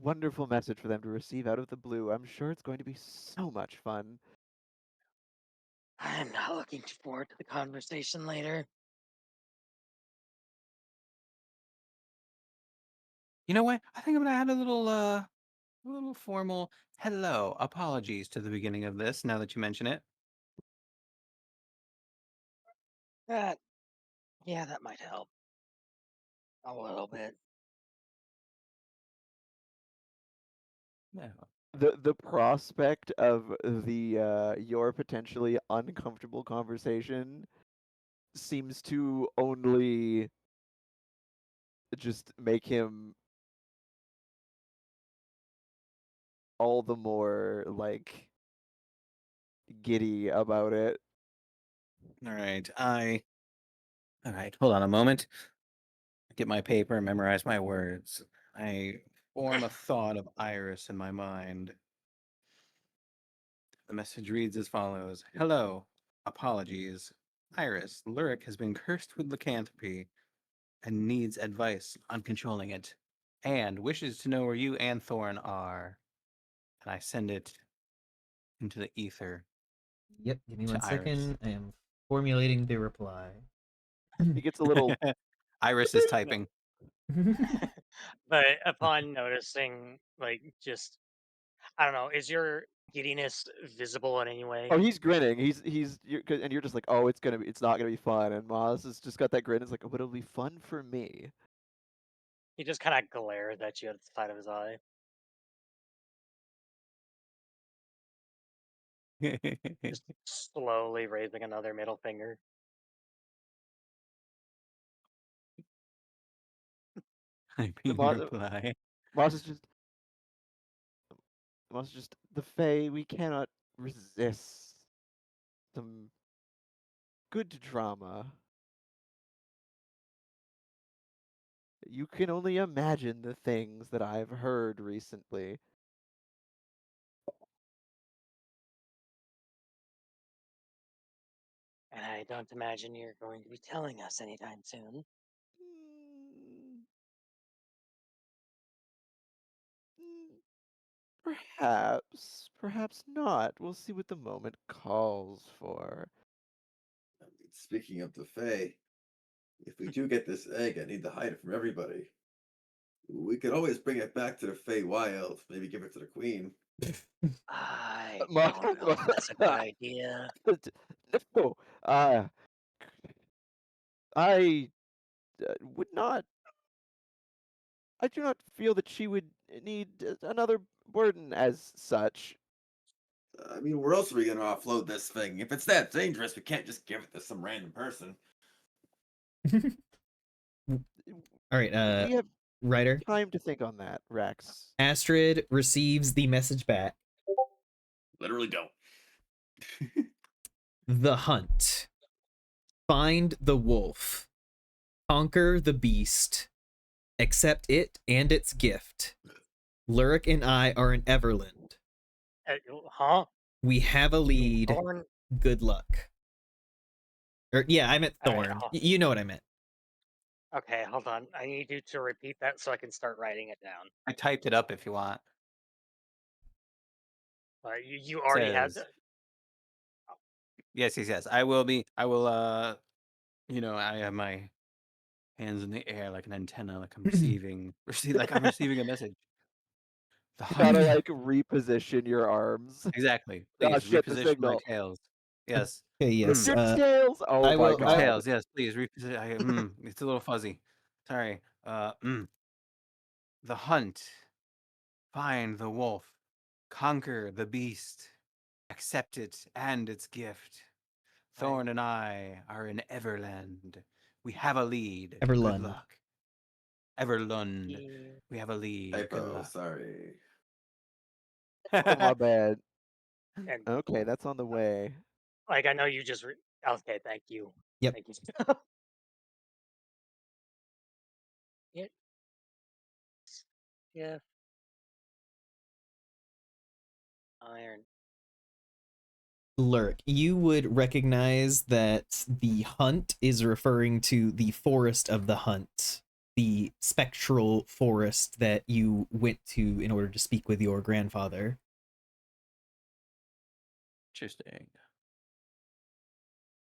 wonderful message for them to receive out of the blue. I'm sure it's going to be so much fun." I'm not looking forward to the conversation later. You know what? I think I'm gonna add a little formal hello, apologies to the beginning of this. Now that you mention it, That, yeah, that might help a little bit. no. The prospect of the your potentially uncomfortable conversation seems to only just make him all the more like giddy about it. All right, all right. Hold on a moment. Get my paper and memorize my words. I form a thought of Iris in my mind. The message reads as follows: Hello, apologies. Iris, Lyric has been cursed with lycanthropy and needs advice on controlling it, and wishes to know where you and Thorn are. And I send it into the ether Yep, give me to one Iris. second. I am formulating the reply. He gets a little Iris is typing. But upon noticing, like, just, I don't know, is your giddiness visible in any way? Oh, he's grinning. And you're just like, "Oh, it's not gonna be fun." And Moss has just got that grin. It's like, "Oh, but it'll be fun for me." He just kind of glares at you at the side of his eye. Just slowly raising another middle finger. I And mean, reply. Moss is just the Fae. We cannot resist some good drama. You can only imagine the things that I've heard recently. And I don't imagine you're going to be telling us anytime soon. Mm, mm, perhaps not. We'll see what the moment calls for. I mean, speaking of the Fae, if we do get this egg, I need to hide it from everybody. We could always bring it back to the Fae Wild, maybe give it to the Queen. I Mo- don't know if that's a good idea. no, uh, I would not. I do not feel that she would need another burden as such. I mean, where else are we going to offload this thing? If it's that dangerous, we can't just give it to some random person. All right, We have writer. time to think on that, Rex. Astrid receives the message back. Literally don't. The hunt. Find the wolf. Conquer the beast. Accept it and its gift. Lyric and I are in Everland. Huh? We have a You mean lead. Thorn? Good luck. Or yeah, I meant All right. Thorn. You know what I meant. Okay, hold on. I need you to repeat that so I can start writing it down. I typed it up if you want. You It already had. says, yes, yes, yes. I will be, I will, I have my hands in the air like an antenna, like I'm like I'm receiving a message. The You gotta hunt. like reposition your arms. Exactly. Oh Please shit, the reposition my signal. tails. Yes. Okay, It's yes. your tails. Oh I my will Your god. tails. Yes, please reposition. It's a little fuzzy. Sorry. The hunt. Find the wolf. Conquer the beast. Accept it and its gift. Right. Thorn and I are in Everland. We have a lead. Good Everlund. luck. Everlund. Yeah. We have a lead. Good Typo, luck. sorry. Oh my bad. And Okay, that's on the way. like I know you just. Okay, thank you. Yep. Thank you. It. Yeah. Iron. Lurk, you would recognize that the hunt is referring to the forest of the hunt, the spectral forest that you went to in order to speak with your grandfather. Interesting.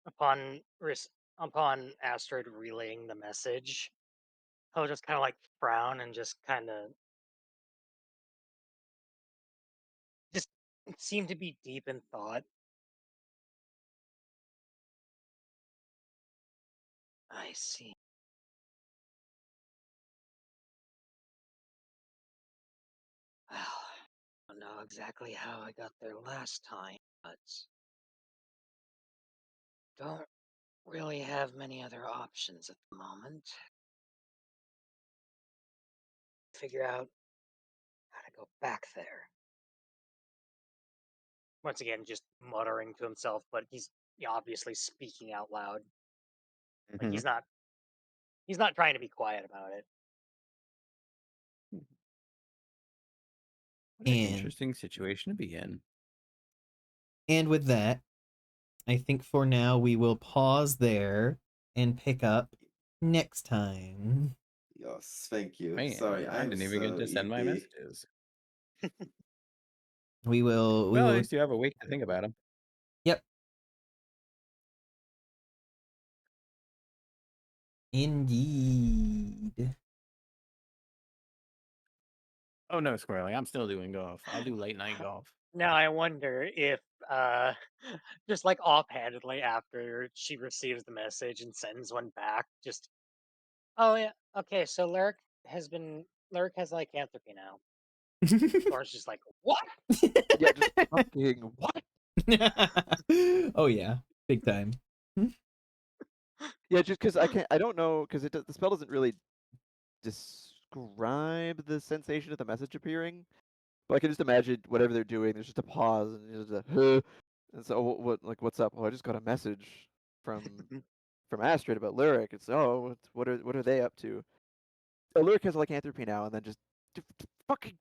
Upon upon Asteroid relaying the message, he'll just kind of like frown and just kind of just seem to be deep in thought. I see. Well, I don't know exactly how I got there last time, but don't really have many other options at the moment. Figure out how to go back there. Once again, just muttering to himself, but he's obviously speaking out loud. Like Mhm. he's not trying to be quiet about it. What an And interesting situation to be in. and with that, I think for now we will pause there and pick up next time. Yes, thank you. Sorry, Man, I I am didn't even get so to send my EP. messages. We will Well, at least you have a week to think about them. Yep. Indeed. Oh no, Squirrely, I'm still doing golf. I'll do late night golf. Now I wonder if, uh, just like offhandedly after she receives the message and sends one back, just, oh yeah, okay, so Lyric has lycanthropy now. Thor's just like, what? Yeah, just fucking what? Oh yeah, big time. Yeah, just because I don't know, because the spell doesn't really describe the sensation of the message appearing. But I can just imagine whatever they're doing. There's just a pause and there's a huh. And so like what's up? Oh, I just got a message from Astrid about Lyric. It's what are they up to? Oh, Lyric has lycanthropy now, and then just fucking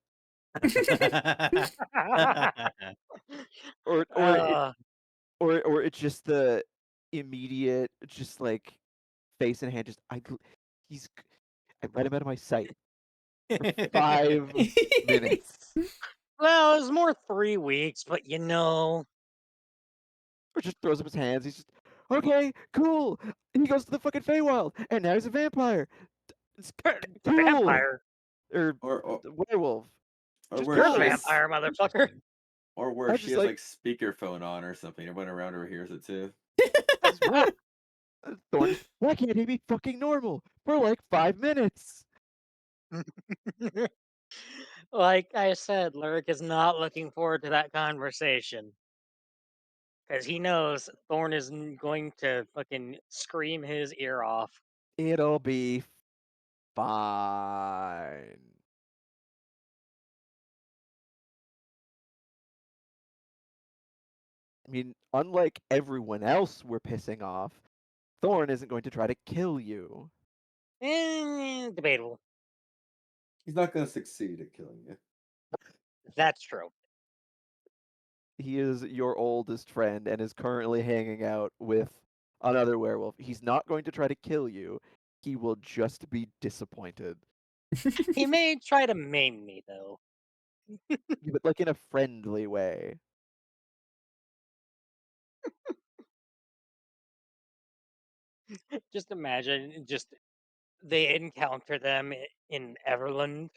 or or it uh, or it's just the immediate just like face and hand just he's I let him out of my sight for 5 minutes. well, it was more 3 weeks, but Or just throws up his hands. He's just, okay, cool. And he goes to the fucking Feywild, and now he's a vampire. It's the cool. vampire. Or Or the werewolf. or Just where You're the she fine. has vampire, motherfucker. Interesting. or where I'm she just has like, like speakerphone on or something. Everyone around her hears it too. I swear. Thorn just, why can't he be fucking normal for like 5 minutes? Like I said, Lyric is not looking forward to that conversation. Because he knows Thorn is going to fucking scream his ear off. It'll be fine. I mean, unlike everyone else we're pissing off, Thorn isn't going to try to kill you. Debatable. He's not going to succeed at killing you. That's true. He is your oldest friend and is currently hanging out with another werewolf. He's not going to try to kill you. He will just be disappointed. He may try to maim me, though. Yeah, but like in a friendly way. Just imagine, they encounter them in Everland,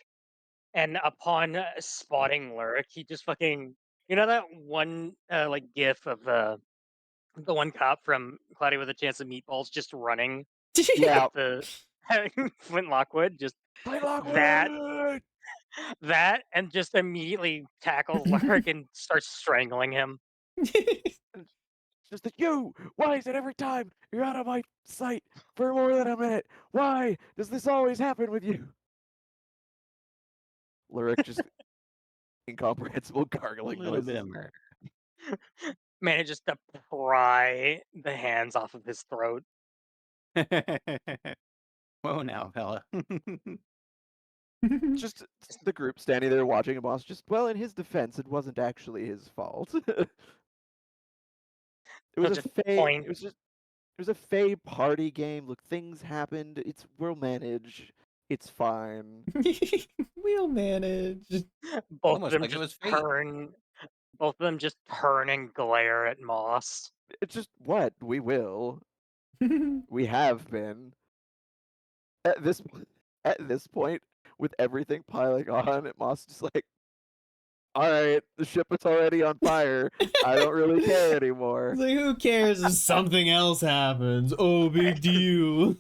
and upon spotting Lyric, he just fucking, that one like gif of the one cop from Cloudy with a Chance of Meatballs just running with Yeah. the Flint Lockwood, just Play that Lockwood! and just immediately tackles Lyric and starts strangling him. Just like, you! Why is it every time you're out of my sight for more than a minute? Why does this always happen with you? Lyric just incomprehensible A gargling little bit noises. of murder. Manages to pry the hands off of his throat. Whoa now, fella. Just the group standing there watching a boss. Just, well, in his defense, it wasn't actually his fault. It was They'll a just fey. point. It was a fey party game. Look, things happened. We'll manage. It's fine. We'll manage. Both of Almost them like it just was fate. turn. Both of them just turn and glare at Moss. It's just what we will. We have been at this at this point with everything piling on. Moss just like, all right, the ship is already on fire. I don't really care anymore. It's like, who cares if something else happens? Oh, big deal.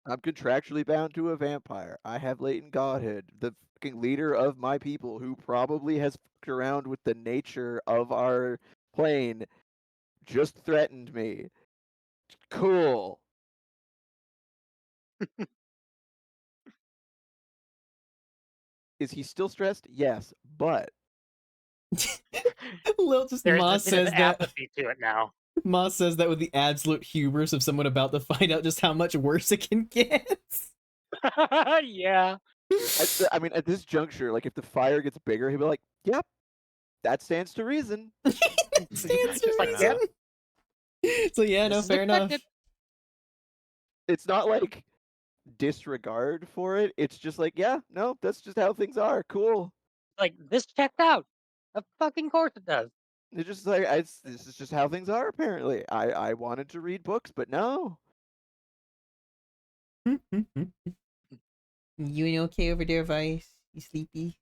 I'm contractually bound to a vampire. I have latent godhood. The fucking leader of my people, who probably has fucked around with the nature of our plane, just threatened me. Cool. Is he still stressed? Yes, but Lil just There's a Moss bit of says that. apathy to it now. Moss says that with the absolute hubris of someone about to find out just how much worse it can get. Yeah. I mean, at this juncture, like if the fire gets bigger, he'll be like, "Yep, that stands to reason." Stands to Just like, reason. So yeah, this no, is fair enough. expected. It's not like disregard for it. It's just like, yeah, no, that's just how things are. Cool. Like, this checked out. Of fucking course it does. It's just like this is just how things are. Apparently, I wanted to read books, but no. You okay over there, Vice? You sleepy?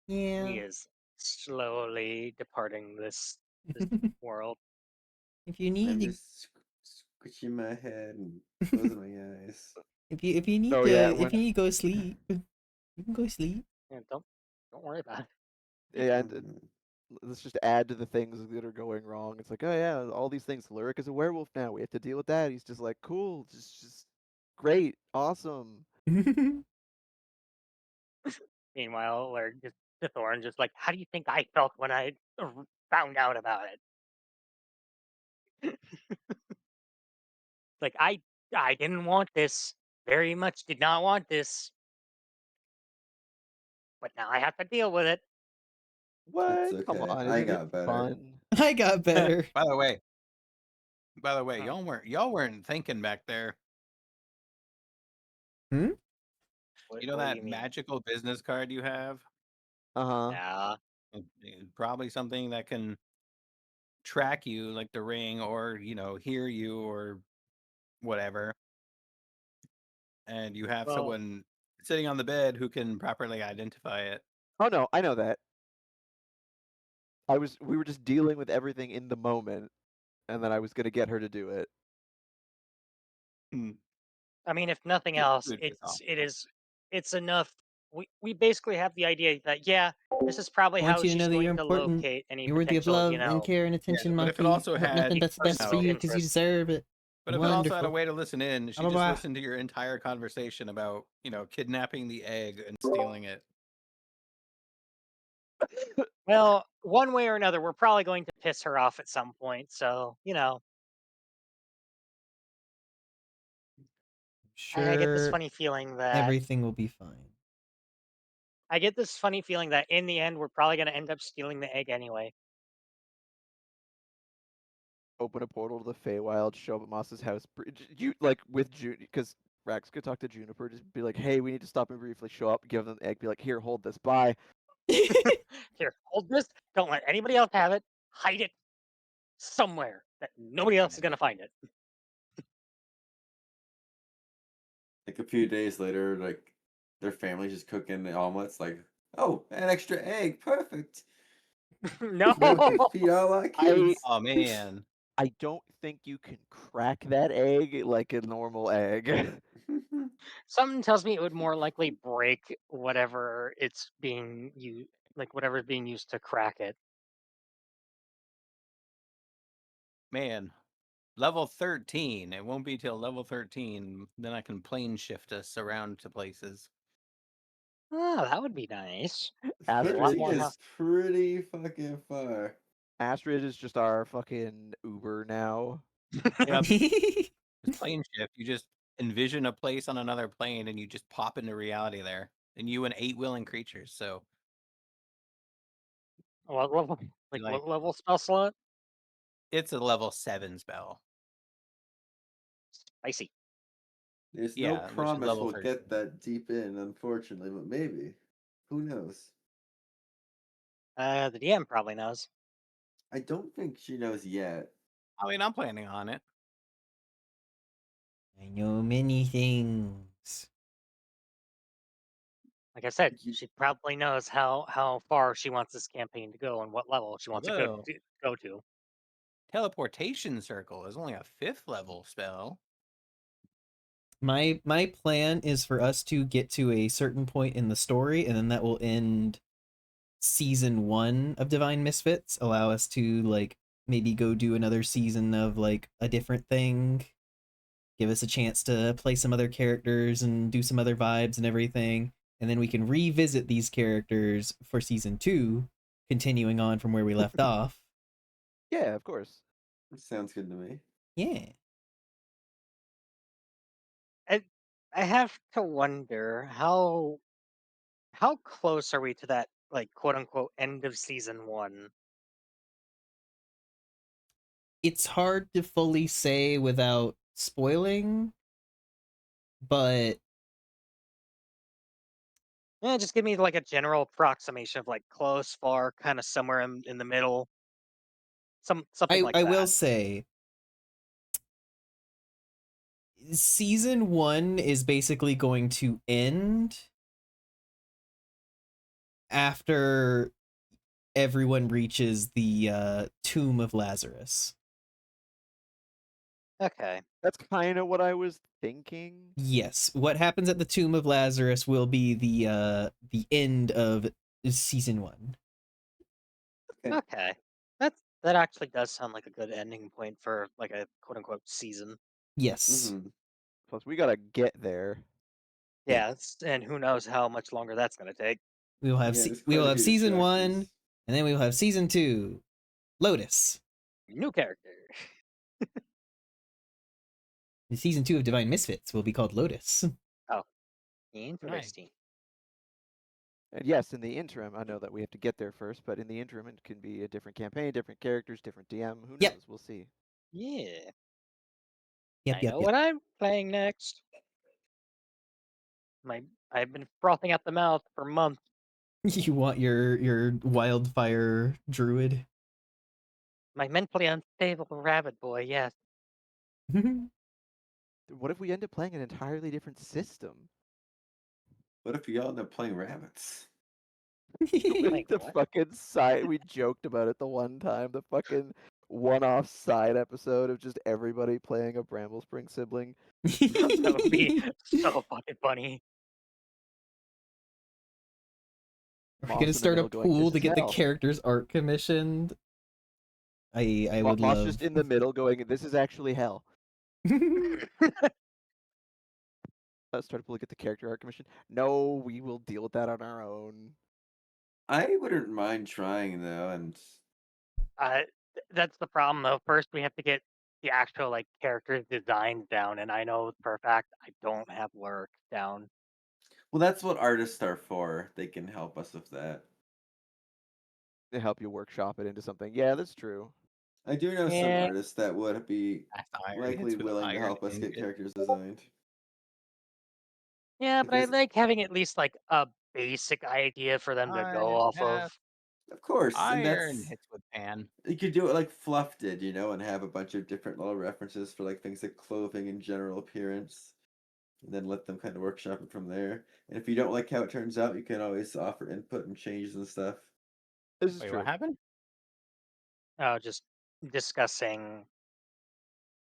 Yeah. He is slowly departing this world. If you I'm need to, just squishing my head and closing my eyes. if you need Oh to, yeah, if you need to go sleep, you can go sleep. Yeah, don't worry about it. yeah. Let's just add to the things that are going wrong. It's like, oh yeah, all these things. Lyric is a werewolf now. We have to deal with that. He's just like, cool, just great, awesome. Meanwhile, we're just the Thorn just like, how do you think I felt when I found out about it? Like, I didn't want this. Very much did not want this. But now I have to deal with it. What? It's Come okay. on, I isn't it got better. fun? I got better. By the way, Huh. y'all weren't thinking back there. What, You know what do that you mean? magical business card you have? Uh-huh. Yeah. Probably something that can track you, like the ring, or hear you, or whatever. And you have Well, someone sitting on the bed who can properly identify it. Oh no, I know that. We were just dealing with everything in the moment, and then I was gonna get her to do it. Hmm. I mean, if nothing Just else, food for thought. it's enough. We basically have the idea that, yeah, this is probably I want how you to she's know that you're going to important. locate any You're worthy of potential, love and care and attention, but if it Monkey. also I hope nothing had, that's best for personal you because you interest. deserve it. but if it also had a Wonderful. way to listen in, she just Bye-bye. listened to your entire conversation about, kidnapping the egg and stealing it. Well, one way or another, we're probably going to piss her off at some point. So, I get this Sure, funny feeling that everything will be fine. in the end, we're probably going to end up stealing the egg anyway. Open a portal to the Feywild, show up at Moss's house. You like with June, because Rax could talk to Juniper, just be like, "Hey, we need to stop and briefly." Show up, give them the egg, be like, "Here, hold this. Bye." Here, hold this. Don't let anybody else have it. Hide it somewhere that nobody else is going to find it. Like a few days later, like their family's just cooking the omelets. Like, oh, an extra egg, perfect. No. Now we can feed all our kids. Oh man. I don't think you can crack that egg like a normal egg. Something tells me it would more likely break whatever it's being used, like whatever's being used to crack it. Man. Level 13. It won't be till level 13. Then I can plane shift us around to places. Oh, that would be nice. Astrid, A lot 13 more is pretty fucking far. Astrid is just our fucking Uber now. Yep. It's plane shift. You just envision a place on another plane and you just pop into reality there. And you and 8 willing creatures. So What level? Be Like like, what level spell slot? it's a level 7 spell. Spicy. There's no Yeah, which is promise level we'll get 13. that deep in, unfortunately, but maybe. Who knows? The DM probably knows. I don't think she knows yet. I mean, I'm planning on it. I know many things. Like I said, You- she probably knows how far she wants this campaign to go and what level she wants to Although, go to. teleportation circle is only a 5th level spell. My plan is for us to get to a certain point in the story, and then that will end season 1 of Divine Misfits. Allow us to like maybe go do another season of like a different thing. Give us a chance to play some other characters and do some other vibes and everything. And then we can revisit these characters for season 2, continuing on from where we left off. Yeah, of course. Sounds good to me. Yeah. I I have to wonder how close are we to that like quote unquote end of season one? It's hard to fully say without spoiling, but Yeah, just give me like a general approximation of like close, far, kind of somewhere in the middle, something like I will that. say season 1 is basically going to end after everyone reaches the tomb of Lazarus. Okay. That's kind of what I was thinking. Yes, what happens at the tomb of Lazarus will be the end of season 1. Okay. Okay. That actually does sound like a good ending point for like a quote unquote season. Yes. Mm-hmm. Plus, we gotta get there. Yep. Yeah, and who knows how much longer that's gonna take. Yeah, there's We quite will a have few season 1, distractions. and then we will have season 2. Lotus. New character. The season 2 of Divine Misfits will be called Lotus. Oh, Nice. interesting. And yes, in the interim, I know that we have to get there first, but in the interim, it can be a different campaign, different characters, different DM. Who Yep. knows? We'll see. Yeah. Yep, I yep, know yep. what I'm playing next. I've been frothing at the mouth for months. You want your wildfire druid? My mentally unstable rabbit boy, yes. What if we end up playing an entirely different system? What if we all end up playing rabbits? With Like the what? fucking side, we joked about it the one time. The fucking one-off side episode of just everybody playing a Bramble Spring sibling. That would be so fucking funny. We're gonna Moss in the start a middle going, "This pool to is get the hell." character's art commissioned. I would Moss love. just in the middle going, "This is actually hell." Start to look at the character art commission. No, we will deal with that on our own. I wouldn't mind trying though, and That's the problem though. First, we have to get the actual like characters designs down, and I know for a fact I don't have work down. well, that's what artists are for. They can help us with that. To help you workshop it into something. Yeah, that's true. I do know some Yeah, artists that would be Cast iron likely hits with willing to iron help us get ingot. characters designed. yeah, but I Because, like having at least like a basic idea for them to go I off of. cast of course, and iron that's hits with pan. you could do it like Fluff did, and have a bunch of different little references for like things like clothing and general appearance, and then let them kind of workshop it from there. And if you don't like how it turns out, you can always offer input and changes and stuff. This is Wait, what true. happened? Just discussing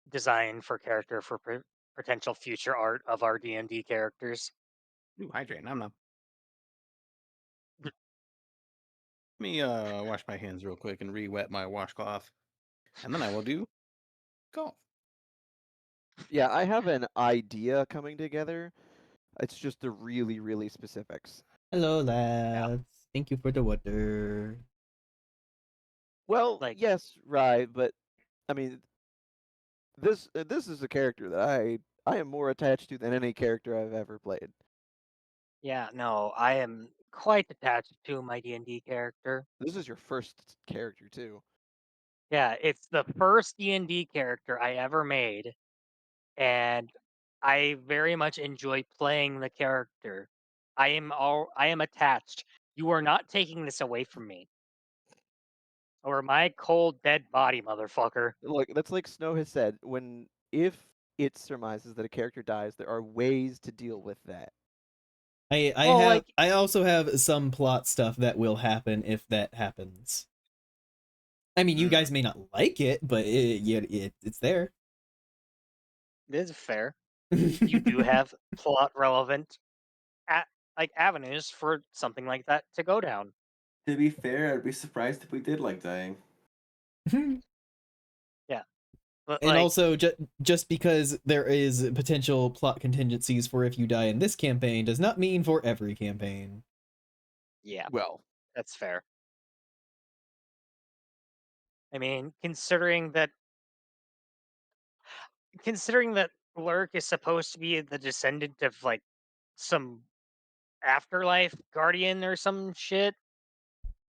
design for character for potential future art of our D&D characters. Ooh, hydrate. Let me wash my hands real quick and re-wet my washcloth, and then I will do golf. Yeah, I have an idea coming together. It's just the really, really specifics. Hello, Yeah, lads. Thank you for the water. Well, like yes, right, but I mean, this is a character that I am more attached to than any character I've ever played. yeah, no, I am quite attached to my D&D character. This is your first character too. Yeah, it's the first D&D character I ever made, and I very much enjoy playing the character. I am attached. You are not taking this away from me. Or my cold dead body, motherfucker. Look, that's like Snow has said. If it surmises that a character dies, there are ways to deal with that. Well, like, I also have some plot stuff that will happen if that happens. I mean, you guys may not like it, but it's there. it is fair. You do have plot relevant at like avenues for something like that to go down. To be fair, I'd be surprised if we did like dying. Yeah. But And like, also, just because there is potential plot contingencies for if you die in this campaign does not mean for every campaign. yeah, Well, that's fair. I mean, considering that Lurk is supposed to be the descendant of like some afterlife guardian or some shit.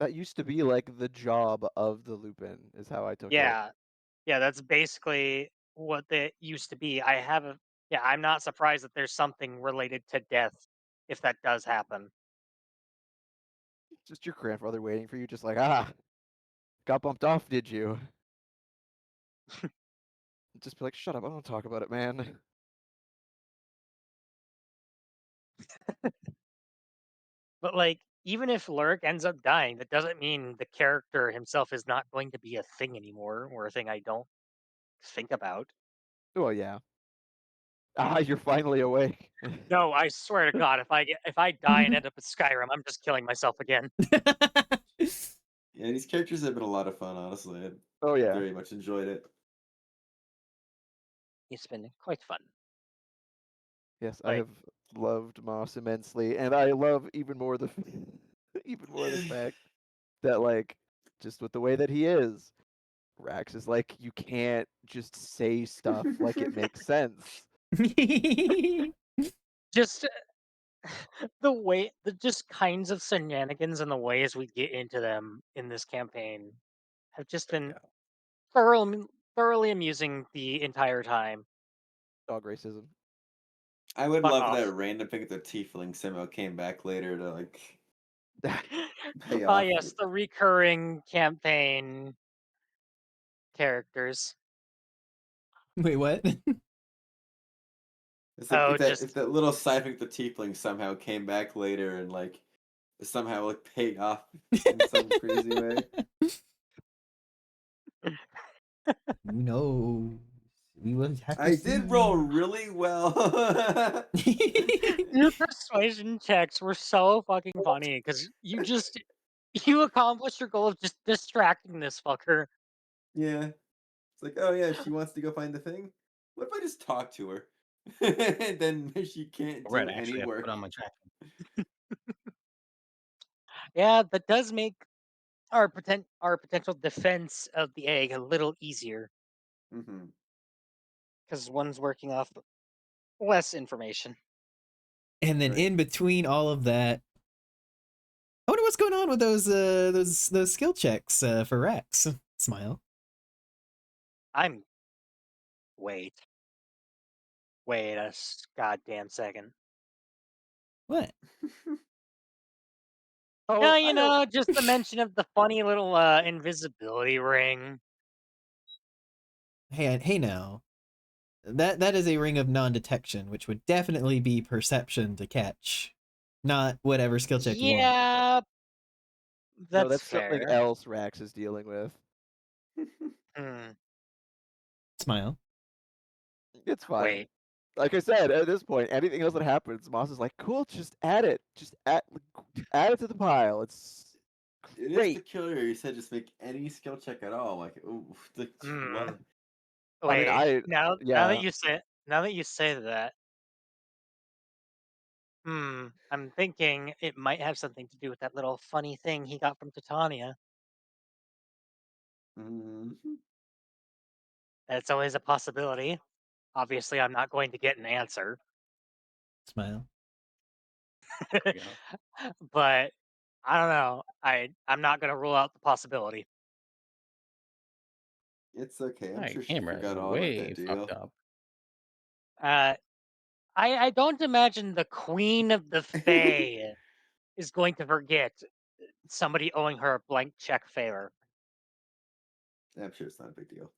that used to be like the job of the Lupin, is how I took it. Yeah. Yeah, that's basically what they used to be. Yeah, I'm not surprised that there's something related to death if that does happen. Just your grandfather waiting for you, just like, got bumped off, did you? Just be like, shut up, I don't talk about it, man. But like, even if Lurk ends up dying, that doesn't mean the character himself is not going to be a thing anymore, or a thing I don't think about. Well, yeah. You're finally awake. No, I swear to God, if I die and end up with Skyrim, I'm just killing myself again. Yeah, these characters have been a lot of fun, honestly. I Oh, yeah. very much enjoyed it. It's been quite fun. Yes, I Like, have loved Moss immensely, and I love even more even more the fact that, like, just with the way that he is, Rax is like, you can't just say stuff like it makes sense. just the just kinds of shenanigans and the ways we get into them in this campaign have just been Yeah. thoroughly, thoroughly amusing the entire time. Dog racism. I would Fuck love off. that random thing at the tiefling somehow came back later to like pay Ah, off. yes, the recurring campaign characters. Wait, what? It's like Oh, if that little side thing with the tiefling somehow came back later and like somehow like paid off in some crazy way. Who knows? We will have to I see. did roll really well. your persuasion checks were so fucking funny because you accomplished your goal of just distracting this fucker. Yeah. It's like, oh yeah, she wants to go find the thing. What if I just talk to her? And then she can't Right, do I any actually have to put work. on my jacket. Yeah, that does make our potential defense of the egg a little easier Hmm. because one's working off less information. And then Right. in between all of that, I wonder what's going on with those skill checks for Rex. Smile. I'm wait, wait goddamn second. What? No, Oh, you I know. know, just the mention of the funny little invisibility ring. Hey now. That is a ring of non-detection, which would definitely be perception to catch, not whatever skill check you want. Yeah, No, that's that's something fair. else Rax is dealing with. Hmm. Smile. It's fine. Wait. Like I said, at this point, anything else that happens, Moss is like, cool, just add it. Just add it to the pile. It's It is great. peculiar. You said just make any skill check at all. Like, ooh, like Hmm. what? I mean, Wait. Now that yeah. you say that, I'm thinking it might have something to do with that little funny thing he got from Titania. Mhm. That's always a possibility. Obviously, I'm not going to get an answer. Smile. There you go. But I don't know. I'm not gonna rule out the possibility. It's okay. I'm My sure she camera is forgot all about that way fucked deal. up. Uh, I don't imagine the Queen of the Fae is going to forget somebody owing her a blank check favor. I'm sure it's not a big deal.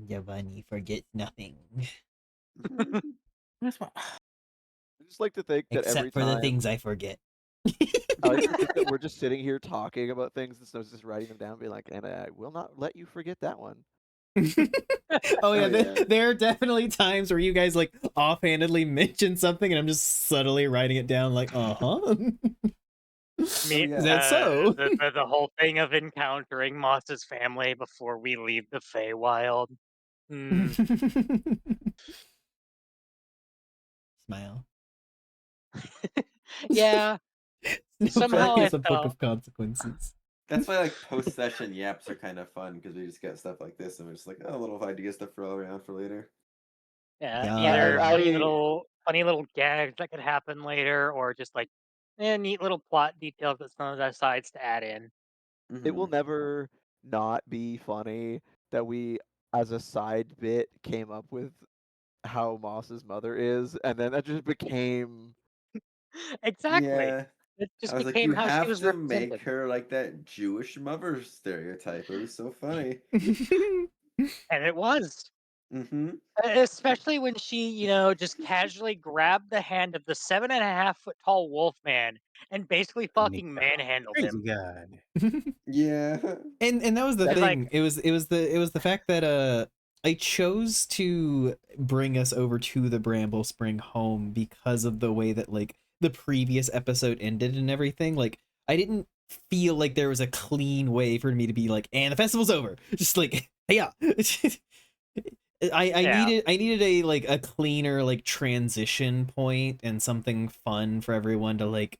Giovanni forgets nothing That's what. I just like to think that every except for the time things I forget. I like to think that we're just sitting here talking about things and Snow's just writing them down, being like, and I will not let you forget that one. Oh yeah, Oh yeah. there are definitely times where you guys like offhandedly mention something, and I'm just subtly writing it down, like, huh. Me, Is Yeah. that so? the whole thing of encountering Moss's family before we leave the Feywild. Hmm. Smile. Yeah, Snow But somehow Black I is a book felt. of consequences. that's why like post session yaps are kind of fun because we just get stuff like this and we're just like, oh, little ideas to throw around for later. Yeah, Yeah. either I funny little gags that could happen later, or just like neat little plot details that someone decides to add in. it will Hmm. never not be funny that we, as a side bit, came up with how Moss's mother is, and then that just became. Exactly. Yeah. It I just was like, became you how she have was to make represented. her like that Jewish mother stereotype. It was so funny. And it was. Mm-hmm. Especially when she, just casually grabbed the hand of the 7.5 foot tall wolf man and basically fucking Nika. manhandled Crazy him. guy. Yeah. And that was the It's That's like, thing. It was the fact that I chose to bring us over to the Bramble Spring home because of the way that like the previous episode ended and everything. Like I didn't feel like there was a clean way for me to be like, and the festival's over. Just like, yeah. yeah. I needed a like a cleaner like transition point and something fun for everyone to like,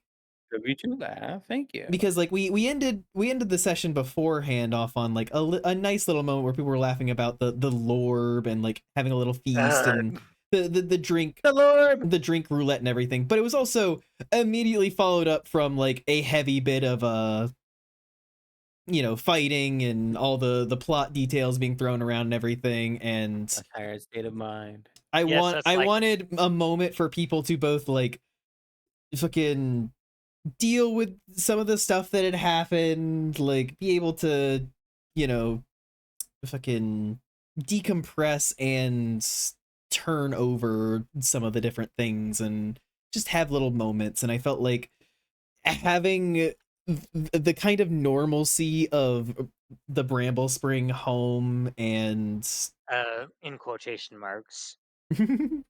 Tribute to that. Thank you. because like we ended the session beforehand off on like a nice little moment where people were laughing about the lorb and like having a little feast Uh, and the drink, The Lord. the drink roulette and everything, but it was also immediately followed up from like a heavy bit of fighting and all the plot details being thrown around and everything. And A tired state of mind. yes, that's I like, wanted a moment for people to both like fucking deal with some of the stuff that had happened, like be able to, you know, fucking decompress and turn over some of the different things and just have little moments. And I felt like having the kind of normalcy of the Bramble Spring home and in quotation marks, it.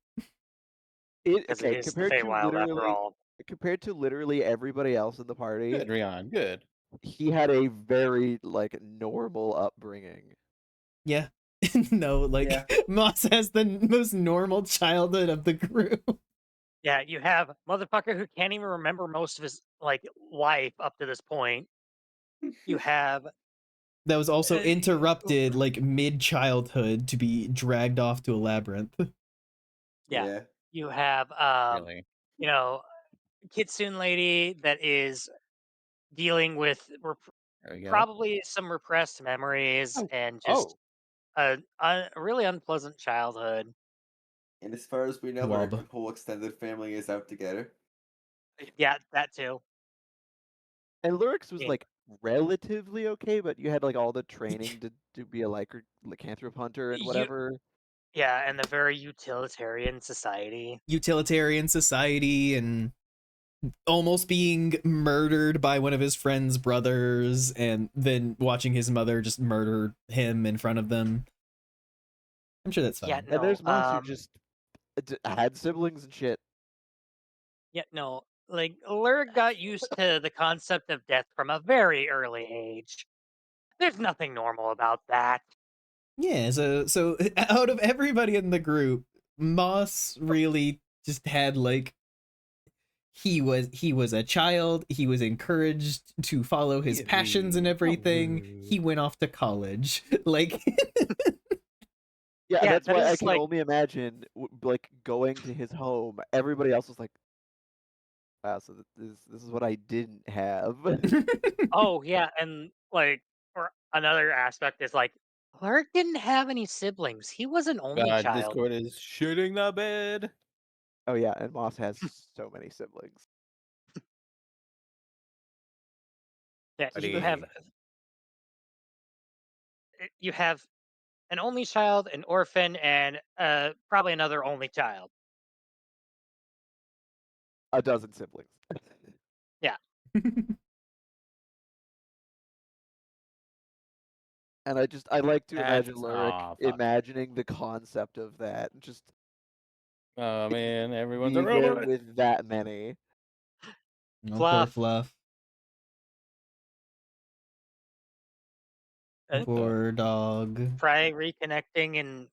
because it Okay, is the Feywild after all. compared to literally everybody else in the party, Good, Rion. Good. he had a very like normal upbringing. yeah. No, Yeah. like Moss has the most normal childhood of the group. Yeah, you have motherfucker who can't even remember most of his like life up to this point. You have That was also uh, interrupted like mid childhood to be dragged off to a labyrinth. yeah, Yeah. you have Really. you know, Kitsune lady that is dealing with There we go. probably some repressed memories Oh. and just Oh. a really unpleasant childhood. And as far as we know, her Wub. whole extended family is out together. Yeah, that too. And Lurix was Yeah, like relatively okay, but you had like all the training to be a lycanthrope hunter and you whatever. yeah, and the very utilitarian society. Utilitarian society and almost being murdered by one of his friend's brothers and then watching his mother just murder him in front of them. I'm sure that's Yeah, fine. And no, there's Moss who just had siblings and shit. yeah, no. Like Lyric got used to the concept of death from a very early age. There's nothing normal about that. Yeah, so out of everybody in the group, Moss really just had like he was a child, he was encouraged to follow his Give passions and me. How everything. rude. He went off to college. Like Yeah, Yeah, that's that why I is can like, only imagine like going to his home. Everybody else was like, Wow, so this is what I didn't have. Oh yeah, and like for another aspect is like Clark didn't have any siblings. He was an only God, child. Discord is shitting the bed. Oh yeah, and Moss has so many siblings. Yeah, Buddy. you have an only child, an orphan, and probably another only child. A dozen siblings. Yeah. And I like to imagine That's Lurik oh fuck. imagining the concept of that, and just Oh man, everyone's a being there robot. with that many. Oh, poor Fluff. Fluff. Uh, What the Poor dog. try reconnecting and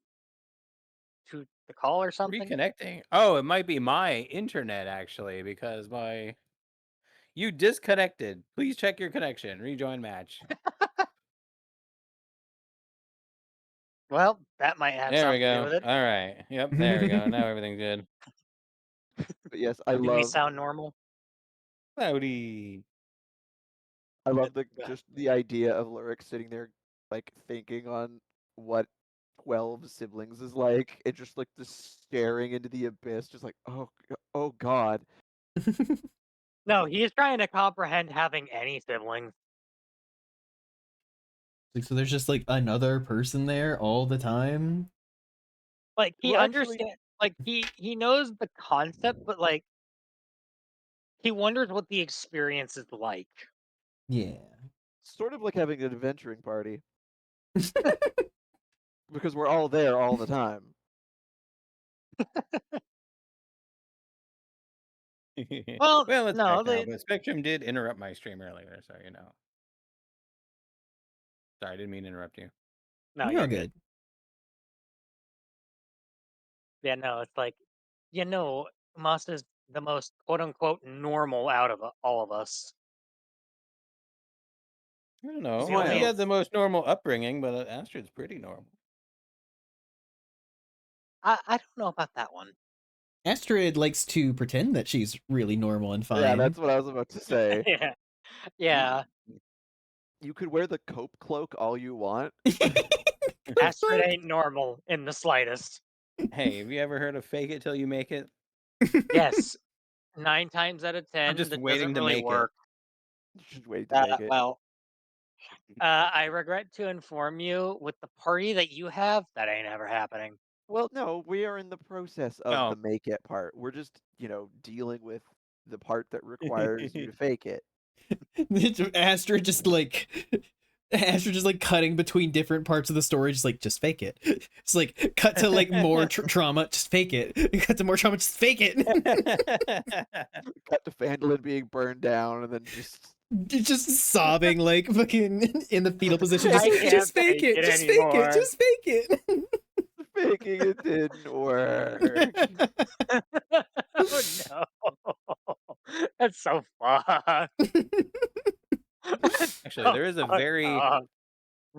to the call or something. reconnecting? Oh, it might be my internet actually because my you disconnected. Please check your connection. Rejoin match. Well, that might have There we something to do go. with it. All right. Yep. There we go. Now everything's good. But yes, Do we sound normal? Howdy. I love the Go ahead. just the idea of Lurik sitting there like thinking on what 12 siblings is like, and just like just staring into the abyss, just like oh god. No, he's trying to comprehend having any siblings. Like, so there's just like another person there all the time. Like he Well, actually, understands. Like he knows the concept, but like he wonders what the experience is like. Yeah. sort of like having an adventuring party because we're all there all the time. Well, Well, it's back no, now, they but Spectrum did interrupt my stream earlier, so you know. Sorry, I didn't mean to interrupt you. no, You're all you're good. good. Yeah, no, it's like Moss is the most quote unquote normal out of all of us. I don't He's know. the Well, he only had Miles. the most normal upbringing, but Astrid's pretty normal. I don't know about that one. Astrid likes to pretend that she's really normal and Yeah, fine. that's what I was about to say. Yeah. You Yeah. you could wear the cope cloak all you want. The Astrid fuck? ain't normal in the slightest. Hey, have you ever heard of fake it till you make it? Yes. 9 times out of I'm 10, just that doesn't waiting to really make it. work. Just waiting to make it. Well, I regret to inform you, with the party that you have, that ain't ever happening. Well, no, we are in the process of the Oh. make it part. We're just, dealing with the part that requires you to fake it. Astrid just like Astrid just like cutting between different parts of the story, just like just fake it. It's like cut to like more trauma, just fake it. Cut to more trauma, just fake it. Cut to Fandolin being burned down, and then just Just sobbing like fucking in the fetal position. I Just can't fake fake it. it Just fake it. anymore. Just fake faking it didn't work. it. Oh no. That's so fucked. That's Actually, so fucked up.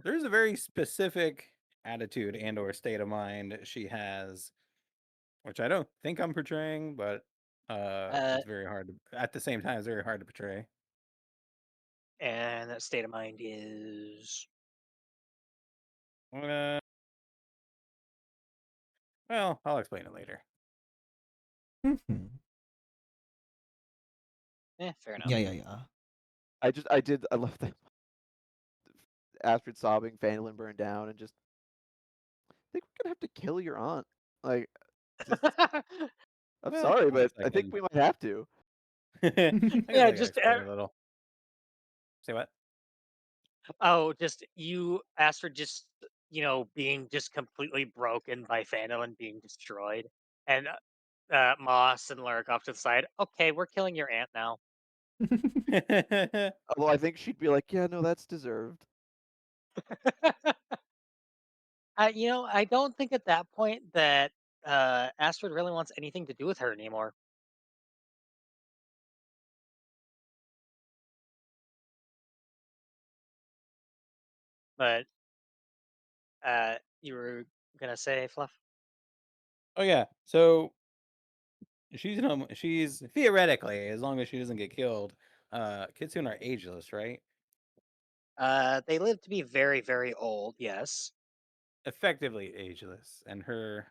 there is a very specific attitude and or state of mind she has, which I don't think I'm portraying, but Uh, it's very hard to at the same time it's very hard to portray. and that state of mind is Uh, well, I'll explain it later. Mhm. fair enough. Yeah. I love that Astrid sobbing, Fandolin burned down, and just I think we're gonna have to kill your aunt. Like, just I'm Well, sorry, I guess but I I think can we might have to. I guess Yeah, I can just explain a little. Say what? just you, Astrid, just being just completely broken by Fandom and being destroyed, and Moss and Lurk off to the side. Okay, we're killing your aunt now. Although I think she'd be like, yeah, no, that's deserved. I don't think at that point that Astrid really wants anything to do with her anymore. But you were gonna say, Fluff? Oh yeah. So she's theoretically, as long as she doesn't get killed, Kitsune are ageless, right? They live to be very, very old, yes. Effectively ageless, and her,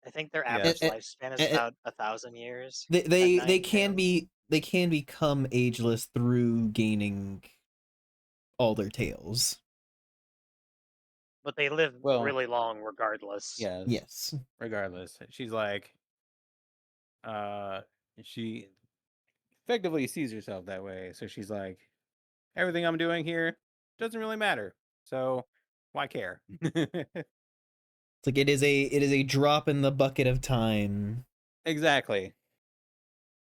I think their yeah, average lifespan is Eh, about 1,000 years they at they they night. can be they can become ageless through gaining all their tails. But they live well, really long regardless. yes. Yes. Regardless, she's like, uh, she effectively sees herself that way. So she's like, everything I'm doing here doesn't really matter. So why care? It's like it is a drop in the bucket of time. Exactly.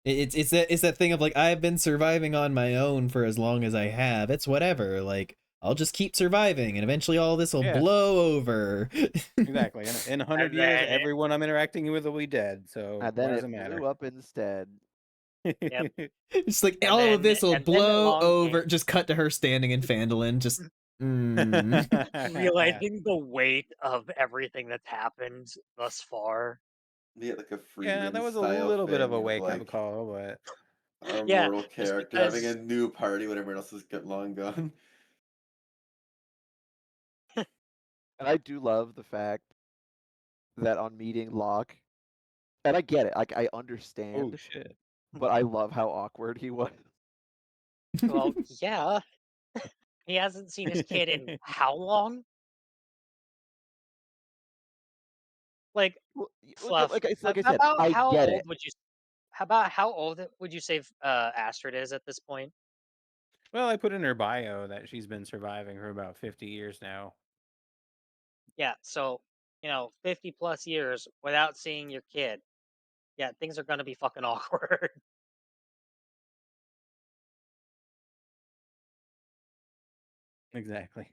It's that thing of like, I've been surviving on my own for as long as I have. It's whatever. Like, I'll just keep surviving, and eventually all this will Yeah. blow over. Exactly. In 100 And years, then everyone I'm interacting with will be dead. So And why then does it it matter? blew up instead. Yep. It's like And all of this will and then blow along over. came Just cut to her standing in Phandalin. Just realizing the weight of everything that's happened thus far. Yeah, like a Yeah, that Freeman was a style little bit of a thing of wake up like call, but our Yeah, mortal just character having a because new party when everyone else has got long gone. And I do love the fact that on meeting Locke, and I get it, like I oh understand, shit. but I love how awkward he was. well, yeah, he hasn't seen his kid in how long? Like, Well, Fluff, like I said, about I how get it. old would you how about how old would you say Astrid is at this point? Well, I put in her bio that she's been surviving for about 50 years now. Yeah, so, 50 plus years without seeing your kid. Yeah, things are gonna be fucking awkward. Exactly.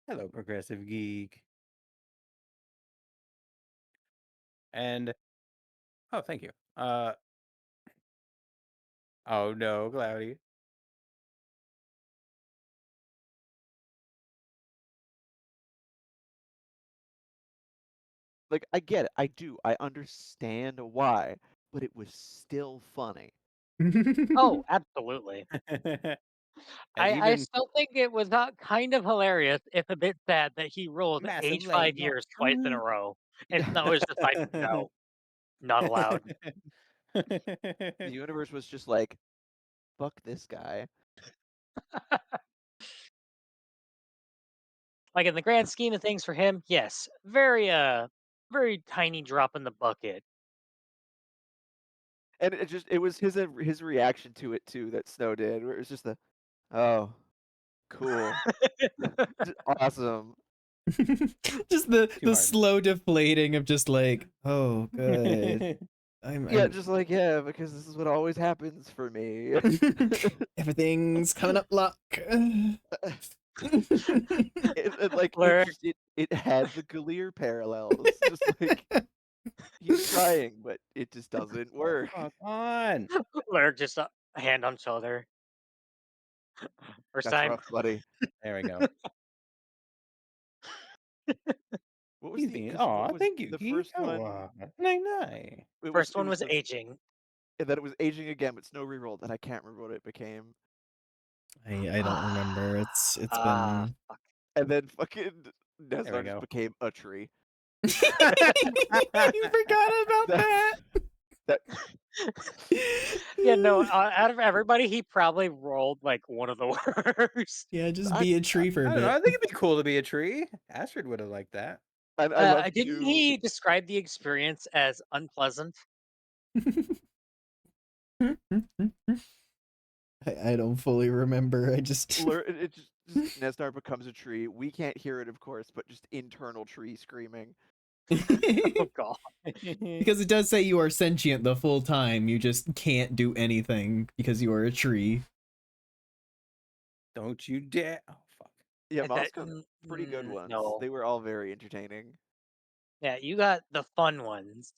Hello, progressive geek. And oh, thank you. Oh no, Cloudy. Like I get it. I do. I understand why, but it was still funny. Oh, absolutely. And I even still think it was not kind of hilarious, if a bit sad, that he rolled massive age late 5 night years twice in a crew. row, and Snow was just like, "No, not allowed." The universe was just like, fuck this guy. Like, in the grand scheme of things for him, yes, very tiny drop in the bucket. And it was his reaction to it too that Snow did, where it was just the, oh, cool, awesome. Just Too the hard. slow deflating of just like, oh good. Yeah, I'm just like yeah, because this is what always happens for me. everything's coming up luck. Like Blur, it had the Galir parallels, just like he's trying, but it just doesn't work. Fuck on. Blur, just a hand on shoulder. First That's time. rough, buddy. There we go. What was He's the? being. Because what Oh, was thank you, the geek. first one? Oh, night night. First It one was was the aging. and then it was aging again, but Snow rerolled, and I can't remember what it became. I don't remember. It's Ah, been fuck. And then fucking There we Nesnar just go. became a tree. You forgot about That, that. Yeah, no, out of everybody, he probably rolled, like, one of the worst. Yeah, just I, be a tree for a I don't know. I bit. think it'd be cool to be a tree. Astrid would have liked that. I love Didn't to. he describe the experience as unpleasant? I don't fully remember. I just It just Nesnar becomes a tree. We can't hear it, of course, but just internal tree screaming. Oh, God. because it does say you are sentient the full time. You just can't do anything because you are a tree. Don't you dare. Oh, fuck. Yeah, That, Mom's got pretty good ones. no. They were all very entertaining. Yeah, you got the fun ones.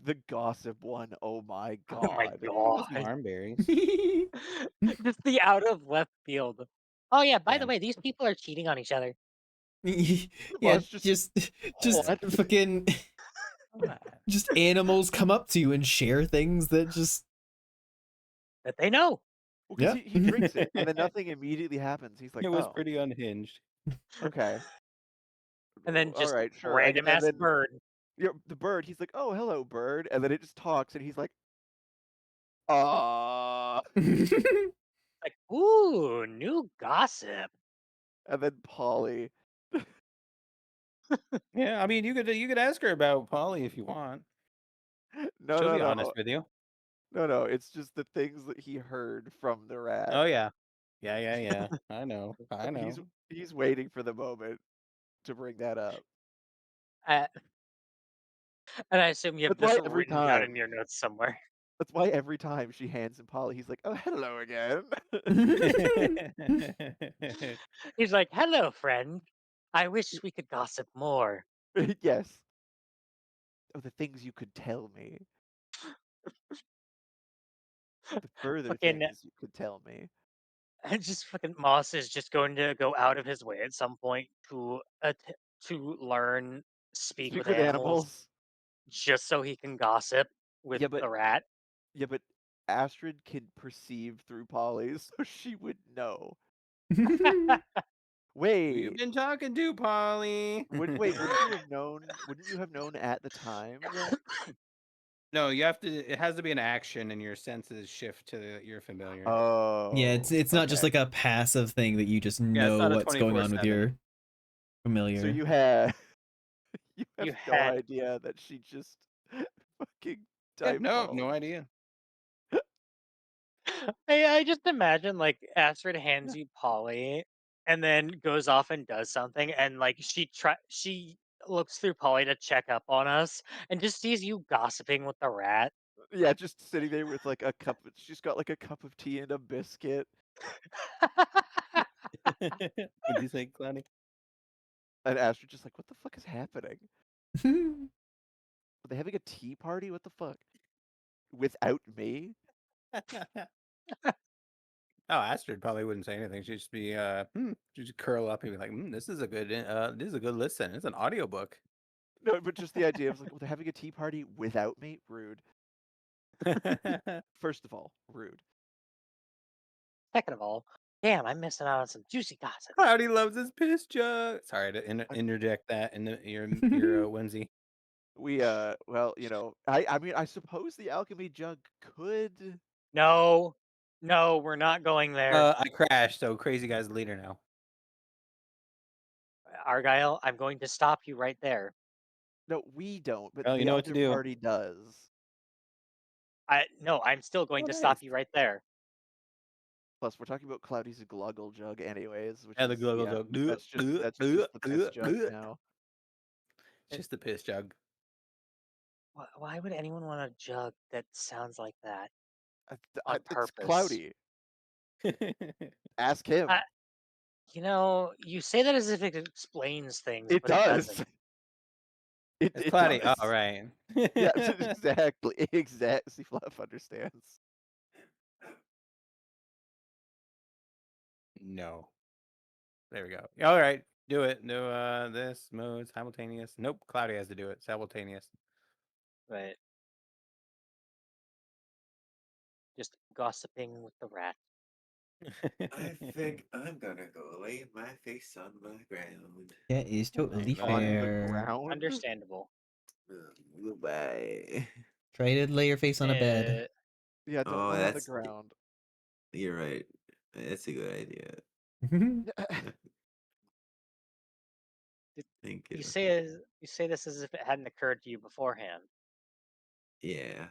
The gossip one, oh my Oh my god. Give us some God. armberries. Just the out of left field. Oh, yeah, by the Yeah. way, these people are cheating on each other. Yeah, Well, it's just what? fucking Just animals come up to you and share things that just That they know. Well, because yeah. he drinks it, and then nothing immediately happens. He's like, It was oh, pretty unhinged. okay. And then All just right, sure. random And ass then bird. the bird, he's like, oh, hello, bird. And then it just talks, and he's like, ah. Like, ooh, new gossip. And then Polly. Yeah, I mean, you could ask her about Polly if you want. No, She'll no, be honest no. with you. No, no. It's just the things that he heard from the rat. Oh yeah, yeah. I know. He's waiting for the moment to bring that up. Uh, and I assume you have That's this why every written down in time. your notes somewhere. That's why every time she hands him Polly, he's like, oh, hello again. He's like, hello, friend. I wish we could gossip more. Yes. Oh, the things you could tell me. The further Fucking, things you could tell me. and just fucking Moss is just going to go out of his way at some point to learn speak Speak with with animals animals. just so he can gossip with Yeah, but the rat. Astrid can perceive through Polly, so she would know. Who you Wait, been talking to, Polly? wouldn't you have known? Wouldn't you have known at the time then? No, you have to. It has to be an action, and your senses shift to your familiar. Yeah, Oh, it's not just okay. like a passive thing that you just Yeah, it's know not a what's going on with 24/7. your So familiar. you have You no had idea that she just fucking Yeah, no divulged. idea. I just imagine like Astrid hands Yeah. you Polly and then goes off and does something and like she looks through Polly to check up on us and just sees you gossiping with the rat. Yeah, just sitting there with like a cup. She's got like a cup of tea and a biscuit, What'd you say, Cloudy? and Astrid just like, what the fuck is happening? Are they having a tea party? What the fuck? Without me? Oh, Astrid probably wouldn't say anything. She'd just be she'd just curl up and be like, this is a good listen. It's an audiobook. No, but just the idea of like, well, they're having a tea party without me? Rude. First of all, rude. Second of all, damn, I'm missing out on some juicy gossip. Cloudy loves his piss jug. Sorry to interject that in your whimsy. We well, I mean, I suppose the alchemy jug could. No, no, we're not going there. I crashed, so crazy guy's the leader now. Argyle, I'm going to stop you right there. No, we don't, but Well, you the know what to other do. party does. No, I'm still going Oh, to nice. stop you right there. Plus, we're talking about Cloudy's gluggle jug, anyways, which Yeah, the is gluggle jug. that's just the piss jug now. It's just the piss jug. Why would anyone want a jug that sounds like that on It's purpose? Cloudy. Ask him. You say that as if it explains things, It but it does. doesn't. It's It Cloudy. does. Oh, right. Yeah, exactly. Fluff understands. No. There we go. All right. Do it. No, this mode simultaneous. Nope. Cloudy has to do it. Simultaneous. Right. Just gossiping with the rat. I think I'm gonna go lay my face on the ground. That is totally On the fair. Ground. Understandable. Goodbye. Try to lay your face on a bed. Yeah, don't Oh, lay on the that's ground. you're right. That's a good idea. Thank you. You say this as if it hadn't occurred to you beforehand. Yeah.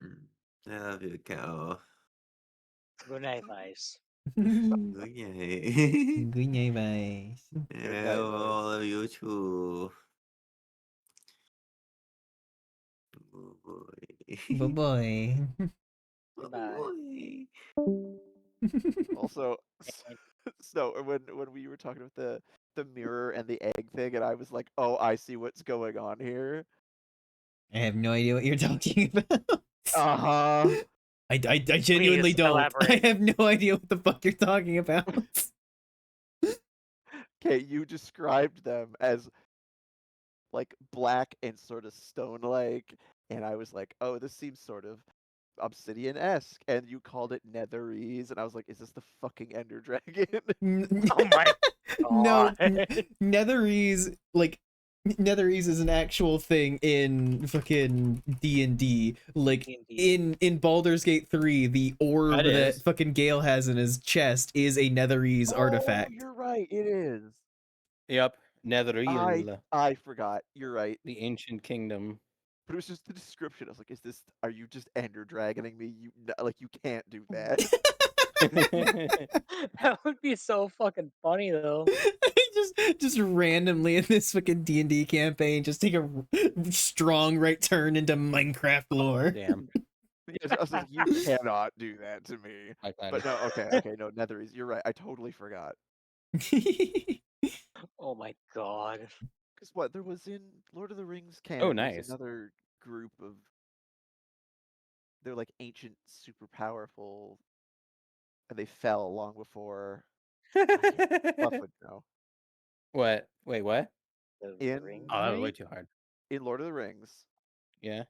Good I love you, cow. night, Vice. Good night. Good night, Vice. And I night, love all Vice. of you too. Oh boy. Bye boy. Oh Goodbye. boy. Also, And so when we were talking about the mirror and the egg thing, and I was like, oh, I see what's going on here. I have no idea what you're talking about. Uh-huh. I genuinely Please don't. elaborate. I have no idea what the fuck you're talking about. Okay, you described them as like black and sort of stone-like, and I was like, oh, this seems sort of obsidian-esque, and you called it netherese, and I was like, is this the fucking Ender Dragon? Oh my No, god. Netherese, like Netherese is an actual thing in fucking D&D. Like D&D. in Baldur's Gate 3, the orb That that is. fucking Gale has in his chest is a Netherese Oh, artifact. you're right, it is. Yep. Netheril, I forgot. You're right. the ancient kingdom. But it was just the description. I was like, are you just Ender Dragoning me? Like, you can't do that. That would be so fucking funny though. just randomly in this fucking D&D campaign, just take a strong right turn into Minecraft lore. Damn. I was like, you cannot do that to me. Like that. But no, okay, no, Netherese. You're right. I totally forgot. Oh my god. Because what there was in Lord of the Rings Oh, canon, there was nice. another group of they're like ancient, super powerful, and they fell long before. Fluff would know. What? Wait, what? The ring? Oh, that was way In too hard. Lord of the Rings, Yeah.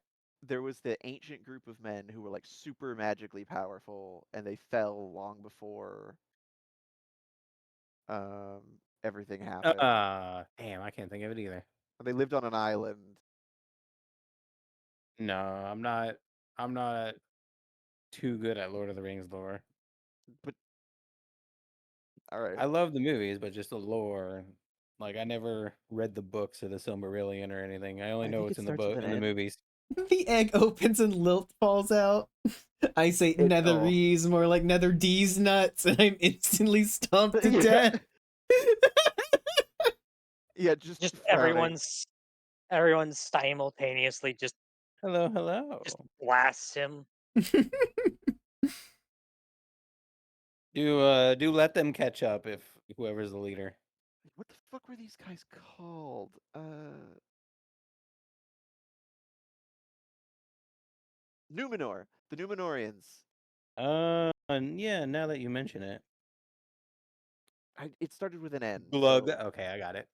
there was the ancient group of men who were like super magically powerful, and they fell long before um everything happened. Damn, I can't think of it either. And they lived on an island. No, I'm not. I'm not too good at Lord of the Rings lore. But all right, I love the movies, but just the lore. Like I never read the books of the Silmarillion or anything. I only I know think what's it in the starts with book an in the N. movies. The egg opens and Lilt falls out. I say Oh. Netherese, more like Nether D's nuts, and I'm instantly stomped to Yeah. death. Yeah, Just frowning. everyone's simultaneously just Hello, hello. blasts him. Do let them catch up if whoever's the leader. What the fuck were these guys called? Numenor. The Numenorians. Yeah. Now that you mention it, It started with an N. Glug. So Okay, I got it.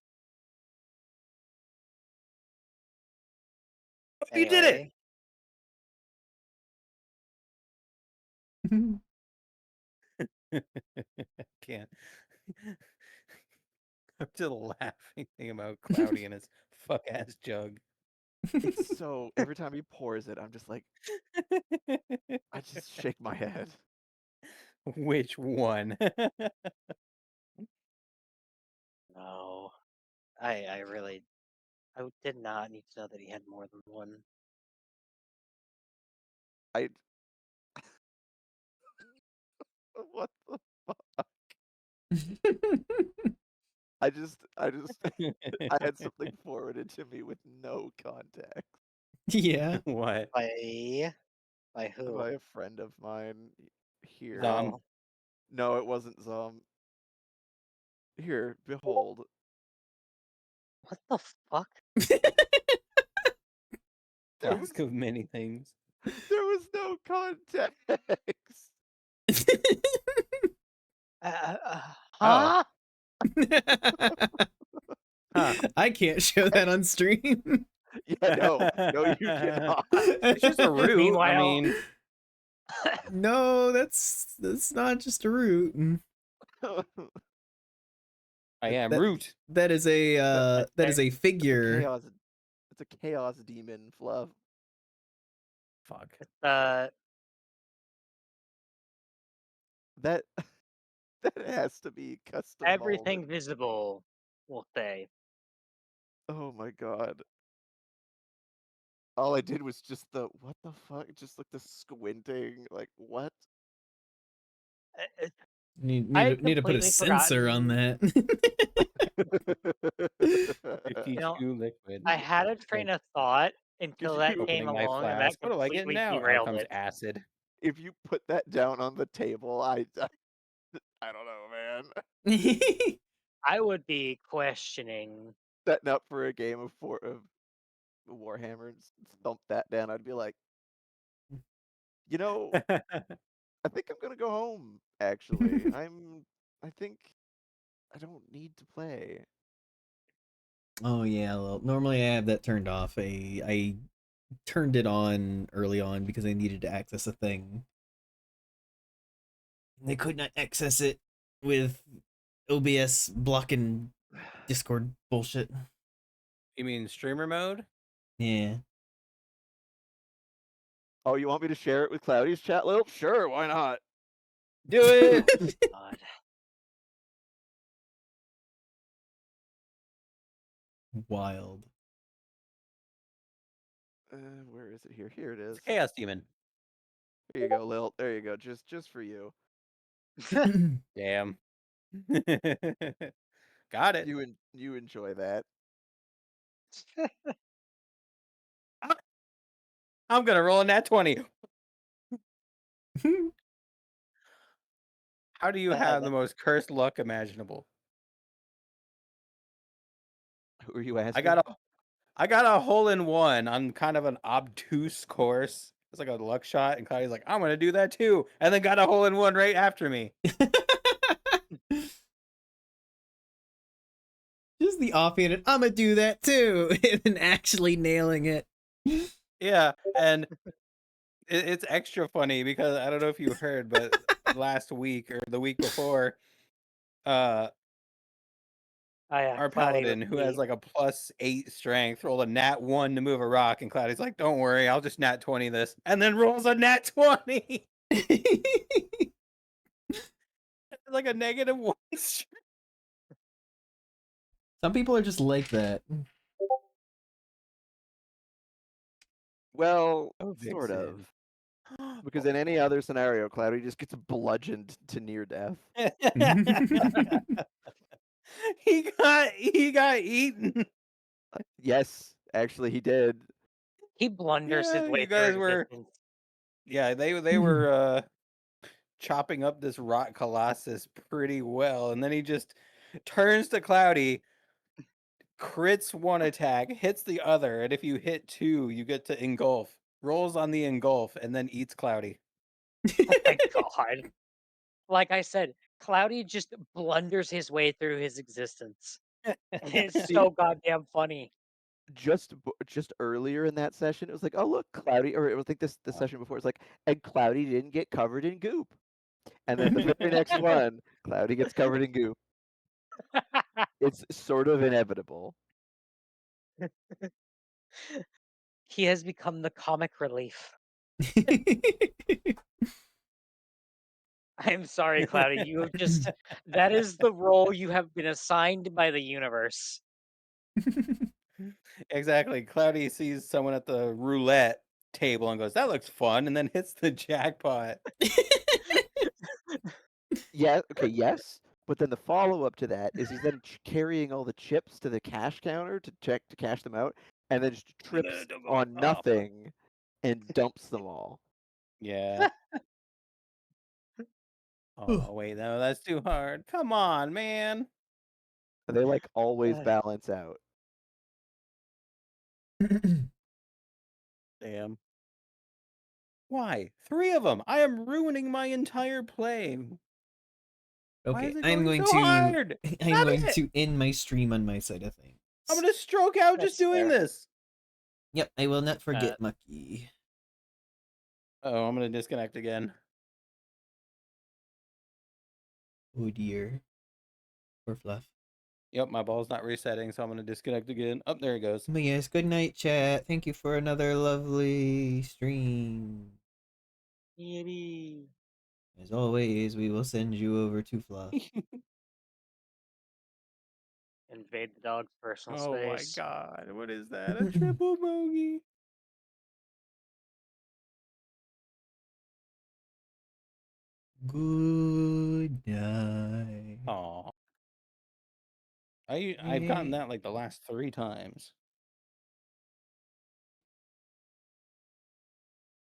You did it. Anyway, Can't. I'm just laughing thinking about Cloudy and his fuck ass jug. it's so every time he pours it, I'm just like, I just shake my head. Which one? no. I really I did not need to know that he had more than one. I what the fuck? I just I had something forwarded to me with no context Yeah. What? By who? by a friend of mine here. Zom. Oh, No, it wasn't Zom. Here, behold. what the fuck? There was Flask of many things. there was no context. Oh. Huh? Huh. I can't show that on stream. Yeah, no, you cannot. It's just a root. I Meanwhile- mean, No, that's not just a root. I am That- root. That is a that is a figure. It's a chaos demon, Fluff. Fuck. Uh, That that has to be custom everything molded. visible, we'll say. Oh my god. All I did was just what the fuck? Just like the squinting, like what? Need I had need to put a completely sensor on that. 52 liquid. I had a train of thought until you that Opening came my along, and that flask. What do I get completely now? Out derailed comes it. acid. If you put that down on the table, I don't know, man. I would be questioning. Setting up for a game of Warhammer and thump that down, I'd be like, you know, I think I'm gonna go home. Actually, I think I don't need to play. Oh yeah, well, normally I have that turned off. I turned it on early on because I needed to access a thing. They could not access it with OBS blocking Discord bullshit. You mean streamer mode? Yeah. Oh, you want me to share it with Cloudy's chat, Lil? Sure, why not? Do it. God. Wild. Where is it here? Here it is. It's Chaos Demon. Here you go, Lil. There you go. Just for you. Damn. Got it. You enjoy that. I'm gonna roll a nat 20. How do you have the most cursed luck imaginable? Who are you I asking? got a hole in one on kind of an obtuse course. It's like a luck shot, and Cloudy's like, I'm gonna do that too, and then got a hole in one right after me. Just the offhanded, I'm gonna do that too, and then actually nailing it. Yeah, and it's extra funny because I don't know if you heard, but last week or the week before, Oh yeah, our Cloudy paladin, with who has the like a +8 strength, rolled a nat 1 to move a rock, and Cloudy's like, "Don't worry, I'll just nat 20 this," and then rolls a nat 20, like a -1 strength. Some people are just like that. Well, Oh, sort Vixen. of. Because in any other scenario, Cloudy just gets bludgeoned to near death. He got eaten. Yes, actually, he did. he blunders his Yeah, way you through guys were. existence. Yeah, they were chopping up this rock colossus pretty well, and then he just turns to Cloudy, crits one attack, hits the other, and if you hit two, you get to engulf. Rolls on the engulf, and then eats Cloudy. Oh my god. Like I said, Cloudy just blunders his way through his existence. And it's See, so goddamn funny. just earlier in that session, it was like, oh look, Cloudy, or I think the session before, it's like, and Cloudy didn't get covered in goop. And then the very next one, Cloudy gets covered in goop. It's sort of inevitable. He has become the comic relief. I'm sorry, Cloudy. You have just that is the role you have been assigned by the universe. Exactly. Cloudy sees someone at the roulette table and goes, "That looks fun," and then hits the jackpot. Yeah, okay, yes. But then the follow up to that is he's then carrying all the chips to the cash counter to check to cash them out, and then just trips Don't go on up. nothing and dumps them all. Yeah. Oh wait, no, that's too hard. Come on, man. They like always Uh, balance out. Damn. Why? 3 of them. I am ruining my entire play. Why Okay, is it I'm going going so to hard? I'm Stop going it! to end my stream on my side of things. I'm gonna stroke out just That's doing fair. this. Yep, I will not forget Mucky. Oh, I'm gonna disconnect again. Oh dear. Poor Fluff. Yep, my ball's not resetting, so I'm gonna disconnect again. Up there it goes. But yes, good night, chat. Thank you for another lovely stream. Yippee. As always, we will send you over to Fluff. Invade the dog's personal Oh my space. god, what is that? A triple bogey? Good night. Aw. I've gotten that like the last 3 times.